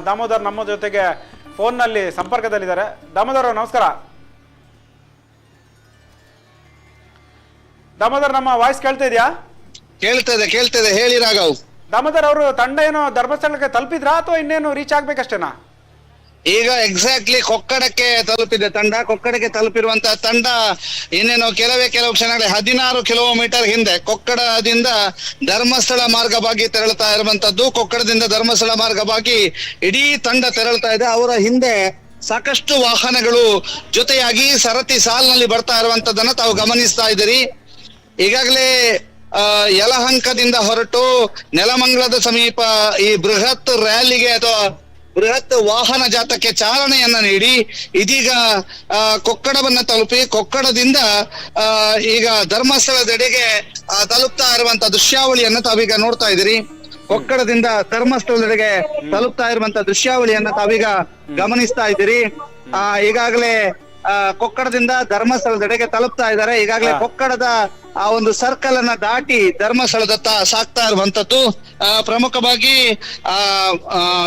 ದಾಮೋದರ್ ನಮ್ಮ ಜೊತೆಗೆ ಫೋನ್ನಲ್ಲಿ ಸಂಪರ್ಕದಲ್ಲಿದ್ದಾರೆ. ದಾಮೋದರ್ ಅವರು ನಮಸ್ಕಾರ. ದಾಮೋದರ್, ನಮ್ಮ ವಾಯ್ಸ್ ಕೇಳ್ತಾ ಇದೆಯಾ? ಕೇಳ್ತದೆ ಹೇಳಿ ರಾಘವ್. ದಾಮೋದರ್ ಅವರು ತಂಡ ಏನೋ ಧರ್ಮಸ್ಥಳಕ್ಕೆ ತಲುಪಿದ್ರಾ ಅಥವಾ ಇನ್ನೇನು ರೀಚ್ ಆಗ್ಬೇಕಷ್ಟೇನಾ? ಈಗ ಎಕ್ಸಾಕ್ಟ್ಲಿ ಕೊಕ್ಕಡಕ್ಕೆ ತಲುಪಿದೆ ತಂಡ. ಕೊಕ್ಕಡಕ್ಕೆ ತಲುಪಿರುವಂತಹ ತಂಡ ಇನ್ನೇನು ಕೆಲವು ಕ್ಷಣಗಳೇ 16 ಕಿಲೋಮೀಟರ್ ಹಿಂದೆ ಕೊಕ್ಕಡದಿಂದ ಧರ್ಮಸ್ಥಳ ಮಾರ್ಗವಾಗಿ ತೆರಳುತ್ತಾ ಇರುವಂತದ್ದು. ಕೊಕ್ಕಡದಿಂದ ಧರ್ಮಸ್ಥಳ ಮಾರ್ಗವಾಗಿ ಇಡೀ ತಂಡ ತೆರಳುತ್ತಾ ಇದೆ. ಅವರ ಹಿಂದೆ ಸಾಕಷ್ಟು ವಾಹನಗಳು ಜೊತೆಯಾಗಿ ಸರತಿ ಸಾಲಿನಲ್ಲಿ ಬರ್ತಾ ಇರುವಂತದ್ದನ್ನ ತಾವು ಗಮನಿಸ್ತಾ ಇದ್ದೀರಿ. ಈಗಾಗಲೇ ಯಲಹಂಕದಿಂದ ಹೊರಟು ನೆಲಮಂಗಲದ ಸಮೀಪ ಈ ಬೃಹತ್ ರ್ಯಾಲಿಗೆ ಅಥವಾ ಬೃಹತ್ ವಾಹನ ಜಾಥಾಕ್ಕೆ ಚಾಲನೆಯನ್ನ ನೀಡಿ ಇದೀಗ ಕೊಕ್ಕಡವನ್ನ ತಲುಪಿ ಕೊಕ್ಕಡದಿಂದ ಈಗ ಧರ್ಮಸ್ಥಳದೆಡೆಗೆ ತಲುಪ್ತಾ ಇರುವಂತ ದೃಶ್ಯಾವಳಿಯನ್ನ ತಾವೀಗ ನೋಡ್ತಾ ಇದ್ದೀರಿ. ಕೊಕ್ಕಡದಿಂದ ಧರ್ಮಸ್ಥಳದೆಡೆಗೆ ತಲುಪ್ತಾ ಇರುವಂತ ದೃಶ್ಯಾವಳಿಯನ್ನ ತಾವೀಗ ಗಮನಿಸ್ತಾ ಇದ್ದೀರಿ. ಈಗಾಗಲೇ ಕೊಕ್ಕಡದಿಂದ ಧರ್ಮಸ್ಥಳದೆಡೆಗೆ ತಲುಪ್ತಾ ಇದ್ದಾರೆ. ಈಗಾಗಲೇ ಕೊಕ್ಕಡದ ಆ ಒಂದು ಸರ್ಕಲ್ ಅನ್ನ ದಾಟಿ ಧರ್ಮಸ್ಥಳದತ್ತ ಸಾಕ್ತಾ ಇರುವಂತದ್ದು. ಪ್ರಮುಖವಾಗಿ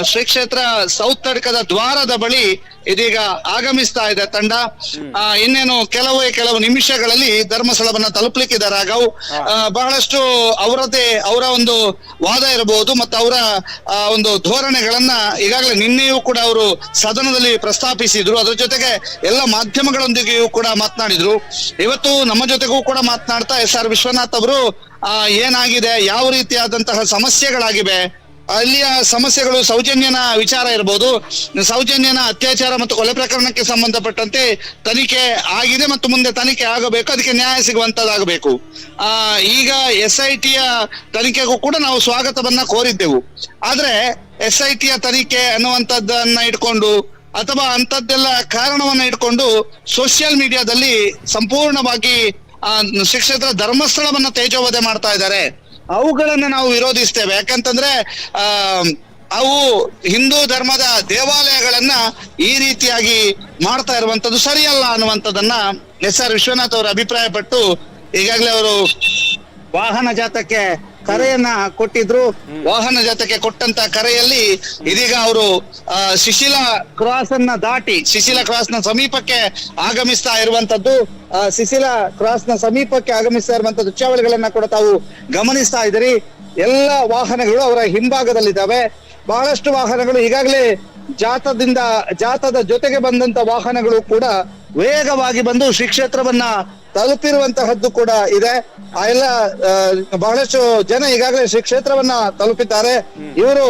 ಶ್ರೀ ಕ್ಷೇತ್ರ ಸೌತ್ ತಡ್ಕದ ದ್ವಾರದ ಬಳಿ ಇದೀಗ ಆಗಮಿಸ್ತಾ ಇದೆ ತಂಡ. ಇನ್ನೇನು ಕೆಲವು ನಿಮಿಷಗಳಲ್ಲಿ ಧರ್ಮಸ್ಥಳವನ್ನ ತಲುಪಲಿಕ್ಕಿದ್ದಾರೆ. ರಾಘವ್, ಬಹಳಷ್ಟು ಅವರ ಒಂದು ವಾದ ಇರಬಹುದು ಮತ್ತು ಅವರ ಒಂದು ಧೋರಣೆಗಳನ್ನ ಈಗಾಗಲೇ ನಿನ್ನೆಯೂ ಕೂಡ ಅವರು ಸದನದಲ್ಲಿ ಪ್ರಸ್ತಾಪಿಸಿದ್ರು. ಅದರ ಜೊತೆಗೆ ಎಲ್ಲ ಮಾಧ್ಯಮಗಳೊಂದಿಗೆಯೂ ಕೂಡ ಮಾತನಾಡಿದ್ರು. ಇವತ್ತು ನಮ್ಮ ಜೊತೆಗೂ ಕೂಡ ಮಾತನಾಡ್ತಾ SR ವಿಶ್ವನಾಥ್ ಅವರು ಏನಾಗಿದೆ, ಯಾವ ರೀತಿಯಾದಂತಹ ಸಮಸ್ಯೆಗಳಾಗಿವೆ, ಅಲ್ಲಿಯ ಸಮಸ್ಯೆಗಳು ಸೌಜನ್ಯನ ವಿಚಾರ ಇರಬಹುದು, ಸೌಜನ್ಯನ ಅತ್ಯಾಚಾರ ಮತ್ತು ಕೊಲೆ ಪ್ರಕರಣಕ್ಕೆ ಸಂಬಂಧಪಟ್ಟಂತೆ ತನಿಖೆ ಆಗಿದೆ ಮತ್ತು ಮುಂದೆ ತನಿಖೆ ಆಗಬೇಕು, ಅದಕ್ಕೆ ನ್ಯಾಯ ಸಿಗುವಂತದ್ದಾಗಬೇಕು. ಈಗ SITಯ ತನಿಖೆಗೂ ಕೂಡ ನಾವು ಸ್ವಾಗತವನ್ನ ಕೋರಿದ್ದೆವು. ಆದ್ರೆ SITಯ ತನಿಖೆ ಅನ್ನುವಂಥದ್ದನ್ನ ಇಟ್ಕೊಂಡು ಅಥವಾ ಅಂತದ್ದೆಲ್ಲ ಕಾರಣವನ್ನ ಇಟ್ಕೊಂಡು ಸೋಷಿಯಲ್ ಮೀಡಿಯಾದಲ್ಲಿ ಸಂಪೂರ್ಣವಾಗಿ ಶ್ರೀ ಕ್ಷೇತ್ರ ಧರ್ಮಸ್ಥಳವನ್ನ ತೇಜೋವಧೆ ಮಾಡ್ತಾ ಇದ್ದಾರೆ. ಅವುಗಳನ್ನ ನಾವು ವಿರೋಧಿಸ್ತೇವೆ. ಯಾಕಂತಂದ್ರೆ ಅವು ಹಿಂದೂ ಧರ್ಮದ ದೇವಾಲಯಗಳನ್ನ ಈ ರೀತಿಯಾಗಿ ಮಾಡ್ತಾ ಇರುವಂತದ್ದು ಸರಿಯಲ್ಲ ಅನ್ನುವಂಥದ್ದನ್ನ SR ವಿಶ್ವನಾಥ್ ಅವರು ಅಭಿಪ್ರಾಯಪಟ್ಟು ಈಗಾಗಲೇ ಅವರು ವಾಹನ ಜಾಥಾಕ್ಕೆ ಕರೆಯನ್ನ ಕೊಟ್ಟಿದ್ರು. ವಾಹನ ಜಾಥಾಕ್ಕೆ ಕೊಟ್ಟಂತ ಕರೆಯಲ್ಲಿ ಇದೀಗ ಅವರು ಶಿಶಿಲಾ ಕ್ರಾಸ್ ಅನ್ನ ದಾಟಿ ಶಿಶಿಲಾ ಕ್ರಾಸ್ ನ ಸಮೀಪಕ್ಕೆ ಆಗಮಿಸ್ತಾ ಇರುವಂತದ್ದು. ಶಿಶಿಲಾ ಕ್ರಾಸ್ ನ ಸಮೀಪಕ್ಕೆ ಆಗಮಿಸ್ತಾ ಇರುವಂತ ದೃಶ್ಯಾವಳಿಗಳನ್ನ ಕೂಡ ತಾವು ಗಮನಿಸ್ತಾ ಇದ್ದೀರಿ. ಎಲ್ಲ ವಾಹನಗಳು ಅವರ ಹಿಂಭಾಗದಲ್ಲಿದ್ದಾವೆ. ಬಹಳಷ್ಟು ವಾಹನಗಳು ಈಗಾಗಲೇ ಜಾಥಾದ ಜೊತೆಗೆ ಬಂದಂತ ವಾಹನಗಳು ಕೂಡ ವೇಗವಾಗಿ ಬಂದು ಶ್ರೀ ಕ್ಷೇತ್ರವನ್ನ ತಲುಪಿರುವಂತಹದ್ದು ಕೂಡ ಇದೆ. ಆ ಎಲ್ಲ ಬಹಳಷ್ಟು ಜನ ಈಗಾಗಲೇ ಶ್ರೀ ಕ್ಷೇತ್ರವನ್ನ ತಲುಪಿದ್ದಾರೆ. ಇವರು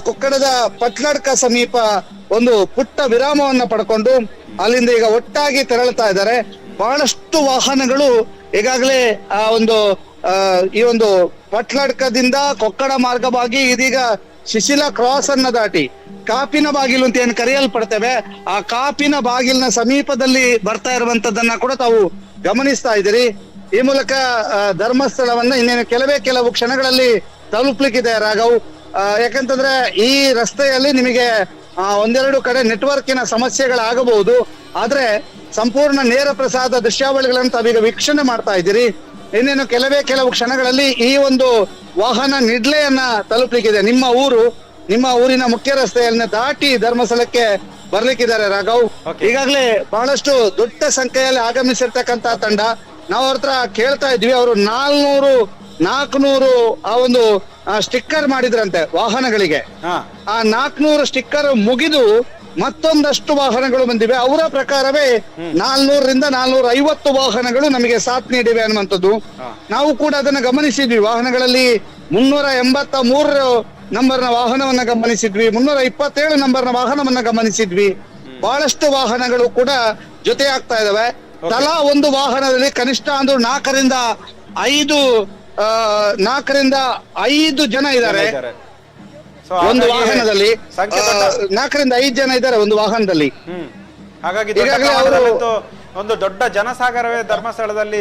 ಕೊಕ್ಕಡದ ಪಟ್ಲಡ್ಕ ಸಮೀಪ ಒಂದು ಪುಟ್ಟ ವಿರಾಮವನ್ನ ಪಡ್ಕೊಂಡು ಅಲ್ಲಿಂದ ಈಗ ಒಟ್ಟಾಗಿ ತೆರಳುತ್ತಾ ಇದ್ದಾರೆ. ಬಹಳಷ್ಟು ವಾಹನಗಳು ಈಗಾಗಲೇ ಈ ಒಂದು ಪಟ್ಲಡ್ಕದಿಂದ ಕೊಕ್ಕಡ ಮಾರ್ಗವಾಗಿ ಇದೀಗ ಶಿಶಿಲಾ ಕ್ರಾಸ್ ಅನ್ನ ದಾಟಿ ಕಾಪಿನ ಬಾಗಿಲು ಅಂತ ಏನ್ ಕರೆಯಲ್ಪಡ್ತೇವೆ, ಆ ಕಾಪಿನ ಬಾಗಿಲಿನ ಸಮೀಪದಲ್ಲಿ ಬರ್ತಾ ಇರುವಂತದ್ದನ್ನ ಕೂಡ ತಾವು ಗಮನಿಸ್ತಾ ಇದ್ದೀರಿ. ಈ ಮೂಲಕ ಧರ್ಮಸ್ಥಳವನ್ನ ಇನ್ನೇನು ಕೆಲವು ಕ್ಷಣಗಳಲ್ಲಿ ತಲುಪ್ಲಿಕ್ಕಿದೆ ರಾಘವ್. ಯಾಕಂತಂದ್ರೆ ಈ ರಸ್ತೆಯಲ್ಲಿ ನಿಮಗೆ ಒಂದೆರಡು ಕಡೆ ನೆಟ್ವರ್ಕಿನ ಸಮಸ್ಯೆಗಳಾಗಬಹುದು. ಆದ್ರೆ ಸಂಪೂರ್ಣ ನೇರ ಪ್ರಸಾದ ದೃಶ್ಯಾವಳಿಗಳನ್ನು ತಾವೀಗ ವೀಕ್ಷಣೆ ಮಾಡ್ತಾ ಇದ್ದೀರಿ. ಇನ್ನೇನು ಕೆಲವು ಕ್ಷಣಗಳಲ್ಲಿ ಈ ಒಂದು ವಾಹನ ನಿಡ್ಲೆಯನ್ನ ತಲುಪಲಿಕ್ಕಿದೆ. ನಿಮ್ಮ ಊರಿನ ಮುಖ್ಯ ರಸ್ತೆಯನ್ನ ದಾಟಿ ಧರ್ಮಸ್ಥಳಕ್ಕೆ ಬರ್ಲಿಕ್ಕಿದ್ದಾರೆ ರಾಘವ್. ಈಗಾಗಲೇ ಬಹಳಷ್ಟು ದೊಡ್ಡ ಸಂಖ್ಯೆಯಲ್ಲಿ ಆಗಮಿಸಿರ್ತಕ್ಕಂತ ತಂಡ. ನಾವು ಅವ್ರ ಹತ್ರ ಕೇಳ್ತಾ ಇದ್ವಿ, ಅವರು 400 ಆ ಒಂದು ಸ್ಟಿಕ್ಕರ್ ಮಾಡಿದ್ರಂತೆ ವಾಹನಗಳಿಗೆ. ಆ 400 ಸ್ಟಿಕ್ಕರ್ ಮುಗಿದು ಮತ್ತೊಂದಷ್ಟು ವಾಹನಗಳು ಬಂದಿವೆ. ಅವರ ಪ್ರಕಾರವೇ 400ರಿಂದ 450 ವಾಹನಗಳು ನಮಗೆ ಸಾಥ್ ನೀಡಿವೆ ಅನ್ನುವಂಥದ್ದು. ನಾವು ಕೂಡ ಅದನ್ನ ಗಮನಿಸಿದ್ವಿ. ವಾಹನಗಳಲ್ಲಿ 383 ನಂಬರ್ನ ವಾಹನವನ್ನ ಗಮನಿಸಿದ್ವಿ, 327 ನಂಬರ್ನ ವಾಹನವನ್ನ ಗಮನಿಸಿದ್ವಿ. ಬಹಳಷ್ಟು ವಾಹನಗಳು ಕೂಡ ಜೊತೆ ಆಗ್ತಾ ಇದಾವೆ. ತಲಾ ಒಂದು ವಾಹನದಲ್ಲಿ ಕನಿಷ್ಠ ಅಂದ್ರೆ 4ರಿಂದ 5 ಜನ ಇದ್ದಾರೆ ಒಂದು ವಾಹನದಲ್ಲಿ. 4ರಿಂದ 5 ಜನ ಇದ್ದಾರೆ ಒಂದು ವಾಹನದಲ್ಲಿ. ಹಾಗಾಗಿ ಒಂದು ದೊಡ್ಡ ಜನಸಾಗರವೇ ಧರ್ಮಸ್ಥಳದಲ್ಲಿ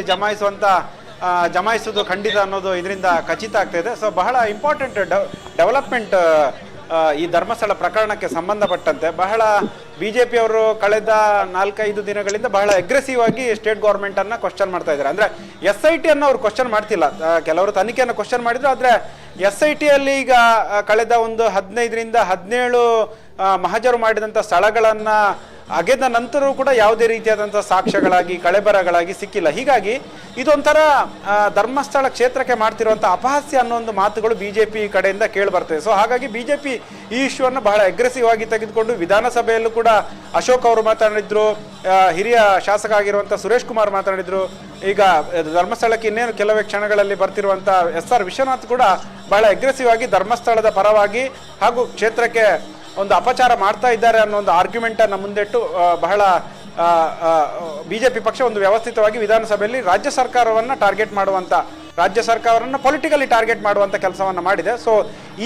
ಜಮಾಯಿಸುವುದು ಖಂಡಿತ ಅನ್ನೋದು ಇದರಿಂದ ಖಚಿತ ಆಗ್ತಾ ಇದೆ. ಸೊ ಬಹಳ ಇಂಪಾರ್ಟೆಂಟ್ ಡೆವಲಪ್ಮೆಂಟ್ ಈ ಧರ್ಮಸ್ಥಳ ಪ್ರಕರಣಕ್ಕೆ ಸಂಬಂಧಪಟ್ಟಂತೆ. ಬಹಳ ಬಿಜೆಪಿ ಅವರು ಕಳೆದ 4-5 ದಿನಗಳಿಂದ ಬಹಳ ಅಗ್ರೆಸಿವ್ ಆಗಿ ಸ್ಟೇಟ್ ಗೌರ್ಮೆಂಟ್ ಅನ್ನ ಕ್ವಶನ್ ಮಾಡ್ತಾ ಇದ್ದಾರೆ. ಅಂದ್ರೆ SIT ಅನ್ನು ಅವ್ರು ಕ್ವಶನ್ ಮಾಡ್ತಿಲ್ಲ, ಕೆಲವರು ತನಿಖೆಯನ್ನು ಕ್ವಶನ್ ಮಾಡಿದ್ರು. ಆದ್ರೆ SIT ಅಲ್ಲಿ ಈಗ ಕಳೆದ ಒಂದು 15ರಿಂದ 17 ಮಹಜರು ಮಾಡಿದಂತ ಸ್ಥಳಗಳನ್ನ ಅಗೆದ ನಂತರವೂ ಕೂಡ ಯಾವುದೇ ರೀತಿಯಾದಂತಹ ಸಾಕ್ಷ್ಯಗಳಾಗಿ ಕಳೆಬರಗಳಾಗಿ ಸಿಕ್ಕಿಲ್ಲ. ಹೀಗಾಗಿ ಇದೊಂಥರ ಧರ್ಮಸ್ಥಳ ಕ್ಷೇತ್ರಕ್ಕೆ ಮಾಡ್ತಿರುವಂತಹ ಅಪಹಾಸ್ಯ ಅನ್ನೋ ಒಂದು ಮಾತುಗಳು ಬಿಜೆಪಿ ಕಡೆಯಿಂದ ಕೇಳಿ ಬರ್ತವೆ. ಸೊ ಹಾಗಾಗಿ ಬಿಜೆಪಿ ಈ ಇಶ್ಯೂ ಅನ್ನು ಬಹಳ ಅಗ್ರೆಸಿವ್ ಆಗಿ ತೆಗೆದುಕೊಂಡು ವಿಧಾನಸಭೆಯಲ್ಲೂ ಕೂಡ ಅಶೋಕ್ ಅವರು ಮಾತನಾಡಿದ್ರು, ಹಿರಿಯ ಶಾಸಕ ಆಗಿರುವಂತಹ ಸುರೇಶ್ ಕುಮಾರ್ ಮಾತನಾಡಿದ್ರು. ಈಗ ಧರ್ಮಸ್ಥಳಕ್ಕೆ ಇನ್ನೇನು ಕೆಲವೇ ಕ್ಷಣಗಳಲ್ಲಿ ಬರ್ತಿರುವಂತ SR ವಿಶ್ವನಾಥ್ ಕೂಡ ಬಹಳ ಅಗ್ರೆಸಿವ್ ಆಗಿ ಧರ್ಮಸ್ಥಳದ ಪರವಾಗಿ ಹಾಗೂ ಕ್ಷೇತ್ರಕ್ಕೆ ಒಂದು ಅಪಚಾರ ಮಾಡ್ತಾ ಇದ್ದಾರೆ ಅನ್ನೋ ಒಂದು ಆರ್ಗ್ಯುಮೆಂಟ್ ಅನ್ನ ಮುಂದಿಟ್ಟು ಬಹಳ ಬಿಜೆಪಿ ಪಕ್ಷ ಒಂದು ವ್ಯವಸ್ಥಿತವಾಗಿ ವಿಧಾನಸಭೆಯಲ್ಲಿ ರಾಜ್ಯ ಸರ್ಕಾರವನ್ನ ಟಾರ್ಗೆಟ್ ಮಾಡುವಂತ, ರಾಜ್ಯ ಸರ್ಕಾರವನ್ನ ಪೊಲಿಟಿಕಲಿ ಟಾರ್ಗೆಟ್ ಮಾಡುವಂತ ಕೆಲಸವನ್ನ ಮಾಡಿದೆ. ಸೊ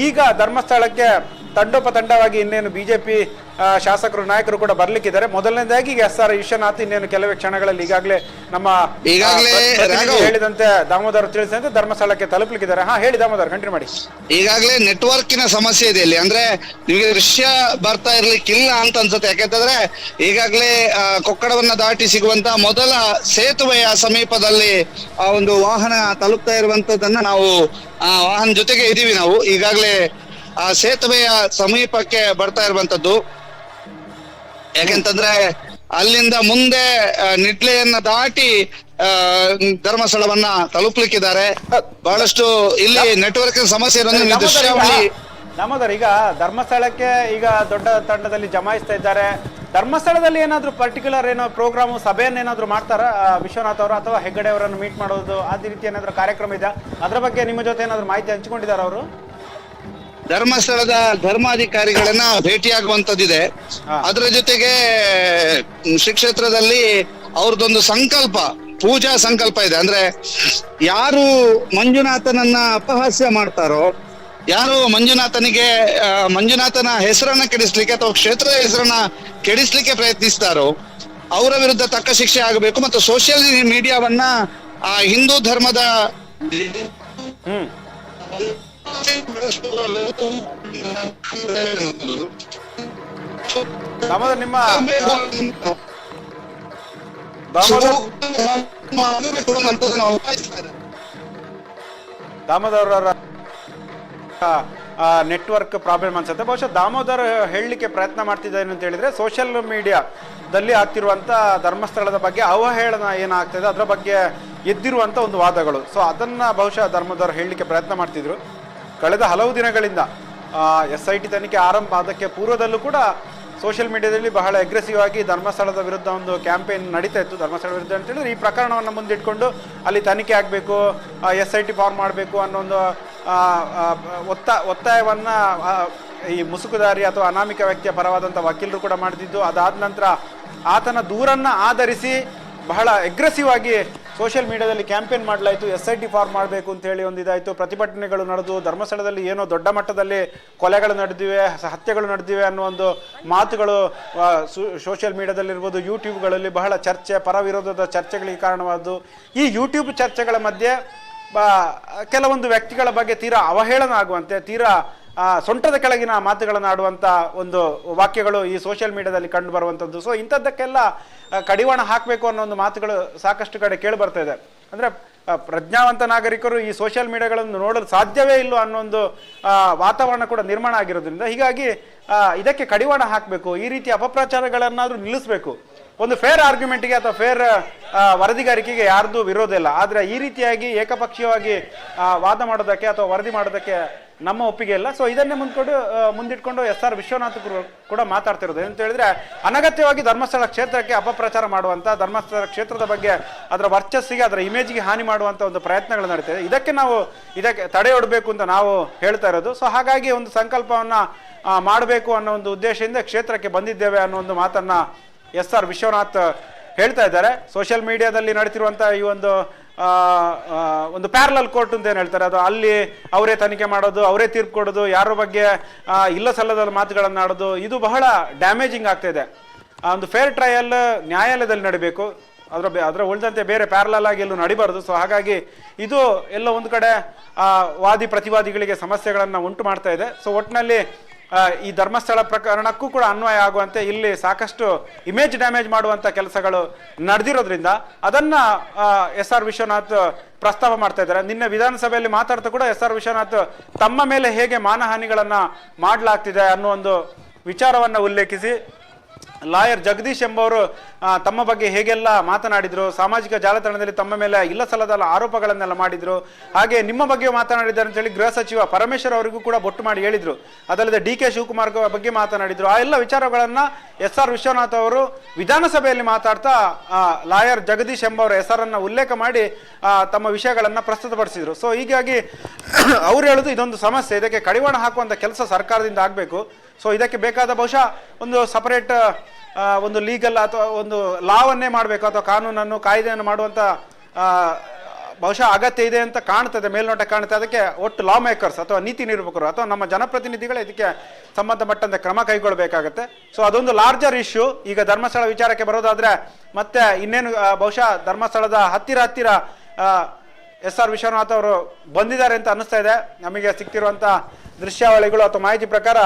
ಈಗ ಧರ್ಮಸ್ಥಳಕ್ಕೆ ತಂಡೋಪತಂಡವಾಗಿ ಇನ್ನೇನು ಬಿಜೆಪಿ ಶಾಸಕರು ನಾಯಕರು ಕೂಡ ಬರ್ಲಿಕ್ಕಿದ್ದಾರೆ. ಮೊದಲನೇದಾಗಿ SR ವಿಶ್ವನಾಥ್ ಇನ್ನೇನು ಕೆಲವೇ ಕ್ಷಣಗಳಲ್ಲಿ ಈಗಾಗಲೇ ಹೇಳಿದಂತೆ ದಾಮೋದರ್ ತಿಳಿಸಿದಂತೆ ಧರ್ಮಸ್ಥಳಕ್ಕೆ ತಲುಪಲಿಕ್ಕಿದ್ದಾರೆ. ಹೇಳಿ ದಾಮೋದರ್, ಕಂಟಿನ್ಯೂ ಮಾಡಿ. ಈಗಾಗಲೇ ನೆಟ್ವರ್ಕಿನ ಸಮಸ್ಯೆ ಇದೆ ಇಲ್ಲಿ. ಅಂದ್ರೆ ನಿಮಗೆ ದೃಶ್ಯ ಬರ್ತಾ ಇರ್ಲಿಕ್ಕಿಲ್ಲ ಅಂತ ಅನ್ಸುತ್ತೆ. ಯಾಕೆಂತಂದ್ರೆ ಈಗಾಗಲೇ ಕೊಕ್ಕಡವನ್ನ ದಾಟಿ ಸಿಗುವಂತ ಮೊದಲ ಸೇತುವೆಯ ಸಮೀಪದಲ್ಲಿ ಆ ಒಂದು ವಾಹನ ತಲುಪ್ತಾ ಇರುವಂತದನ್ನ ನಾವು ವಾಹನ ಜೊತೆಗೆ ಇದೀವಿ. ನಾವು ಈಗಾಗಲೇ ಆ ಸೇತುವೆಯ ಸಮೀಪಕ್ಕೆ ಬರ್ತಾ ಇರುವಂತದ್ದು. ಯಾಕೆಂತಂದ್ರೆ ಅಲ್ಲಿಂದ ಮುಂದೆ ನಿಡ್ಲೆಯನ್ನ ದಾಟಿ ಧರ್ಮಸ್ಥಳವನ್ನ ತಲುಪಲಿಕ್ಕಿದ್ದಾರೆ. ಬಹಳಷ್ಟು ಇಲ್ಲಿ ನೆಟ್ವರ್ಕ್ ಸಮಸ್ಯೆ ಇರೋದ್ರಿಂದ ದೃಶ್ಯಾವಳಿ. ದಾಮೋದರ್, ಈಗ ಧರ್ಮಸ್ಥಳಕ್ಕೆ ಈಗ ದೊಡ್ಡ ತಂಡದಲ್ಲಿ ಜಮಾಯಿಸ್ತಾ ಇದ್ದಾರೆ. ಧರ್ಮಸ್ಥಳದಲ್ಲಿ ಏನಾದ್ರು ಪರ್ಟಿಕ್ಯುಲರ್ ಏನೋ ಪ್ರೋಗ್ರಾಮು ಸಭೆಯನ್ನೇನಾದ್ರು ಮಾಡ್ತಾರಾ ವಿಶ್ವನಾಥ್ ಅವರು, ಅಥವಾ ಹೆಗ್ಗಡೆ ಅವರನ್ನು ಮೀಟ್ ಮಾಡೋದು ಆ ರೀತಿ ಏನಾದ್ರು ಕಾರ್ಯಕ್ರಮ ಇದೆ? ಅದ್ರ ಬಗ್ಗೆ ನಿಮ್ಮ ಜೊತೆ ಏನಾದ್ರು ಮಾಹಿತಿ ಹಂಚಿಕೊಂಡಿದ್ದಾರೆ ಅವರು? ಧರ್ಮಸ್ಥಳದ ಧರ್ಮಾಧಿಕಾರಿಗಳನ್ನ ಭೇಟಿಯಾಗುವಂತದ್ದಿದೆ. ಅದರ ಜೊತೆಗೆ ಶ್ರೀ ಕ್ಷೇತ್ರದಲ್ಲಿ ಅವ್ರದ್ದೊಂದು ಸಂಕಲ್ಪ, ಪೂಜಾ ಸಂಕಲ್ಪ ಇದೆ. ಅಂದ್ರೆ ಯಾರು ಮಂಜುನಾಥನನ್ನ ಅಪಹಾಸ್ಯ ಮಾಡ್ತಾರೋ, ಯಾರು ಮಂಜುನಾಥನ ಹೆಸರನ್ನ ಕೆಡಿಸ್ಲಿಕ್ಕೆ ಅಥವಾ ಕ್ಷೇತ್ರದ ಹೆಸರನ್ನ ಕೆಡಿಸ್ಲಿಕ್ಕೆ ಪ್ರಯತ್ನಿಸ್ತಾರೋ ಅವರ ವಿರುದ್ಧ ತಕ್ಕ ಶಿಕ್ಷೆ ಆಗಬೇಕು. ಮತ್ತು ಸೋಷಿಯಲ್ ಮೀಡಿಯಾವನ್ನ ಹಿಂದೂ ಧರ್ಮದ ನಿಮ್ಮ ದಾಮೋದರ್ ಅವರ ನೆಟ್ವರ್ಕ್ ಪ್ರಾಬ್ಲಮ್ ಅನ್ಸುತ್ತೆ. ಬಹುಶಃ ದಾಮೋದರ್ ಹೇಳಲಿಕ್ಕೆ ಪ್ರಯತ್ನ ಮಾಡ್ತಿದ್ದಾರೆ ಅಂತ ಹೇಳಿದ್ರೆ ಸೋಷಿಯಲ್ ಮೀಡಿಯಾದಲ್ಲಿ ಆಗ್ತಿರುವಂತ ಧರ್ಮಸ್ಥಳದ ಬಗ್ಗೆ ಅವಹೇಳನ ಏನಾಗ್ತದೆ ಅದರ ಬಗ್ಗೆ ಎದ್ದಿರುವಂತ ಒಂದು ವಾದಗಳು. ಸೊ ಅದನ್ನ ಬಹುಶಃ ದಾಮೋದರ್ ಹೇಳಲಿಕ್ಕೆ ಪ್ರಯತ್ನ ಮಾಡ್ತಿದ್ರು. ಕಳೆದ ಹಲವು ದಿನಗಳಿಂದ SIT ತನಿಖೆ ಆರಂಭ ಅದಕ್ಕೆ ಪೂರ್ವದಲ್ಲೂ ಕೂಡ ಸೋಷಿಯಲ್ ಮೀಡಿಯಾದಲ್ಲಿ ಬಹಳ ಅಗ್ರೆಸಿವ್ ಆಗಿ ಧರ್ಮಸ್ಥಳದ ವಿರುದ್ಧ ಒಂದು ಕ್ಯಾಂಪೇನ್ ನಡೀತಾ ಇತ್ತು. ಧರ್ಮಸ್ಥಳ ವಿರುದ್ಧ ಅಂತ ಹೇಳಿದ್ರೆ ಈ ಪ್ರಕರಣವನ್ನು ಮುಂದಿಟ್ಕೊಂಡು ಅಲ್ಲಿ ತನಿಖೆ ಆಗಬೇಕು, SIT ಫಾರ್ಮ್ ಮಾಡಬೇಕು ಅನ್ನೋ ಒಂದು ಒತ್ತಾಯವನ್ನ ಈ ಮುಸುಕುದಾರಿ ಅಥವಾ ಅನಾಮಿಕ ವ್ಯಕ್ತಿಯ ಪರವಾದಂಥ ವಕೀಲರು ಕೂಡ ಮಾಡ್ತಿದ್ದು. ಅದಾದ ನಂತರ ಆತನ ದೂರನ್ನ ಆಧರಿಸಿ ಬಹಳ ಅಗ್ರೆಸಿವ್ ಆಗಿ ಸೋಷಿಯಲ್ ಮೀಡಿಯಾದಲ್ಲಿ ಕ್ಯಾಂಪೇನ್ ಮಾಡಲಾಯಿತು. SIT ಫಾರ್ಮ್ ಮಾಡಬೇಕು ಅಂತ ಹೇಳಿ ಒಂದಿದಾಯಿತು. ಪ್ರತಿಭಟನೆಗಳು ನಡೆದು ಧರ್ಮಸ್ಥಳದಲ್ಲಿ ಏನೋ ದೊಡ್ಡ ಮಟ್ಟದಲ್ಲಿ ಕೊಲೆಗಳು ನಡೆದಿವೆ, ಹತ್ಯೆಗಳು ನಡೆದಿವೆ ಅನ್ನೋ ಒಂದು ಮಾತುಗಳು ಸೋಷಿಯಲ್ ಮೀಡಿಯಾದಲ್ಲಿರ್ಬೋದು, ಯೂಟ್ಯೂಬ್ಗಳಲ್ಲಿ ಬಹಳ ಚರ್ಚೆ, ಪರ ವಿರೋಧದ ಚರ್ಚೆಗಳಿಗೆ ಕಾರಣವಾದ್ದು. ಈ ಯೂಟ್ಯೂಬ್ ಚರ್ಚೆಗಳ ಮಧ್ಯೆ ಕೆಲವೊಂದು ವ್ಯಕ್ತಿಗಳ ಬಗ್ಗೆ ತೀರಾ ಅವಹೇಳನ ಆಗುವಂತೆ, ತೀರಾ ಸೊಂಟದ ಕೆಳಗಿನ ಮಾತುಗಳನ್ನು ಆಡುವಂಥ ಒಂದು ವಾಕ್ಯಗಳು ಈ ಸೋಷಿಯಲ್ ಮೀಡಿಯಾದಲ್ಲಿ ಕಂಡು ಬರುವಂಥದ್ದು. ಸೊ ಇಂಥದ್ದಕ್ಕೆಲ್ಲ ಕಡಿವಾಣ ಹಾಕಬೇಕು ಅನ್ನೋ ಒಂದು ಮಾತುಗಳು ಸಾಕಷ್ಟು ಕಡೆ ಕೇಳಿ ಬರ್ತಾ ಇದೆ. ಅಂದರೆ ಪ್ರಜ್ಞಾವಂತ ನಾಗರಿಕರು ಈ ಸೋಷಿಯಲ್ ಮೀಡಿಯಾಗಳನ್ನು ನೋಡಲು ಸಾಧ್ಯವೇ ಇಲ್ಲ ಅನ್ನೋ ಒಂದು ವಾತಾವರಣ ಕೂಡ ನಿರ್ಮಾಣ ಆಗಿರೋದ್ರಿಂದ ಹೀಗಾಗಿ ಇದಕ್ಕೆ ಕಡಿವಾಣ ಹಾಕಬೇಕು, ಈ ರೀತಿ ಅಪಪ್ರಚಾರಗಳನ್ನಾದರೂ ನಿಲ್ಲಿಸಬೇಕು. ಒಂದು ಫೇರ್ ಆರ್ಗ್ಯುಮೆಂಟ್ಗೆ ಅಥವಾ ಫೇರ್ ವರದಿಗಾರಿಕೆಗೆ ಯಾರ್ದು ವಿರೋಧ ಇಲ್ಲ. ಆದರೆ ಈ ರೀತಿಯಾಗಿ ಏಕಪಕ್ಷೀಯವಾಗಿ ವಾದ ಮಾಡೋದಕ್ಕೆ ಅಥವಾ ವರದಿ ಮಾಡೋದಕ್ಕೆ ನಮ್ಮ ಒಪ್ಪಿಗೆ ಇಲ್ಲ. ಸೊ ಇದನ್ನೇ ಮುಂದಿಟ್ಕೊಂಡು SR ವಿಶ್ವನಾಥ್ ಕೂಡ ಮಾತಾಡ್ತಿರೋದು ಏನಂತ ಹೇಳಿದ್ರೆ, ಅನಗತ್ಯವಾಗಿ ಧರ್ಮಸ್ಥಳ ಕ್ಷೇತ್ರಕ್ಕೆ ಅಪಪ್ರಚಾರ ಮಾಡುವಂಥ, ಧರ್ಮಸ್ಥಳ ಕ್ಷೇತ್ರದ ಬಗ್ಗೆ ಅದರ ವರ್ಚಸ್ಸಿಗೆ ಅದರ ಇಮೇಜ್ಗೆ ಹಾನಿ ಮಾಡುವಂಥ ಒಂದು ಪ್ರಯತ್ನಗಳು ನಡೀತಿದೆ. ಇದಕ್ಕೆ ತಡೆ ಒಡ್ಬೇಕು ಅಂತ ನಾವು ಹೇಳ್ತಾ ಇರೋದು. ಸೊ ಹಾಗಾಗಿ ಒಂದು ಸಂಕಲ್ಪವನ್ನು ಮಾಡಬೇಕು ಅನ್ನೋ ಒಂದು ಉದ್ದೇಶದಿಂದ ಕ್ಷೇತ್ರಕ್ಕೆ ಬಂದಿದ್ದೇವೆ ಅನ್ನೋ ಒಂದು ಮಾತನ್ನ SR ವಿಶ್ವನಾಥ್ ಹೇಳ್ತಾ ಇದ್ದಾರೆ. ಸೋಷಿಯಲ್ ಮೀಡಿಯಾದಲ್ಲಿ ನಡೀತಿರುವಂಥ ಈ ಒಂದು ಪ್ಯಾರಲಲ್ ಕೋರ್ಟ್ ಅಂತ ಏನು ಹೇಳ್ತಾರೆ, ಅದು ಅಲ್ಲಿ ಅವರೇ ತನಿಖೆ ಮಾಡೋದು, ಅವರೇ ತೀರ್ಪು ಕೊಡೋದು, ಯಾರ ಬಗ್ಗೆ ಇಲ್ಲ ಸಲ್ಲದ ಮಾತುಗಳನ್ನು ಆಡೋದು, ಇದು ಬಹಳ ಡ್ಯಾಮೇಜಿಂಗ್ ಆಗ್ತಾ ಇದೆ. ಒಂದು ಫೇರ್ ಟ್ರಯಲ್ ನ್ಯಾಯಾಲಯದಲ್ಲಿ ನಡಿಬೇಕು, ಅದರ ಉಳಿದಂತೆ ಬೇರೆ ಪ್ಯಾರಲಲ್ ಆಗಿ ಎಲ್ಲೂ ನಡಿಬಾರ್ದು. ಸೊ ಹಾಗಾಗಿ ಇದು ಎಲ್ಲ ಒಂದು ಕಡೆ ವಾದಿ ಪ್ರತಿವಾದಿಗಳಿಗೆ ಸಮಸ್ಯೆಗಳನ್ನು ಉಂಟು ಮಾಡ್ತಾ ಇದೆ. ಸೊ ಒಟ್ಟಿನಲ್ಲಿ ಈ ಧರ್ಮಸ್ಥಳ ಪ್ರಕರಣಕ್ಕೂ ಕೂಡ ಅನ್ವಯ ಆಗುವಂತೆ ಇಲ್ಲಿ ಸಾಕಷ್ಟು ಇಮೇಜ್ ಡ್ಯಾಮೇಜ್ ಮಾಡುವಂಥ ಕೆಲಸಗಳು ನಡೆದಿರೋದ್ರಿಂದ ಅದನ್ನು SR ವಿಶ್ವನಾಥ್ ಪ್ರಸ್ತಾವ ಮಾಡ್ತಾ ಇದ್ದಾರೆ. ನಿನ್ನೆ ವಿಧಾನಸಭೆಯಲ್ಲಿ ಮಾತಾಡ್ತಾ ಕೂಡ SR ವಿಶ್ವನಾಥ್ ತಮ್ಮ ಮೇಲೆ ಹೇಗೆ ಮಾನಹಾನಿಗಳನ್ನು ಮಾಡಲಾಗ್ತಿದೆ ಅನ್ನೋ ಒಂದು ವಿಚಾರವನ್ನು ಉಲ್ಲೇಖಿಸಿ, ಲಾಯರ್ ಜಗದೀಶ್ ಎಂಬವರು ತಮ್ಮ ಬಗ್ಗೆ ಹೇಗೆಲ್ಲ ಮಾತನಾಡಿದ್ರು, ಸಾಮಾಜಿಕ ಜಾಲತಾಣದಲ್ಲಿ ತಮ್ಮ ಮೇಲೆ ಇಲ್ಲ ಸಲ್ಲದ ಆರೋಪಗಳನ್ನೆಲ್ಲ ಮಾಡಿದ್ರು, ಹಾಗೆ ನಿಮ್ಮ ಬಗ್ಗೆ ಮಾತನಾಡಿದ್ದಾರೆ ಅಂತೇಳಿ ಗೃಹ ಸಚಿವ ಪರಮೇಶ್ವರ್ ಅವರಿಗೂ ಕೂಡ ಬೊಟ್ಟು ಮಾಡಿ ಹೇಳಿದ್ರು. ಅದಲ್ಲದೆ DK ಶಿವಕುಮಾರ್ ಬಗ್ಗೆ ಮಾತನಾಡಿದ್ರು. ಆ ಎಲ್ಲ ವಿಚಾರಗಳನ್ನು SR ವಿಶ್ವನಾಥ್ ಅವರು ವಿಧಾನಸಭೆಯಲ್ಲಿ ಮಾತಾಡ್ತಾ ಲಾಯರ್ ಜಗದೀಶ್ ಎಂಬವರ ಹೆಸರನ್ನು ಉಲ್ಲೇಖ ಮಾಡಿ ತಮ್ಮ ವಿಷಯಗಳನ್ನು ಪ್ರಸ್ತುತಪಡಿಸಿದ್ರು. ಸೊ ಹೀಗಾಗಿ ಅವ್ರು ಹೇಳೋದು ಇದೊಂದು ಸಮಸ್ಯೆ, ಇದಕ್ಕೆ ಕಡಿವಾಣ ಹಾಕುವಂಥ ಕೆಲಸ ಸರ್ಕಾರದಿಂದ ಆಗಬೇಕು. ಸೊ ಇದಕ್ಕೆ ಬೇಕಾದ ಬಹುಶಃ ಒಂದು ಸಪರೇಟ್ ಒಂದು ಲೀಗಲ್ ಅಥವಾ ಒಂದು ಲಾವನ್ನೇ ಮಾಡಬೇಕು, ಅಥವಾ ಕಾಯ್ದೆಯನ್ನು ಮಾಡುವಂಥ ಬಹುಶಃ ಅಗತ್ಯ ಇದೆ ಅಂತ ಕಾಣ್ತದೆ, ಮೇಲ್ನೋಟ ಕಾಣುತ್ತೆ. ಅದಕ್ಕೆ ಒಟ್ಟು ಲಾ ಮೇಕರ್ಸ್ ಅಥವಾ ನೀತಿ ನಿರೂಪಕರು ಅಥವಾ ನಮ್ಮ ಜನಪ್ರತಿನಿಧಿಗಳು ಇದಕ್ಕೆ ಸಂಬಂಧಪಟ್ಟಂತೆ ಕ್ರಮ ಕೈಗೊಳ್ಳಬೇಕಾಗತ್ತೆ. ಸೊ ಅದೊಂದು ಲಾರ್ಜರ್ ಇಶ್ಯೂ. ಈಗ ಧರ್ಮಸ್ಥಳ ವಿಚಾರಕ್ಕೆ ಬರೋದಾದ್ರೆ ಮತ್ತೆ ಇನ್ನೇನು ಬಹುಶಃ ಧರ್ಮಸ್ಥಳದ ಹತ್ತಿರ SR ವಿಶ್ವನಾಥ್ ಅವರು ಬಂದಿದ್ದಾರೆ ಅಂತ ಅನ್ನಿಸ್ತಾ ಇದೆ. ನಮಗೆ ಸಿಕ್ತಿರುವಂಥ ದೃಶ್ಯಾವಳಿಗಳು ಅಥವಾ ಮಾಹಿತಿ ಪ್ರಕಾರ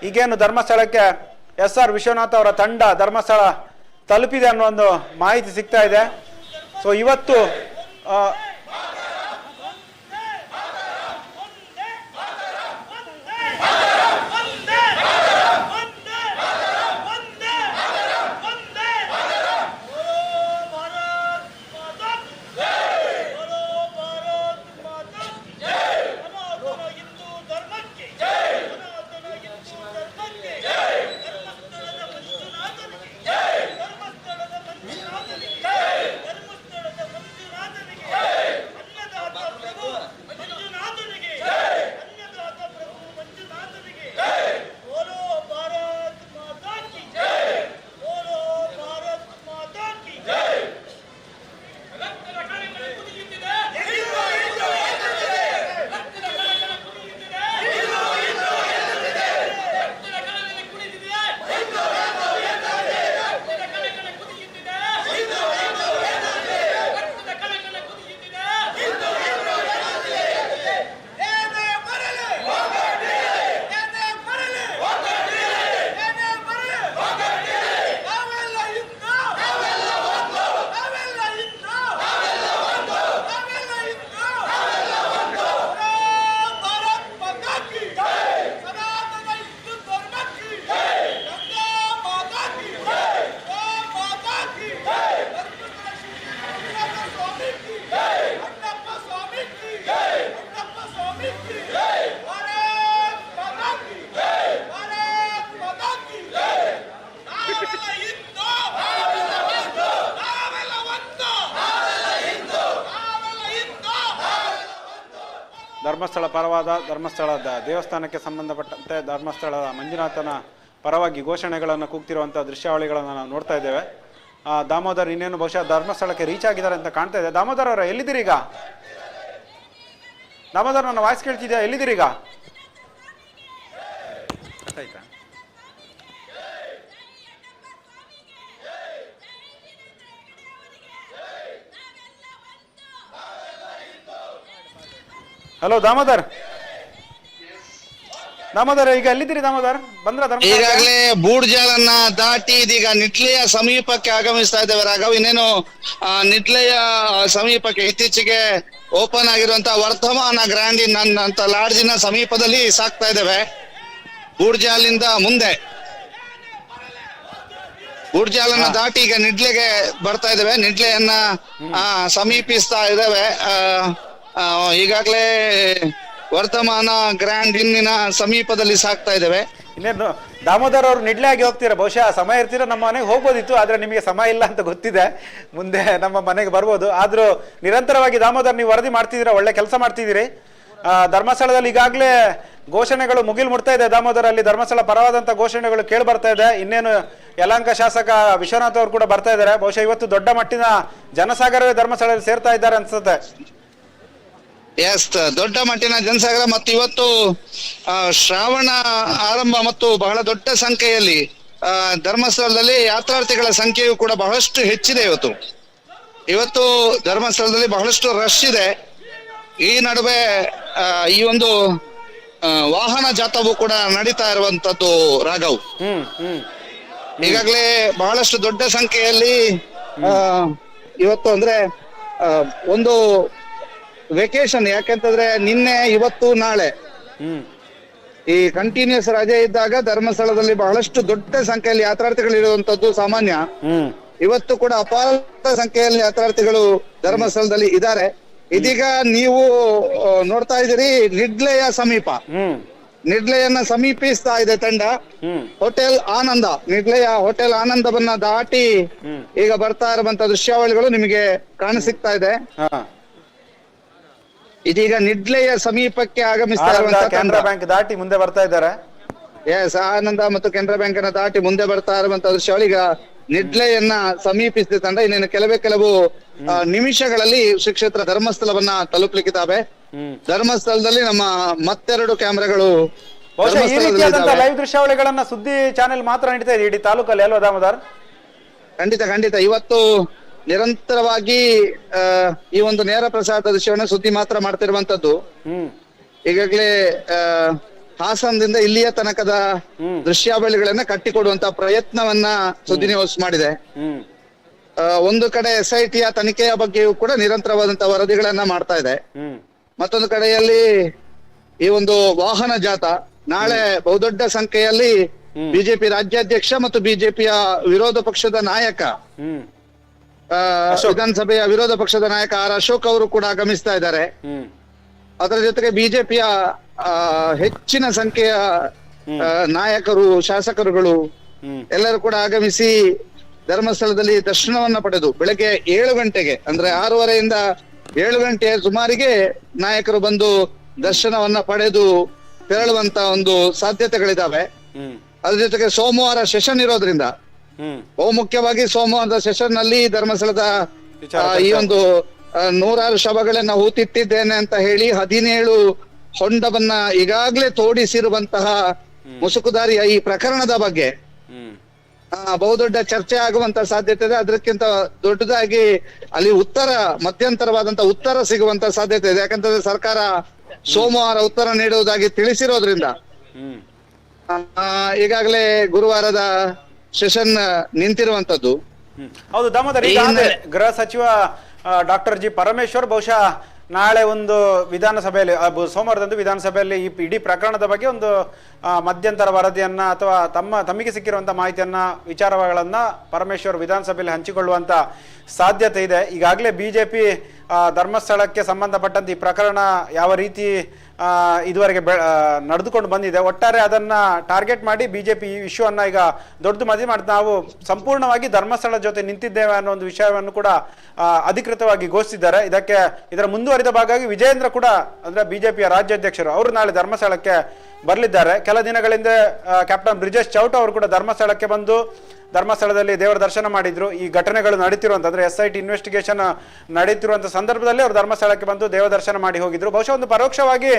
ಈಗೇನು ಧರ್ಮಸ್ಥಳಕ್ಕೆ SR ವಿಶ್ವನಾಥ್ ಅವರ ತಂಡ ಧರ್ಮಸ್ಥಳ ತಲುಪಿದೆ ಅನ್ನೋ ಒಂದು ಮಾಹಿತಿ ಸಿಗ್ತಾ ಇದೆ. ಸೊ ಇವತ್ತು ಧರ್ಮಸ್ಥಳ ಪರವಾದ ಧರ್ಮಸ್ಥಳದ ದೇವಸ್ಥಾನಕ್ಕೆ ಸಂಬಂಧಪಟ್ಟಂತೆ ಧರ್ಮಸ್ಥಳದ ಮಂಜುನಾಥನ ಪರವಾಗಿ ಘೋಷಣೆಗಳನ್ನು ಕೂಗ್ತಿರುವಂಥ ದೃಶ್ಯಾವಳಿಗಳನ್ನು ನಾವು ನೋಡ್ತಾ ಇದ್ದೇವೆ. ದಾಮೋದರ್ ಇನ್ನೇನು ಬಹುಶಃ ಧರ್ಮಸ್ಥಳಕ್ಕೆ ರೀಚ್ ಆಗಿದ್ದಾರೆ ಅಂತ ಕಾಣ್ತಾ ಇದೆ. ದಾಮೋದರ್ ಅವರ ಎಲ್ಲಿದ್ದೀರೀಗ? ದಾಮೋದರ್ ನನ್ನ ವಾಯ್ಸ್ ಕೇಳ್ತಿದ್ಯಾ? ಎಲ್ಲಿದ್ದೀರೀಗ? ಆಯ್ತಾ? ಹಲೋ ದಾಮೋದರ್, ದಾಮೋದರ್ ಈಗ ಎಲ್ಲಿದ್ದೀರಿ ದಾಮೋದರ್? ಬಂದ್ರ ಈಗಾಗಲೇ ಬೂಡ್ಜಾಲನ್ನ ದಾಟಿ ಇದೀಗ ನಿಟ್ಲೆಯ ಸಮೀಪಕ್ಕೆ ಆಗಮಿಸ್ತಾ ಇದ್ದೇವೆ ರಾಘವ್. ಇನ್ನೇನು ನಿಟ್ಲೆಯ ಸಮೀಪಕ್ಕೆ ಇತ್ತೀಚೆಗೆ ಓಪನ್ ಆಗಿರುವಂತಹ ವರ್ಧಮಾನ ಗ್ರ್ಯಾಂಡ್ ಇನ್ ಅಂತ ಲಾಡ್ಜಿನ ಸಮೀಪದಲ್ಲಿ ಸಾಕ್ತಾ ಇದ್ದೇವೆ. ಬೂಡ್ಜಾಲಿಂದ ಮುಂದೆ ಬೂಡ್ಜಾಲನ್ನ ದಾಟಿ ಈಗ ನಿಡ್ಲೆಗೆ ಬರ್ತಾ ಇದ್ದೇವೆ. ನಿಡ್ಲೆಯನ್ನ ಸಮೀಪಿಸ್ತಾ ಇದ್ದೇವೆ. ಈಗಾಗಲೇ ವರ್ಧಮಾನ ಗ್ರ್ಯಾಂಡ್ ಇನ್ನಿನ ಸಮೀಪದಲ್ಲಿ ಸಾಕ್ತಾ ಇದ್ದೇವೆ. ಇನ್ನೇನು ದಾಮೋದರ್ ಅವರು ನಿಡ್ಲೆ ಆಗಿ ಹೋಗ್ತೀರಾ? ಬಹುಶಃ ಸಮಯ ಇರ್ತೀರ ನಮ್ಮ ಮನೆಗೆ ಹೋಗ್ಬೋದಿತ್ತು, ಆದ್ರೆ ನಿಮಗೆ ಸಮಯ ಇಲ್ಲ ಅಂತ ಗೊತ್ತಿದೆ. ಮುಂದೆ ನಮ್ಮ ಮನೆಗೆ ಬರ್ಬೋದು. ಆದ್ರೂ ನಿರಂತರವಾಗಿ ದಾಮೋದರ್ ನೀವು ವರದಿ ಮಾಡ್ತಿದ್ದೀರಾ, ಒಳ್ಳೆ ಕೆಲಸ ಮಾಡ್ತಿದ್ದೀರಿ. ಧರ್ಮಸ್ಥಳದಲ್ಲಿ ಈಗಾಗಲೇ ಘೋಷಣೆಗಳು ಮುಗಿಲು ಮುಟ್ತಾ ಇದೆ. ದಾಮೋದರ್ ಅಲ್ಲಿ ಧರ್ಮಸ್ಥಳ ಪರವಾದಂತ ಘೋಷಣೆಗಳು ಕೇಳಿ ಬರ್ತಾ ಇದೆ. ಇನ್ನೇನು ಯಲಹಂಕ ಶಾಸಕ ವಿಶ್ವನಾಥ್ ಅವರು ಕೂಡ ಬರ್ತಾ ಇದ್ದಾರೆ. ಬಹುಶಃ ಇವತ್ತು ದೊಡ್ಡ ಮಟ್ಟಿನ ಜನಸಾಗರವೇ ಧರ್ಮಸ್ಥಳದಲ್ಲಿ ಸೇರ್ತಾ ಇದ್ದಾರೆ ಅನ್ಸುತ್ತೆ. ಎಸ್, ದೊಡ್ಡ ಮಟ್ಟಿನ ಜನಸಾಗರ ಮತ್ತು ಇವತ್ತು ಶ್ರಾವಣ ಆರಂಭ ಮತ್ತು ಬಹಳ ದೊಡ್ಡ ಸಂಖ್ಯೆಯಲ್ಲಿ ಧರ್ಮಸ್ಥಳದಲ್ಲಿ ಯಾತ್ರಾರ್ಥಿಗಳ ಸಂಖ್ಯೆಯು ಕೂಡ ಬಹಳಷ್ಟು ಹೆಚ್ಚಿದೆ. ಇವತ್ತು ಧರ್ಮಸ್ಥಳದಲ್ಲಿ ಬಹಳಷ್ಟು ರಶ್ ಇದೆ. ಈ ನಡುವೆ ಈ ಒಂದು ವಾಹನ ಜಾಥಾವು ಕೂಡ ನಡೀತಾ ಇರುವಂತದ್ದು ರಾಘವ್. ಈಗಾಗಲೇ ಬಹಳಷ್ಟು ದೊಡ್ಡ ಸಂಖ್ಯೆಯಲ್ಲಿ ಇವತ್ತು ಅಂದ್ರೆ ಒಂದು ವೆಕೇಶನ್, ಯಾಕೆಂತಂದ್ರೆ ನಿನ್ನೆ ಇವತ್ತು ನಾಳೆ ಈ ಕಂಟಿನ್ಯೂಸ್ ರಜೆ ಇದ್ದಾಗ ಧರ್ಮಸ್ಥಳದಲ್ಲಿ ಬಹಳಷ್ಟು ದೊಡ್ಡ ಸಂಖ್ಯೆಯಲ್ಲಿ ಯಾತ್ರಾರ್ಥಿಗಳು ಇರುವಂತದ್ದು ಸಾಮಾನ್ಯ. ಇವತ್ತು ಕೂಡ ಅಪಾರ ಸಂಖ್ಯೆಯಲ್ಲಿ ಯಾತ್ರಾರ್ಥಿಗಳು ಧರ್ಮಸ್ಥಳದಲ್ಲಿ ಇದ್ದಾರೆ. ಇದೀಗ ನೀವು ನೋಡ್ತಾ ಇದ್ದೀರಿ ನಿಡ್ಲೆಯ ಸಮೀಪ, ನಿಡ್ಲೆಯನ್ನ ಸಮೀಪಿಸ್ತಾ ಇದೆ ತಂಡ. ಹೋಟೆಲ್ ಆನಂದ, ನಿಡ್ಲೆಯ ಹೋಟೆಲ್ ಆನಂದವನ್ನ ದಾಟಿ ಈಗ ಬರ್ತಾ ಇರುವಂತ ದೃಶ್ಯಾವಳಿಗಳು ನಿಮಗೆ ಕಾಣಸಿಗ್ತಾ ಇದೆ. ಇದೀಗ ನಿಡ್ಲೆಯ ಸಮೀಪಕ್ಕೆ ಆಗಮಿಸ್ತಾ ಇರುವಂತ ಕೆನರಾ ಬ್ಯಾಂಕ್ ದಾಟಿ ಮುಂದೆ ಬರ್ತಾ ಇದ್ದಾರೆ. ಎಸ್, ಆನಂದ ಮತ್ತು ಕೆನರಾ ಬ್ಯಾಂಕ್ ಅನ್ನ ದಾಟಿ ಮುಂದೆ ಬರ್ತಾ ಇರುವಂತ ದೃಶ್ಯಾವಳಿ. ಈಗ ನಿಡ್ಲೆಯನ್ನ ಸಮೀಪಿಸಿದ ತಂಡ ಇನ್ನೇನು ಕೆಲವು ನಿಮಿಷಗಳಲ್ಲಿ ಶ್ರೀ ಕ್ಷೇತ್ರ ಧರ್ಮಸ್ಥಳವನ್ನ ತಲುಪಲಿಕ್ಕಿದ್ದಾವೆ. ಧರ್ಮಸ್ಥಳದಲ್ಲಿ ನಮ್ಮ ಮತ್ತೆರಡು ಕ್ಯಾಮೆರಾಗಳು ಲೈವ್ ದೃಶ್ಯಾವಳಿಗಳನ್ನ ಸುದ್ದಿ ಚಾನೆಲ್ ಮಾತ್ರ ನಡೀತಾ ಇದೆ ಇಡೀ ತಾಲೂಕಲ್ಲಿ ಅಲ್ವಾ ದಾಮೋದರ್? ಖಂಡಿತ ಇವತ್ತು ನಿರಂತರವಾಗಿ ಈ ಒಂದು ನೇರ ಪ್ರಸಾರದ ದೃಶ್ಯವನ್ನ ಸುದ್ದಿ ಮಾತ್ರ ಮಾಡ್ತಿರುವಂತದ್ದು. ಈಗಾಗಲೇ ಹಾಸನದಿಂದ ಇಲ್ಲಿಯ ತನಕದ ದೃಶ್ಯಾವಳಿಗಳನ್ನ ಕಟ್ಟಿಕೊಡುವಂತ ಪ್ರಯತ್ನವನ್ನ ಸುದ್ದಿ ನ್ಯೂಸ್ ಮಾಡಿದೆ. ಒಂದು ಕಡೆ SITಯ ತನಿಖೆಯ ಬಗ್ಗೆಯೂ ಕೂಡ ನಿರಂತರವಾದಂತಹ ವರದಿಗಳನ್ನ ಮಾಡ್ತಾ ಇದೆ. ಮತ್ತೊಂದು ಕಡೆಯಲ್ಲಿ ಈ ಒಂದು ವಾಹನ ಜಾಥಾ ನಾಳೆ ಬಹುದೊಡ್ಡ ಸಂಖ್ಯೆಯಲ್ಲಿ ಬಿಜೆಪಿ ರಾಜ್ಯಾಧ್ಯಕ್ಷ ಮತ್ತು ಬಿಜೆಪಿಯ ವಿರೋಧ ಪಕ್ಷದ ನಾಯಕ, ವಿಧಾನಸಭೆಯ ವಿರೋಧ ಪಕ್ಷದ ನಾಯಕ R. ಅಶೋಕ್ ಅವರು ಕೂಡ ಆಗಮಿಸ್ತಾ ಇದ್ದಾರೆ. ಅದರ ಜೊತೆಗೆ ಬಿಜೆಪಿಯ ಹೆಚ್ಚಿನ ಸಂಖ್ಯೆಯ ನಾಯಕರು, ಶಾಸಕರುಗಳು ಎಲ್ಲರೂ ಕೂಡ ಆಗಮಿಸಿ ಧರ್ಮಸ್ಥಳದಲ್ಲಿ ದರ್ಶನವನ್ನ ಪಡೆದು ಬೆಳಗ್ಗೆ 7 ಗಂಟೆಗೆ ಅಂದ್ರೆ 6:30ಯಿಂದ 7 ಗಂಟೆಯ ಸುಮಾರಿಗೆ ನಾಯಕರು ಬಂದು ದರ್ಶನವನ್ನ ಪಡೆದು ತೆರಳುವಂತ ಒಂದು ಸಾಧ್ಯತೆಗಳಿದಾವೆ. ಅದ್ರ ಜೊತೆಗೆ ಸೋಮವಾರ ಸೆಷನ್ ಇರೋದ್ರಿಂದ ಬಹು ಮುಖ್ಯವಾಗಿ ಸೋಮವಾರದ ಸೆಷನ್ ನಲ್ಲಿ ಧರ್ಮಸ್ಥಳದ ಈ ಒಂದು 100 ಶವಗಳನ್ನ ಹೂತಿಟ್ಟಿದ್ದೇನೆ ಅಂತ ಹೇಳಿ 17 ಹೊಂಡವನ್ನ ಈಗಾಗಲೇ ತೋಡಿಸಿರುವಂತಹ ಮುಸುಕುದಾರಿಯ ಈ ಪ್ರಕರಣದ ಬಗ್ಗೆ ಬಹುದೊಡ್ಡ ಚರ್ಚೆ ಆಗುವಂತ ಸಾಧ್ಯತೆ ಇದೆ. ಅದಕ್ಕಿಂತ ದೊಡ್ಡದಾಗಿ ಅಲ್ಲಿ ಮಧ್ಯಂತರವಾದಂತ ಉತ್ತರ ಸಿಗುವಂತ ಸಾಧ್ಯತೆ ಇದೆ. ಯಾಕಂತಂದ್ರೆ ಸರ್ಕಾರ ಸೋಮವಾರ ಉತ್ತರ ನೀಡುವುದಾಗಿ ತಿಳಿಸಿರೋದ್ರಿಂದ ಈಗಾಗಲೇ ಗುರುವಾರದ ಸೆಷನ್ ನಿಂತಿರುವಂತದ್ದು. ಹೌದು ದಾಮೋದರ್, ಗೃಹ ಸಚಿವ ಡಾಕ್ಟರ್ ಜಿ ಪರಮೇಶ್ವರ್ ಬಹುಶಃ ನಾಳೆ ಒಂದು ವಿಧಾನಸಭೆಯಲ್ಲಿ, ಸೋಮವಾರದಂದು ವಿಧಾನಸಭೆಯಲ್ಲಿ ಈ ಇಡೀ ಪ್ರಕರಣದ ಬಗ್ಗೆ ಒಂದು ಮಧ್ಯಂತರ ವರದಿಯನ್ನ ಅಥವಾ ತಮಗೆ ಸಿಕ್ಕಿರುವಂತ ಮಾಹಿತಿಯನ್ನ, ವಿಚಾರಗಳನ್ನ ಪರಮೇಶ್ವರ್ ವಿಧಾನಸಭೆಯಲ್ಲಿ ಹಂಚಿಕೊಳ್ಳುವಂತ ಸಾಧ್ಯತೆ ಇದೆ. ಈಗಾಗಲೇ ಬಿಜೆಪಿ ಧರ್ಮಸ್ಥಳಕ್ಕೆ ಸಂಬಂಧಪಟ್ಟಂತೆ ಈ ಪ್ರಕರಣ ಯಾವ ರೀತಿ ಇದುವರೆಗೆ ನಡೆದುಕೊಂಡು ಬಂದಿದೆ, ಒಟ್ಟಾರೆ ಅದನ್ನ ಟಾರ್ಗೆಟ್ ಮಾಡಿ ಬಿಜೆಪಿ ಈ ಇಶ್ಯೂ ಅನ್ನ ಈಗ ದೊಡ್ಡದು ಮದುವೆ ಮಾಡಿ ನಾವು ಸಂಪೂರ್ಣವಾಗಿ ಧರ್ಮಸ್ಥಳ ಜೊತೆ ನಿಂತಿದ್ದೇವೆ ಅನ್ನೋ ಒಂದು ವಿಷಯವನ್ನು ಕೂಡ ಅಧಿಕೃತವಾಗಿ ಘೋಷಿಸಿದ್ದಾರೆ. ಇದರ ಮುಂದುವರಿದ ಭಾಗವಾಗಿ ವಿಜಯೇಂದ್ರ ಕೂಡ ಅಂದ್ರೆ ಬಿಜೆಪಿಯ ರಾಜ್ಯಾಧ್ಯಕ್ಷರು ಅವರು ನಾಳೆ ಧರ್ಮಸ್ಥಳಕ್ಕೆ ಬರಲಿದ್ದಾರೆ. ಕೆಲ ದಿನಗಳಿಂದ ಕ್ಯಾಪ್ಟನ್ ಬ್ರಿಜೇಶ್ ಚೌಟ ಅವರು ಕೂಡ ಧರ್ಮಸ್ಥಳಕ್ಕೆ ಬಂದು ಧರ್ಮಸ್ಥಳದಲ್ಲಿ ದೇವರ ದರ್ಶನ ಮಾಡಿದ್ರು. ಈ ಘಟನೆಗಳು ನಡೀತಿರುವಂತ ಅಂದ್ರೆ SIT ಇನ್ವೆಸ್ಟಿಗೇಷನ್ ನಡೀತಿರುವಂತ ಸಂದರ್ಭದಲ್ಲಿ ಅವರು ಧರ್ಮಸ್ಥಳಕ್ಕೆ ಬಂದು ದೇವ ದರ್ಶನ ಮಾಡಿ ಹೋಗಿದ್ರು. ಬಹುಶಃ ಒಂದು ಪರೋಕ್ಷವಾಗಿ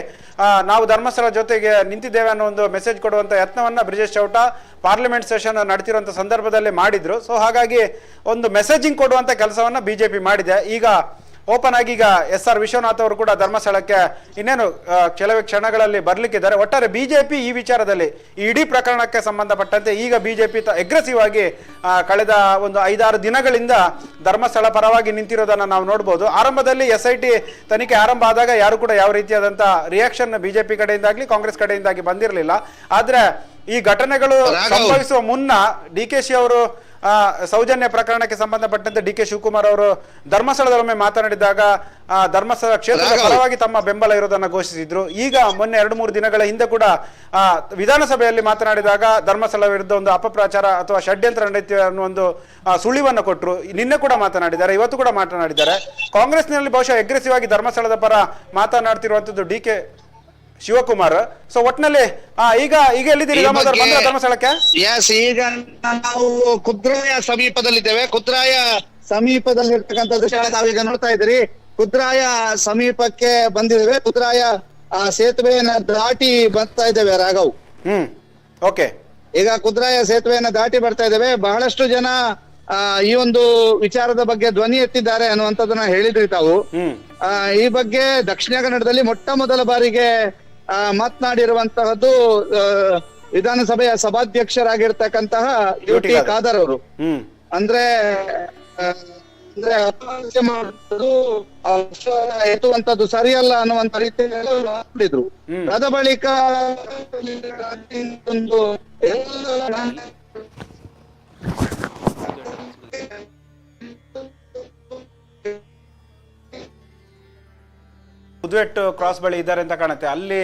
ನಾವು ಧರ್ಮಸ್ಥಳ ಜೊತೆಗೆ ನಿಂತಿದ್ದೇವೆ ಅನ್ನೋ ಒಂದು ಮೆಸೇಜ್ ಕೊಡುವಂತ ಯತ್ನವನ್ನ ಬ್ರಿಜೇಶ್ ಚೌಟ ಪಾರ್ಲಿಮೆಂಟ್ ಸೆಷನ್ ನಡೀತಿರುವಂತ ಸಂದರ್ಭದಲ್ಲಿ ಮಾಡಿದ್ರು. ಸೊ ಹಾಗಾಗಿ ಒಂದು ಮೆಸೇಜಿಂಗ್ ಕೊಡುವಂತ ಕೆಲಸವನ್ನ ಬಿಜೆಪಿ ಮಾಡಿದೆ. ಈಗ ಓಪನ್ ಆಗಿ ಈಗ SR ವಿಶ್ವನಾಥ್ ಅವರು ಕೂಡ ಧರ್ಮಸ್ಥಳಕ್ಕೆ ಇನ್ನೇನು ಕೆಲವೇ ಕ್ಷಣಗಳಲ್ಲಿ ಬರ್ಲಿಕ್ಕಿದ್ದಾರೆ. ಒಟ್ಟಾರೆ ಬಿಜೆಪಿ ಈ ವಿಚಾರದಲ್ಲಿ ಈ ಇಡೀ ಪ್ರಕರಣಕ್ಕೆ ಸಂಬಂಧಪಟ್ಟಂತೆ ಈಗ ಬಿಜೆಪಿ ಅಗ್ರೆಸಿವ್ ಆಗಿ ಕಳೆದ ಒಂದು 5-6 ದಿನಗಳಿಂದ ಧರ್ಮಸ್ಥಳ ಪರವಾಗಿ ನಿಂತಿರೋದನ್ನ ನಾವು ನೋಡ್ಬೋದು. ಆರಂಭದಲ್ಲಿ SIT ತನಿಖೆ ಆರಂಭ ಆದಾಗ ಯಾರು ಕೂಡ ಯಾವ ರೀತಿಯಾದಂತ ರಿಯಾಕ್ಷನ್ ಬಿಜೆಪಿ ಕಡೆಯಿಂದಾಗ್ಲಿ ಕಾಂಗ್ರೆಸ್ ಕಡೆಯಿಂದಾಗಿ ಬಂದಿರಲಿಲ್ಲ. ಆದ್ರೆ ಈ ಘಟನೆಗಳು ಸಂಭವಿಸುವ ಮುನ್ನ DKಶಿ ಅವರು ಸೌಜನ್ಯ ಪ್ರಕರಣಕ್ಕೆ ಸಂಬಂಧಪಟ್ಟಂತೆ DK ಶಿವಕುಮಾರ್ ಅವರು ಧರ್ಮಸ್ಥಳದೊಮ್ಮೆ ಮಾತನಾಡಿದಾಗ ಧರ್ಮಸ್ಥಳ ಕ್ಷೇತ್ರದ ಪರವಾಗಿ ತಮ್ಮ ಬೆಂಬಲ ಇರೋದನ್ನ ಘೋಷಿಸಿದ್ರು. ಈಗ ಮೊನ್ನೆ 2-3 ದಿನಗಳ ಹಿಂದೆ ಕೂಡ ವಿಧಾನಸಭೆಯಲ್ಲಿ ಮಾತನಾಡಿದಾಗ ಧರ್ಮಸ್ಥಳ ವಿರುದ್ಧ ಒಂದು ಅಪಪ್ರಚಾರ ಅಥವಾ ಷಡ್ಯಂತ್ರ ನಡೆಯುತ್ತಿದೆ ಅನ್ನೋ ಒಂದು ಸುಳಿವನ್ನು ಕೊಟ್ಟರು. ನಿನ್ನೆ ಕೂಡ ಮಾತನಾಡಿದ್ದಾರೆ, ಇವತ್ತು ಕೂಡ ಮಾತನಾಡಿದ್ದಾರೆ. ಕಾಂಗ್ರೆಸ್ನಲ್ಲಿ ಬಹುಶಃ ಅಗ್ರೆಸಿವ್ ಆಗಿ ಧರ್ಮಸ್ಥಳದ ಪರ ಮಾತನಾಡ್ತಿರುವಂತದ್ದು DK ಶಿವಕುಮಾರ್. ಸೊ ಒಟ್ನಲ್ಲಿ ಈಗ ಎಲ್ಲಿದ್ದೀರಿ ಧರ್ಮಸ್ಥಳಕ್ಕೆ? ಈಗ ನಾವು ಕುದ್ರಾಯ ಸಮೀಪದಲ್ಲಿದ್ದೇವೆ. ಕುದ್ರಾಯ ಸಮೀಪದಲ್ಲಿರ್ತಕ್ಕಂಥ ದೃಶ್ಯ ನಾವೀಗ ನೋಡ್ತಾ ಇದ್ದೀರಿ. ಕುದ್ರಾಯ ಸಮೀಪಕ್ಕೆ ಬಂದಿದ್ದೇವೆ. ಕುದ್ರಾಯ ಸೇತುವೆಯನ್ನ ದಾಟಿ ಬರ್ತಾ ಇದ್ದೇವೆ ರಾಘವ್. ಓಕೆ, ಈಗ ಕುದ್ರಾಯ ಸೇತುವೆಯನ್ನ ದಾಟಿ ಬರ್ತಾ ಇದ್ದೇವೆ. ಬಹಳಷ್ಟು ಜನ ಈ ಒಂದು ವಿಚಾರದ ಬಗ್ಗೆ ಧ್ವನಿ ಎತ್ತಿದ್ದಾರೆ ಅನ್ನುವಂಥದ್ದನ್ನ ಹೇಳಿದ್ರಿ ತಾವು. ಈ ಬಗ್ಗೆ ದಕ್ಷಿಣ ಕನ್ನಡದಲ್ಲಿ ಮೊಟ್ಟ ಮೊದಲ ಬಾರಿಗೆ ಮಾತನಾಡಿರುವಂತಹದ್ದು ವಿಧಾನಸಭೆಯ ಸಭಾಧ್ಯಕ್ಷರಾಗಿರ್ತಕ್ಕಂತಹ UT ಖಾದರ್ ಅವರು. ಅಂದ್ರೆ ಅಪಹಾಸ್ಯ ಮಾಡುವುದು ಎತ್ತುವಂತದ್ದು ಸರಿಯಲ್ಲ ಅನ್ನುವಂತ ರೀತಿಯಲ್ಲಿ ಮಾತನಾಡಿದ್ರು. ಅದ ಬಳಿಕ ಒಂದು ಉದ್ವೆಟ್ ಕ್ರಾಸ್ ಬಳಿ ಇದ್ದಾರೆ ಅಂತ ಕಾಣುತ್ತೆ. ಅಲ್ಲಿ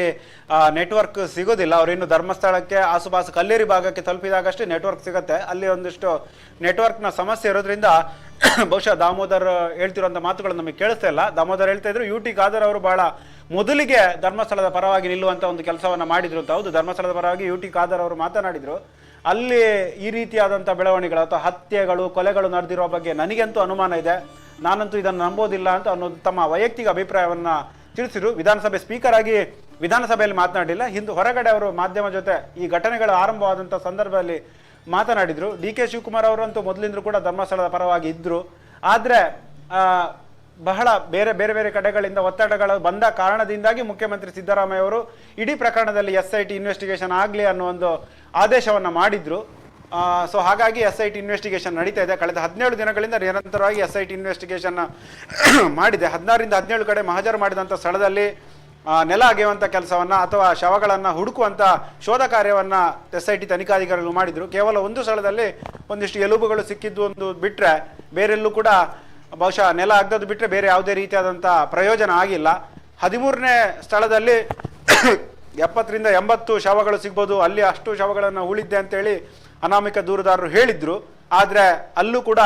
ನೆಟ್ವರ್ಕ್ ಸಿಗೋದಿಲ್ಲ. ಅವರಿನ್ನು ಧರ್ಮಸ್ಥಳಕ್ಕೆ ಆಸುಪಾಸು ಕಲ್ಲೇರಿ ಭಾಗಕ್ಕೆ ತಲುಪಿದಾಗಷ್ಟೇ ನೆಟ್ವರ್ಕ್ ಸಿಗುತ್ತೆ. ಅಲ್ಲಿ ಒಂದಿಷ್ಟು ನೆಟ್ವರ್ಕ್ನ ಸಮಸ್ಯೆ ಇರೋದ್ರಿಂದ ಬಹುಶಃ ದಾಮೋದರ್ ಹೇಳ್ತಿರುವಂಥ ಮಾತುಗಳು ನಮಗೆ ಕೇಳಿಸ್ತಾ ಇಲ್ಲ. ದಾಮೋದರ್ ಹೇಳ್ತಾ ಇದ್ರು UT ಖಾದರ್ ಅವರು ಬಹಳ ಮೊದಲಿಗೆ ಧರ್ಮಸ್ಥಳದ ಪರವಾಗಿ ನಿಲ್ಲುವಂಥ ಒಂದು ಕೆಲಸವನ್ನು ಮಾಡಿದ್ರು ಅಂತ. ಹೌದು, ಧರ್ಮಸ್ಥಳದ ಪರವಾಗಿ UT ಖಾದರ್ ಅವರು ಮಾತನಾಡಿದ್ರು. ಅಲ್ಲಿ ಈ ರೀತಿಯಾದಂಥ ಬೆಳವಣಿಗೆಗಳು ಅಥವಾ ಹತ್ಯೆಗಳು ಕೊಲೆಗಳು ನಡೆದಿರೋ ಬಗ್ಗೆ ನನಗಂತೂ ಅನುಮಾನ ಇದೆ, ನಾನಂತೂ ಇದನ್ನು ನಂಬೋದಿಲ್ಲ ಅಂತ ಅನ್ನೋದು ತಮ್ಮ ವೈಯಕ್ತಿಕ ಅಭಿಪ್ರಾಯವನ್ನು ತಿಳಿಸಿದ್ರು. ವಿಧಾನಸಭೆ ಸ್ಪೀಕರ್ ಆಗಿ ವಿಧಾನಸಭೆಯಲ್ಲಿ ಮಾತನಾಡಿಲ್ಲ. ಹೊರಗಡೆ ಅವರು ಮಾಧ್ಯಮ ಜೊತೆ ಈ ಘಟನೆಗಳು ಆರಂಭವಾದಂಥ ಸಂದರ್ಭದಲ್ಲಿ ಮಾತನಾಡಿದ್ರು. DK ಶಿವಕುಮಾರ್ ಅವರಂತೂ ಮೊದಲಿಂದಲೂ ಕೂಡ ಧರ್ಮಸ್ಥಳದ ಪರವಾಗಿ ಇದ್ರು. ಆದರೆ ಬಹಳ ಬೇರೆ ಬೇರೆ ಕಡೆಗಳಿಂದ ಒತ್ತಡಗಳು ಬಂದ ಕಾರಣದಿಂದಾಗಿ ಮುಖ್ಯಮಂತ್ರಿ ಸಿದ್ದರಾಮಯ್ಯ ಅವರು ಇಡೀ ಪ್ರಕರಣದಲ್ಲಿ SIT ಇನ್ವೆಸ್ಟಿಗೇಷನ್ ಆಗಲಿ ಅನ್ನೋ ಒಂದು ಆದೇಶವನ್ನು ಮಾಡಿದ್ರು. ಸೊ ಹಾಗಾಗಿ SIT ಇನ್ವೆಸ್ಟಿಗೇಷನ್ ನಡೀತಾ ಇದೆ. ಕಳೆದ 17 ದಿನಗಳಿಂದ ನಿರಂತರವಾಗಿ SIT ಇನ್ವೆಸ್ಟಿಗೇಷನ್ ಮಾಡಿದೆ. 16ರಿಂದ 17 ಕಡೆ ಮಹಜರು ಮಾಡಿದಂಥ ಸ್ಥಳದಲ್ಲಿ ನೆಲ ಅಗೆಯುವಂಥ ಕೆಲಸವನ್ನು ಅಥವಾ ಶವಗಳನ್ನು ಹುಡುಕುವಂಥ ಶೋಧ ಕಾರ್ಯವನ್ನು SIT ತನಿಖಾಧಿಕಾರಿಗಳು ಮಾಡಿದರು. ಕೇವಲ ಒಂದು ಸ್ಥಳದಲ್ಲಿ ಒಂದಿಷ್ಟು ಎಲುಬುಗಳು ಸಿಕ್ಕಿದ್ದು ಒಂದು ಬಿಟ್ಟರೆ ಬೇರೆಲ್ಲೂ ಕೂಡ ಬಹುಶಃ ನೆಲ ಅಗ್ದದ್ದು ಬಿಟ್ಟರೆ ಬೇರೆ ಯಾವುದೇ ರೀತಿಯಾದಂಥ ಪ್ರಯೋಜನ ಆಗಿಲ್ಲ. 13ನೇ ಸ್ಥಳದಲ್ಲಿ 70ರಿಂದ 80 ಶವಗಳು ಸಿಗ್ಬೋದು, ಅಲ್ಲಿ ಅಷ್ಟು ಶವಗಳನ್ನು ಉಳಿದ್ದೆ ಅಂತೇಳಿ ಅನಾಮಿಕ ದೂರುದಾರರು ಹೇಳಿದ್ರು. ಆದರೆ ಅಲ್ಲೂ ಕೂಡ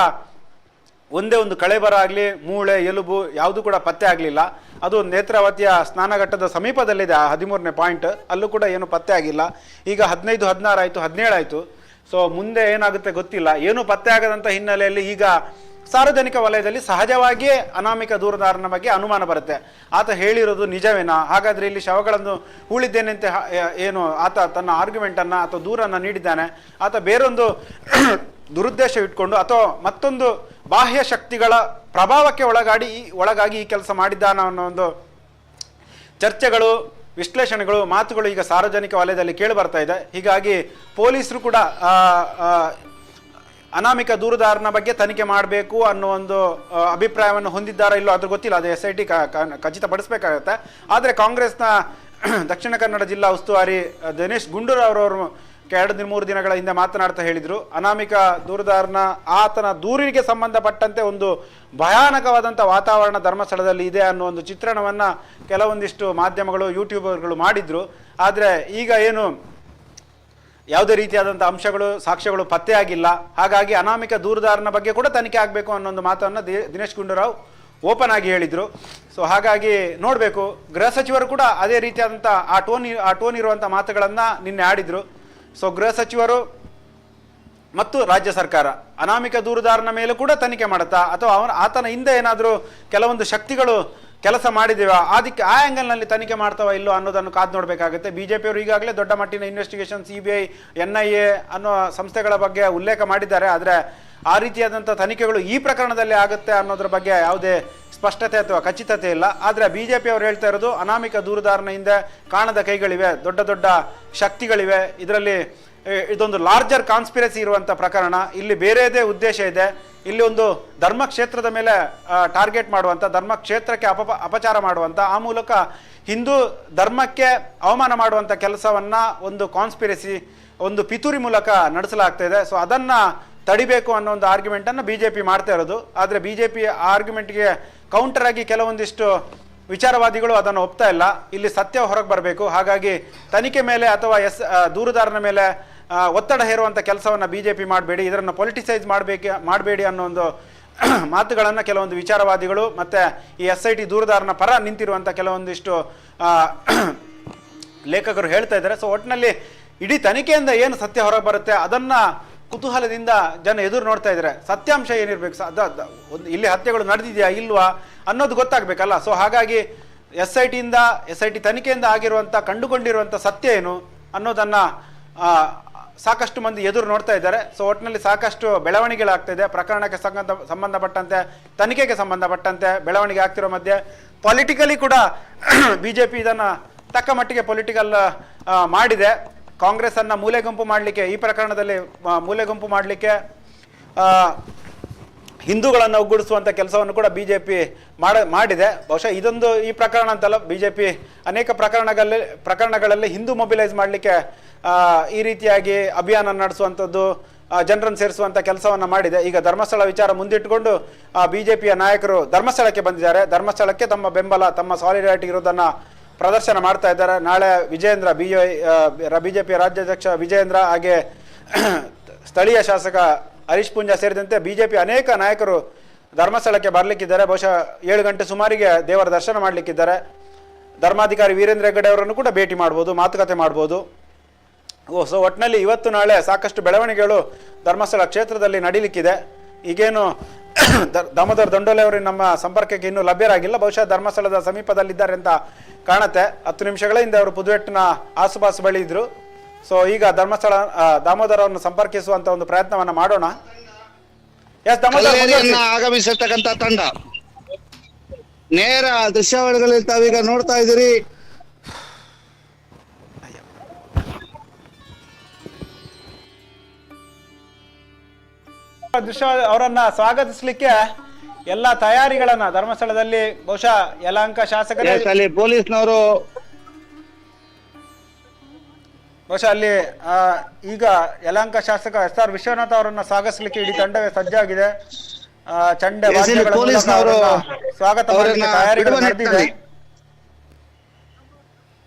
ಒಂದೇ ಒಂದು ಕಳೆಬರ ಆಗಲಿ ಮೂಳೆ ಎಲುಬು ಯಾವುದು ಕೂಡ ಪತ್ತೆ ಆಗಲಿಲ್ಲ. ಅದು ನೇತ್ರಾವತಿಯ ಸ್ನಾನಘಟ್ಟದ ಸಮೀಪದಲ್ಲಿದೆ 13ನೇ ಪಾಯಿಂಟ್. ಅಲ್ಲೂ ಕೂಡ ಏನು ಪತ್ತೆ ಆಗಿಲ್ಲ. ಈಗ 15, 16 ಆಯಿತು, 17 ಆಯಿತು. ಸೊ ಮುಂದೆ ಏನಾಗುತ್ತೆ ಗೊತ್ತಿಲ್ಲ. ಏನು ಪತ್ತೆ ಆಗದಂಥ ಹಿನ್ನೆಲೆಯಲ್ಲಿ ಈಗ ಸಾರ್ವಜನಿಕ ವಲಯದಲ್ಲಿ ಸಹಜವಾಗಿಯೇ ಅನಾಮಿಕ ದೂರುದಾರನ ಬಗ್ಗೆ ಅನುಮಾನ ಬರುತ್ತೆ. ಆತ ಹೇಳಿರೋದು ನಿಜವೇನಾ, ಹಾಗಾದರೆ ಇಲ್ಲಿ ಶವಗಳನ್ನು ಹೂಳಿದ್ದೇನೆ ಅಂತ ಏನು ಆತ ತನ್ನ ಆರ್ಗ್ಯುಮೆಂಟನ್ನು ಅಥವಾ ದೂರನ್ನು ನೀಡಿದ್ದಾನೆ, ಆತ ಬೇರೊಂದು ದುರುದ್ದೇಶ ಇಟ್ಕೊಂಡು ಅಥವಾ ಮತ್ತೊಂದು ಬಾಹ್ಯ ಶಕ್ತಿಗಳ ಪ್ರಭಾವಕ್ಕೆ ಒಳಗಾಗಿ ಈ ಕೆಲಸ ಮಾಡಿದ್ದಾನ ಅನ್ನೋ ಒಂದು ಚರ್ಚೆಗಳು, ವಿಶ್ಲೇಷಣೆಗಳು, ಮಾತುಗಳು ಈಗ ಸಾರ್ವಜನಿಕ ವಲಯದಲ್ಲಿ ಕೇಳಿ ಬರ್ತಾ ಇದೆ. ಹೀಗಾಗಿ ಪೊಲೀಸರು ಕೂಡ ಅನಾಮಿಕ ದೂರುದಾರನ ಬಗ್ಗೆ ತನಿಖೆ ಮಾಡಬೇಕು ಅನ್ನೋ ಒಂದು ಅಭಿಪ್ರಾಯವನ್ನು ಹೊಂದಿದ್ದಾರಾ ಇಲ್ಲೋ ಅದ್ರ ಗೊತ್ತಿಲ್ಲ. ಅದು SIT ಖಚಿತಪಡಿಸಬೇಕಾಗತ್ತೆ. ಆದರೆ ಕಾಂಗ್ರೆಸ್ನ ದಕ್ಷಿಣ ಕನ್ನಡ ಜಿಲ್ಲಾ ಉಸ್ತುವಾರಿ ದಿನೇಶ್ ಗುಂಡೂರಾವ್ ಅವರು 2-3 ದಿನಗಳ ಹಿಂದೆ ಮಾತನಾಡ್ತಾ ಹೇಳಿದರು, ಅನಾಮಿಕ ದೂರುದಾರನ ಆತನ ದೂರಿಗೆ ಸಂಬಂಧಪಟ್ಟಂತೆ ಒಂದು ಭಯಾನಕವಾದಂಥ ವಾತಾವರಣ ಧರ್ಮಸ್ಥಳದಲ್ಲಿ ಇದೆ ಅನ್ನೋ ಒಂದು ಚಿತ್ರಣವನ್ನು ಕೆಲವೊಂದಿಷ್ಟು ಮಾಧ್ಯಮಗಳು ಯೂಟ್ಯೂಬರ್ಗಳು ಮಾಡಿದ್ರು. ಆದರೆ ಈಗ ಏನು ಯಾವುದೇ ರೀತಿಯಾದಂಥ ಅಂಶಗಳು ಸಾಕ್ಷ್ಯಗಳು ಪತ್ತೆಯಾಗಿಲ್ಲ. ಹಾಗಾಗಿ ಅನಾಮಿಕ ದೂರುದಾರನ ಬಗ್ಗೆ ಕೂಡ ತನಿಖೆ ಆಗಬೇಕು ಅನ್ನೋ ಒಂದು ಮಾತನ್ನು ದಿನೇಶ್ ಗುಂಡೂರಾವ್ ಓಪನ್ ಆಗಿ ಹೇಳಿದರು. ಸೊ ಹಾಗಾಗಿ ನೋಡಬೇಕು. ಗೃಹ ಸಚಿವರು ಕೂಡ ಅದೇ ರೀತಿಯಾದಂಥ ಆ ಟೋನ್ ಇರುವಂಥ ಮಾತುಗಳನ್ನು ನಿನ್ನೆ ಆಡಿದರು. ಸೊ ಗೃಹ ಸಚಿವರು ಮತ್ತು ರಾಜ್ಯ ಸರ್ಕಾರ ಅನಾಮಿಕ ದೂರುದಾರನ ಮೇಲೆ ಕೂಡ ತನಿಖೆ ಮಾಡುತ್ತಾ ಅಥವಾ ಆತನ ಹಿಂದೆ ಏನಾದರೂ ಕೆಲವೊಂದು ಶಕ್ತಿಗಳು ಕೆಲಸ ಮಾಡಿದ್ದೀವ ಅದಕ್ಕೆ ಆ ಆ್ಯಂಗಲ್ನಲ್ಲಿ ತನಿಖೆ ಮಾಡ್ತಾವ ಇಲ್ಲೋ ಅನ್ನೋದನ್ನು ಕಾದು ನೋಡಬೇಕಾಗುತ್ತೆ. ಬಿಜೆಪಿಯವರು ಈಗಾಗಲೇ ದೊಡ್ಡ ಮಟ್ಟಿನ ಇನ್ವೆಸ್ಟಿಗೇಷನ್ CBI NIA ಅನ್ನೋ ಸಂಸ್ಥೆಗಳ ಬಗ್ಗೆ ಉಲ್ಲೇಖ ಮಾಡಿದ್ದಾರೆ. ಆದರೆ ಆ ರೀತಿಯಾದಂಥ ತನಿಖೆಗಳು ಈ ಪ್ರಕರಣದಲ್ಲಿ ಆಗುತ್ತೆ ಅನ್ನೋದ್ರ ಬಗ್ಗೆ ಯಾವುದೇ ಸ್ಪಷ್ಟತೆ ಅಥವಾ ಖಚಿತತೆ ಇಲ್ಲ. ಆದರೆ ಬಿಜೆಪಿಯವರು ಹೇಳ್ತಾ ಇರೋದು ಅನಾಮಿಕ ದೂರುದಾರನ ಹಿಂದೆ ಕಾಣದ ಕೈಗಳಿವೆ, ದೊಡ್ಡ ದೊಡ್ಡ ಶಕ್ತಿಗಳಿವೆ, ಇದರಲ್ಲಿ ಇದೊಂದು ಲಾರ್ಜರ್ ಕಾನ್ಸ್ಪಿರಸಿ ಇರುವಂಥ ಪ್ರಕರಣ, ಇಲ್ಲಿ ಬೇರೆದೇ ಉದ್ದೇಶ ಇದೆ, ಇಲ್ಲಿ ಒಂದು ಧರ್ಮಕ್ಷೇತ್ರದ ಮೇಲೆ ಟಾರ್ಗೆಟ್ ಮಾಡುವಂಥ, ಧರ್ಮಕ್ಷೇತ್ರಕ್ಕೆ ಅಪಚಾರ ಮಾಡುವಂಥ, ಆ ಮೂಲಕ ಹಿಂದೂ ಧರ್ಮಕ್ಕೆ ಅವಮಾನ ಮಾಡುವಂಥ ಕೆಲಸವನ್ನು ಒಂದು ಕಾನ್ಸ್ಪಿರಸಿ, ಒಂದು ಪಿತೂರಿ ಮೂಲಕ ನಡೆಸಲಾಗ್ತಾ ಇದೆ. ಸೊ ಅದನ್ನು ತಡಿಬೇಕು ಅನ್ನೋ ಒಂದು ಆರ್ಗ್ಯುಮೆಂಟನ್ನು BJP ಮಾಡ್ತಾ ಇರೋದು. ಆದರೆ BJP ಆ ಆರ್ಗ್ಯುಮೆಂಟ್ಗೆ ಕೌಂಟರ್ ಆಗಿ ಕೆಲವೊಂದಿಷ್ಟು ವಿಚಾರವಾದಿಗಳು ಅದನ್ನು ಒಪ್ತಾ ಇಲ್ಲ. ಇಲ್ಲಿ ಸತ್ಯ ಹೊರಗೆ ಬರಬೇಕು, ಹಾಗಾಗಿ ತನಿಖೆ ಮೇಲೆ ಅಥವಾ ದೂರುದಾರನ ಮೇಲೆ ಒತ್ತಡ ಹೇರುವಂಥ ಕೆಲಸವನ್ನು BJP ಮಾಡಬೇಡಿ, ಇದನ್ನು ಪೊಲಿಟಿಸೈಸ್ ಮಾಡಬೇಡಿ ಅನ್ನೋ ಒಂದು ಮಾತುಗಳನ್ನು ಕೆಲವೊಂದು ವಿಚಾರವಾದಿಗಳು ಮತ್ತು ಈ SIT ದೂರುದಾರನ ಪರ ನಿಂತಿರುವಂಥ ಕೆಲವೊಂದಿಷ್ಟು ಲೇಖಕರು ಹೇಳ್ತಾ ಇದ್ದಾರೆ. ಸೊ ಒಟ್ಟಿನಲ್ಲಿ ಇಡೀ ತನಿಖೆಯಿಂದ ಏನು ಸತ್ಯ ಹೊರಗೆ ಬರುತ್ತೆ ಅದನ್ನು ಕುತೂಹಲದಿಂದ ಜನ ಎದುರು ನೋಡ್ತಾ ಇದ್ದಾರೆ. ಸತ್ಯಾಂಶ ಏನಿರಬೇಕು, ಇಲ್ಲಿ ಹತ್ಯೆಗಳು ನಡೆದಿದೆಯಾ ಇಲ್ವಾ ಅನ್ನೋದು ಗೊತ್ತಾಗಬೇಕಲ್ಲ. ಸೊ ಹಾಗಾಗಿ SIT ತನಿಖೆಯಿಂದ ಆಗಿರುವಂಥ ಕಂಡುಕೊಂಡಿರುವಂಥ ಸತ್ಯ ಏನು ಅನ್ನೋದನ್ನು ಸಾಕಷ್ಟು ಮಂದಿ ಎದುರು ನೋಡ್ತಾ ಇದ್ದಾರೆ. ಸೊ ಒಟ್ಟಿನಲ್ಲಿ ಸಾಕಷ್ಟು ಬೆಳವಣಿಗೆಗಳಾಗ್ತಾ ಇದೆ. ಪ್ರಕರಣಕ್ಕೆ ಸಂಬಂಧಪಟ್ಟಂತೆ, ತನಿಖೆಗೆ ಸಂಬಂಧಪಟ್ಟಂತೆ ಬೆಳವಣಿಗೆ ಆಗ್ತಿರೋ ಮಧ್ಯೆ ಪೊಲಿಟಿಕಲಿ ಕೂಡ BJP ಇದನ್ನು ತಕ್ಕ ಮಟ್ಟಿಗೆ ಪೊಲಿಟಿಕಲ್ ಮಾಡಿದೆ. ಕಾಂಗ್ರೆಸ್ಸನ್ನು ಮೂಲೆಗುಂಪು ಮಾಡಲಿಕ್ಕೆ, ಈ ಪ್ರಕರಣದಲ್ಲಿ ಮೂಲೆಗುಂಪು ಮಾಡಲಿಕ್ಕೆ, ಹಿಂದೂಗಳನ್ನು ಒಗ್ಗೂಡಿಸುವಂಥ ಕೆಲಸವನ್ನು ಕೂಡ BJP ಮಾಡಿದೆ. ಬಹುಶಃ ಇದೊಂದು ಈ ಪ್ರಕರಣ ಅಂತಲ್ಲ, BJP ಅನೇಕ ಪ್ರಕರಣಗಳಲ್ಲಿ ಹಿಂದೂ ಮೊಬಿಲೈಸ್ ಮಾಡಲಿಕ್ಕೆ ಈ ರೀತಿಯಾಗಿ ಅಭಿಯಾನ ನಡೆಸುವಂಥದ್ದು, ಜನರನ್ನು ಸೇರಿಸುವಂಥ ಕೆಲಸವನ್ನು ಮಾಡಿದೆ. ಈಗ ಧರ್ಮಸ್ಥಳ ವಿಚಾರ ಮುಂದಿಟ್ಟುಕೊಂಡು BJPಯ ನಾಯಕರು ಧರ್ಮಸ್ಥಳಕ್ಕೆ ಬಂದಿದ್ದಾರೆ. ಧರ್ಮಸ್ಥಳಕ್ಕೆ ತಮ್ಮ ಬೆಂಬಲ, ತಮ್ಮ ಸಾಲಿಡಾರಿಟಿ ಇರೋದನ್ನು ಪ್ರದರ್ಶನ ಮಾಡ್ತಾ ಇದ್ದಾರೆ. ನಾಳೆ ವಿಜಯೇಂದ್ರ BJPಯ ರಾಜ್ಯಾಧ್ಯಕ್ಷ ವಿಜಯೇಂದ್ರ, ಹಾಗೆ ಸ್ಥಳೀಯ ಶಾಸಕ ಹರೀಶ್ ಪೂಂಜಾ ಸೇರಿದಂತೆ BJP ಅನೇಕ ನಾಯಕರು ಧರ್ಮಸ್ಥಳಕ್ಕೆ ಬರಲಿಕ್ಕಿದ್ದಾರೆ. ಬಹುಶಃ 7 ಗಂಟೆ ಸುಮಾರಿಗೆ ದೇವರ ದರ್ಶನ ಮಾಡಲಿಕ್ಕಿದ್ದಾರೆ. ಧರ್ಮಾಧಿಕಾರಿ ವೀರೇಂದ್ರ ಹೆಗ್ಗಡೆ ಅವರನ್ನು ಕೂಡ ಭೇಟಿ ಮಾಡ್ಬೋದು, ಮಾತುಕತೆ ಮಾಡ್ಬೋದು. ಸೊ ಒಟ್ಟಿನಲ್ಲಿ ಇವತ್ತು ನಾಳೆ ಸಾಕಷ್ಟು ಬೆಳವಣಿಗೆಗಳು ಧರ್ಮಸ್ಥಳ ಕ್ಷೇತ್ರದಲ್ಲಿ ನಡೀಲಿಕ್ಕಿದೆ. ಈಗೇನು ದಾಮೋದರ ದಂಡೋಲೆ ಅವರು ನಮ್ಮ ಸಂಪರ್ಕಕ್ಕೆ ಇನ್ನೂ ಲಭ್ಯರಾಗಿಲ್ಲ. ಬಹುಶಃ ಧರ್ಮಸ್ಥಳದ ಸಮೀಪದಲ್ಲಿದ್ದಾರೆ ಅಂತ ಕಾಣುತ್ತೆ. 10 ನಿಮಿಷಗಳ ಹಿಂದೆ ಅವರು ಪುದುವೆಟ್ಟಿನ ಆಸುಪಾಸು ಬಳಿ ಇದ್ರು. ಸೊ ಈಗ ಧರ್ಮಸ್ಥಳ ದಾಮೋದರವನ್ನು ಸಂಪರ್ಕಿಸುವಂತ ಒಂದು ಪ್ರಯತ್ನವನ್ನ ಮಾಡೋಣ. ಆಗಮಿಸಿರ್ತಕ್ಕಂಥ ತಂಡ ನೇರ ದೃಶ್ಯಾವಳಿಗಳಲ್ಲಿ ತಾವೀಗ ನೋಡ್ತಾ ಇದ್ದೀರಿ. ಅವರನ್ನ ಸ್ವಾಗತಿಸಲಿಕ್ಕೆ ಎಲ್ಲ ತಯಾರಿಗಳನ್ನ ಧರ್ಮಸ್ಥಳದಲ್ಲಿ ಬಹುಶಃ ಯಲಹಂಕ ಶಾಸಕರು, ಪೊಲೀಸ್ನವರು ಬಹುಶಃ ಅಲ್ಲಿ ಈಗ ಯಲಹಂಕ ಶಾಸಕ SR ವಿಶ್ವನಾಥ್ ಅವರನ್ನ ಸ್ವಾಗತಿಸಲಿಕ್ಕೆ ಇಡೀ ತಂಡವೇ ಸಜ್ಜಾಗಿದೆ. ಚಂಡೆ ಸ್ವಾಗತ ಮಾಡಲಿಕ್ಕೆ ತಯಾರಿಗಳು ನಡೆದಿದೆ.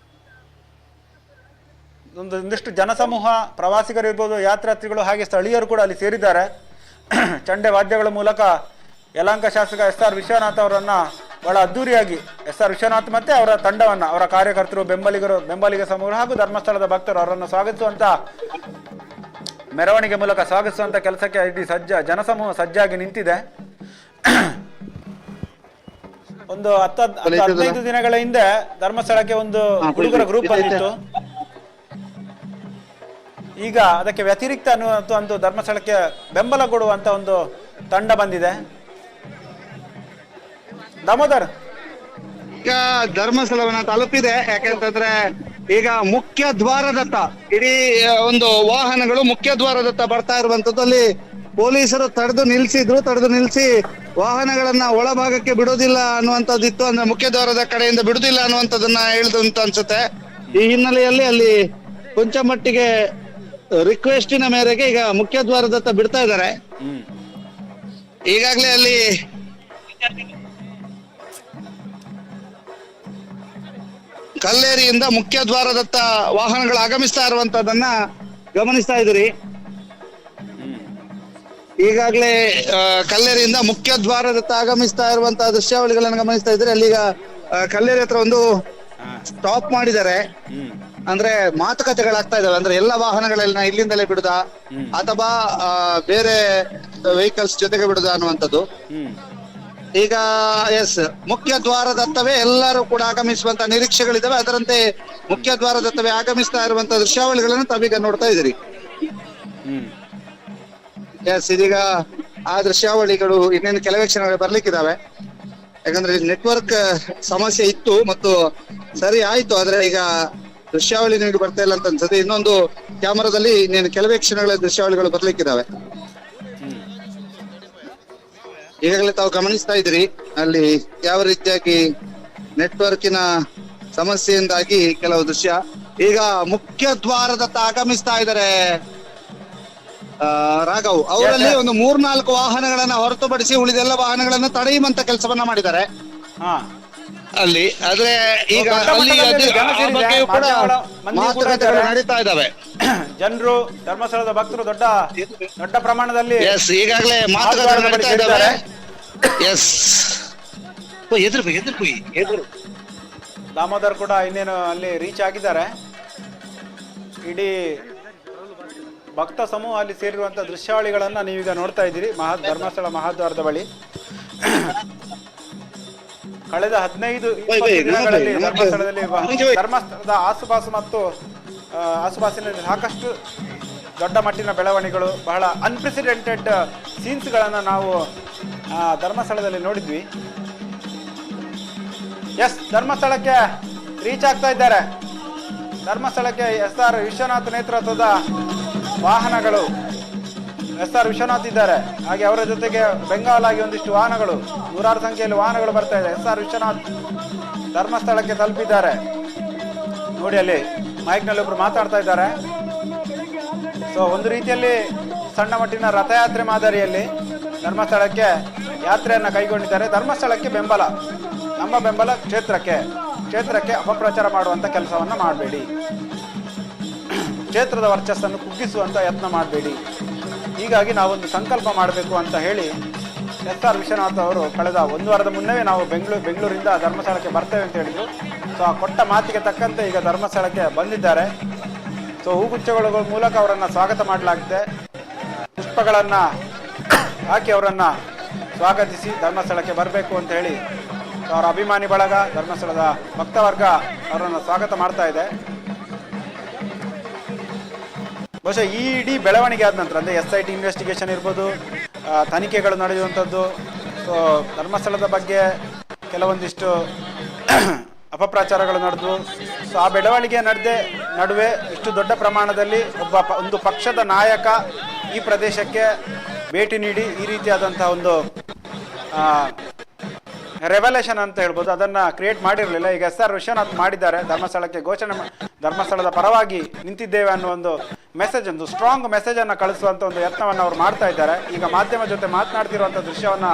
ಒಂದಿಷ್ಟು ಜನಸಮೂಹ, ಪ್ರವಾಸಿಗರು ಇರ್ಬೋದು, ಯಾತ್ರಾರ್ಥಿಗಳು ಹಾಗೆ ಸ್ಥಳೀಯರು ಕೂಡ ಅಲ್ಲಿ ಸೇರಿದ್ದಾರೆ. ಚಂಡೆ ವಾದ್ಯಗಳ ಮೂಲಕ ಯಲಹಂಕ ಶಾಸಕ SR ವಿಶ್ವನಾಥ್ ಅವರನ್ನ ಬಹಳ ಅದ್ದೂರಿಯಾಗಿ SR ವಿಶ್ವನಾಥ್ ಮತ್ತೆ ಅವರ ತಂಡವನ್ನ, ಅವರ ಕಾರ್ಯಕರ್ತರು, ಬೆಂಬಲಿಗ ಸಮೂಹ ಹಾಗೂ ಧರ್ಮಸ್ಥಳದ ಭಕ್ತರು ಅವರನ್ನು ಸ್ವಾಗತಿಸುವಂತ, ಮೆರವಣಿಗೆ ಮೂಲಕ ಸ್ವಾಗತಿಸುವಂತ ಕೆಲಸಕ್ಕೆ ಇಡೀ ಜನಸಮೂಹ ಸಜ್ಜಾಗಿ ನಿಂತಿದೆ. ಒಂದು 10-15 ದಿನಗಳ ಹಿಂದೆ ಧರ್ಮಸ್ಥಳಕ್ಕೆ ಒಂದು ಹುಡುಗರ ಗ್ರೂಪ್ ಬಂದಿತ್ತು. ಈಗ ಅದಕ್ಕೆ ವ್ಯತಿರಿಕ್ತ ಅನ್ನುವಂಥ ಒಂದು ಧರ್ಮಸ್ಥಳಕ್ಕೆ ಬೆಂಬಲ ಕೊಡುವಂತ ಒಂದು ತಂಡ ಬಂದಿದೆ. ದಾಮೋದರ್, ಈಗ ಧರ್ಮಸ್ಥಳವನ್ನ ತಲುಪಿದೆ. ಯಾಕೆಂತಂದ್ರೆ ಈಗ ಮುಖ್ಯ ದ್ವಾರದತ್ತ ಇಡೀ ಒಂದು ವಾಹನಗಳು ಮುಖ್ಯ ದ್ವಾರದತ್ತ ಬರ್ತಾ ಇರುವಂತದ್ದು. ಅಲ್ಲಿ ಪೊಲೀಸರು ತಡೆದು ನಿಲ್ಲಿಸಿ ವಾಹನಗಳನ್ನ ಒಳಭಾಗಕ್ಕೆ ಬಿಡೋದಿಲ್ಲ ಅನ್ನುವಂಥದ್ದಿತ್ತು. ಅಂದ್ರೆ ಮುಖ್ಯ ದ್ವಾರದ ಕಡೆಯಿಂದ ಬಿಡುದಿಲ್ಲ ಅನ್ನುವಂಥದ್ದನ್ನ ಹೇಳಿದಂತ ಅನ್ಸುತ್ತೆ. ಈ ಹಿನ್ನೆಲೆಯಲ್ಲಿ ಅಲ್ಲಿ ಕೊಂಚ ಮಟ್ಟಿಗೆ ರಿಕ್ವೆಸ್ಟಿನ ಮೇರೆಗೆ ಈಗ ಮುಖ್ಯ ದ್ವಾರದತ್ತ ಬಿಡ್ತಾ ಇದ್ದಾರೆ. ಈಗಾಗಲೇ ಅಲ್ಲಿ ಕಲ್ಲೇರಿಯಿಂದ ಮುಖ್ಯ ದ್ವಾರದತ್ತ ವಾಹನಗಳು ಆಗಮಿಸ್ತಾ ಇರುವಂತದನ್ನ ಗಮನಿಸ್ತಾ ಇದ್ದೀರಿ. ಈಗಾಗಲೇ ಕಲ್ಲೇರಿಯಿಂದ ಮುಖ್ಯ ದ್ವಾರದತ್ತ ಆಗಮಿಸ್ತಾ ಇರುವಂತಹ ದೃಶ್ಯಾವಳಿಗಳನ್ನು ಗಮನಿಸ್ತಾ ಇದ್ದೀರಿ. ಅಲ್ಲಿಗ ಕಲ್ಲೇರಿ ಹತ್ರ ಒಂದು ಸ್ಟಾಪ್ ಮಾಡಿದ್ದಾರೆ. ಅಂದ್ರೆ ಮಾತುಕತೆಗಳಾಗ್ತಾ ಇದಾವೆ. ಅಂದ್ರೆ ಎಲ್ಲ ವಾಹನಗಳನ್ನ ಇಲ್ಲಿಂದಲೇ ಬಿಡುದಾ ಅಥವಾ ಬೇರೆ ವೆಹಿಕಲ್ಸ್ ಜೊತೆಗೆ ಬಿಡುದಾ ಅನ್ನುವಂಥದ್ದು. ಈಗ ಎಸ್ ಮುಖ್ಯ ದ್ವಾರದತ್ತವೇ ಎಲ್ಲರೂ ಕೂಡ ಆಗಮಿಸುವಂತ ನಿರೀಕ್ಷೆಗಳಿದ್ದಾವೆ. ಅದರಂತೆ ಮುಖ್ಯ ದ್ವಾರದತ್ತವೇ ಆಗಮಿಸ್ತಾ ಇರುವಂತ ದೃಶ್ಯಾವಳಿಗಳನ್ನು ತಾವೀಗ ನೋಡ್ತಾ ಇದ್ದೀರಿ. ಎಸ್ ಇದೀಗ ಆ ದೃಶ್ಯಾವಳಿಗಳು ಇನ್ನೇನು ಕೆಲವೇ ಕ್ಷಣಗಳು ಬರ್ಲಿಕ್ಕಿದಾವೆ. ಯಾಕಂದ್ರೆ ನೆಟ್ವರ್ಕ್ ಸಮಸ್ಯೆ ಇತ್ತು ಮತ್ತು ಸರಿ ಆಯ್ತು, ಆದ್ರೆ ಈಗ ದೃಶ್ಯಾವಳಿ ನೀಡಿ ಬರ್ತಾ ಇಲ್ಲ ಅಂತ ಅನ್ಸುತ್ತೆ. ಇನ್ನೊಂದು ಕ್ಯಾಮರಾದಲ್ಲಿ ಇನ್ನೇನು ಕೆಲವೇ ಕ್ಷಣಗಳ ದೃಶ್ಯಾವಳಿಗಳು ಬರ್ಲಿಕ್ಕಿದಾವೆ. ಈಗಾಗಲೇ ತಾವು ಗಮನಿಸ್ತಾ ಇದ್ರಿ ಅಲ್ಲಿ ಯಾವ ರೀತಿಯಾಗಿ ನೆಟ್ವರ್ಕಿನ ಸಮಸ್ಯೆಯಿಂದಾಗಿ ಕೆಲವು ದೃಶ್ಯ. ಈಗ ಮುಖ್ಯ ದ್ವಾರದತ್ತ ಆಗಮಿಸ್ತಾ ಇದ್ದಾರೆ ರಾಘವ್. ಅವರಲ್ಲಿ ಒಂದು 3-4 ವಾಹನಗಳನ್ನ ಹೊರತುಪಡಿಸಿ ಉಳಿದೆಲ್ಲ ವಾಹನಗಳನ್ನ ತಡೆಯುವಂತ ಕೆಲಸವನ್ನ ಮಾಡಿದ್ದಾರೆ ಅಲ್ಲಿ. ಆದ್ರೆ ಈಗ ಅಲ್ಲಿ ಕೂಡ ಮಾತುಕತೆಗಳು ನಡೀತಾ ಇದ್ದಾವೆ. ಜನರು, ಧರ್ಮಸ್ಥಳದ ಭಕ್ತರು ದೊಡ್ಡ ದೊಡ್ಡ ಪ್ರಮಾಣದಲ್ಲಿ ಈಗಾಗಲೇ ಮಾತುಕತೆ ನಡೀತಾ ಇದ್ದಾವೆ. ಎಸ್ ಎದುರು ದಾಮೋದರ್ ಕೂಡ ಇನ್ನೇನು ಅಲ್ಲಿ ರೀಚ್ ಆಗಿದ್ದಾರೆ. ಇಡೀ ಭಕ್ತ ಸಮೂಹ ಅಲ್ಲಿ ಸೇರಿರುವಂತ ದೃಶ್ಯಾವಳಿಗಳನ್ನ ನೀವೀಗ ನೋಡ್ತಾ ಇದ್ದೀರಿ ಧರ್ಮಸ್ಥಳ ಮಹಾದ್ವಾರದ ಬಳಿ. ಕಳೆದ 15-20 ದಿನಗಳಲ್ಲಿ ಧರ್ಮಸ್ಥಳದ ಆಸುಪಾಸು ಮತ್ತು ಆಸುಪಾಸಿನಲ್ಲಿ ಸಾಕಷ್ಟು ದೊಡ್ಡ ಮಟ್ಟಿನ ಬೆಳವಣಿಗೆಗಳು, ಬಹಳ ಅನ್ಪ್ರೆಸಿಡೆಂಟೆಡ್ ಸೀನ್ಸ್ಗಳನ್ನು ನಾವು ಧರ್ಮಸ್ಥಳದಲ್ಲಿ ನೋಡಿದ್ವಿ. ಎಸ್, ಧರ್ಮಸ್ಥಳಕ್ಕೆ ರೀಚ್ ಆಗ್ತಾ ಇದ್ದಾರೆ. ಧರ್ಮಸ್ಥಳಕ್ಕೆ SR ವಿಶ್ವನಾಥ್ ನೇತೃತ್ವದ ವಾಹನಗಳು, SR ವಿಶ್ವನಾಥ್ ಇದ್ದಾರೆ. ಹಾಗೆ ಅವರ ಜೊತೆಗೆ ಬೆಂಗಾಲ್ ಆಗಿ ಒಂದಿಷ್ಟು ವಾಹನಗಳು, ನೂರಾರು ಸಂಖ್ಯೆಯಲ್ಲಿ ವಾಹನಗಳು ಬರ್ತಾ ಇದೆ. SR ವಿಶ್ವನಾಥ್ ಧರ್ಮಸ್ಥಳಕ್ಕೆ ತಲುಪಿದ್ದಾರೆ. ನೋಡಿ ಅಲ್ಲಿ ಮೈಕ್ನಲ್ಲಿ ಒಬ್ರು ಮಾತಾಡ್ತಾ ಇದ್ದಾರೆ. ಸೊ ಒಂದು ರೀತಿಯಲ್ಲಿ ಸಣ್ಣ ಮಟ್ಟಿನ ರಥಯಾತ್ರೆ ಮಾದರಿಯಲ್ಲಿ ಧರ್ಮಸ್ಥಳಕ್ಕೆ ಯಾತ್ರೆಯನ್ನ ಕೈಗೊಂಡಿದ್ದಾರೆ. ಧರ್ಮಸ್ಥಳಕ್ಕೆ ಬೆಂಬಲ, ನಮ್ಮ ಬೆಂಬಲ ಕ್ಷೇತ್ರಕ್ಕೆ ಅಪಪ್ರಚಾರ ಮಾಡುವಂತ ಕೆಲಸವನ್ನ ಮಾಡಬೇಡಿ, ಕ್ಷೇತ್ರದ ವರ್ಚಸ್ಸನ್ನು ಕುಗ್ಗಿಸುವಂತ ಯತ್ನ ಮಾಡಬೇಡಿ, ಹೀಗಾಗಿ ನಾವೊಂದು ಸಂಕಲ್ಪ ಮಾಡಬೇಕು ಅಂತ ಹೇಳಿ SR ವಿಶ್ವನಾಥ್ ಅವರು ಕಳೆದ 1 ವಾರದ ಮುನ್ನವೇ ನಾವು ಬೆಂಗಳೂರಿಂದ ಧರ್ಮಸ್ಥಳಕ್ಕೆ ಬರ್ತೇವೆ ಅಂತ ಹೇಳಿದ್ರು. ಸೊ ಆ ಕೊಟ್ಟ ಮಾತಿಗೆ ತಕ್ಕಂತೆ ಈಗ ಧರ್ಮಸ್ಥಳಕ್ಕೆ ಬಂದಿದ್ದಾರೆ. ಸೊ ಹೂಗುಚ್ಛಗಳ ಮೂಲಕ ಅವರನ್ನು ಸ್ವಾಗತ ಮಾಡಲಾಗಿದೆ. ಪುಷ್ಪಗಳನ್ನ ಹಾಕಿ ಅವರನ್ನ ಸ್ವಾಗತಿಸಿ ಧರ್ಮಸ್ಥಳಕ್ಕೆ ಬರಬೇಕು ಅಂತ ಹೇಳಿ ಅವರ ಅಭಿಮಾನಿ ಬಳಗ, ಧರ್ಮಸ್ಥಳದ ಭಕ್ತವರ್ಗ ಅವರನ್ನು ಸ್ವಾಗತ ಮಾಡ್ತಾ ಇದೆ. ಬಹುಶಃ ಈ ಇಡೀ ಬೆಳವಣಿಗೆ ಆದ ನಂತರ ಅಂದರೆ SIT ಇನ್ವೆಸ್ಟಿಗೇಷನ್ ಇರ್ಬೋದು, ತನಿಖೆಗಳು ನಡೆಯುವಂಥದ್ದು, ಸೊ ಧರ್ಮಸ್ಥಳದ ಬಗ್ಗೆ ಕೆಲವೊಂದಿಷ್ಟು ಅಪಪ್ರಚಾರಗಳು ನಡೆದು, ಸೊ ಆ ಬೆಳವಣಿಗೆ ನಡುವೆ ಇಷ್ಟು ದೊಡ್ಡ ಪ್ರಮಾಣದಲ್ಲಿ ಒಂದು ಪಕ್ಷದ ನಾಯಕ ಈ ಪ್ರದೇಶಕ್ಕೆ ಭೇಟಿ ನೀಡಿ ಈ ರೀತಿಯಾದಂತಹ ಒಂದು ರೆವಲ್ಯೂಷನ್ ಅಂತ ಹೇಳ್ಬೋದು, ಅದನ್ನ ಕ್ರಿಯೇಟ್ ಮಾಡಿರಲಿಲ್ಲ. ಈಗ SR ವಿಶ್ವನಾಥ್ ಮಾಡಿದ್ದಾರೆ. ಧರ್ಮಸ್ಥಳಕ್ಕೆ ಧರ್ಮಸ್ಥಳದ ಪರವಾಗಿ ನಿಂತಿದ್ದೇವೆ ಅನ್ನೋ ಒಂದು ಮೆಸೇಜ್, ಒಂದು ಸ್ಟ್ರಾಂಗ್ ಮೆಸೇಜ್ ಅನ್ನ ಕಳಿಸುವಂತ ಒಂದು ಯತ್ನವನ್ನು ಅವರು ಮಾಡ್ತಾ ಇದ್ದಾರೆ. ಈಗ ಮಾಧ್ಯಮ ಜೊತೆ ಮಾತನಾಡ್ತಿರುವಂತ ದೃಶ್ಯವನ್ನ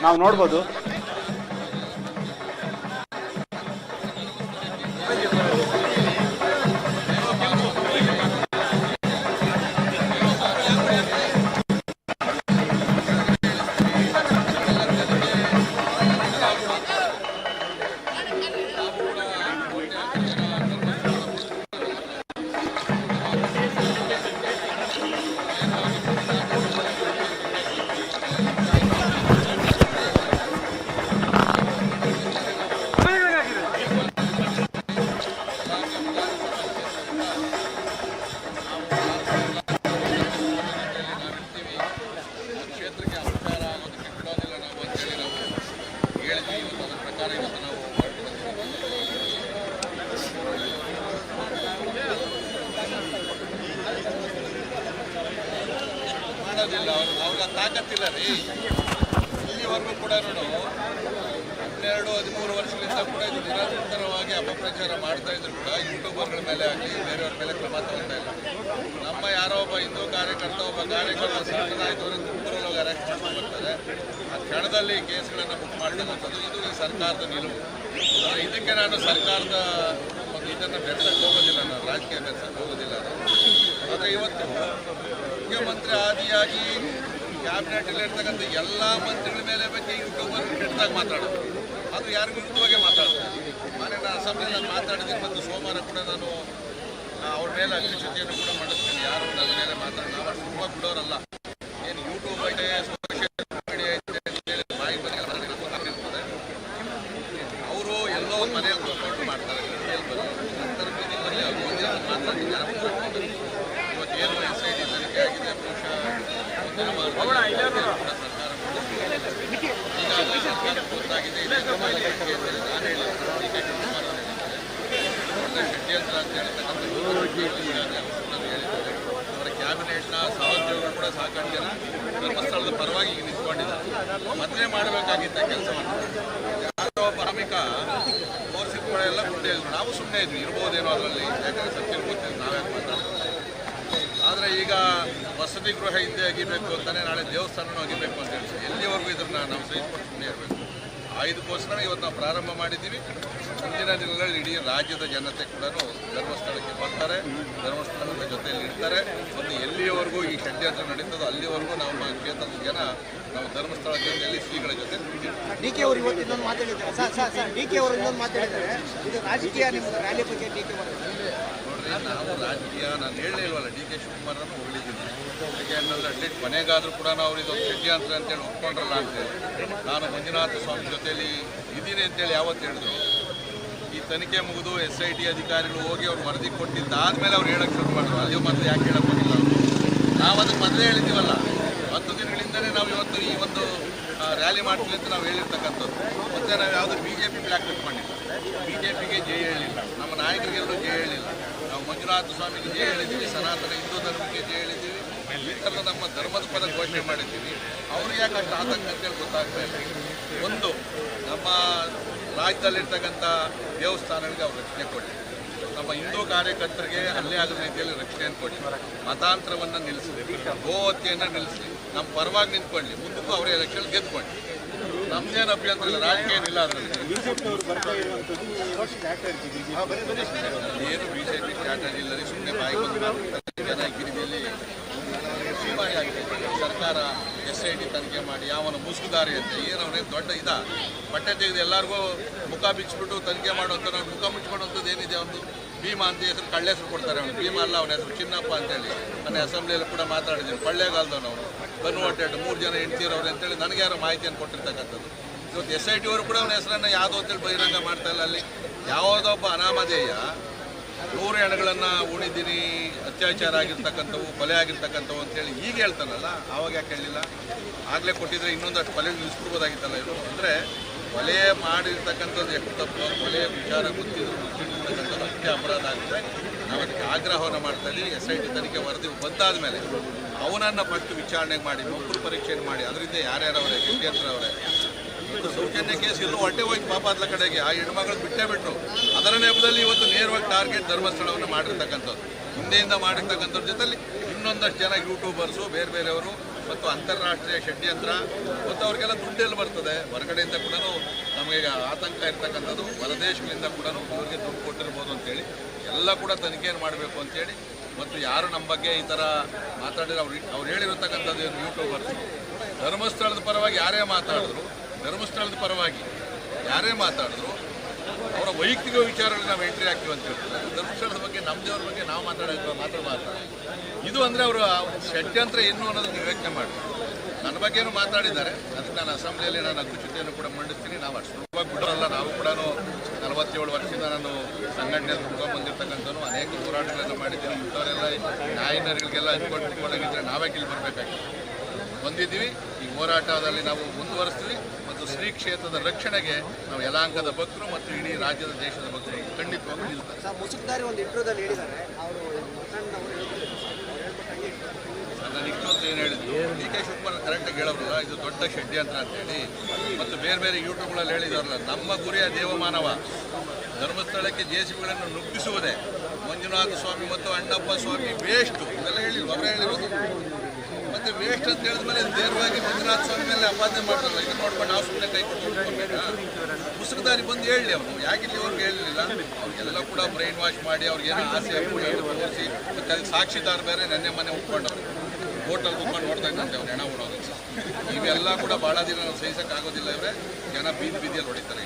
ನಾವು ನೋಡ್ಬೋದು. ಅವ್ರಿಗೆ ತಾಕತ್ತಿಲ್ಲ ರೀ. ಇಲ್ಲಿವರೆಗೂ ಕೂಡ ನೋಡು 12-13 ವರ್ಷಗಳಿಂದ ಕೂಡ ಇದು ನಿರಂತರವಾಗಿ ಅಪಪ್ರಚಾರ ಮಾಡ್ತಾ ಇದ್ರು ಕೂಡ ಯೂಟ್ಯೂಬರ್ಗಳ ಮೇಲೆ ಆಗಲಿ ಬೇರೆಯವ್ರ ಮೇಲೆ ಕ್ರಮ ತಗೊಳ್ತಾ ಇಲ್ಲ. ನಮ್ಮ ಯಾರೋ ಒಬ್ಬ ಹಿಂದೂ ಕಾರ್ಯಕರ್ತ ಸಂಘನಾಯ್ತವರು ತುಮಕೂರಲ್ಲಿ ಅರೆಸ್ಟ್ ಮಾಡ್ತಾರೆ. ಆ ಕ್ಷಣದಲ್ಲಿ ಕೇಸ್ಗಳನ್ನು ಬುಕ್ ಮಾಡಿರುವಂಥದ್ದು ಇದು ಈ ಸರ್ಕಾರದ ನಿಲುವು. ಇದಕ್ಕೆ ನಾನು ಸರ್ಕಾರದ ಒಂದು ಇದನ್ನು ಬೆಳೆಸಕ್ಕೆ ಹೋಗೋದಿಲ್ಲ, ನಾನು ರಾಜಕೀಯ ಬೆಳೆಸಕ್ಕೆ ಹೋಗೋದಿಲ್ಲ. ಆದರೆ ಇವತ್ತು ಮುಖ್ಯಮಂತ್ರಿ ಆದಿಯಾಗಿ ಕ್ಯಾಬಿನೆಟಲ್ಲಿ ಇರ್ತಕ್ಕಂಥ ಎಲ್ಲ ಮಂತ್ರಿಗಳ ಮೇಲೆ ಬಗ್ಗೆ ಯೂಟ್ಯೂಬರ್ ಕೆಟ್ಟದಾಗಿ ಮಾತಾಡೋದು, ಅದು ಯಾರಿಗೂ ವಿರುದ್ಧವಾಗಿ ಮಾತಾಡ್ತಾರೆ. ಮಾನ್ಯ ಅಸೆಂಬ್ಲಿಯಲ್ಲಿ ನಾನು ಮಾತಾಡಿದ್ದೀನಿ ಮತ್ತು ಸೋಮವಾರ ಕೂಡ ನಾನು ಅವ್ರ ಮೇಲೆ ಅಗ್ನಿಚ್ಯುತಿಯನ್ನು ಕೂಡ ಮಾಡಿಸ್ತೀನಿ. ಯಾರು ನನ್ನ ಮೇಲೆ ಮಾತಾಡಿ ನಾವು ತುಂಬ ಬಿಡೋರಲ್ಲ. ಏನು ಯೂಟ್ಯೂಬ್ ಐತೆ, ಸೋಷಿಯಲ್ ಮೀಡಿಯಾ ಐತೆ ಅಂತೇಳಿ ಬಾಯಿ ಬಗ್ಗೆ ಗೊತ್ತಾಗಿದೆ ಷಡ್ಯಂತ್ರ ಅಂತ ಹೇಳ್ತಕ್ಕಂಥ ಅವರ ಕ್ಯಾಬಿನೆಟ್ನ ಸಹೋದ್ಯೋಗಿಗಳು ಕೂಡ ಸಾಕಷ್ಟು ಜನ ಧರ್ಮಸ್ಥಳದ ಪರವಾಗಿ ಈಗ ನಿಂತ್ಕೊಂಡಿದ್ದಾರೆ. ಮದುವೆ ಮಾಡಬೇಕಾಗಿದ್ದ ಕೆಲಸವನ್ನು ಯಾರೋ ಒಬ್ಬ ಧಾರ್ಮಿಕ ತೋರಿಸಿದಗಳೆಲ್ಲ ಮುಂದೆ ಇದ್ರು. ನಾವು ಸುಮ್ಮನೆ ಇದ್ವಿ, ಇರ್ಬೋದೇನೋ ಅದರಲ್ಲಿ, ಯಾಕಂದರೆ ಸತ್ಯ ಗೊತ್ತಿಲ್ಲ ನಾವ್ಯಾಕೆ ಮಾತಾಡೋದು. ಆದರೆ ಈಗ ವಸತಿ ಗೃಹ ಹಿಂದೆ ಅಗಿಬೇಕು ಅಂತಾನೆ, ನಾಳೆ ದೇವಸ್ಥಾನನೂ ಅಗಿಬೇಕು ಅಂತ ಹೇಳಿ ಎಲ್ಲಿವರೆಗೂ ಇದನ್ನು ನಾವು ಸಹಿಸ್ಕೊಂಡು ಸುಮ್ಮನೆ ಇರಬೇಕು. ಇದಕ್ಕೋಸ್ಕರ ಇವತ್ತು ನಾವು ಪ್ರಾರಂಭ ಮಾಡಿದ್ದೀವಿ. ಮುಂದಿನ ದಿನಗಳಲ್ಲಿ ಇಡೀ ರಾಜ್ಯದ ಜನತೆ ಕೂಡ ಧರ್ಮಸ್ಥಳಕ್ಕೆ ಬರ್ತಾರೆ, ಧರ್ಮಸ್ಥಳದ ಜೊತೆಯಲ್ಲಿ ಇರ್ತಾರೆ. ಮತ್ತು ಎಲ್ಲಿಯವರೆಗೂ ಈ ಷಡ್ಯಂತ್ರ ನಡೀತದೋ ಅಲ್ಲಿವರೆಗೂ ನಮ್ಮ ಕ್ಷೇತ್ರದ ಜನ ನಾವು ಧರ್ಮಸ್ಥಳ ಜೊತೆಯಲ್ಲಿ ಶ್ರೀಗಳ ಜೊತೆ ಡಿ.ಕೆ ಅವರು ಇವತ್ತು ಇನ್ನೊಂದು ಮಾತಾಡಿದ್ದಾರೆ. ಸರ್ ಡಿ.ಕೆ ಅವರು ಇನ್ನೊಂದು ಮಾತಾಡಿದ್ದಾರೆ, ಇದು ರಾಜಕೀಯ ನಿಮ್ಮ ರ್ಯಾಲಿ ಬಗ್ಗೆ ಡಿ.ಕೆ ಅವರು. ನೋಡ್ರಿ, ನಾವು ರಾಜಕೀಯ ನಾನು ಹೇಳಲೇ ಇಲ್ವಲ್ಲ, ಡಿ.ಕೆ ಶಿವಕುಮಾರನ್ನು ಹೊಗಳಿದ್ದೀನಿ. ಯಾಕೆ ಅನ್ನೋದ್ರೆ ಅಟ್ಲೀಸ್ಟ್ ಮನೆಗಾದರೂ ಕೂಡ ನಾವು ಇದೊಂದು ಷಡ್ಯಂತ್ರ ಅಂತೇಳಿ ಒಪ್ಕೊಂಡ್ರಲ್ಲ ಅಂತೇಳಿ. ನಾನು ಮಂಜುನಾಥ ಸ್ವಾಮಿ ಜೊತೆಯಲ್ಲಿ ಇದ್ದೀನಿ ಅಂತೇಳಿ ಯಾವತ್ತು ಹೇಳಿದ್ರು. ಈ ತನಿಖೆ ಮುಗಿದು SIT ಅಧಿಕಾರಿಗಳು ಹೋಗಿ ಅವ್ರು ವರದಿ ಕೊಟ್ಟಿದ್ದಾದ್ಮೇಲೆ ಅವ್ರು ಹೇಳಕ್ಕೆ ಶುರು ಮಾಡಿದ್ರು. ಅದೇ ಮೊದಲು ಯಾಕೆ ಹೇಳಕ್ಕೆ ಹೋಗಿಲ್ಲ ಅವರು? ನಾವು ಅದಕ್ಕೆ ಮೊದಲೇ ಹೇಳಿದ್ದೀವಲ್ಲ, 10 ದಿನಗಳಿಂದಲೇ ನಾವು ಇವತ್ತು ಈ ಒಂದು ರ್ಯಾಲಿ ಮಾಡ್ತೀವಿ ಅಂತ ನಾವು ಹೇಳಿರ್ತಕ್ಕಂಥದ್ದು. ಮತ್ತು ನಾವು ಯಾವುದು BJP ಬ್ಲ್ಯಾಕ್ ಮಾಡಿಲ್ಲ, BJPಗೆ ಜೈ ಹೇಳಿಲ್ಲ, ನಮ್ಮ ನಾಯಕರಿಗೆಲ್ಲರೂ ಜೈ ಹೇಳಿಲ್ಲ. ನಾವು ಮಂಜುನಾಥ ಸ್ವಾಮಿಗೆ ಜೈ ಹೇಳಿದ್ದೀವಿ, ಸನಾತನ ಹಿಂದೂ ಧರ್ಮಕ್ಕೆ ಜೈ ಹೇಳಿದ್ದೀವಿ, ಈ ಥರದ ನಮ್ಮ ಧರ್ಮದ ಪದ ಘೋಷಣೆ ಮಾಡಿದ್ದೀವಿ. ಅವ್ರು ಯಾಕೆ ಅಷ್ಟು ಆತಂಕ ಅಂತೇಳಿ ಗೊತ್ತಾಗ್ತಾ ಇಲ್ಲ. ಒಂದು, ನಮ್ಮ ರಾಜ್ಯದಲ್ಲಿರ್ತಕ್ಕಂಥ ದೇವಸ್ಥಾನಗಳಿಗೆ ಅವ್ರು ರಕ್ಷಣೆ ಕೊಡಿ, ನಮ್ಮ ಹಿಂದೂ ಕಾರ್ಯಕರ್ತರಿಗೆ ಹಲ್ಲೆ ಆಗದ ರೀತಿಯಲ್ಲಿ ರಕ್ಷಣೆಯನ್ನು ಕೊಡಿ, ಮತಾಂತರವನ್ನು ನಿಲ್ಲಿಸಿ, ಗೋಹತ್ಯೆಯನ್ನು ನಿಲ್ಲಿಸಿ, ನಮ್ಮ ಪರವಾಗಿ ನಿಂತ್ಕೊಳ್ಳಿ, ಮುಂದಕ್ಕೂ ಅವರೇ ಎಲೆಕ್ಷನ್ ಗೆದ್ದುಕೊಳ್ಳಿ. ನಮ್ದೇನು ಅಭ್ಯಂತರ ಇಲ್ಲ, ರಾಜಕೀಯ ಏನಿಲ್ಲ ಅದರಲ್ಲಿ. ಏನು BJP ಸ್ಟ್ರಾಟಜಿ ಇಲ್ಲ ರೀ, ಸುಮ್ಮನೆ ಬಾಯಿ ಬಂದು ಜನ ಗಿರಿಬಿಯಲ್ಲಿ ಸುಮಾರಿ ಆಗಿದೆ. ಸರ್ಕಾರ SIT ತನಿಖೆ ಮಾಡಿ ಯಾವನ ಮುಸುಗುದಾರಿ ಅಂತ ಏನು ಅವನೇ ದೊಡ್ಡ ಬಟ್ಟೆ ತೆಗೆದು ಎಲ್ಲರಿಗೂ ಮುಖ ಬಿಚ್ಚಿಬಿಟ್ಟು ತನಿಖೆ ಮಾಡುವಂಥ ನಾವು ಮುಖ ಮುಚ್ಕೊಳ್ಳುವಂಥದ್ದು ಏನಿದೆ, ಒಂದು ಭೀಮಾ ಅಂತ ಹೆಸರು ಕಳ್ಳ ಹೆಸರು ಕೊಡ್ತಾರೆ. ಅವನು ಭೀಮಾ ಅಲ್ಲ, ಅವನ ಹೆಸರು ಚಿನ್ನಪ್ಪ ಅಂತೇಳಿ ನನ್ನ ಅಸೆಂಬ್ಲಿಯಲ್ಲಿ ಕೂಡ ಮಾತಾಡಿದ್ದೀನಿ. ಕೊಳ್ಳೇಗಾಲದವನು ಬನ್ನುವಟ್ಟೆಡ್ 3 ಜನ ಹೆಂಡ್ತಿರೋರು ಅಂತೇಳಿ ನನಗೆ ಯಾರೋ ಮಾಹಿತಿಯನ್ನು ಕೊಟ್ಟಿರ್ತಕ್ಕಂಥದ್ದು. ಇವತ್ತು SIT ಅವರು ಕೂಡ ಅವನ ಹೆಸರನ್ನು ಯಾವುದೋ ಅಂತೇಳಿ ಬಹಿರಂಗ ಮಾಡ್ತಾ ಇಲ್ಲ. ಅಲ್ಲಿ ಯಾವುದೊಬ್ಬ ಅನಾಮಧೇಯ 100 ಹೆಣಗಳನ್ನು ಉಣಿದ್ದೀನಿ, ಅತ್ಯಾಚಾರ ಆಗಿರ್ತಕ್ಕಂಥವು, ಕೊಲೆ ಆಗಿರ್ತಕ್ಕಂಥವು ಅಂತೇಳಿ ಈಗ ಹೇಳ್ತಾನಲ್ಲ, ಆವಾಗ ಯಾಕೆ ಹೇಳಲಿಲ್ಲ? ಆಗಲೇ ಕೊಟ್ಟಿದ್ರೆ ಇನ್ನೊಂದಷ್ಟು ಕೊಲೆ ನಿಲ್ಲಿಸ್ಬಿಡ್ಬೋದಾಗಿತ್ತಲ್ಲ. ಇದು ಅಂದರೆ ಕೊಲೆ ಮಾಡಿರ್ತಕ್ಕಂಥದ್ದು ಎಷ್ಟು ತಪ್ಪು, ಕೊಲೆ ವಿಚಾರ ಗೊತ್ತಿದ್ರು ಮುಚ್ಚಿರ್ತಕ್ಕಂಥದ್ದು ಅಷ್ಟೇ ಅಪರಾಧ ಆಗುತ್ತೆ. ನಾವು ಅದಕ್ಕೆ ಆಗ್ರಹವನ್ನು ಮಾಡ್ತಾ ಇದ್ದೀವಿ. SIT ತನಿಖೆ ವರದಿ ಬಂದಾದ ಮೇಲೆ ಅವನನ್ನು ಫಸ್ಟ್ ವಿಚಾರಣೆ ಮಾಡಿ, ಒಬ್ಬರು ಪರೀಕ್ಷೆಯನ್ನು ಮಾಡಿ, ಅದರಿಂದ ಯಾರ್ಯಾರವರೇ ಷಡ್ಯಂತ್ರ ಅವರೇ. ಸೌಜನ್ಯ ಕೇಸ್ ಎಲ್ಲೂ ಹೊಟ್ಟೆ ಹೋಯ್ತು ಪಾಪ ಅದರ ಕಡೆಗೆ, ಆ ಹೆಣ್ಮಗಳು ಬಿಟ್ಟೇ ಬಿಟ್ಟರು. ಅದರ ನೆಪದಲ್ಲಿ ಇವತ್ತು ನೇರವಾಗಿ ಟಾರ್ಗೆಟ್ ಧರ್ಮಸ್ಥಳವನ್ನು ಮಾಡಿರ್ತಕ್ಕಂಥದ್ದು, ಹಿಂದೆಯಿಂದ ಮಾಡಿರ್ತಕ್ಕಂಥವ್ರ ಜೊತೆಲಿ ಇನ್ನೊಂದಷ್ಟು ಜನ ಯೂಟ್ಯೂಬರ್ಸು, ಬೇರೆ ಬೇರೆಯವರು ಮತ್ತು ಅಂತಾರಾಷ್ಟ್ರೀಯ ಷಡ್ಯಂತ್ರ. ಮತ್ತು ಅವ್ರಿಗೆಲ್ಲ ದುಡ್ಡೆಲ್ಲಿ ಬರ್ತದೆ, ಹೊರಗಡೆಯಿಂದ ಕೂಡ ನಮಗೆ ಆತಂಕ ಇರ್ತಕ್ಕಂಥದ್ದು, ಹೊರದೇಶಗಳಿಂದ ಕೂಡ ಇವ್ರಿಗೆ ದುಡ್ಡು ಕೊಟ್ಟಿರ್ಬೋದು ಅಂತೇಳಿ ಎಲ್ಲ ಕೂಡ ತನಿಖೆಯನ್ನು ಮಾಡಬೇಕು ಅಂತೇಳಿ. ಮತ್ತು ಯಾರು ನಮ್ಮ ಬಗ್ಗೆ ಈ ಥರ ಮಾತಾಡಿದ್ರೆ ಅವ್ರು ಹೇಳಿರತಕ್ಕಂಥದ್ದು ಯೂಟ್ಯೂಬರ್ಸು, ಧರ್ಮಸ್ಥಳದ ಪರವಾಗಿ ಯಾರೇ ಮಾತಾಡಿದ್ರು, ಧರ್ಮಸ್ಥಳದ ಪರವಾಗಿ ಯಾರೇ ಮಾತಾಡಿದ್ರು ಅವರ ವೈಯಕ್ತಿಕ ವಿಚಾರಗಳಲ್ಲಿ ನಾವು ಎಂಟ್ರಿ ಆಗ್ತೀವಿ ಅಂತ ಹೇಳ್ತಾರೆ. ಧರ್ಮಸ್ಥಳದ ಬಗ್ಗೆ ನಮ್ಮ ದೇವ್ರ ಬಗ್ಗೆ ನಾವು ಮಾತಾಡೋದು ಇದು ಅಂದರೆ ಅವರು ಷಡ್ಯಂತ್ರ ಏನು ಅನ್ನೋದನ್ನು ಯೋಚನೆ ಮಾಡಿ. ನನ್ನ ಬಗ್ಗೆನೂ ಮಾತಾಡಿದ್ದಾರೆ, ಅದಕ್ಕೆ ನಾನು ಅಸೆಂಬ್ಲಿಯಲ್ಲಿ ನಾನು ಅಗ್ರಚ್ಯುತಿಯನ್ನು ಕೂಡ ಮಂಡಿಸ್ತೀನಿ. ನಾವು ಅಷ್ಟು ಬಿಡೋಲ್ಲ, ನಾವು ಕೂಡ 47 ವರ್ಷದಿಂದ ನಾನು ಸಂಘಟನೆ ಬಂದಿರ್ತಕ್ಕಂಥದ್ದು ಅನೇಕ ಹೋರಾಟಗಳನ್ನು ಮಾಡಿದ್ದೀನಿ. ಇಂಥವರೆಲ್ಲ ನ್ಯಾಯನರಿಗಳಿಗೆಲ್ಲ ಹಂಚ್ಕೊಂಡಿದ್ರೆ ನಾವೇ ಇಲ್ಲಿ ಬರಬೇಕಾಗಿತ್ತು. ಬಂದಿದ್ದೀವಿ. ಈ ಹೋರಾಟದಲ್ಲಿ ನಾವು ಮುಂದುವರಿಸ್ತೀವಿ ಮತ್ತು ಶ್ರೀ ಕ್ಷೇತ್ರದ ರಕ್ಷಣೆಗೆ ನಾವು ಯಲಾಂಕದ ಭಕ್ತರು ಮತ್ತು ಇಡೀ ರಾಜ್ಯದ ದೇಶದ ಭಕ್ತರು ಖಂಡಿತವಾಗಿ ನಿಲ್ತಾರೆ. ಮುಸುಕ್ದಾರಿ ಒಂದು ಇಂಟ್ರೋದಲ್ಲಿ ಹೇಳಿದ್ದಾರೆ, ಅವರು ನಾನು ಇನ್ನೊಂದು ಏನು ಹೇಳಿದ್ರು, ಡಿ.ಕೆ ಶಿವಕುಮಾರ್ ಕರೆಕ್ಟಾಗಿ ಹೇಳೋರಲ್ಲ, ಇದು ದೊಡ್ಡ ಷಡ್ಯಂತ್ರ ಅಂತೇಳಿ. ಮತ್ತು ಬೇರೆ ಬೇರೆ ಯೂಟ್ಯೂಬ್ಗಳಲ್ಲಿ ಹೇಳಿದಾರಲ್ಲ, ನಮ್ಮ ಗುರಿಯ ದೇವಮಾನವ ಧರ್ಮಸ್ಥಳಕ್ಕೆ JCBಗಳನ್ನು ನುಗ್ಗಿಸುವುದೇ. ಮಂಜುನಾಥ ಸ್ವಾಮಿ ಮತ್ತು ಅಣ್ಣಪ್ಪ ಸ್ವಾಮಿ ವೇಸ್ಟು ಇವೆಲ್ಲ ಹೇಳಿದ್ರು, ಅವರೇ ಹೇಳಿರೋದು. ಮತ್ತು ವೇಸ್ಟ್ ಅಂತ ಹೇಳಿದ್ಮೇಲೆ ನೇರವಾಗಿ ಮಂಜುನಾಥ ಸ್ವಾಮಿ ಮೇಲೆ ಅಪಾದನೆ ಮಾಡ್ತಾರಲ್ಲ, ಇದನ್ನು ನೋಡ್ಕೊಂಡು ನಾವು ಸುಮ್ಮನೆ ಕೈ ಕೊಟ್ಕೊಳ್ಬೇಕಾ? ಮುಸುಕುದಾರಿ ಬಂದು ಹೇಳಲಿ, ಅವನು ಯಾಕೆ ಇಲ್ಲಿವರೆಗೂ ಹೇಳಲಿಲ್ಲ? ಅವ್ರಿಗೆಲ್ಲ ಕೂಡ ಬ್ರೈನ್ ವಾಶ್ ಮಾಡಿ ಅವ್ರಿಗೇನೋ ಆಸೆ ತೋರಿಸಿ, ಮತ್ತು ಅದಕ್ಕೆ ಸಾಕ್ಷಿದಾರ ಬೇರೆ ನೆನ್ನೆ ಮನೆ ಉಟ್ಕೊಂಡವ್ರು ಹೋಟೆಲ್ ಕುತ್ಕೊಂಡು ನೋಡ್ತಾ ಇದ್ದಂತೆ ಅವ್ರು ಹೆಣ ಉಡೋದು. ಇವೆಲ್ಲ ಕೂಡ ಭಾಳ ದಿನ ನಾವು ಸಹಿಸೋಕ್ಕಾಗೋದಿಲ್ಲ. ಇವರೇ ಜನ ಬೀದಿಯಲ್ಲಿ ಹೊಡಿತಾರೆ.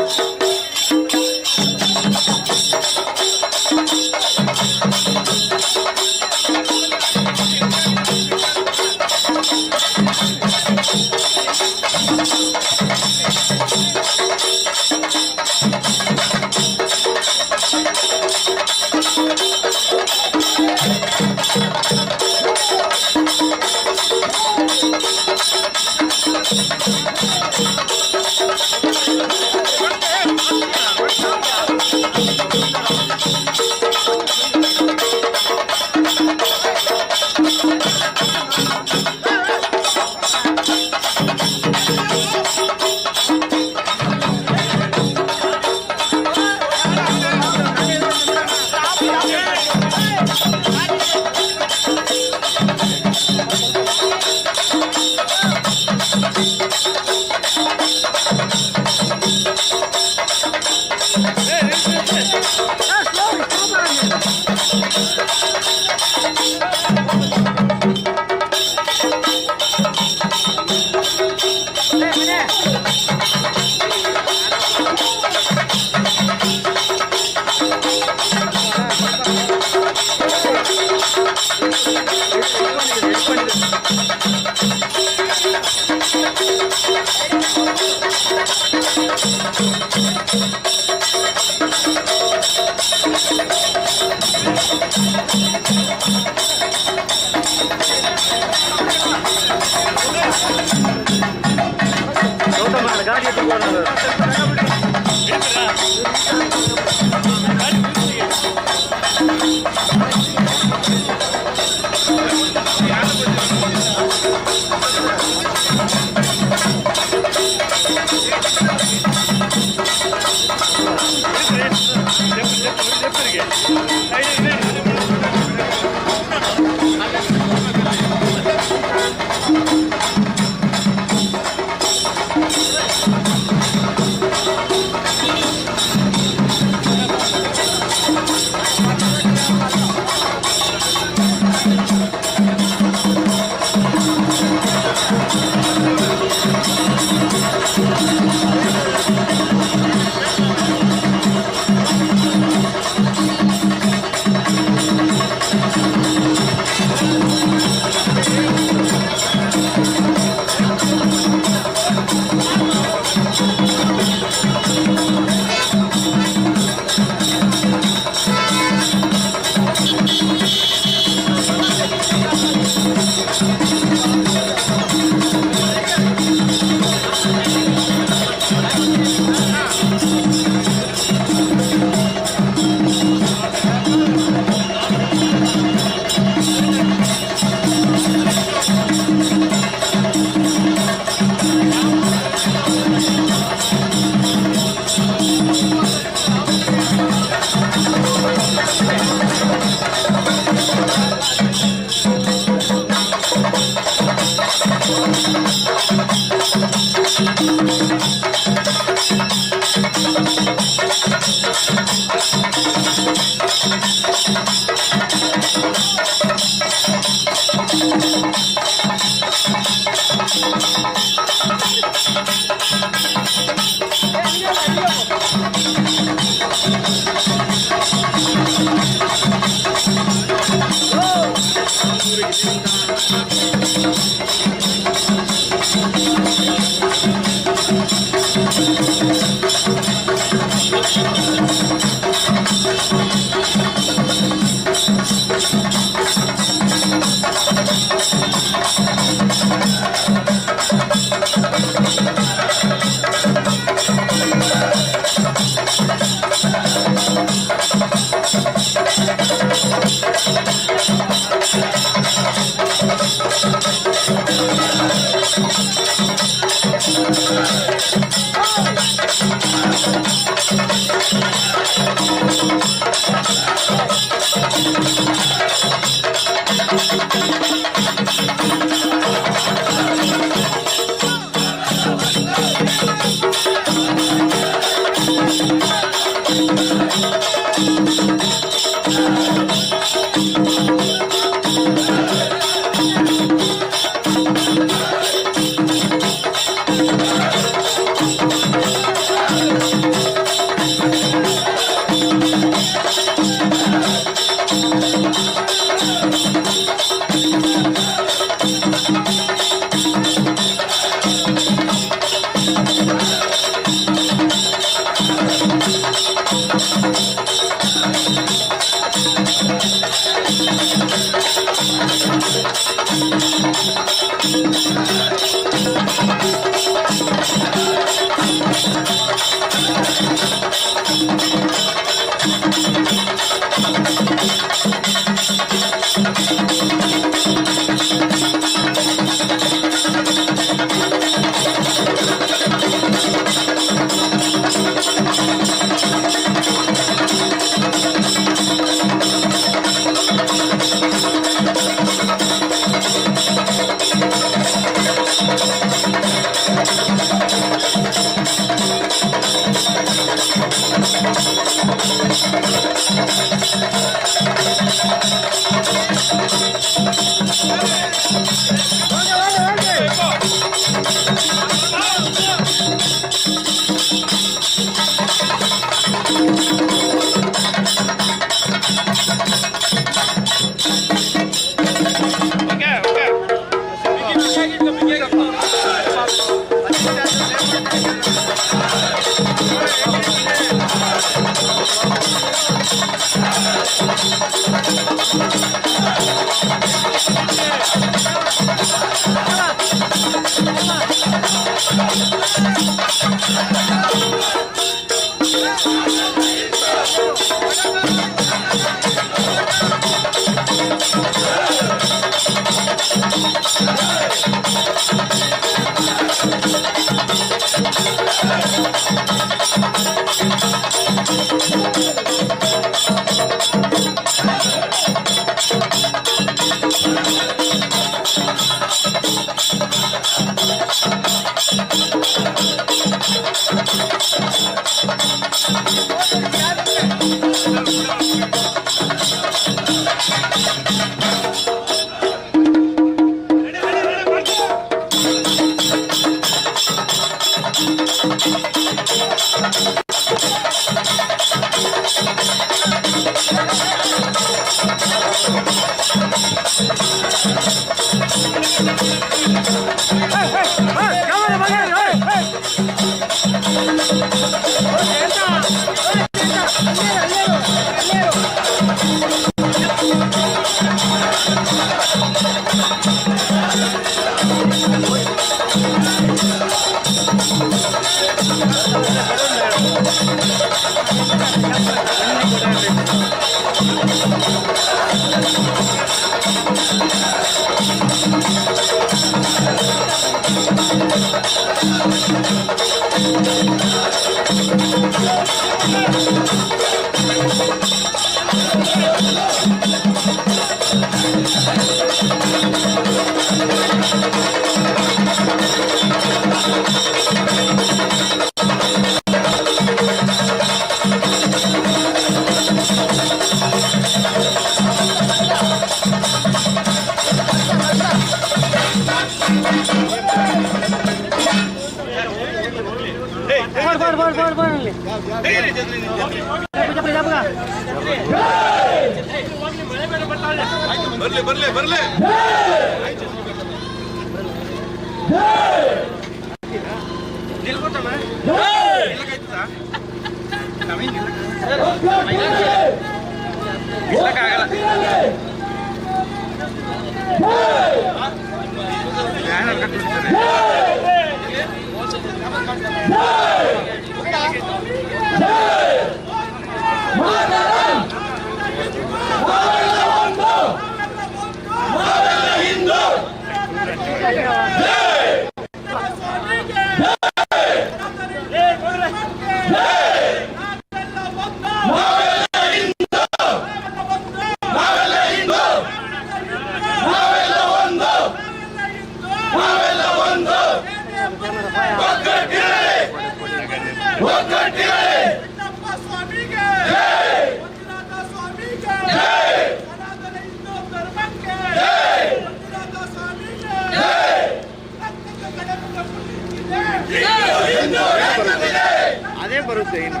ಅದೇ ಬರುತ್ತೆ ಇನ್ನು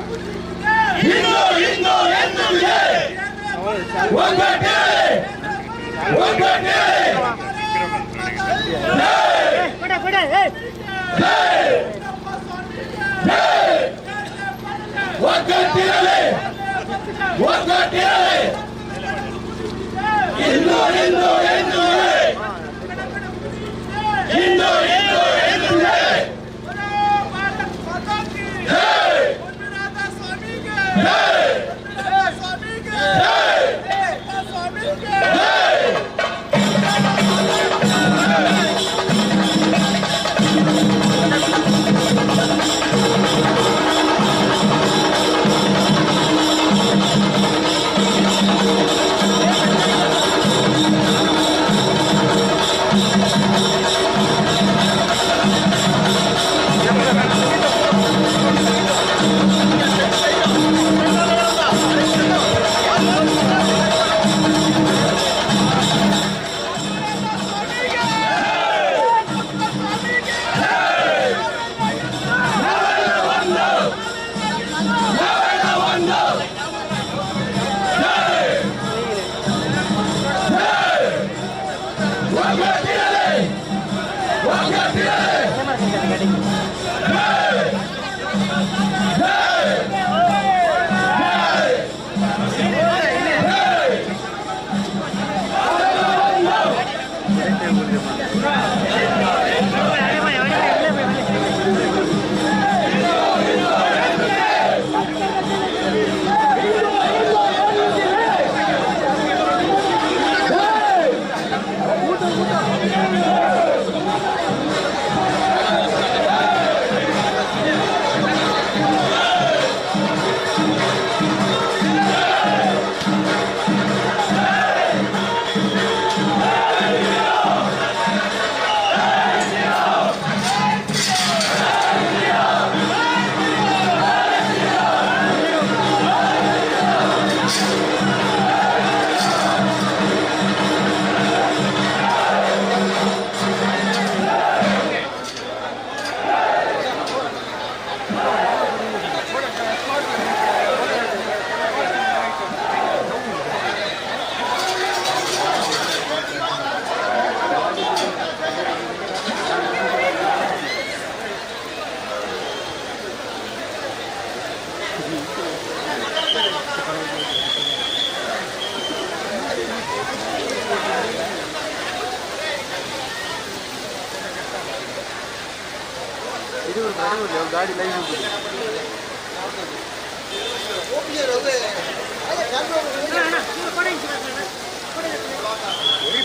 ಗಾಡಿ ಲೈನ್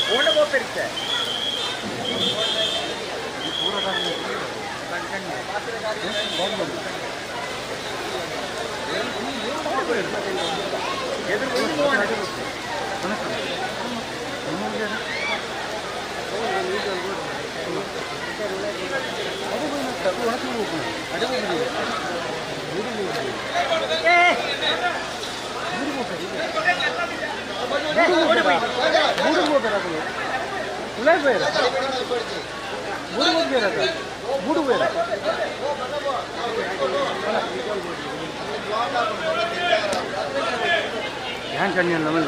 ಫೋನ್ ಹೋಗ್ತಿರುತ್ತೆ ध्यान करने नमल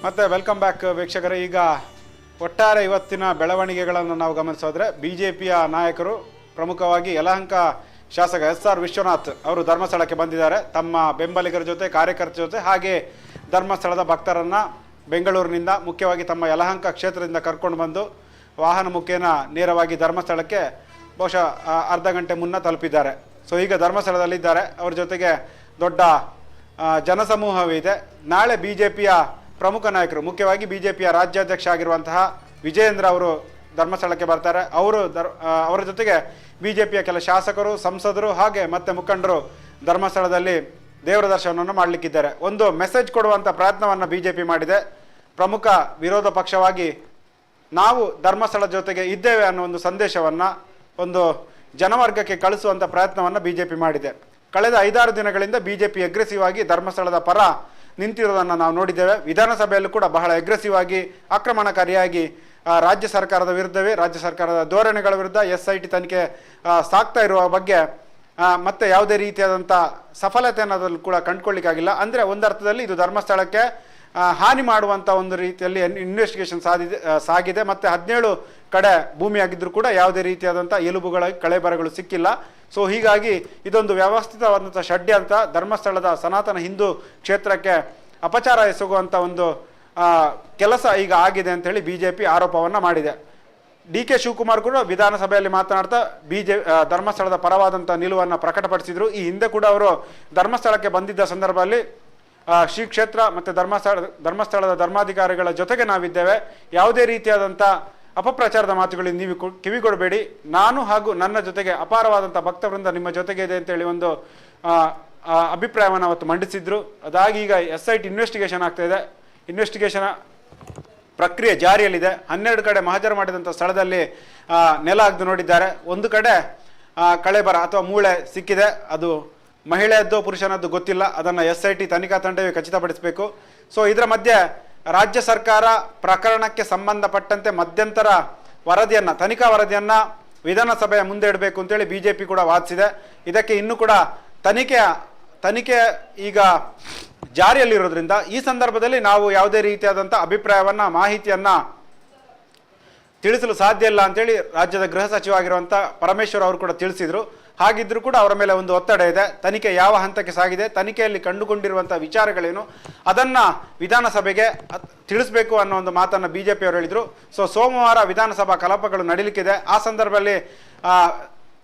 ಮತ್ತೆ ವೆಲ್ಕಮ್ ಬ್ಯಾಕ್ ವೀಕ್ಷಕರೇ. ಈಗ ಒಟ್ಟಾರೆ ಇವತ್ತಿನ ಬೆಳವಣಿಗೆಗಳನ್ನು ನಾವು ಗಮನಿಸೋದ್ರೆ BJPಯ ನಾಯಕರು ಪ್ರಮುಖವಾಗಿ ಯಲಹಂಕ ಶಾಸಕ SR ವಿಶ್ವನಾಥ್ ಅವರು ಧರ್ಮಸ್ಥಳಕ್ಕೆ ಬಂದಿದ್ದಾರೆ. ತಮ್ಮ ಬೆಂಬಲಿಗರ ಜೊತೆ, ಕಾರ್ಯಕರ್ತರ ಜೊತೆ, ಹಾಗೆ ಧರ್ಮಸ್ಥಳದ ಭಕ್ತರನ್ನು ಬೆಂಗಳೂರಿನಿಂದ ಮುಖ್ಯವಾಗಿ ತಮ್ಮ ಯಲಹಂಕ ಕ್ಷೇತ್ರದಿಂದ ಕರ್ಕೊಂಡು ಬಂದು ವಾಹನ ಮುಖೇನ ನೇರವಾಗಿ ಧರ್ಮಸ್ಥಳಕ್ಕೆ ಬಹುಶಃ ಅರ್ಧ ಗಂಟೆ ಮುನ್ನ ತಲುಪಿದ್ದಾರೆ. ಸೊ ಈಗ ಧರ್ಮಸ್ಥಳದಲ್ಲಿದ್ದಾರೆ. ಅವರ ಜೊತೆಗೆ ದೊಡ್ಡ ಜನಸಮೂಹವಿದೆ. ನಾಳೆ BJPಯ ಪ್ರಮುಖ ನಾಯಕರು, ಮುಖ್ಯವಾಗಿ BJPಯ ರಾಜ್ಯಾಧ್ಯಕ್ಷ ಆಗಿರುವಂತಹ ವಿಜಯೇಂದ್ರ ಅವರು ಧರ್ಮಸ್ಥಳಕ್ಕೆ ಬರ್ತಾರೆ. ಅವರ ಜೊತೆಗೆ BJPಯ ಕೆಲ ಶಾಸಕರು, ಸಂಸದರು ಹಾಗೆ ಮತ್ತೆ ಮುಖಂಡರು ಧರ್ಮಸ್ಥಳದಲ್ಲಿ ದೇವರ ದರ್ಶನವನ್ನು ಮಾಡಲಿಕ್ಕಿದ್ದಾರೆ. ಒಂದು ಮೆಸೇಜ್ ಕೊಡುವಂಥ ಪ್ರಯತ್ನವನ್ನು BJP ಮಾಡಿದೆ. ಪ್ರಮುಖ ವಿರೋಧ ಪಕ್ಷವಾಗಿ ನಾವು ಧರ್ಮಸ್ಥಳದ ಜೊತೆಗೆ ಇದ್ದೇವೆ ಅನ್ನೋ ಒಂದು ಸಂದೇಶವನ್ನು ಒಂದು ಜನವರ್ಗಕ್ಕೆ ಕಳಿಸುವಂಥ ಪ್ರಯತ್ನವನ್ನು BJP ಮಾಡಿದೆ. ಕಳೆದ 5-6 ದಿನಗಳಿಂದ BJP ಅಗ್ರೆಸಿವ್ ಆಗಿ ಧರ್ಮಸ್ಥಳದ ಪರ ನಿಂತಿರೋದನ್ನು ನಾವು ನೋಡಿದ್ದೇವೆ. ವಿಧಾನಸಭೆಯಲ್ಲೂ ಕೂಡ ಬಹಳ ಅಗ್ರೆಸಿವ್ ಆಗಿ, ಆಕ್ರಮಣಕಾರಿಯಾಗಿ ರಾಜ್ಯ ಸರ್ಕಾರದ ವಿರುದ್ಧವೇ, ರಾಜ್ಯ ಸರ್ಕಾರದ ಧೋರಣೆಗಳ ವಿರುದ್ಧ SIT ತನಿಖೆ ಸಾಗ್ತಾ ಇರುವ ಬಗ್ಗೆ ಮತ್ತೆ ಯಾವುದೇ ರೀತಿಯಾದಂಥ ಸಫಲತೆ ಅನ್ನೋದ್ರಲ್ಲಿ ಕೂಡ ಕಂಡುಕೊಳ್ಳಿಕ್ಕಾಗಿಲ್ಲ. ಅಂದರೆ ಒಂದರ್ಥದಲ್ಲಿ ಇದು ಧರ್ಮಸ್ಥಳಕ್ಕೆ ಹಾನಿ ಮಾಡುವಂಥ ಒಂದು ರೀತಿಯಲ್ಲಿ ಇನ್ವೆಸ್ಟಿಗೇಷನ್ ಸಾಗಿದೆ. ಮತ್ತು 17 ಕಡೆ ಭೂಮಿ ಆಗಿದ್ದರೂ ಕೂಡ ಯಾವುದೇ ರೀತಿಯಾದಂಥ ಎಲುಬುಗಳ ಕಳೆಬರಗಳು ಸಿಕ್ಕಿಲ್ಲ. ಸೊ ಹೀಗಾಗಿ ಇದೊಂದು ವ್ಯವಸ್ಥಿತವಾದಂಥ ಷಡ್ಯಂತ್ರ, ಧರ್ಮಸ್ಥಳದ ಸನಾತನ ಹಿಂದೂ ಕ್ಷೇತ್ರಕ್ಕೆ ಅಪಚಾರ ಎಸಗುವಂಥ ಒಂದು ಕೆಲಸ ಈಗ ಆಗಿದೆ ಅಂತೇಳಿ BJP ಆರೋಪವನ್ನು ಮಾಡಿದೆ. DK ಶಿವಕುಮಾರ್ ಕೂಡ ವಿಧಾನಸಭೆಯಲ್ಲಿ ಮಾತನಾಡ್ತಾ ಧರ್ಮಸ್ಥಳದ ಪರವಾದಂಥ ನಿಲುವನ್ನು ಪ್ರಕಟಪಡಿಸಿದರು. ಈ ಹಿಂದೆ ಕೂಡ ಅವರು ಧರ್ಮಸ್ಥಳಕ್ಕೆ ಬಂದಿದ್ದ ಸಂದರ್ಭದಲ್ಲಿ ಶ್ರೀ ಕ್ಷೇತ್ರ ಮತ್ತು ಧರ್ಮಸ್ಥಳದ ಧರ್ಮಾಧಿಕಾರಿಗಳ ಜೊತೆಗೆ ನಾವಿದ್ದೇವೆ, ಯಾವುದೇ ರೀತಿಯಾದಂಥ ಅಪಪ್ರಚಾರದ ಮಾತುಗಳಿಗೆ ನೀವು ಕಿವಿಗೊಡಬೇಡಿ, ನಾನು ಹಾಗೂ ನನ್ನ ಜೊತೆಗೆ ಅಪಾರವಾದಂಥ ಭಕ್ತವೃಂದ ನಿಮ್ಮ ಜೊತೆಗೆ ಇದೆ ಅಂತೇಳಿ ಒಂದು ಅಭಿಪ್ರಾಯವನ್ನು ಅವತ್ತು ಮಂಡಿಸಿದ್ರು. ಅದಾಗಿ ಈಗ SIT ಇನ್ವೆಸ್ಟಿಗೇಷನ್ ಆಗ್ತಾ ಇದೆ. ಇನ್ವೆಸ್ಟಿಗೇಷನ್ ಪ್ರಕ್ರಿಯೆ ಜಾರಿಯಲ್ಲಿದೆ. 12 ಕಡೆ ಮಹಜರು ಮಾಡಿದಂಥ ಸ್ಥಳದಲ್ಲಿ ನೆಲ ಅಗ್ದು ನೋಡಿದ್ದಾರೆ. ಒಂದು ಕಡೆ ಕಳೆಬರ ಅಥವಾ ಮೂಳೆ ಸಿಕ್ಕಿದೆ. ಅದು ಮಹಿಳೆಯದ್ದು ಪುರುಷನದ್ದು ಗೊತ್ತಿಲ್ಲ, ಅದನ್ನು SIT ತನಿಖಾ ತಂಡವೇ ಖಚಿತಪಡಿಸಬೇಕು. ಸೊ ಇದರ ಮಧ್ಯೆ ರಾಜ್ಯ ಸರ್ಕಾರ ಪ್ರಕರಣಕ್ಕೆ ಸಂಬಂಧಪಟ್ಟಂತೆ ಮಧ್ಯಂತರ ವರದಿಯನ್ನು, ತನಿಖಾ ವರದಿಯನ್ನು ವಿಧಾನಸಭೆಯ ಮುಂದೆ ಇಡಬೇಕು ಅಂತೇಳಿ BJP ಕೂಡ ವಾದಿಸಿದೆ. ಇದಕ್ಕೆ ಇನ್ನೂ ಕೂಡ ತನಿಖೆ ಈಗ ಜಾರಿಯಲ್ಲಿರೋದ್ರಿಂದ ಈ ಸಂದರ್ಭದಲ್ಲಿ ನಾವು ಯಾವುದೇ ರೀತಿಯಾದಂಥ ಅಭಿಪ್ರಾಯವನ್ನು, ಮಾಹಿತಿಯನ್ನು ತಿಳಿಸಲು ಸಾಧ್ಯ ಇಲ್ಲ ಅಂತೇಳಿ ರಾಜ್ಯದ ಗೃಹ ಸಚಿವ ಆಗಿರುವಂಥ ಪರಮೇಶ್ವರ್ ಅವರು ಕೂಡ ತಿಳಿಸಿದರು. ಹಾಗಿದ್ದರೂ ಕೂಡ ಅವರ ಮೇಲೆ ಒಂದು ಒತ್ತಡ ಇದೆ. ತನಿಖೆ ಯಾವ ಹಂತಕ್ಕೆ ಸಾಗಿದೆ, ತನಿಖೆಯಲ್ಲಿ ಕಂಡುಕೊಂಡಿರುವಂಥ ವಿಚಾರಗಳೇನು, ಅದನ್ನು ವಿಧಾನಸಭೆಗೆ ತಿಳಿಸಬೇಕು ಅನ್ನೋ ಒಂದು ಮಾತನ್ನು BJP ಅವರು ಹೇಳಿದರು. ಸೊ ಸೋಮವಾರ ವಿಧಾನಸಭಾ ಕಲಾಪಗಳು ನಡೀಲಿಕ್ಕಿದೆ. ಆ ಸಂದರ್ಭದಲ್ಲಿ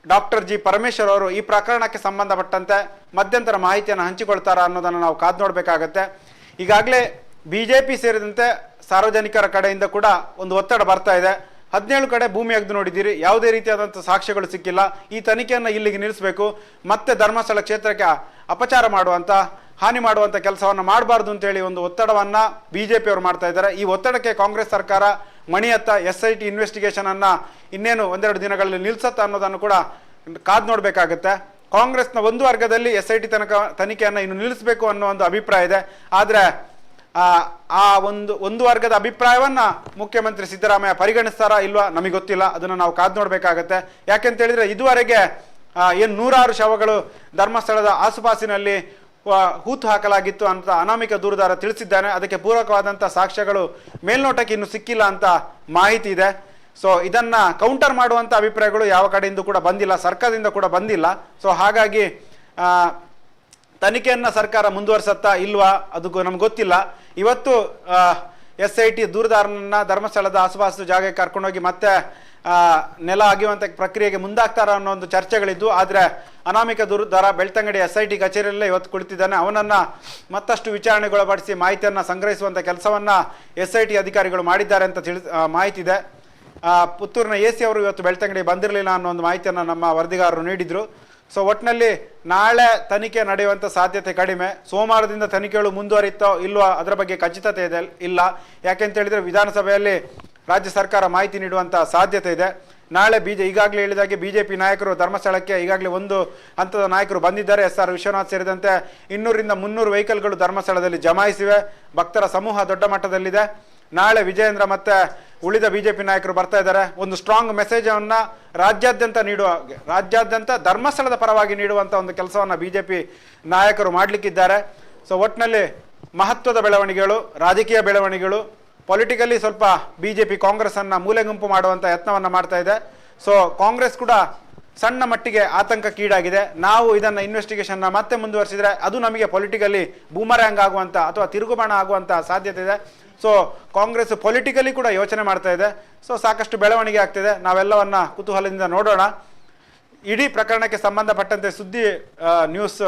ಡಾಕ್ಟರ್ G ಪರಮೇಶ್ವರ್ ಅವರು ಈ ಪ್ರಕರಣಕ್ಕೆ ಸಂಬಂಧಪಟ್ಟಂತೆ ಮಧ್ಯಂತರ ಮಾಹಿತಿಯನ್ನು ಹಂಚಿಕೊಳ್ತಾರಾ ಅನ್ನೋದನ್ನು ನಾವು ಕಾದು ನೋಡಬೇಕಾಗತ್ತೆ. ಈಗಾಗಲೇ BJP ಸೇರಿದಂತೆ ಸಾರ್ವಜನಿಕರ ಕಡೆಯಿಂದ ಕೂಡ ಒಂದು ಒತ್ತಡ ಬರ್ತಾ ಇದೆ. 17 ಕಡೆ ಭೂಮಿ ಅಗ್ದು ನೋಡಿದ್ದೀರಿ, ಯಾವುದೇ ರೀತಿಯಾದಂಥ ಸಾಕ್ಷ್ಯಗಳು ಸಿಕ್ಕಿಲ್ಲ, ಈ ತನಿಖೆಯನ್ನು ಇಲ್ಲಿಗೆ ನಿಲ್ಲಿಸಬೇಕು, ಮತ್ತೆ ಧರ್ಮಸ್ಥಳ ಕ್ಷೇತ್ರಕ್ಕೆ ಅಪಚಾರ ಮಾಡುವಂಥ, ಹಾನಿ ಮಾಡುವಂಥ ಕೆಲಸವನ್ನು ಮಾಡಬಾರ್ದು ಅಂತೇಳಿ ಒಂದು ಒತ್ತಡವನ್ನು BJP ಅವರು ಮಾಡ್ತಾ ಇದ್ದಾರೆ. ಈ ಒತ್ತಡಕ್ಕೆ ಕಾಂಗ್ರೆಸ್ ಸರ್ಕಾರ ಮಣಿಯತ್ತ, SIT ಇನ್ವೆಸ್ಟಿಗೇಷನನ್ನು ಇನ್ನೇನು 1-2 ದಿನಗಳಲ್ಲಿ ನಿಲ್ಲಿಸತ್ತ ಅನ್ನೋದನ್ನು ಕೂಡ ಕಾದು ನೋಡಬೇಕಾಗತ್ತೆ. ಕಾಂಗ್ರೆಸ್ನ ಒಂದು ವರ್ಗದಲ್ಲಿ SIT ತನಿಖೆಯನ್ನು ಇನ್ನು ನಿಲ್ಲಿಸಬೇಕು ಅನ್ನೋ ಒಂದು ಅಭಿಪ್ರಾಯ ಇದೆ. ಆದರೆ ಆ ಒಂದು ವರ್ಗದ ಅಭಿಪ್ರಾಯವನ್ನು ಮುಖ್ಯಮಂತ್ರಿ ಸಿದ್ದರಾಮಯ್ಯ ಪರಿಗಣಿಸ್ತಾರಾ ಇಲ್ವಾ ನಮಗೆ ಗೊತ್ತಿಲ್ಲ. ಅದನ್ನು ನಾವು ಕಾದು ನೋಡಬೇಕಾಗತ್ತೆ. ಯಾಕೆಂತ ಹೇಳಿದ್ರೆ ಇದುವರೆಗೆ ಏನು 100 ಶವಗಳು ಧರ್ಮಸ್ಥಳದ ಆಸುಪಾಸಿನಲ್ಲಿ ಹೂತು ಹಾಕಲಾಗಿತ್ತು ಅಂತ ಅನಾಮಿಕ ದೂರುದಾರ ತಿಳಿಸಿದ್ದಾನೆ. ಅದಕ್ಕೆ ಪೂರಕವಾದಂಥ ಸಾಕ್ಷ್ಯಗಳು ಮೇಲ್ನೋಟಕ್ಕೆ ಇನ್ನು ಸಿಕ್ಕಿಲ್ಲ ಅಂತ ಮಾಹಿತಿ ಇದೆ. ಸೊ ಇದನ್ನು ಕೌಂಟರ್ ಮಾಡುವಂಥ ಅಭಿಪ್ರಾಯಗಳು ಯಾವ ಕಡೆಯಿಂದ ಕೂಡ ಬಂದಿಲ್ಲ, ಸರ್ಕಾರದಿಂದ ಕೂಡ ಬಂದಿಲ್ಲ. ಸೊ ಹಾಗಾಗಿ ತನಿಖೆಯನ್ನು ಸರ್ಕಾರ ಮುಂದುವರಿಸತ್ತಾ ಇಲ್ವಾ ಅದು ನಮ್ಗೆ ಗೊತ್ತಿಲ್ಲ. ಇವತ್ತು SIT ದೂರುದಾರನನ್ನ ಧರ್ಮಸ್ಥಳದ ಆಸುಪಾಸು ಜಾಗಕ್ಕೆ ಕರ್ಕೊಂಡೋಗಿ ಮತ್ತೆ ನೆಲ ಅಗೆಯುವಂಥ ಪ್ರಕ್ರಿಯೆಗೆ ಮುಂದಾಗ್ತಾರ ಅನ್ನೋ ಒಂದು ಚರ್ಚೆಗಳಿದ್ದು. ಆದರೆ ಅನಾಮಿಕ ದೂರುದಾರ ಬೆಳ್ತಂಗಡಿ SIT ಕಚೇರಿಯಲ್ಲೇ ಇವತ್ತು ಕುಳಿತಿದ್ದಾನೆ. ಅವನನ್ನು ಮತ್ತಷ್ಟು ವಿಚಾರಣೆಗೊಳಪಡಿಸಿ ಮಾಹಿತಿಯನ್ನು ಸಂಗ್ರಹಿಸುವಂಥ ಕೆಲಸವನ್ನು SIT ಅಧಿಕಾರಿಗಳು ಮಾಡಿದ್ದಾರೆ ಅಂತ ಮಾಹಿತಿ ಇದೆ. ಪುತ್ತೂರಿನ AC ಅವರು ಇವತ್ತು ಬೆಳ್ತಂಗಡಿ ಬಂದಿರಲಿಲ್ಲ ಅನ್ನೋ ಒಂದು ಮಾಹಿತಿಯನ್ನು ನಮ್ಮ ವರದಿಗಾರರು ನೀಡಿದರು. ಸೊ ಒಟ್ಟಿನಲ್ಲಿ ನಾಳೆ ತನಿಖೆ ನಡೆಯುವಂಥ ಸಾಧ್ಯತೆ ಕಡಿಮೆ. ಸೋಮವಾರದಿಂದ ತನಿಖೆಗಳು ಮುಂದುವರಿತೋ ಇಲ್ವಾ ಅದರ ಬಗ್ಗೆ ಖಚಿತತೆ ಇಲ್ಲ. ಯಾಕೆಂತ ಹೇಳಿದರೆ ವಿಧಾನಸಭೆಯಲ್ಲಿ ರಾಜ್ಯ ಸರ್ಕಾರ ಮಾಹಿತಿ ನೀಡುವಂಥ ಸಾಧ್ಯತೆ ಇದೆ. ನಾಳೆ ಈಗಾಗಲೇ ಹೇಳಿದಾಗೆ BJP ನಾಯಕರು ಧರ್ಮಸ್ಥಳಕ್ಕೆ ಈಗಾಗಲೇ ಒಂದು ಹಂತದ ನಾಯಕರು ಬಂದಿದ್ದಾರೆ. SR ವಿಶ್ವನಾಥ್ ಸೇರಿದಂತೆ 200-300 ವೆಹಿಕಲ್ಗಳು ಧರ್ಮಸ್ಥಳದಲ್ಲಿ ಜಮಾಯಿಸಿವೆ. ಭಕ್ತರ ಸಮೂಹ ದೊಡ್ಡ ಮಟ್ಟದಲ್ಲಿದೆ. ನಾಳೆ ವಿಜಯೇಂದ್ರ ಮತ್ತು ಉಳಿದ BJP ನಾಯಕರು ಬರ್ತಾ ಇದ್ದಾರೆ. ಒಂದು ಸ್ಟ್ರಾಂಗ್ ಮೆಸೇಜನ್ನು ರಾಜ್ಯಾದ್ಯಂತ ಧರ್ಮಸ್ಥಳದ ಪರವಾಗಿ ನೀಡುವಂಥ ಒಂದು ಕೆಲಸವನ್ನು BJP ನಾಯಕರು ಮಾಡಲಿಕ್ಕಿದ್ದಾರೆ. ಸೊ ಒಟ್ಟಿನಲ್ಲಿ ಮಹತ್ವದ ಬೆಳವಣಿಗೆಗಳು, ರಾಜಕೀಯ ಬೆಳವಣಿಗೆಗಳು, ಪೊಲಿಟಿಕಲಿ ಸ್ವಲ್ಪ BJP ಕಾಂಗ್ರೆಸ್ಸನ್ನು ಮೂಲೆಗುಂಪು ಮಾಡುವಂಥ ಯತ್ನವನ್ನು ಮಾಡ್ತಾ ಇದೆ. ಸೊ ಕಾಂಗ್ರೆಸ್ ಕೂಡ ಸಣ್ಣ ಮಟ್ಟಿಗೆ ಆತಂಕಕ್ಕೀಡಾಗಿದೆ. ನಾವು ಇದನ್ನು ಇನ್ವೆಸ್ಟಿಗೇಷನ್ನ ಮತ್ತೆ ಮುಂದುವರಿಸಿದರೆ ಅದು ನಮಗೆ ಪೊಲಿಟಿಕಲಿ ಬೂಮರ್ಯಾಂಗ್ ಆಗುವಂಥ ಅಥವಾ ತಿರುಗುಬಾಣ ಆಗುವಂಥ ಸಾಧ್ಯತೆ ಇದೆ. ಸೊ ಕಾಂಗ್ರೆಸ್ ಪೊಲಿಟಿಕಲಿ ಕೂಡ ಯೋಚನೆ ಮಾಡ್ತಾ ಇದೆ. ಸೊ ಸಾಕಷ್ಟು ಬೆಳವಣಿಗೆ ಆಗ್ತಿದೆ, ನಾವೆಲ್ಲವನ್ನ ಕುತೂಹಲದಿಂದ ನೋಡೋಣ. ಇಡೀ ಪ್ರಕರಣಕ್ಕೆ ಸಂಬಂಧಪಟ್ಟಂತೆ ಸುದ್ದಿ ನ್ಯೂಸ್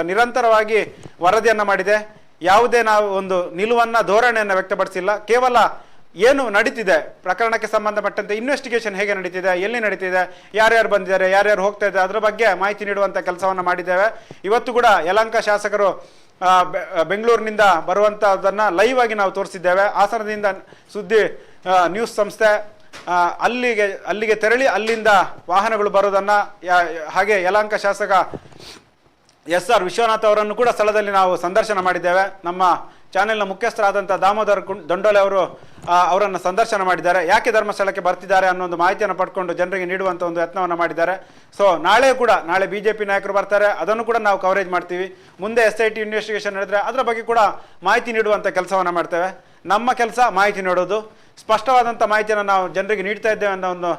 ನಿರಂತರವಾಗಿ ವರದಿಯನ್ನು ಮಾಡಿದೆ. ಯಾವುದೇ ನಾವು ಒಂದು ನಿಲುವನ್ನು ಧೋರಣೆಯನ್ನು ವ್ಯಕ್ತಪಡಿಸಿಲ್ಲ. ಕೇವಲ ಏನು ನಡೀತಿದೆ ಪ್ರಕರಣಕ್ಕೆ ಸಂಬಂಧಪಟ್ಟಂತೆ ಇನ್ವೆಸ್ಟಿಗೇಷನ್ ಹೇಗೆ ನಡೀತಿದೆ, ಎಲ್ಲಿ ನಡೀತಿದೆ, ಯಾರ್ಯಾರು ಬಂದಿದ್ದಾರೆ, ಯಾರ್ಯಾರು ಹೋಗ್ತಾ ಇದ್ದಾರೆ, ಅದರ ಬಗ್ಗೆ ಮಾಹಿತಿ ನೀಡುವಂಥ ಕೆಲಸವನ್ನು ಮಾಡಿದ್ದೇವೆ. ಇವತ್ತು ಕೂಡ ಯಲಹಂಕ ಶಾಸಕರು ಬೆಂಗಳೂರಿನಿಂದ ಬರುವಂಥದ್ದನ್ನು ಲೈವ್ ಆಗಿ ನಾವು ತೋರಿಸಿದ್ದೇವೆ. ಹಾಸನದಿಂದ ಸುದ್ದಿ ನ್ಯೂಸ್ ಸಂಸ್ಥೆ ಅಲ್ಲಿಗೆ ತೆರಳಿ ಅಲ್ಲಿಂದ ವಾಹನಗಳು ಬರೋದನ್ನು, ಹಾಗೆ ಯಲಹಂಕ ಶಾಸಕ SR ವಿಶ್ವನಾಥ್ ಅವರನ್ನು ಕೂಡ ಸ್ಥಳದಲ್ಲಿ ನಾವು ಸಂದರ್ಶನ ಮಾಡಿದ್ದೇವೆ. ನಮ್ಮ ಚಾನೆಲ್ನ ಮುಖ್ಯಸ್ಥರಾದಂಥ ದಾಮೋದರ್ ದಂಡೋಲೆ ಅವರು ಅವರನ್ನು ಸಂದರ್ಶನ ಮಾಡಿದ್ದಾರೆ. ಯಾಕೆ ಧರ್ಮಸ್ಥಳಕ್ಕೆ ಬರ್ತಿದ್ದಾರೆ ಅನ್ನೋ ಒಂದು ಮಾಹಿತಿಯನ್ನು ಪಡ್ಕೊಂಡು ಜನರಿಗೆ ನೀಡುವಂಥ ಒಂದು ಯತ್ನವನ್ನು ಮಾಡಿದ್ದಾರೆ. ಸೊ ನಾಳೆ BJP ನಾಯಕರು ಬರ್ತಾರೆ, ಅದನ್ನು ಕೂಡ ನಾವು ಕವರೇಜ್ ಮಾಡ್ತೀವಿ. ಮುಂದೆ SIT ಇನ್ವೆಸ್ಟಿಗೇಷನ್ ನಡೆದರೆ ಅದರ ಬಗ್ಗೆ ಕೂಡ ಮಾಹಿತಿ ನೀಡುವಂಥ ಕೆಲಸವನ್ನು ಮಾಡ್ತೇವೆ. ನಮ್ಮ ಕೆಲಸ ಮಾಹಿತಿ ನೀಡೋದು, ಸ್ಪಷ್ಟವಾದಂಥ ಮಾಹಿತಿಯನ್ನು ನಾವು ಜನರಿಗೆ ನೀಡ್ತಾ ಇದ್ದೇವೆ ಅನ್ನೋ ಒಂದು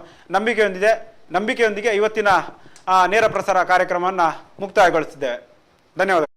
ನಂಬಿಕೆಯೊಂದಿಗೆ ಇವತ್ತಿನ ನೇರ ಪ್ರಸಾರ ಕಾರ್ಯಕ್ರಮವನ್ನು ಮುಕ್ತಾಯಗೊಳಿಸಿದ್ದೇವೆ. ಧನ್ಯವಾದ.